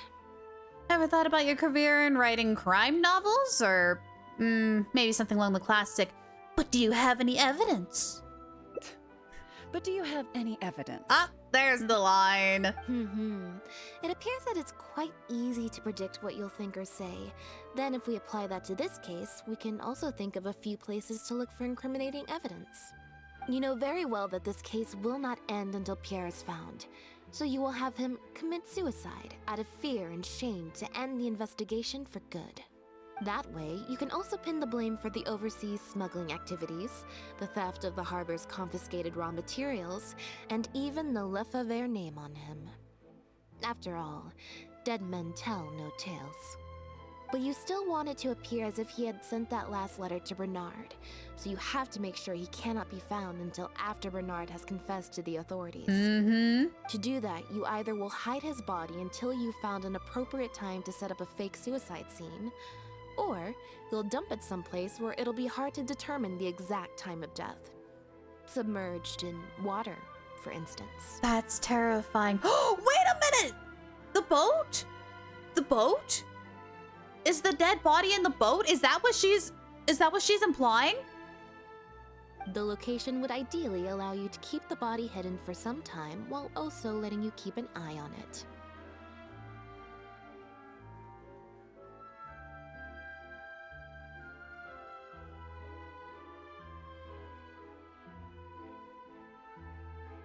Ever thought about your career in writing crime novels? Or maybe something along the classic, but do you have any evidence? But do you have any evidence? Ah, there's the line. It appears that it's quite easy to predict what you'll think or say. Then if we apply that to this case, we can also think of a few places to look for incriminating evidence. You know very well that this case will not end until Pierre is found, so you will have him commit suicide out of fear and shame to end the investigation for good. That way, you can also pin the blame for the overseas smuggling activities, the theft of the harbor's confiscated raw materials, and even the Lefebvre name on him. After all, dead men tell no tales. But you still want it to appear as if he had sent that last letter to Bernard, so you have to make sure he cannot be found until after Bernard has confessed to the authorities. To do that, you either will hide his body until you've found an appropriate time to set up a fake suicide scene, or you'll dump it someplace where it'll be hard to determine the exact time of death. Submerged in water, for instance. That's terrifying. Oh, wait a minute! The boat? The boat? Is the dead body in the boat? Is that what she's implying? The location would ideally allow you to keep the body hidden for some time while also letting you keep an eye on it.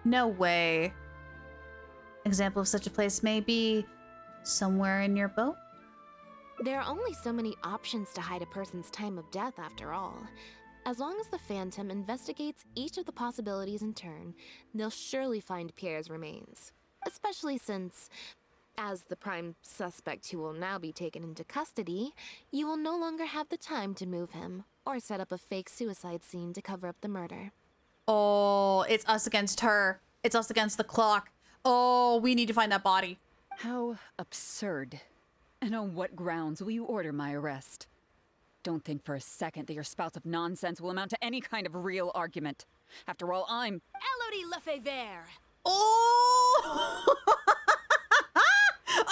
No way. Example of such a place may be somewhere in your boat? There are only so many options to hide a person's time of death, after all. As long as the Phantom investigates each of the possibilities in turn, they'll surely find Pierre's remains. Especially since, as the prime suspect who will now be taken into custody, you will no longer have the time to move him, or set up a fake suicide scene to cover up the murder. Oh, it's us against her. It's us against the clock. Oh, we need to find that body. How absurd. And on what grounds will you order my arrest? Don't think for a second that your spouts of nonsense will amount to any kind of real argument. After all, I'm... Elodie Lefebvre! Oh!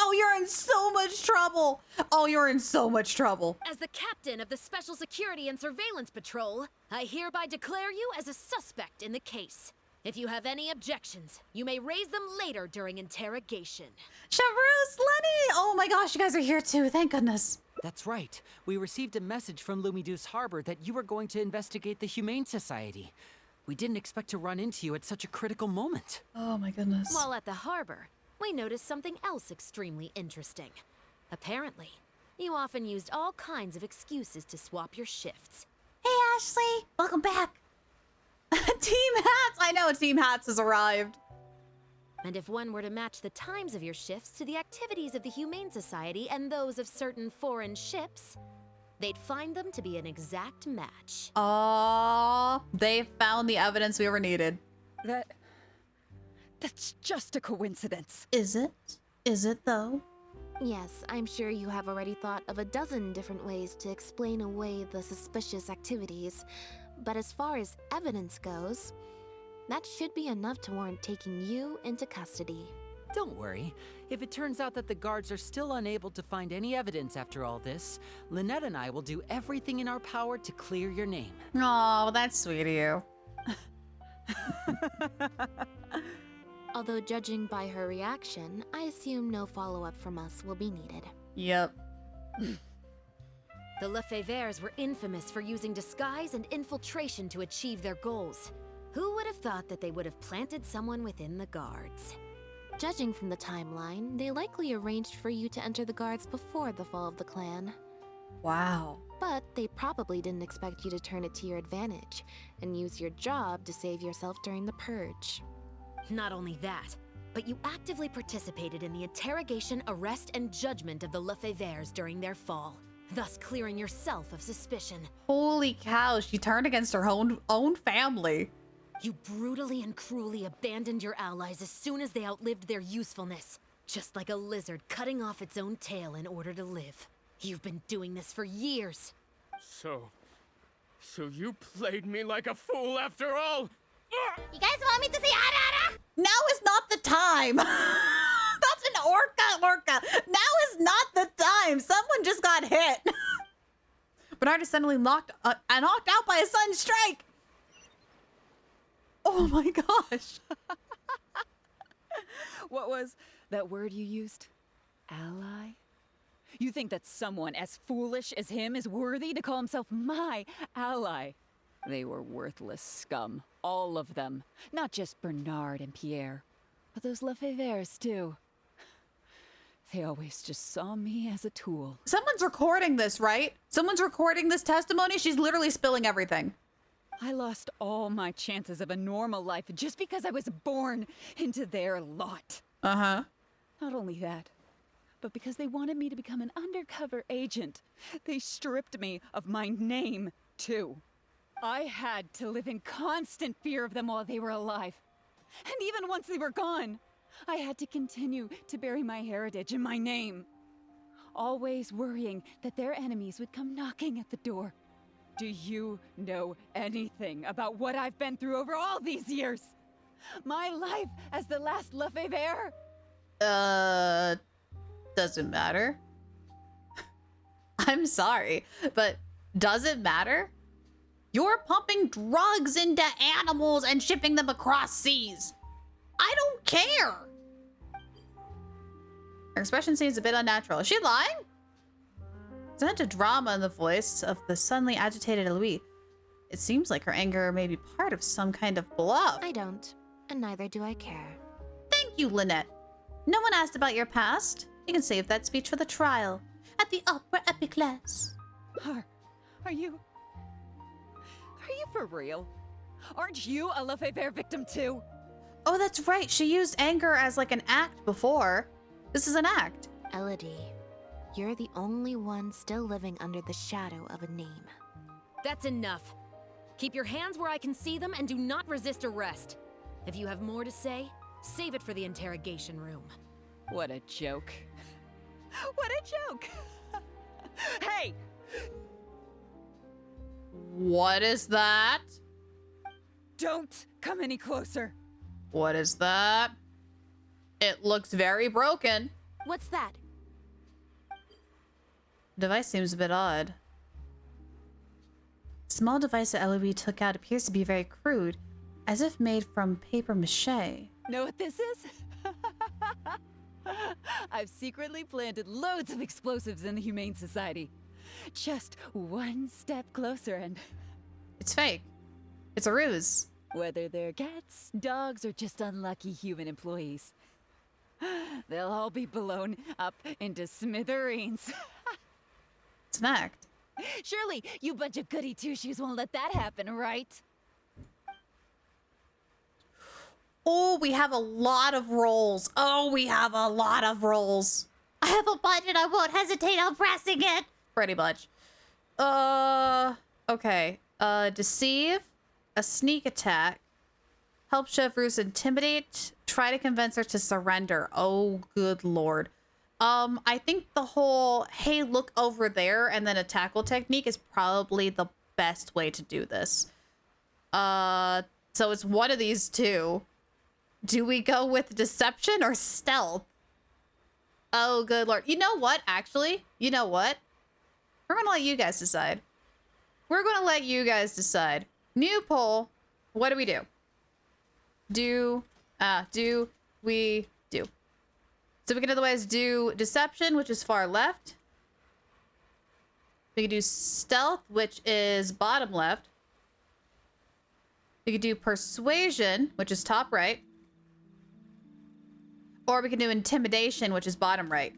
Oh, you're in so much trouble. Oh, you're in so much trouble. As the captain of the Special Security and Surveillance Patrol, I hereby declare you as a suspect in the case. If you have any objections, you may raise them later during interrogation. Chavrouz, Lenny! Oh my gosh, you guys are here too. Thank goodness. That's right. We received a message from Lumiduce Harbor that you were going to investigate the Humane Society. We didn't expect to run into you at such a critical moment. Oh my goodness. While at the harbor, we noticed something else extremely interesting. Apparently, you often used all kinds of excuses to swap your shifts. Hey, Ashley. Welcome back. Team Hats! I know Team Hats has arrived. And if one were to match the times of your shifts to the activities of the Humane Society and those of certain foreign ships, they'd find them to be an exact match. Aww, they found the evidence we ever needed. That's just a coincidence. Is it? Is it though? Yes, I'm sure you have already thought of a dozen different ways to explain away the suspicious activities. But as far as evidence goes, that should be enough to warrant taking you into custody. Don't worry. If it turns out that the guards are still unable to find any evidence after all this, Lynette and I will do everything in our power to clear your name. Oh, that's sweet of you. Although judging by her reaction, I assume no follow-up from us will be needed. Yep. The Lefebvres were infamous for using disguise and infiltration to achieve their goals. Who would have thought that they would have planted someone within the guards? Judging from the timeline, they likely arranged for you to enter the guards before the fall of the clan. Wow. But they probably didn't expect you to turn it to your advantage and use your job to save yourself during the purge. Not only that, but you actively participated in the interrogation, arrest, and judgment of the Lefebvres during their fall, thus clearing yourself of suspicion. Holy cow, she turned against her own family. You brutally and cruelly abandoned your allies as soon as they outlived their usefulness, just like a lizard cutting off its own tail in order to live. You've been doing this for years. So you played me like a fool after all? You guys want me to say ara? Now is not the time. That's an orca. Now is not the time. Someone just got hit. Bernard is suddenly knocked out by a sudden strike. Oh my gosh. What was that word you used? Ally? You think that someone as foolish as him is worthy to call himself my ally? They were worthless scum, all of them. Not just Bernard and Pierre, but those Lefebvres too. They always just saw me as a tool. Someone's recording this, right? Someone's recording this testimony. She's literally spilling everything. I lost all my chances of a normal life just because I was born into their lot. Uh-huh. Not only that, but because they wanted me to become an undercover agent. They stripped me of my name, too. I had to live in constant fear of them while they were alive. And even once they were gone, I had to continue to bury my heritage and my name. Always worrying that their enemies would come knocking at the door. Do you know anything about what I've been through over all these years? My life as the last Lefebvre? Doesn't matter. I'm sorry, but does it matter? You're pumping drugs into animals and shipping them across seas. I don't care. Her expression seems a bit unnatural. Is she lying? There's a drama in the voice of the suddenly agitated Louis. It seems like her anger may be part of some kind of bluff. I don't, and neither do I care. Thank you, Lynette. No one asked about your past. You can save that speech for the trial at the Opera Epiclese. Are you for real? Aren't you a Lefebvre victim too? Oh, that's right. She used anger as like an act before. This is an act. Elodie, you're the only one still living under the shadow of a name. That's enough. Keep your hands where I can see them and do not resist arrest. If you have more to say, save it for the interrogation room. What a joke. What a joke. Hey! What is that? Don't come any closer. What is that? It looks very broken. What's that? Device seems a bit odd. Small device that Eloise took out appears to be very crude, as if made from paper mache. Know what this is? I've secretly planted loads of explosives in the Humane Society. Just one step closer and... It's fake. It's a ruse. Whether they're cats, dogs, or just unlucky human employees, they'll all be blown up into smithereens. It's an act. Surely, you bunch of goody two-shoes won't let that happen, right? Oh, we have a lot of rolls. Oh, we have a lot of rolls. I have a budget. I won't hesitate on pressing it. Pretty much. Okay. Deceive, a sneak attack, help Chevreuse intimidate, try to convince her to surrender. Oh, good lord. I think the whole, hey, look over there, and then a tackle technique is probably the best way to do this. So it's one of these two. Do we go with deception or stealth? Oh, good lord. You know what, actually? You know what? We're gonna let you guys decide. We're gonna let you guys decide. New poll. What do we do? Do we do? So we can otherwise do deception, which is far left. We can do stealth, which is bottom left. We could do persuasion, which is top right. Or we can do intimidation, which is bottom right.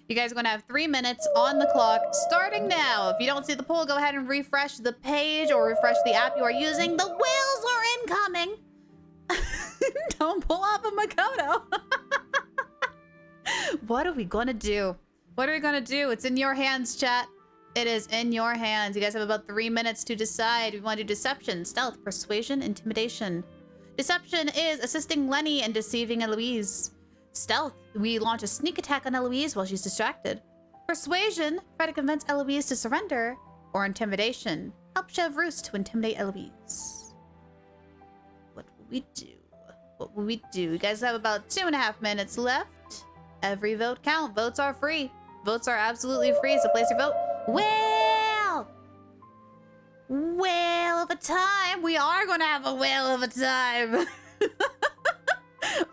You guys are going to have 3 minutes on the clock starting now. If you don't see the poll, go ahead and refresh the page or refresh the app you are using. The whales are incoming. Don't pull off a Makoto. What are we going to do? What are we going to do? It's in your hands, chat. It is in your hands. You guys have about 3 minutes to decide. We want to do deception, stealth, persuasion, intimidation. Deception is assisting Lenny and deceiving Eloise. Stealth, we launch a sneak attack on Eloise while she's distracted. Persuasion, try to convince Eloise to surrender. Or intimidation, help Chevreuse to intimidate Eloise. What will we do? What will we do? You guys have about 2.5 minutes left. Every vote count. Votes are free. Votes are absolutely free, so place your vote. Whale! Whale of a time. We are going to have a whale of a time.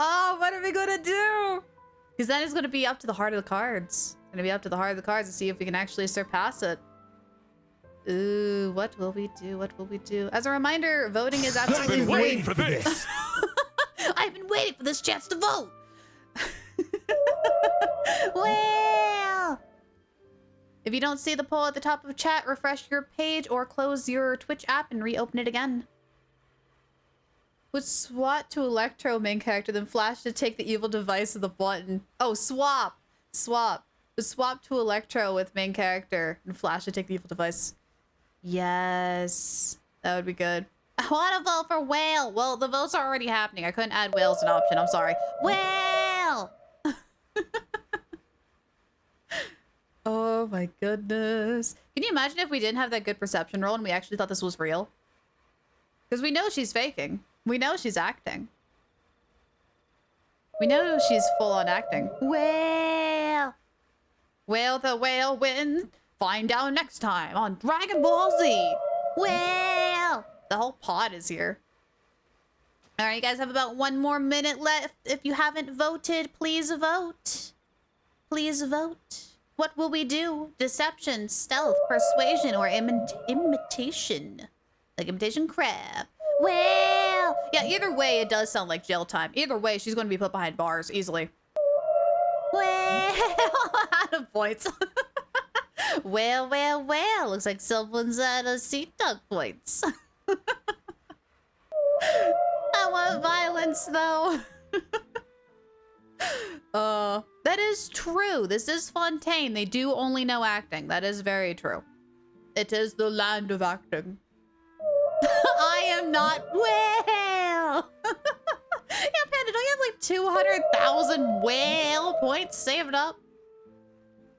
Oh, what are we going to do? Because then it's going to be up to the heart of the cards. It's going to be up to the heart of the cards to see if we can actually surpass it. Ooh, what will we do? What will we do? As a reminder, voting is absolutely free. I've been waiting for this. I've been waiting for this chance to vote. Well, if you don't see the poll at the top of chat, refresh your page or close your Twitch app and reopen it again. Would SWAT to Electro main character, then flash to take the evil device of the button. Oh, swap. Swap. Would swap to Electro with main character and flash to take the evil device. Yes. That would be good. I want to vote for whale. Well, the votes are already happening. I couldn't add whale as an option. I'm sorry. Whale! Oh my goodness. Can you imagine if we didn't have that good perception roll and we actually thought this was real? Because we know she's faking. We know she's acting. We know she's full on acting. Whale! Whale the whale wins. Find out next time on Dragon Ball Z. Whale! The whole pod is here. All right, you guys have about 1 more minute left. If you haven't voted, please vote. Please vote. What will we do? Deception, stealth, persuasion, or imitation? Like imitation crab. Well, yeah, either way, it does sound like jail time. Either way, she's going to be put behind bars easily. Well, out of points. Well, well, well. Looks like someone's out of seat dog points. I want violence, though. That is true. This is Fontaine. They do only know acting. That is very true. It is the land of acting. I am not whale. Yeah, Panda, don't you have like 200,000 whale points saved up?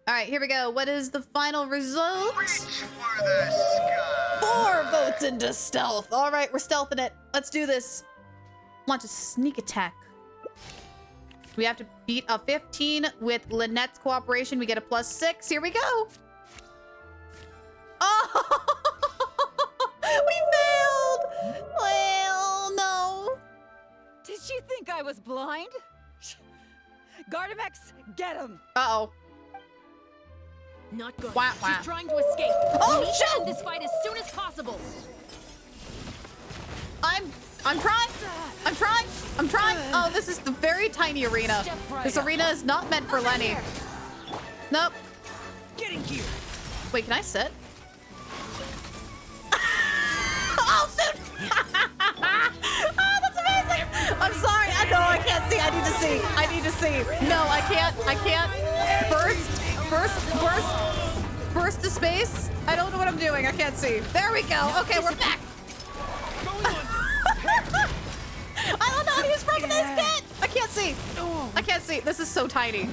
All right, here we go. What is the final result? 4 votes into stealth. All right, we're stealthing it. Let's do this. Launch a sneak attack. We have to beat a 15 with Lynette's cooperation. We get a +6. Here we go. Oh, we failed. Well, no. Did you think I was blind? Gardamex, get him! Uh-oh. Not good. Wah, wah. She's trying to escape. Oh, We need to shit! end this fight as soon as possible. I'm trying. I'm trying. Oh, this is the very tiny arena. This arena is not meant for Lenny. Nope. Getting here. Wait, can I sit? Oh, shoot! Oh, that's amazing! I'm sorry. I know I can't see. I need to see. I need to see. No, I can't. I can't. Burst to space. I don't know what I'm doing. I can't see. There we go. Okay, we're back. I don't know how to use Freeman's kit. I can't see. I can't see. This is so tiny.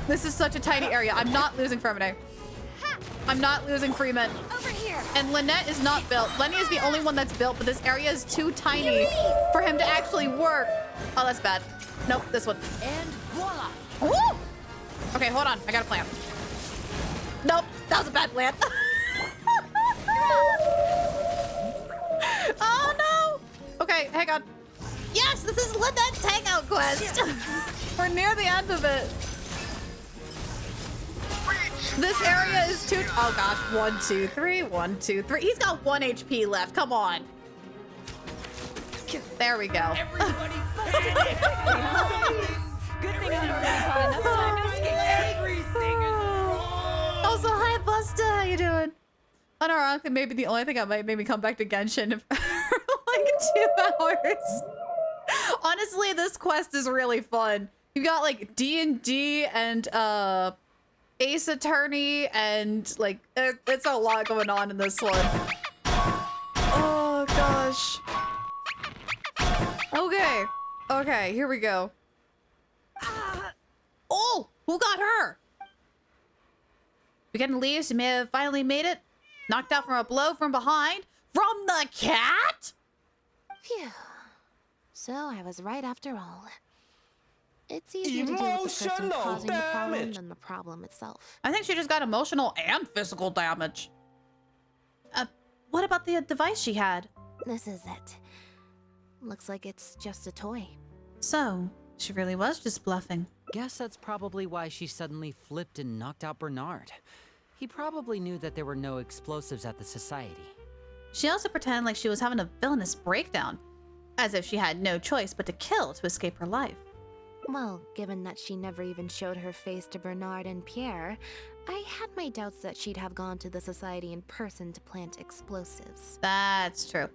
This is such a tiny area. I'm not losing Freeman. I'm not losing Freeman. Over here. And Lynette is not built. Lenny is the only one that's built, but this area is too tiny for him to actually work. Oh, that's bad. Nope, this one. And voila. Woo! Okay, hold on. I got a plan. Nope, that was a bad plan. Oh no! Okay, hang on. Yes, this is Lynette's Hangout quest. We're near the end of it. This area is too. Oh gosh, 1, 2, 3, 1, 2, 3. He's got 1 HP left. Come on. There we go. Everybody, good thing I'm caught enough time to escape. Everything is wrong. Also, hi Busta, how you doing? Unironically, maybe the only thing that might make me come back to Genshin for like 2 hours. Honestly, this quest is really fun. You got like D&D and Ace Attorney and like it's a lot going on in this one. Oh gosh. Okay, here we go. Oh, who got her? We getting leaves? You may have finally made it. Knocked out from a blow from behind. From the cat? Phew. So I was right after all. It's easier to deal with the person causing the problem than the problem itself. I think she just got emotional and physical damage. What about the device she had? This is it. Looks like it's just a toy. So, she really was just bluffing. Guess that's probably why she suddenly flipped and knocked out Bernard. He probably knew that there were no explosives at the society. She also pretended like she was having a villainous breakdown, as if she had no choice but to kill to escape her life. Well, given that she never even showed her face to Bernard and Pierre, I had my doubts that she'd have gone to the society in person to plant explosives. That's true.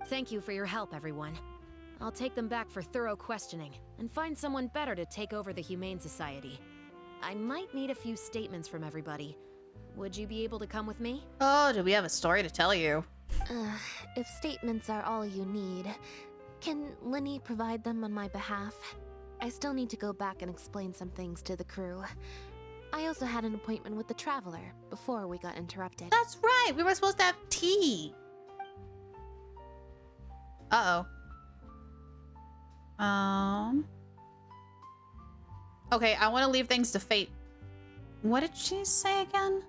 Thank you for your help, everyone. I'll take them back for thorough questioning and find someone better to take over the Humane Society. I might need a few statements from everybody. Would you be able to come with me? Oh, do we have a story to tell you? If statements are all you need, can Lenny provide them on my behalf? I still need to go back and explain some things to the crew. I also had an appointment with the Traveler before we got interrupted. That's right, we were supposed to have tea. Uh-oh. Okay, I want to leave things to fate. What did she say again?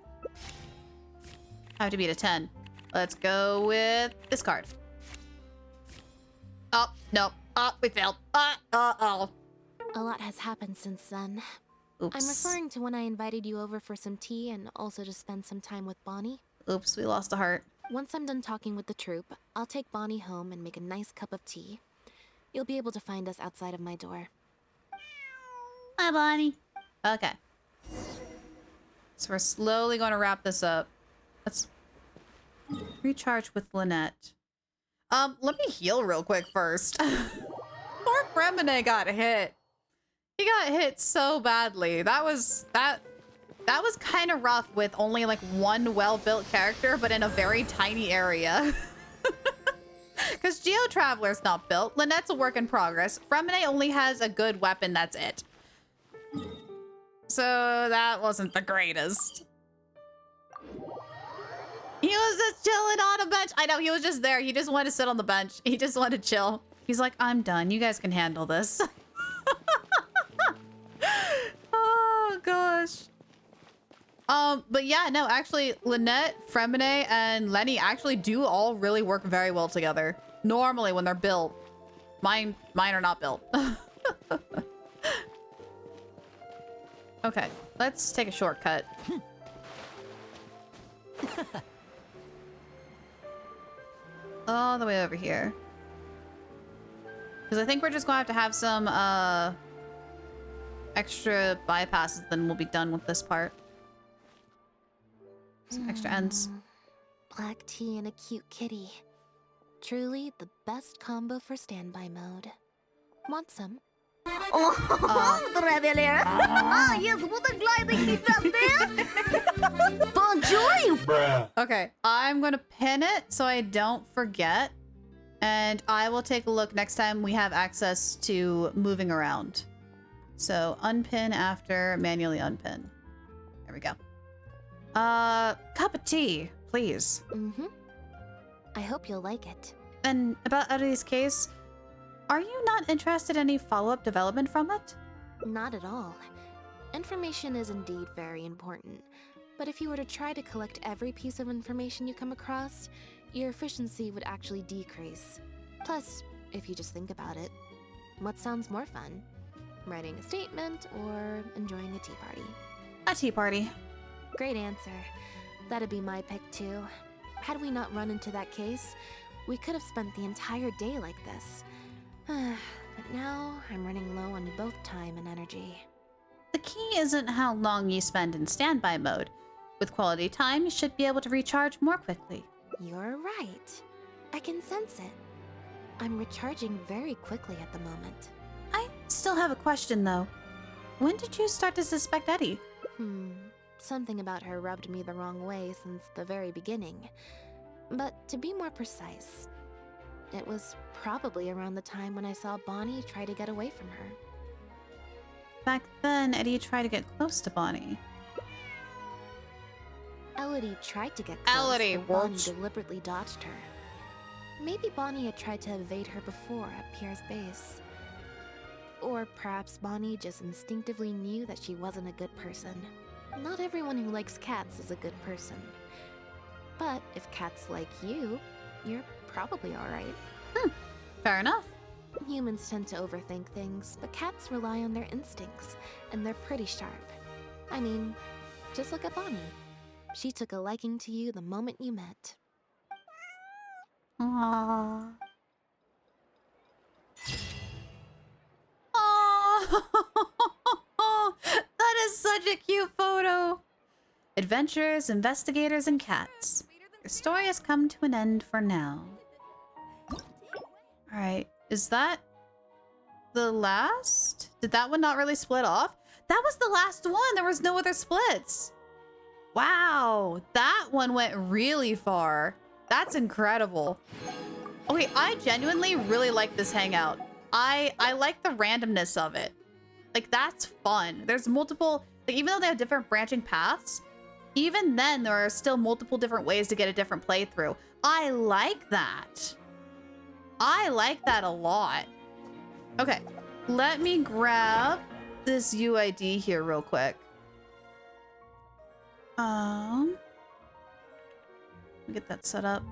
I have to beat a 10. Let's go with this card. Oh, no. Oh, we failed. Uh-oh. A lot has happened since then. Oops. I'm referring to when I invited you over for some tea and also to spend some time with Bonnie. Oops, we lost a heart. Once I'm done talking with the troupe, I'll take Bonnie home and make a nice cup of tea. You'll be able to find us outside of my door. Hi, Bonnie. Okay. So we're slowly going to wrap this up. Let's recharge with Lynette. Let me heal real quick first. Poor Fremine got hit. He got hit so badly. That was kind of rough with only like one well-built character, but in a very tiny area. Because Geo Traveler's not built. Lynette's a work in progress. Fremine only has a good weapon, that's it. So that wasn't the greatest. He was just chilling on a bench. I know, he was just there. He just wanted to sit on the bench. He just wanted to chill. He's like, I'm done. You guys can handle this. Oh, gosh. But yeah, no, actually, Lynette, Fremine, and Lenny actually do all really work very well together. Normally, when they're built. Mine are not built. Okay, let's take a shortcut. All the way over here. Because I think we're just going to have some extra bypasses, then we'll be done with this part. Some extra ends. Black tea and a cute kitty. Truly the best combo for standby mode. Want some? Traveler! Yes, what a gliding he felt there! Bonjour! Okay, I'm gonna pin it so I don't forget. And I will take a look next time we have access to moving around. So unpin after manually unpin. There we go. Cup of tea, please. Mm-hmm. I hope you'll like it. And about Eddie's case, are you not interested in any follow-up development from it? Not at all. Information is indeed very important, but if you were to try to collect every piece of information you come across, your efficiency would actually decrease. Plus, if you just think about it, what sounds more fun? Writing a statement or enjoying a tea party? A tea party. Great answer. That'd be my pick too. Had we not run into that case, we could have spent the entire day like this. But now, I'm running low on both time and energy. The key isn't how long you spend in standby mode. With quality time, you should be able to recharge more quickly. You're right. I can sense it. I'm recharging very quickly at the moment. I still have a question, though. When did you start to suspect Eddie? Something about her rubbed me the wrong way since the very beginning. But to be more precise, it was probably around the time when I saw Bonnie try to get away from her. Back then, Eddie tried to get close to Bonnie. Elodie tried to get close, but Bonnie deliberately dodged her. Maybe Bonnie had tried to evade her before at Pierre's base. Or perhaps Bonnie just instinctively knew that she wasn't a good person. Not everyone who likes cats is a good person. But if cats like you, you're probably alright. Fair enough. Humans tend to overthink things, but cats rely on their instincts, and they're pretty sharp. I mean, just look at Bonnie. She took a liking to you the moment you met. Aww. Aww. That is such a cute photo. Adventurers, investigators, and cats. Your story has come to an end for now. Alright, is that the last? Did that one not really split off? That was the last one. There was no other splits. Wow, that one went really far. That's incredible. Okay, I genuinely really like this hangout. I like the randomness of it. Like, that's fun. There's multiple, like, even though they have different branching paths, even then there are still multiple different ways to get a different playthrough. I like that. I like that a lot. Okay, let me grab this UID here real quick. Let me get that set up.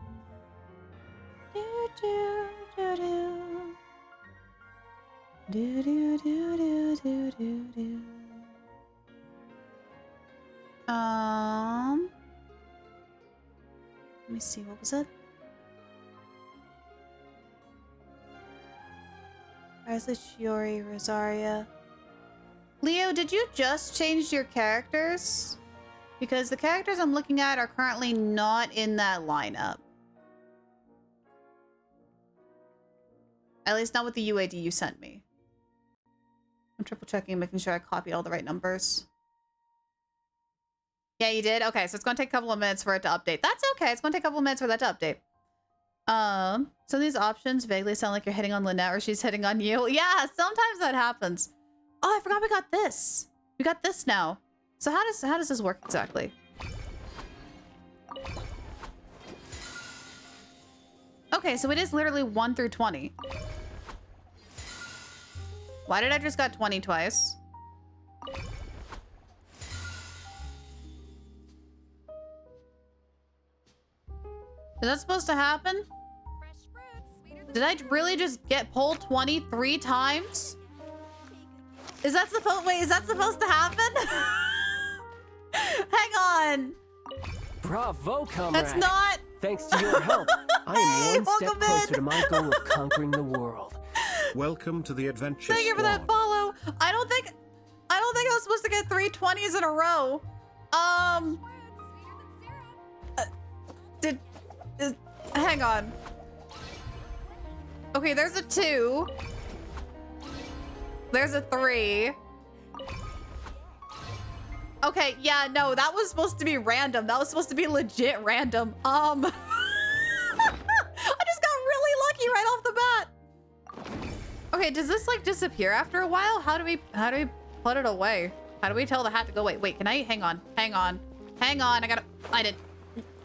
Let me see, what was it? Rise Shiori, Rosaria. Leo, did you just change your characters? Because the characters I'm looking at are currently not in that lineup. At least not with the UID you sent me. I'm triple checking, making sure I copied all the right numbers. Yeah, you did? Okay, so it's gonna take a couple of minutes for it to update. That's okay, it's gonna take a couple of minutes for that to update. Some of these options vaguely sound like you're hitting on Lynette or she's hitting on you. Yeah, sometimes that happens. Oh, I forgot we got this. We got this now. So how does this work exactly? Okay, so it is literally 1 through 20. Why did I just got 20 twice? Is that supposed to happen? Did I really just get pulled 23 times? Is that supposed to happen? Hang on. Bravo, comrade. That's not. Thanks to your help, I am one step closer to my goal of conquering the world. Welcome to the adventure Thank you for that squad. follow. I don't think I was supposed to get 3 20s in a row. Hang on. Okay, there's a 2. There's a 3. Okay, yeah, no, that was supposed to be random. That was supposed to be legit random. I just got really lucky right off the bat. Okay, does this like disappear after a while? How do we put it away? How do we tell the hat to go away? Wait, can I hang on? Hang on. Hang on.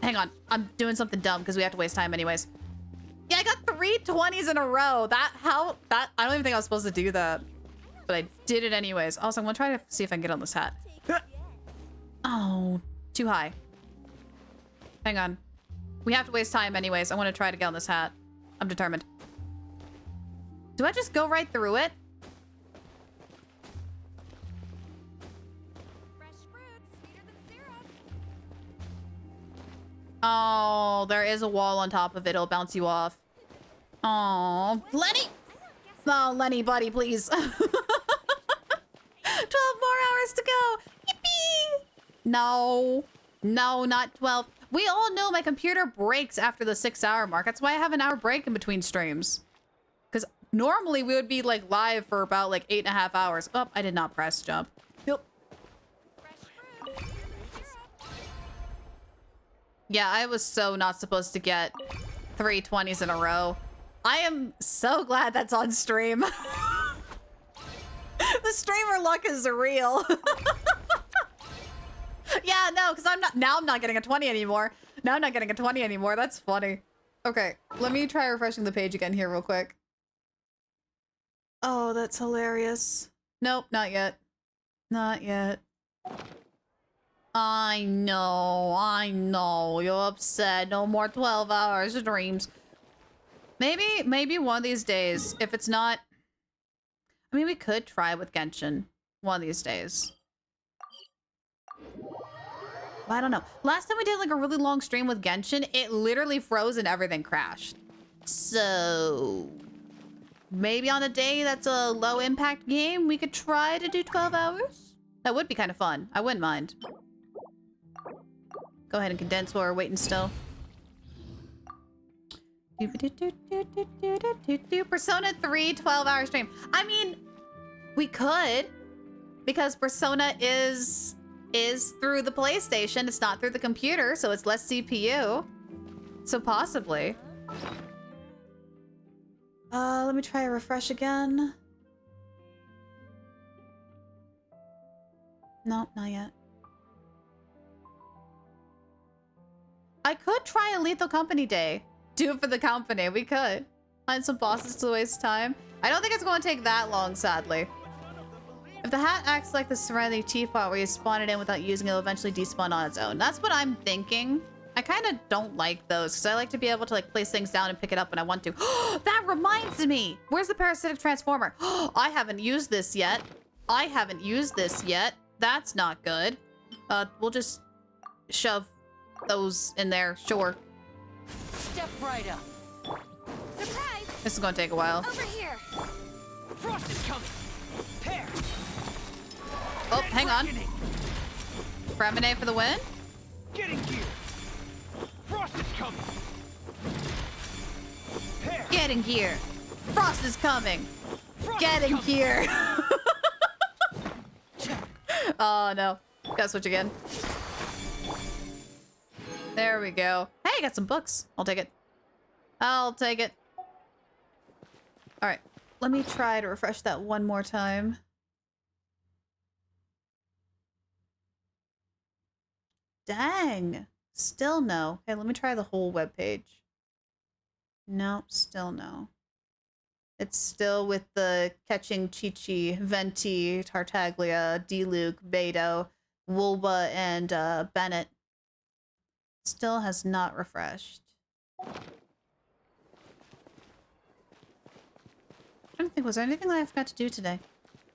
Hang on. I'm doing something dumb because we have to waste time anyways. Yeah, I got 3 20s in a row. I don't even think I was supposed to do that. But I did it anyways. Also, I'm gonna try to see if I can get on this hat. Oh, too high. Hang on. We have to waste time anyways. I want to try to get on this hat. I'm determined. Do I just go right through it? Oh, there is a wall on top of it. It'll bounce you off. Oh, Lenny! Oh, Lenny, buddy, please. 12 more hours to go. Yippee! No. No, not 12. We all know my computer breaks after the 6-hour mark. That's why I have an hour break in between streams. Because normally we would be like live for about like 8.5 hours. Oh, I did not press jump. Yep. Yeah, I was so not supposed to get 3 20s in a row. I am so glad that's on stream. The streamer luck is real. Yeah, no, because I'm not getting a 20 anymore. Now I'm not getting a 20 anymore. That's funny. Okay, let me try refreshing the page again here real quick. Oh, that's hilarious. Nope, not yet. Not yet. I know. You're upset. No more 12 hours of dreams. Maybe one of these days, if it's not... I mean, we could try with Genshin one of these days. I don't know. Last time we did like a really long stream with Genshin, it literally froze and everything crashed. So... maybe on a day that's a low impact game, we could try to do 12 hours? That would be kind of fun. I wouldn't mind. Go ahead and condense while we're waiting still. Persona 3 12-hour stream. I mean, we could, because Persona is through the PlayStation. It's not through the computer, so it's less CPU. So possibly. Let me try a refresh again. Nope, not yet. I could try a Lethal Company day. Do it for the company. We could. Find some bosses to waste time. I don't think it's going to take that long, sadly. If the hat acts like the Serenity teapot where you spawn it in without using it, it'll eventually despawn on its own. That's what I'm thinking. I kind of don't like those because I like to be able to like place things down and pick it up when I want to. That reminds me. Where's the parasitic transformer? I haven't used this yet. That's not good. We'll just shove those in there. Sure. Step right up. Surprise! This is gonna take a while. Over here. Frost is coming. Pair. Oh, hang on. Fremine for the win. Get in gear. Frost is coming. Pair. Get in gear. Frost is coming. Get in gear. Oh no. Gotta switch again. There we go. Hey, I got some books. I'll take it. I'll take it. All right. Let me try to refresh that one more time. Dang. Still no. Okay, let me try the whole webpage. Nope, still no. It's still with the catching Chi-Chi, Venti, Tartaglia, D-Luke, Beto, Wulba, and Bennett. Still has not refreshed. I'm trying to think, was there anything that I forgot to do today?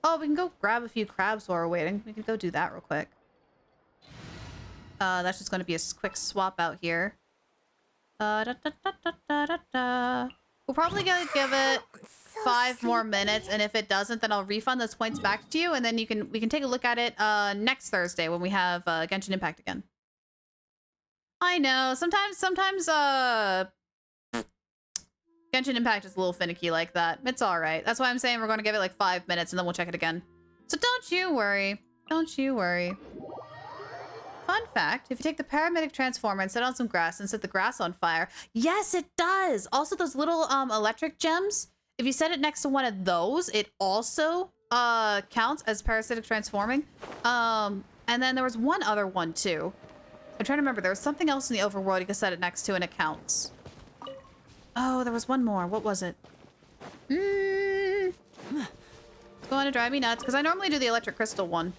Oh, we can go grab a few crabs while we're waiting. We can go do that real quick. That's just going to be a quick swap out here. We'll probably gonna give it 5 more minutes, and if it doesn't, then I'll refund those points back to you, and then we can take a look at it next Thursday when we have Genshin Impact again. I know sometimes Genshin Impact is a little finicky like that. It's all right. That's why I'm saying we're going to give it like 5 minutes, and then we'll check it again. So don't you worry. Don't you worry. Fun fact, if you take the paramedic transformer and set on some grass and set the grass on fire, yes, it does. Also, those little electric gems, if you set it next to one of those, it also counts as parasitic transforming. And then there was one other one too. I'm trying to remember. There was something else in the overworld you could set it next to and it counts. Oh, there was one more. What was it? It's going to drive me nuts because I normally do the electric crystal one.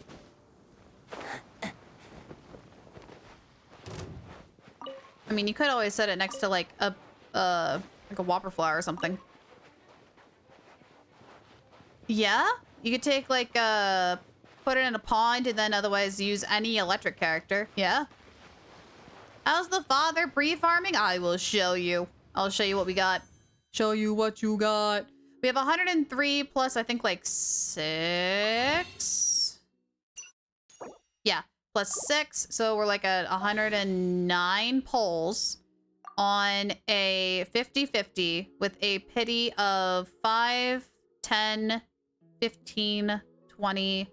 I mean, you could always set it next to like a whopper flower or something. Yeah, you could take like put it in a pond and then otherwise use any electric character. Yeah. How's the father pre-farming? I will show you. I'll show you what we got. Show you what you got. We have 103 plus I think like 6. Yeah. Plus 6, so we're like at 109 polls on a 50-50 with a pity of 5, 10, 15, 21.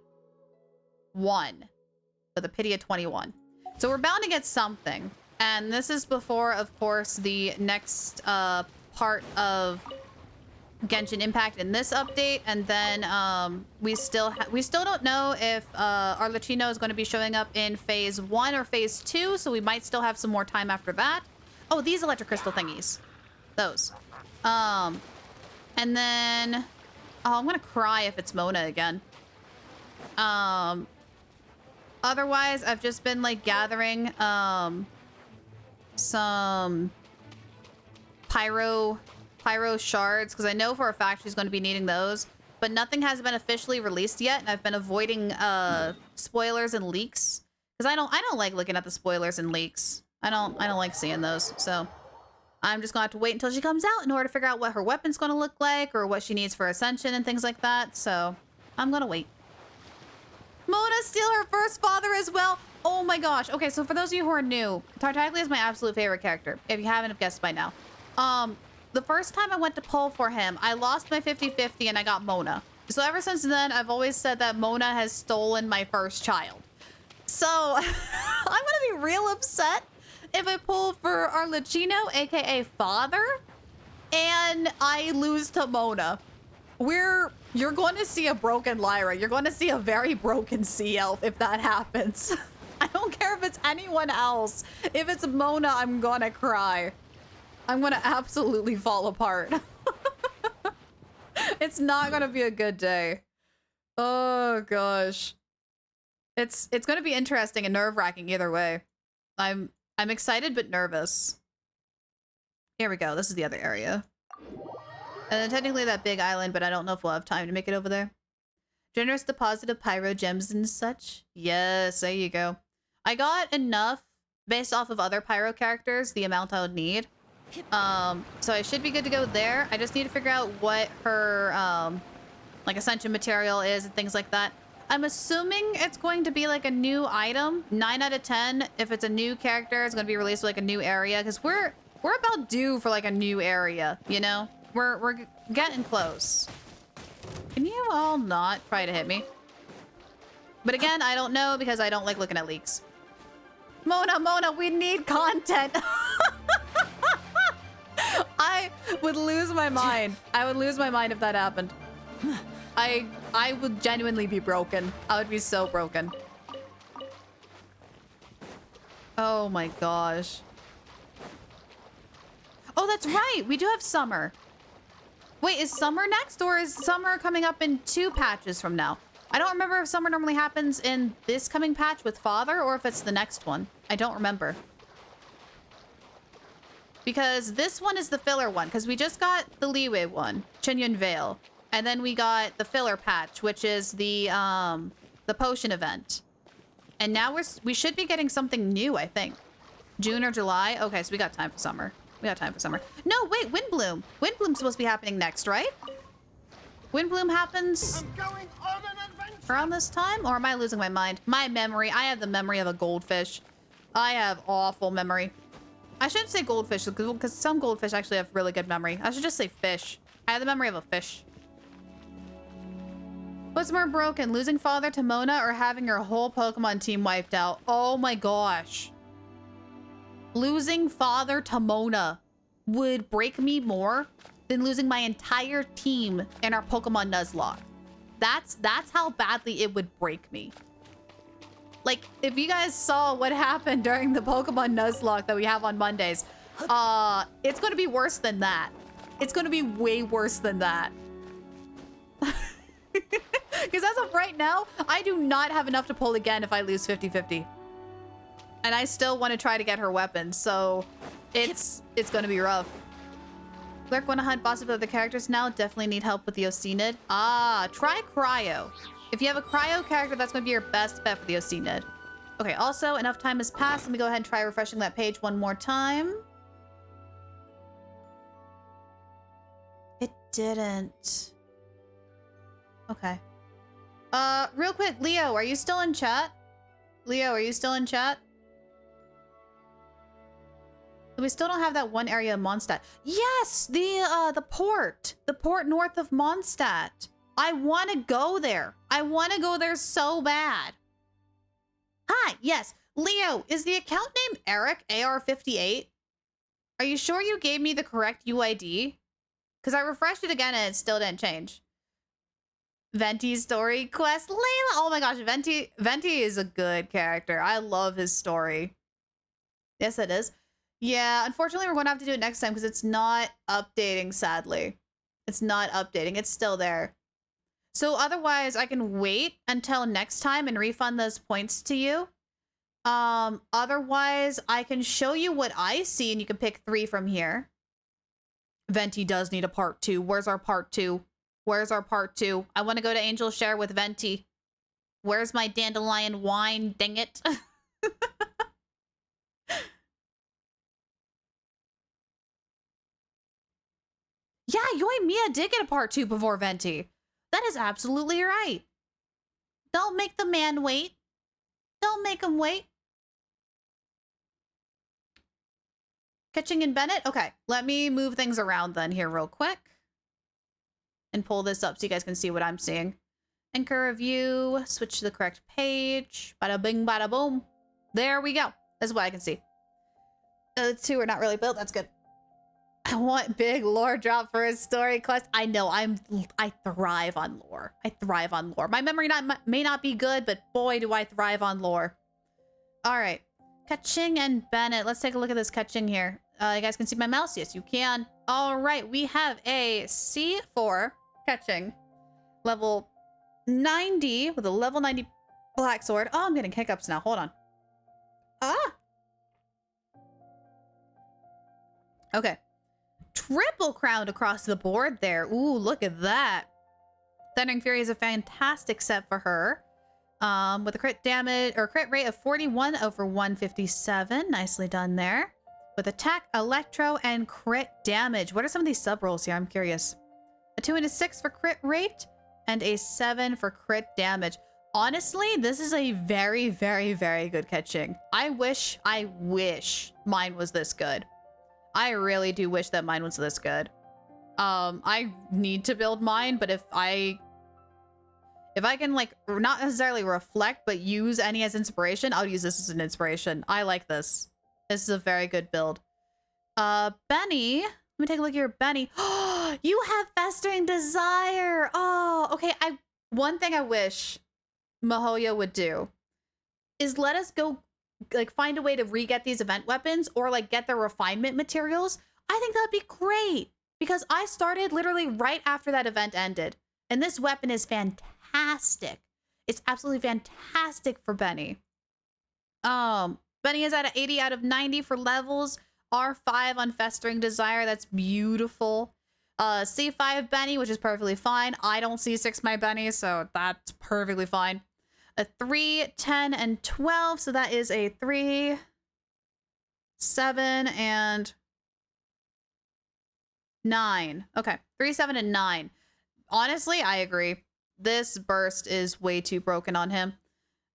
With a pity of 21. So we're bound to get something. And this is before, of course, the next part of Genshin Impact in this update, and then we still don't know if our Latino is going to be showing up in phase 1 or phase 2, so we might still have some more time after that. Oh, these electric crystal thingies, those. And then I'm gonna cry if it's Mona again. Otherwise, I've just been like gathering some pyro shards, because I know for a fact she's going to be needing those, but nothing has been officially released yet, and I've been avoiding spoilers and leaks because I don't like looking at the spoilers and leaks. I don't like seeing those, so I'm just gonna have to wait until she comes out in order to figure out what her weapon's gonna look like or what she needs for Ascension and things like that. So I'm gonna wait. Mona's still her first father as well. Oh my gosh. Okay, so for those of you who are new, Tartaglia is my absolute favorite character, if you haven't guessed by now. The first time I went to pull for him, I lost my 50-50 and I got Mona. So ever since then, I've always said that Mona has stolen my first child. So I'm gonna be real upset if I pull for our Latino, aka father, and I lose to Mona. You're going to see a broken Lyra. You're going to see a very broken Sea Elf if that happens. I don't care if it's anyone else. If it's Mona, I'm gonna cry. I'm gonna absolutely fall apart. It's not gonna be a good day. Oh gosh. It's gonna be interesting and nerve-wracking either way. I'm excited but nervous. Here we go. This is the other area. And then technically that big island, but I don't know if we'll have time to make it over there. Generous deposit of pyro gems and such. Yes, there you go. I got enough based off of other pyro characters, the amount I would need. So I should be good to go there. I just need to figure out what her like ascension material is and things like that. I'm assuming it's going to be like a new item. 9 out of 10 if it's a new character, it's going to be released with like a new area, because we're about due for like a new area, you know? We're getting close. Can you all not try to hit me? But again, I don't know because I don't like looking at leaks. Mona, we need content. I would lose my mind. I would lose my mind if that happened. I would genuinely be broken. I would be so broken. Oh my gosh. Oh, that's right. We do have summer. Wait, is summer next or is summer coming up in 2 patches from now? I don't remember if summer normally happens in this coming patch with Father or if it's the next one. I don't remember. Because this one is the filler one, because we just got the Leeway one, Chinyan Vale. And then we got the filler patch, which is the potion event. And now we should be getting something new, I think. June or July? Okay, so we got time for summer. We got time for summer. No, wait, Windbloom. Windbloom's supposed to be happening next, right? Windbloom happens around this time? Or am I losing my mind? My memory. I have the memory of a goldfish. I have awful memory. I shouldn't say goldfish because some goldfish actually have really good memory. I should just say fish. I have the memory of a fish. What's more broken, losing Father to Mona or having your whole Pokemon team wiped out? Oh my gosh. Losing Father to Mona would break me more than losing my entire team in our Pokemon Nuzlocke. That's how badly it would break me. Like, if you guys saw what happened during the Pokemon Nuzlocke that we have on Mondays, it's going to be worse than that. It's going to be way worse than that. Because as of right now, I do not have enough to pull again if I lose 50-50. And I still want to try to get her weapons, so it's going to be rough. Lurk want to hunt bosses with other characters now. Definitely need help with the Oceanid. Ah, try Cryo. If you have a Cryo character, that's going to be your best bet for the Oceanid. Okay, also, enough time has passed. Let me go ahead and try refreshing that page one more time. It didn't. Okay. Real quick, Leo, are you still in chat? Leo, are you still in chat? We still don't have that one area of Mondstadt. Yes, the port north of Mondstadt. I want to go there. I want to go there so bad. Hi, yes, Leo, is the account name Eric AR58? Are you sure you gave me the correct UID? Because I refreshed it again and it still didn't change. Venti's story quest, Layla. Oh my gosh, Venti is a good character. I love his story. Yes, it is. Yeah, unfortunately, we're going to have to do it next time because it's not updating, sadly. It's not updating. It's still there. So otherwise, I can wait until next time and refund those points to you. Otherwise, I can show you what I see and you can pick 3 from here. Venti does need a part 2. Where's our part 2? Where's our part 2? I want to go to Angel Share with Venti. Where's my dandelion wine? Dang it. Yeah, Yoimiya did get a part 2 before Venti. That is absolutely right. Don't make the man wait. Don't make him wait. Catching in Bennett? Okay, let me move things around then here real quick. And pull this up so you guys can see what I'm seeing. Anchor review, switch to the correct page. Bada bing, bada boom. There we go. That's what I can see. The 2 are not really built. That's good. I want big lore drop for his story quest. I know, I thrive on lore. I thrive on lore. My memory may not be good, but boy, do I thrive on lore. All right, Kaching and Bennett. Let's take a look at this Kaching here. You guys can see my mouse? Yes, you can. All right, we have a C4 Kaching. Level 90 with a level 90 black sword. Oh, I'm getting hiccups now. Hold on. Ah! Okay. Triple crowned across the board there. Ooh, look at that. Thundering Fury is a fantastic set for her. With a crit damage or crit rate of 41 over 157. Nicely done there. With attack, electro, and crit damage. What are some of these sub rolls here? I'm curious. A 2 and a 6 for crit rate and a 7 for crit damage. Honestly, this is a very, very, very good Kaching. I wish mine was this good. I really do wish that mine was this good. I need to build mine, but if I can, like, not necessarily reflect, but use any as inspiration, I'll use this as an inspiration. I like this. This is a very good build. Benny. Let me take a look at your Benny. Oh, you have Festering Desire. Oh, okay. One thing I wish Mihoyo would do is let us go like find a way to re-get these event weapons or like get the refinement materials, I think that'd be great because I started literally right after that event ended. And this weapon is fantastic. It's absolutely fantastic for Benny. Benny is at an 80 out of 90 for levels. R5 on Festering Desire. That's beautiful. C5 Benny, which is perfectly fine. I don't C6 my Benny, so that's perfectly fine. A 3, 10, and 12. So that is a 3, 7, and 9. Okay, 3, 7, and 9. Honestly, I agree. This burst is way too broken on him.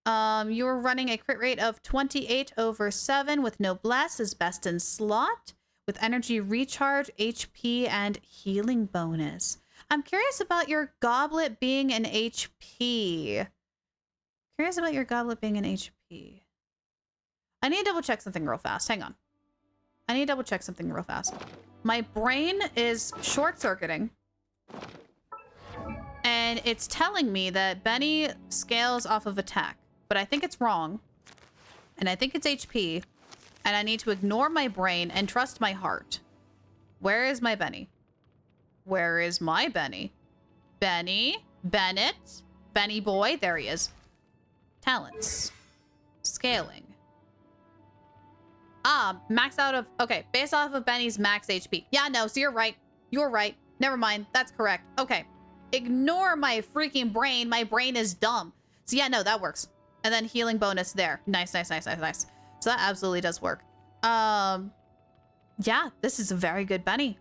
You're running a crit rate of 28 over 7 with noblesse is best in slot with energy recharge, HP, and healing bonus. I'm curious about your goblet being an HP. Curious about your goblet being an HP. I need to double check something real fast. Hang on. I need to double check something real fast. My brain is short circuiting. And it's telling me that Benny scales off of attack. But I think it's wrong. And I think it's HP. And I need to ignore my brain and trust my heart. Where is my Benny? Where is my Benny? Benny? Bennett? Benny boy? There he is. Talents. Scaling. Max out of... Okay, based off of Benny's max HP. Yeah, no, so you're right. You're right. Never mind. That's correct. Okay. Ignore my freaking brain. My brain is dumb. So yeah, no, that works. And then healing bonus there. Nice, nice, nice, nice, nice. So that absolutely does work. Yeah, this is a very good Benny.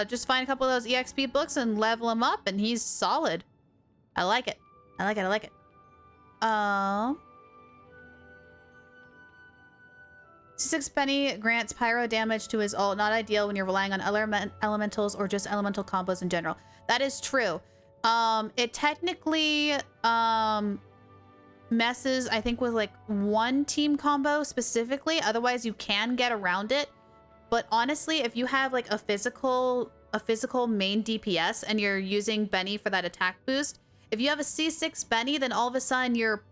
Just find a couple of those EXP books and level him up, and he's solid. I like it. I like it. I like it. C6 Benny grants pyro damage to his ult. Not ideal when you're relying on other elementals or just elemental combos in general. That is true. It technically messes, I think, with like one team combo specifically. Otherwise, you can get around it. But honestly, if you have like a physical main DPS and you're using Benny for that attack boost, if you have a C6 Benny, then all of a sudden your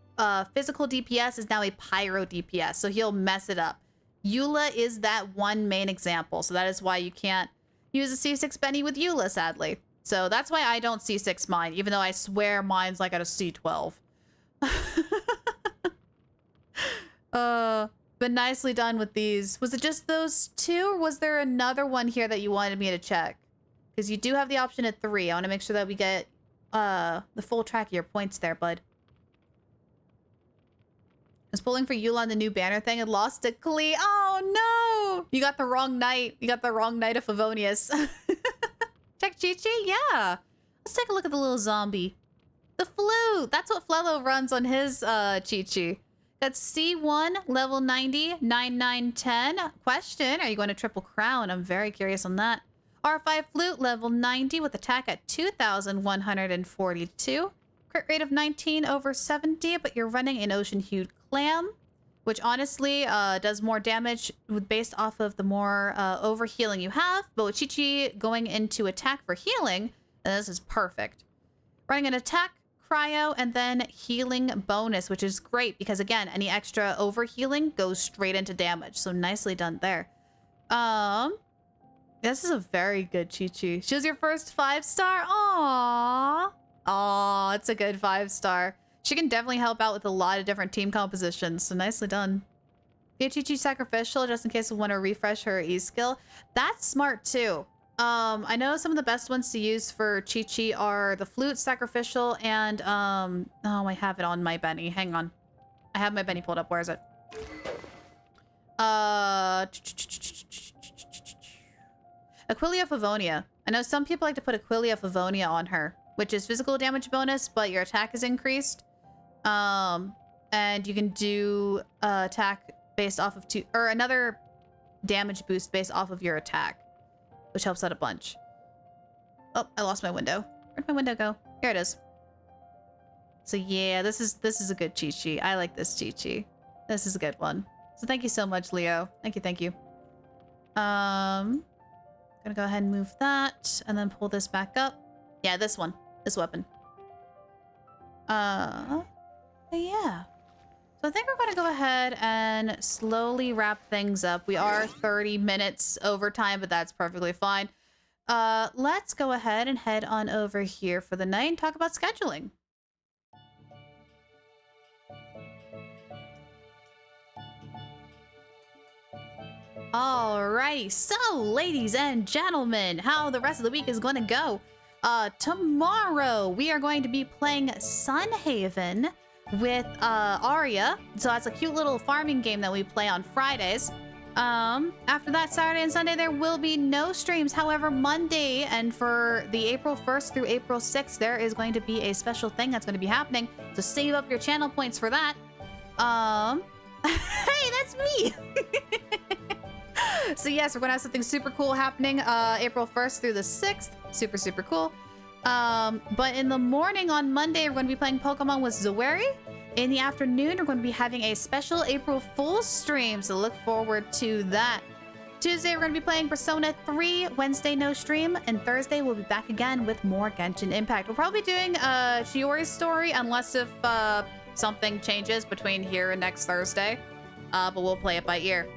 physical DPS is now a pyro DPS. So he'll mess it up. Eula is that one main example. So that is why you can't use a C6 Benny with Eula, sadly. So that's why I don't C6 mine, even though I swear mine's like at a C12. But nicely done with these. Was it just those two, or was there another one here that you wanted me to check? Because you do have the option at 3. I want to make sure that we get the full track of your points there, bud. I was pulling for Eula on the new banner thing and lost to Klee. Oh no! You got the wrong knight. You got the wrong knight of Favonius. Check Chi-Chi? Yeah. Let's take a look at the little zombie. The flute. That's what Flello runs on his Chi-Chi. That's C1, level 90, 9910. Question, are you going to triple crown? I'm very curious on that. R5 flute, level 90 with attack at 2,142. Crit rate of 19 over 70, but you're running an ocean-hued clam, which honestly does more damage based off of the more overhealing you have. But with Chi-Chi going into attack for healing, this is perfect. Running an attack, cryo, and then healing bonus, which is great because again, any extra overhealing goes straight into damage. So nicely done there. This is a very good Chi-Chi. She was your first 5-star? Aww. Aww, it's a good 5-star. She can definitely help out with a lot of different team compositions. So nicely done. Get Chi-Chi sacrificial just in case we want to refresh her E skill. That's smart too. I know some of the best ones to use for Chi-Chi are the flute, sacrificial, and oh, I have it on my Benny. Hang on. I have my Benny pulled up. Where is it? Aquilia Favonia. I know some people like to put Aquilia Favonia on her, which is physical damage bonus, but your attack is increased. And you can do attack based off of another damage boost based off of your attack, which helps out a bunch. Oh, I lost my window. Where'd my window go? Here it is. So yeah, this is a good Chi-Chi. I like this Chi-Chi. This is a good one. So thank you so much, Leo. Thank you, thank you. Gonna go ahead and move that and then pull this back up. Yeah, this one. This weapon. Yeah. So So I think we're going to go ahead and slowly wrap things up. We are 30 minutes over time, but that's perfectly fine. Let's go ahead and head on over here for the night and talk about scheduling. Alrighty, so ladies and gentlemen, how the rest of the week is going to go. Tomorrow we are going to be playing Sunhaven with Arya. So that's a cute little farming game that we play on Fridays. After that, Saturday and Sunday, there will be no streams. However, Monday and for the April 1st through April 6th, there is going to be a special thing that's going to be happening. So save up your channel points for that. Hey, that's me! So yes, we're gonna have something super cool happening April 1st through the 6th. Super, super cool. But in the morning on Monday, we're going to be playing Pokemon with Zaweri. In the afternoon, we're going to be having a special April Fool's stream, so look forward to that. Tuesday, we're going to be playing Persona 3. Wednesday, no stream. And Thursday, we'll be back again with more Genshin Impact. We're probably doing Shiori's story, unless if something changes between here and next Thursday. But we'll play it by ear.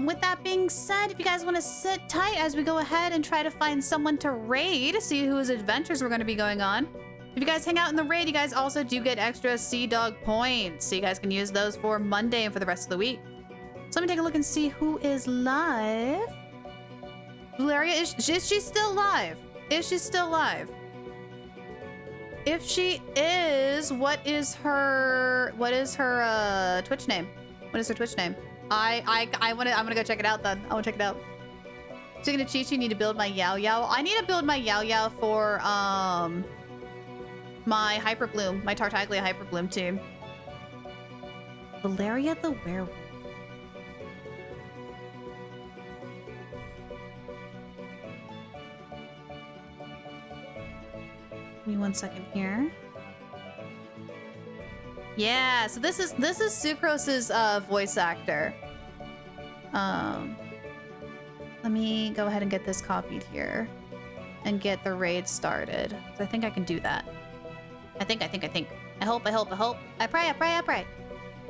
With that being said, if you guys want to sit tight as we go ahead and try to find someone to raid, see whose adventures we're going to be going on. If you guys hang out in the raid, you guys also do get extra Sea Dog points, so you guys can use those for Monday and for the rest of the week. So let me take a look and see who is live. Valeria, is she still live? Is she still live? If she is, what is her Twitch name? What is her Twitch name? I'm gonna go check it out then. I wanna check it out. Speaking of Chi-Chi, need to build my Yao Yao. I need to build my Yao Yao for my Hyper Bloom, my Tartaglia Hyper Bloom team. Valeria the werewolf. Give me 1 second here. Yeah, so this is Sucrose's voice actor. Let me go ahead and get this copied here and get the raid started. So I think I can do that. I think. I hope. I pray.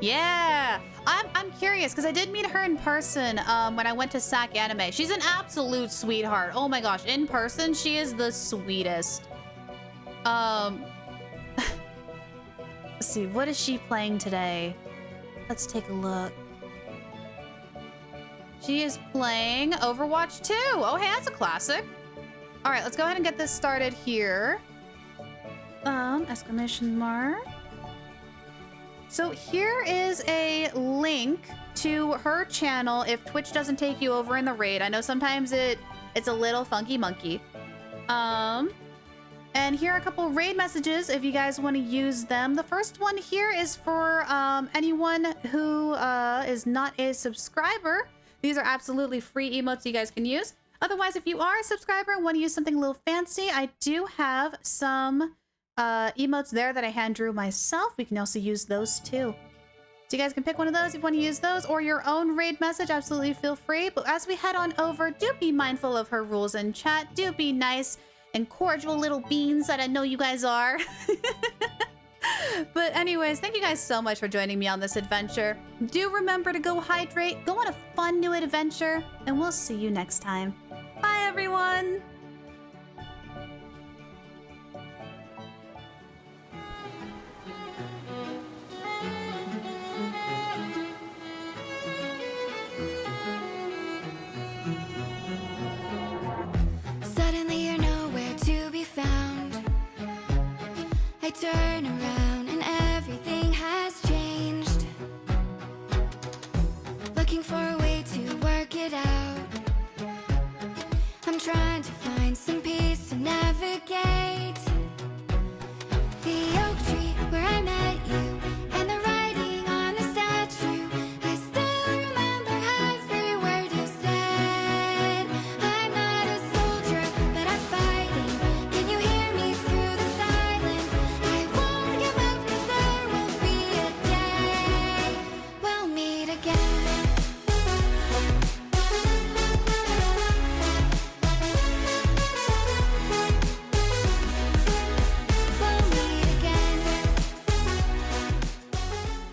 Yeah, I'm curious because I did meet her in person when I went to SAC Anime. She's an absolute sweetheart. Oh my gosh, in person she is the sweetest. Let's see, what is she playing today? Let's take a look. She is playing Overwatch 2. Oh, hey, that's a classic. All right, let's go ahead and get this started here. Exclamation mark. So here is a link to her channel if Twitch doesn't take you over in the raid. I know sometimes it's a little funky monkey. And here are a couple raid messages if you guys want to use them. The first one here is for anyone who is not a subscriber. These are absolutely free emotes you guys can use. Otherwise, if you are a subscriber and want to use something a little fancy, I do have some emotes there that I hand drew myself. We can also use those too. So you guys can pick one of those if you want to use those, or your own raid message, absolutely feel free. But as we head on over, do be mindful of her rules in chat. Do be nice and cordial little beans that I know you guys are. But anyways, thank you guys so much for joining me on this adventure. Do remember to go hydrate, go on a fun new adventure, and we'll see you next time. Bye, everyone! Suddenly you're nowhere to be found. I turn around.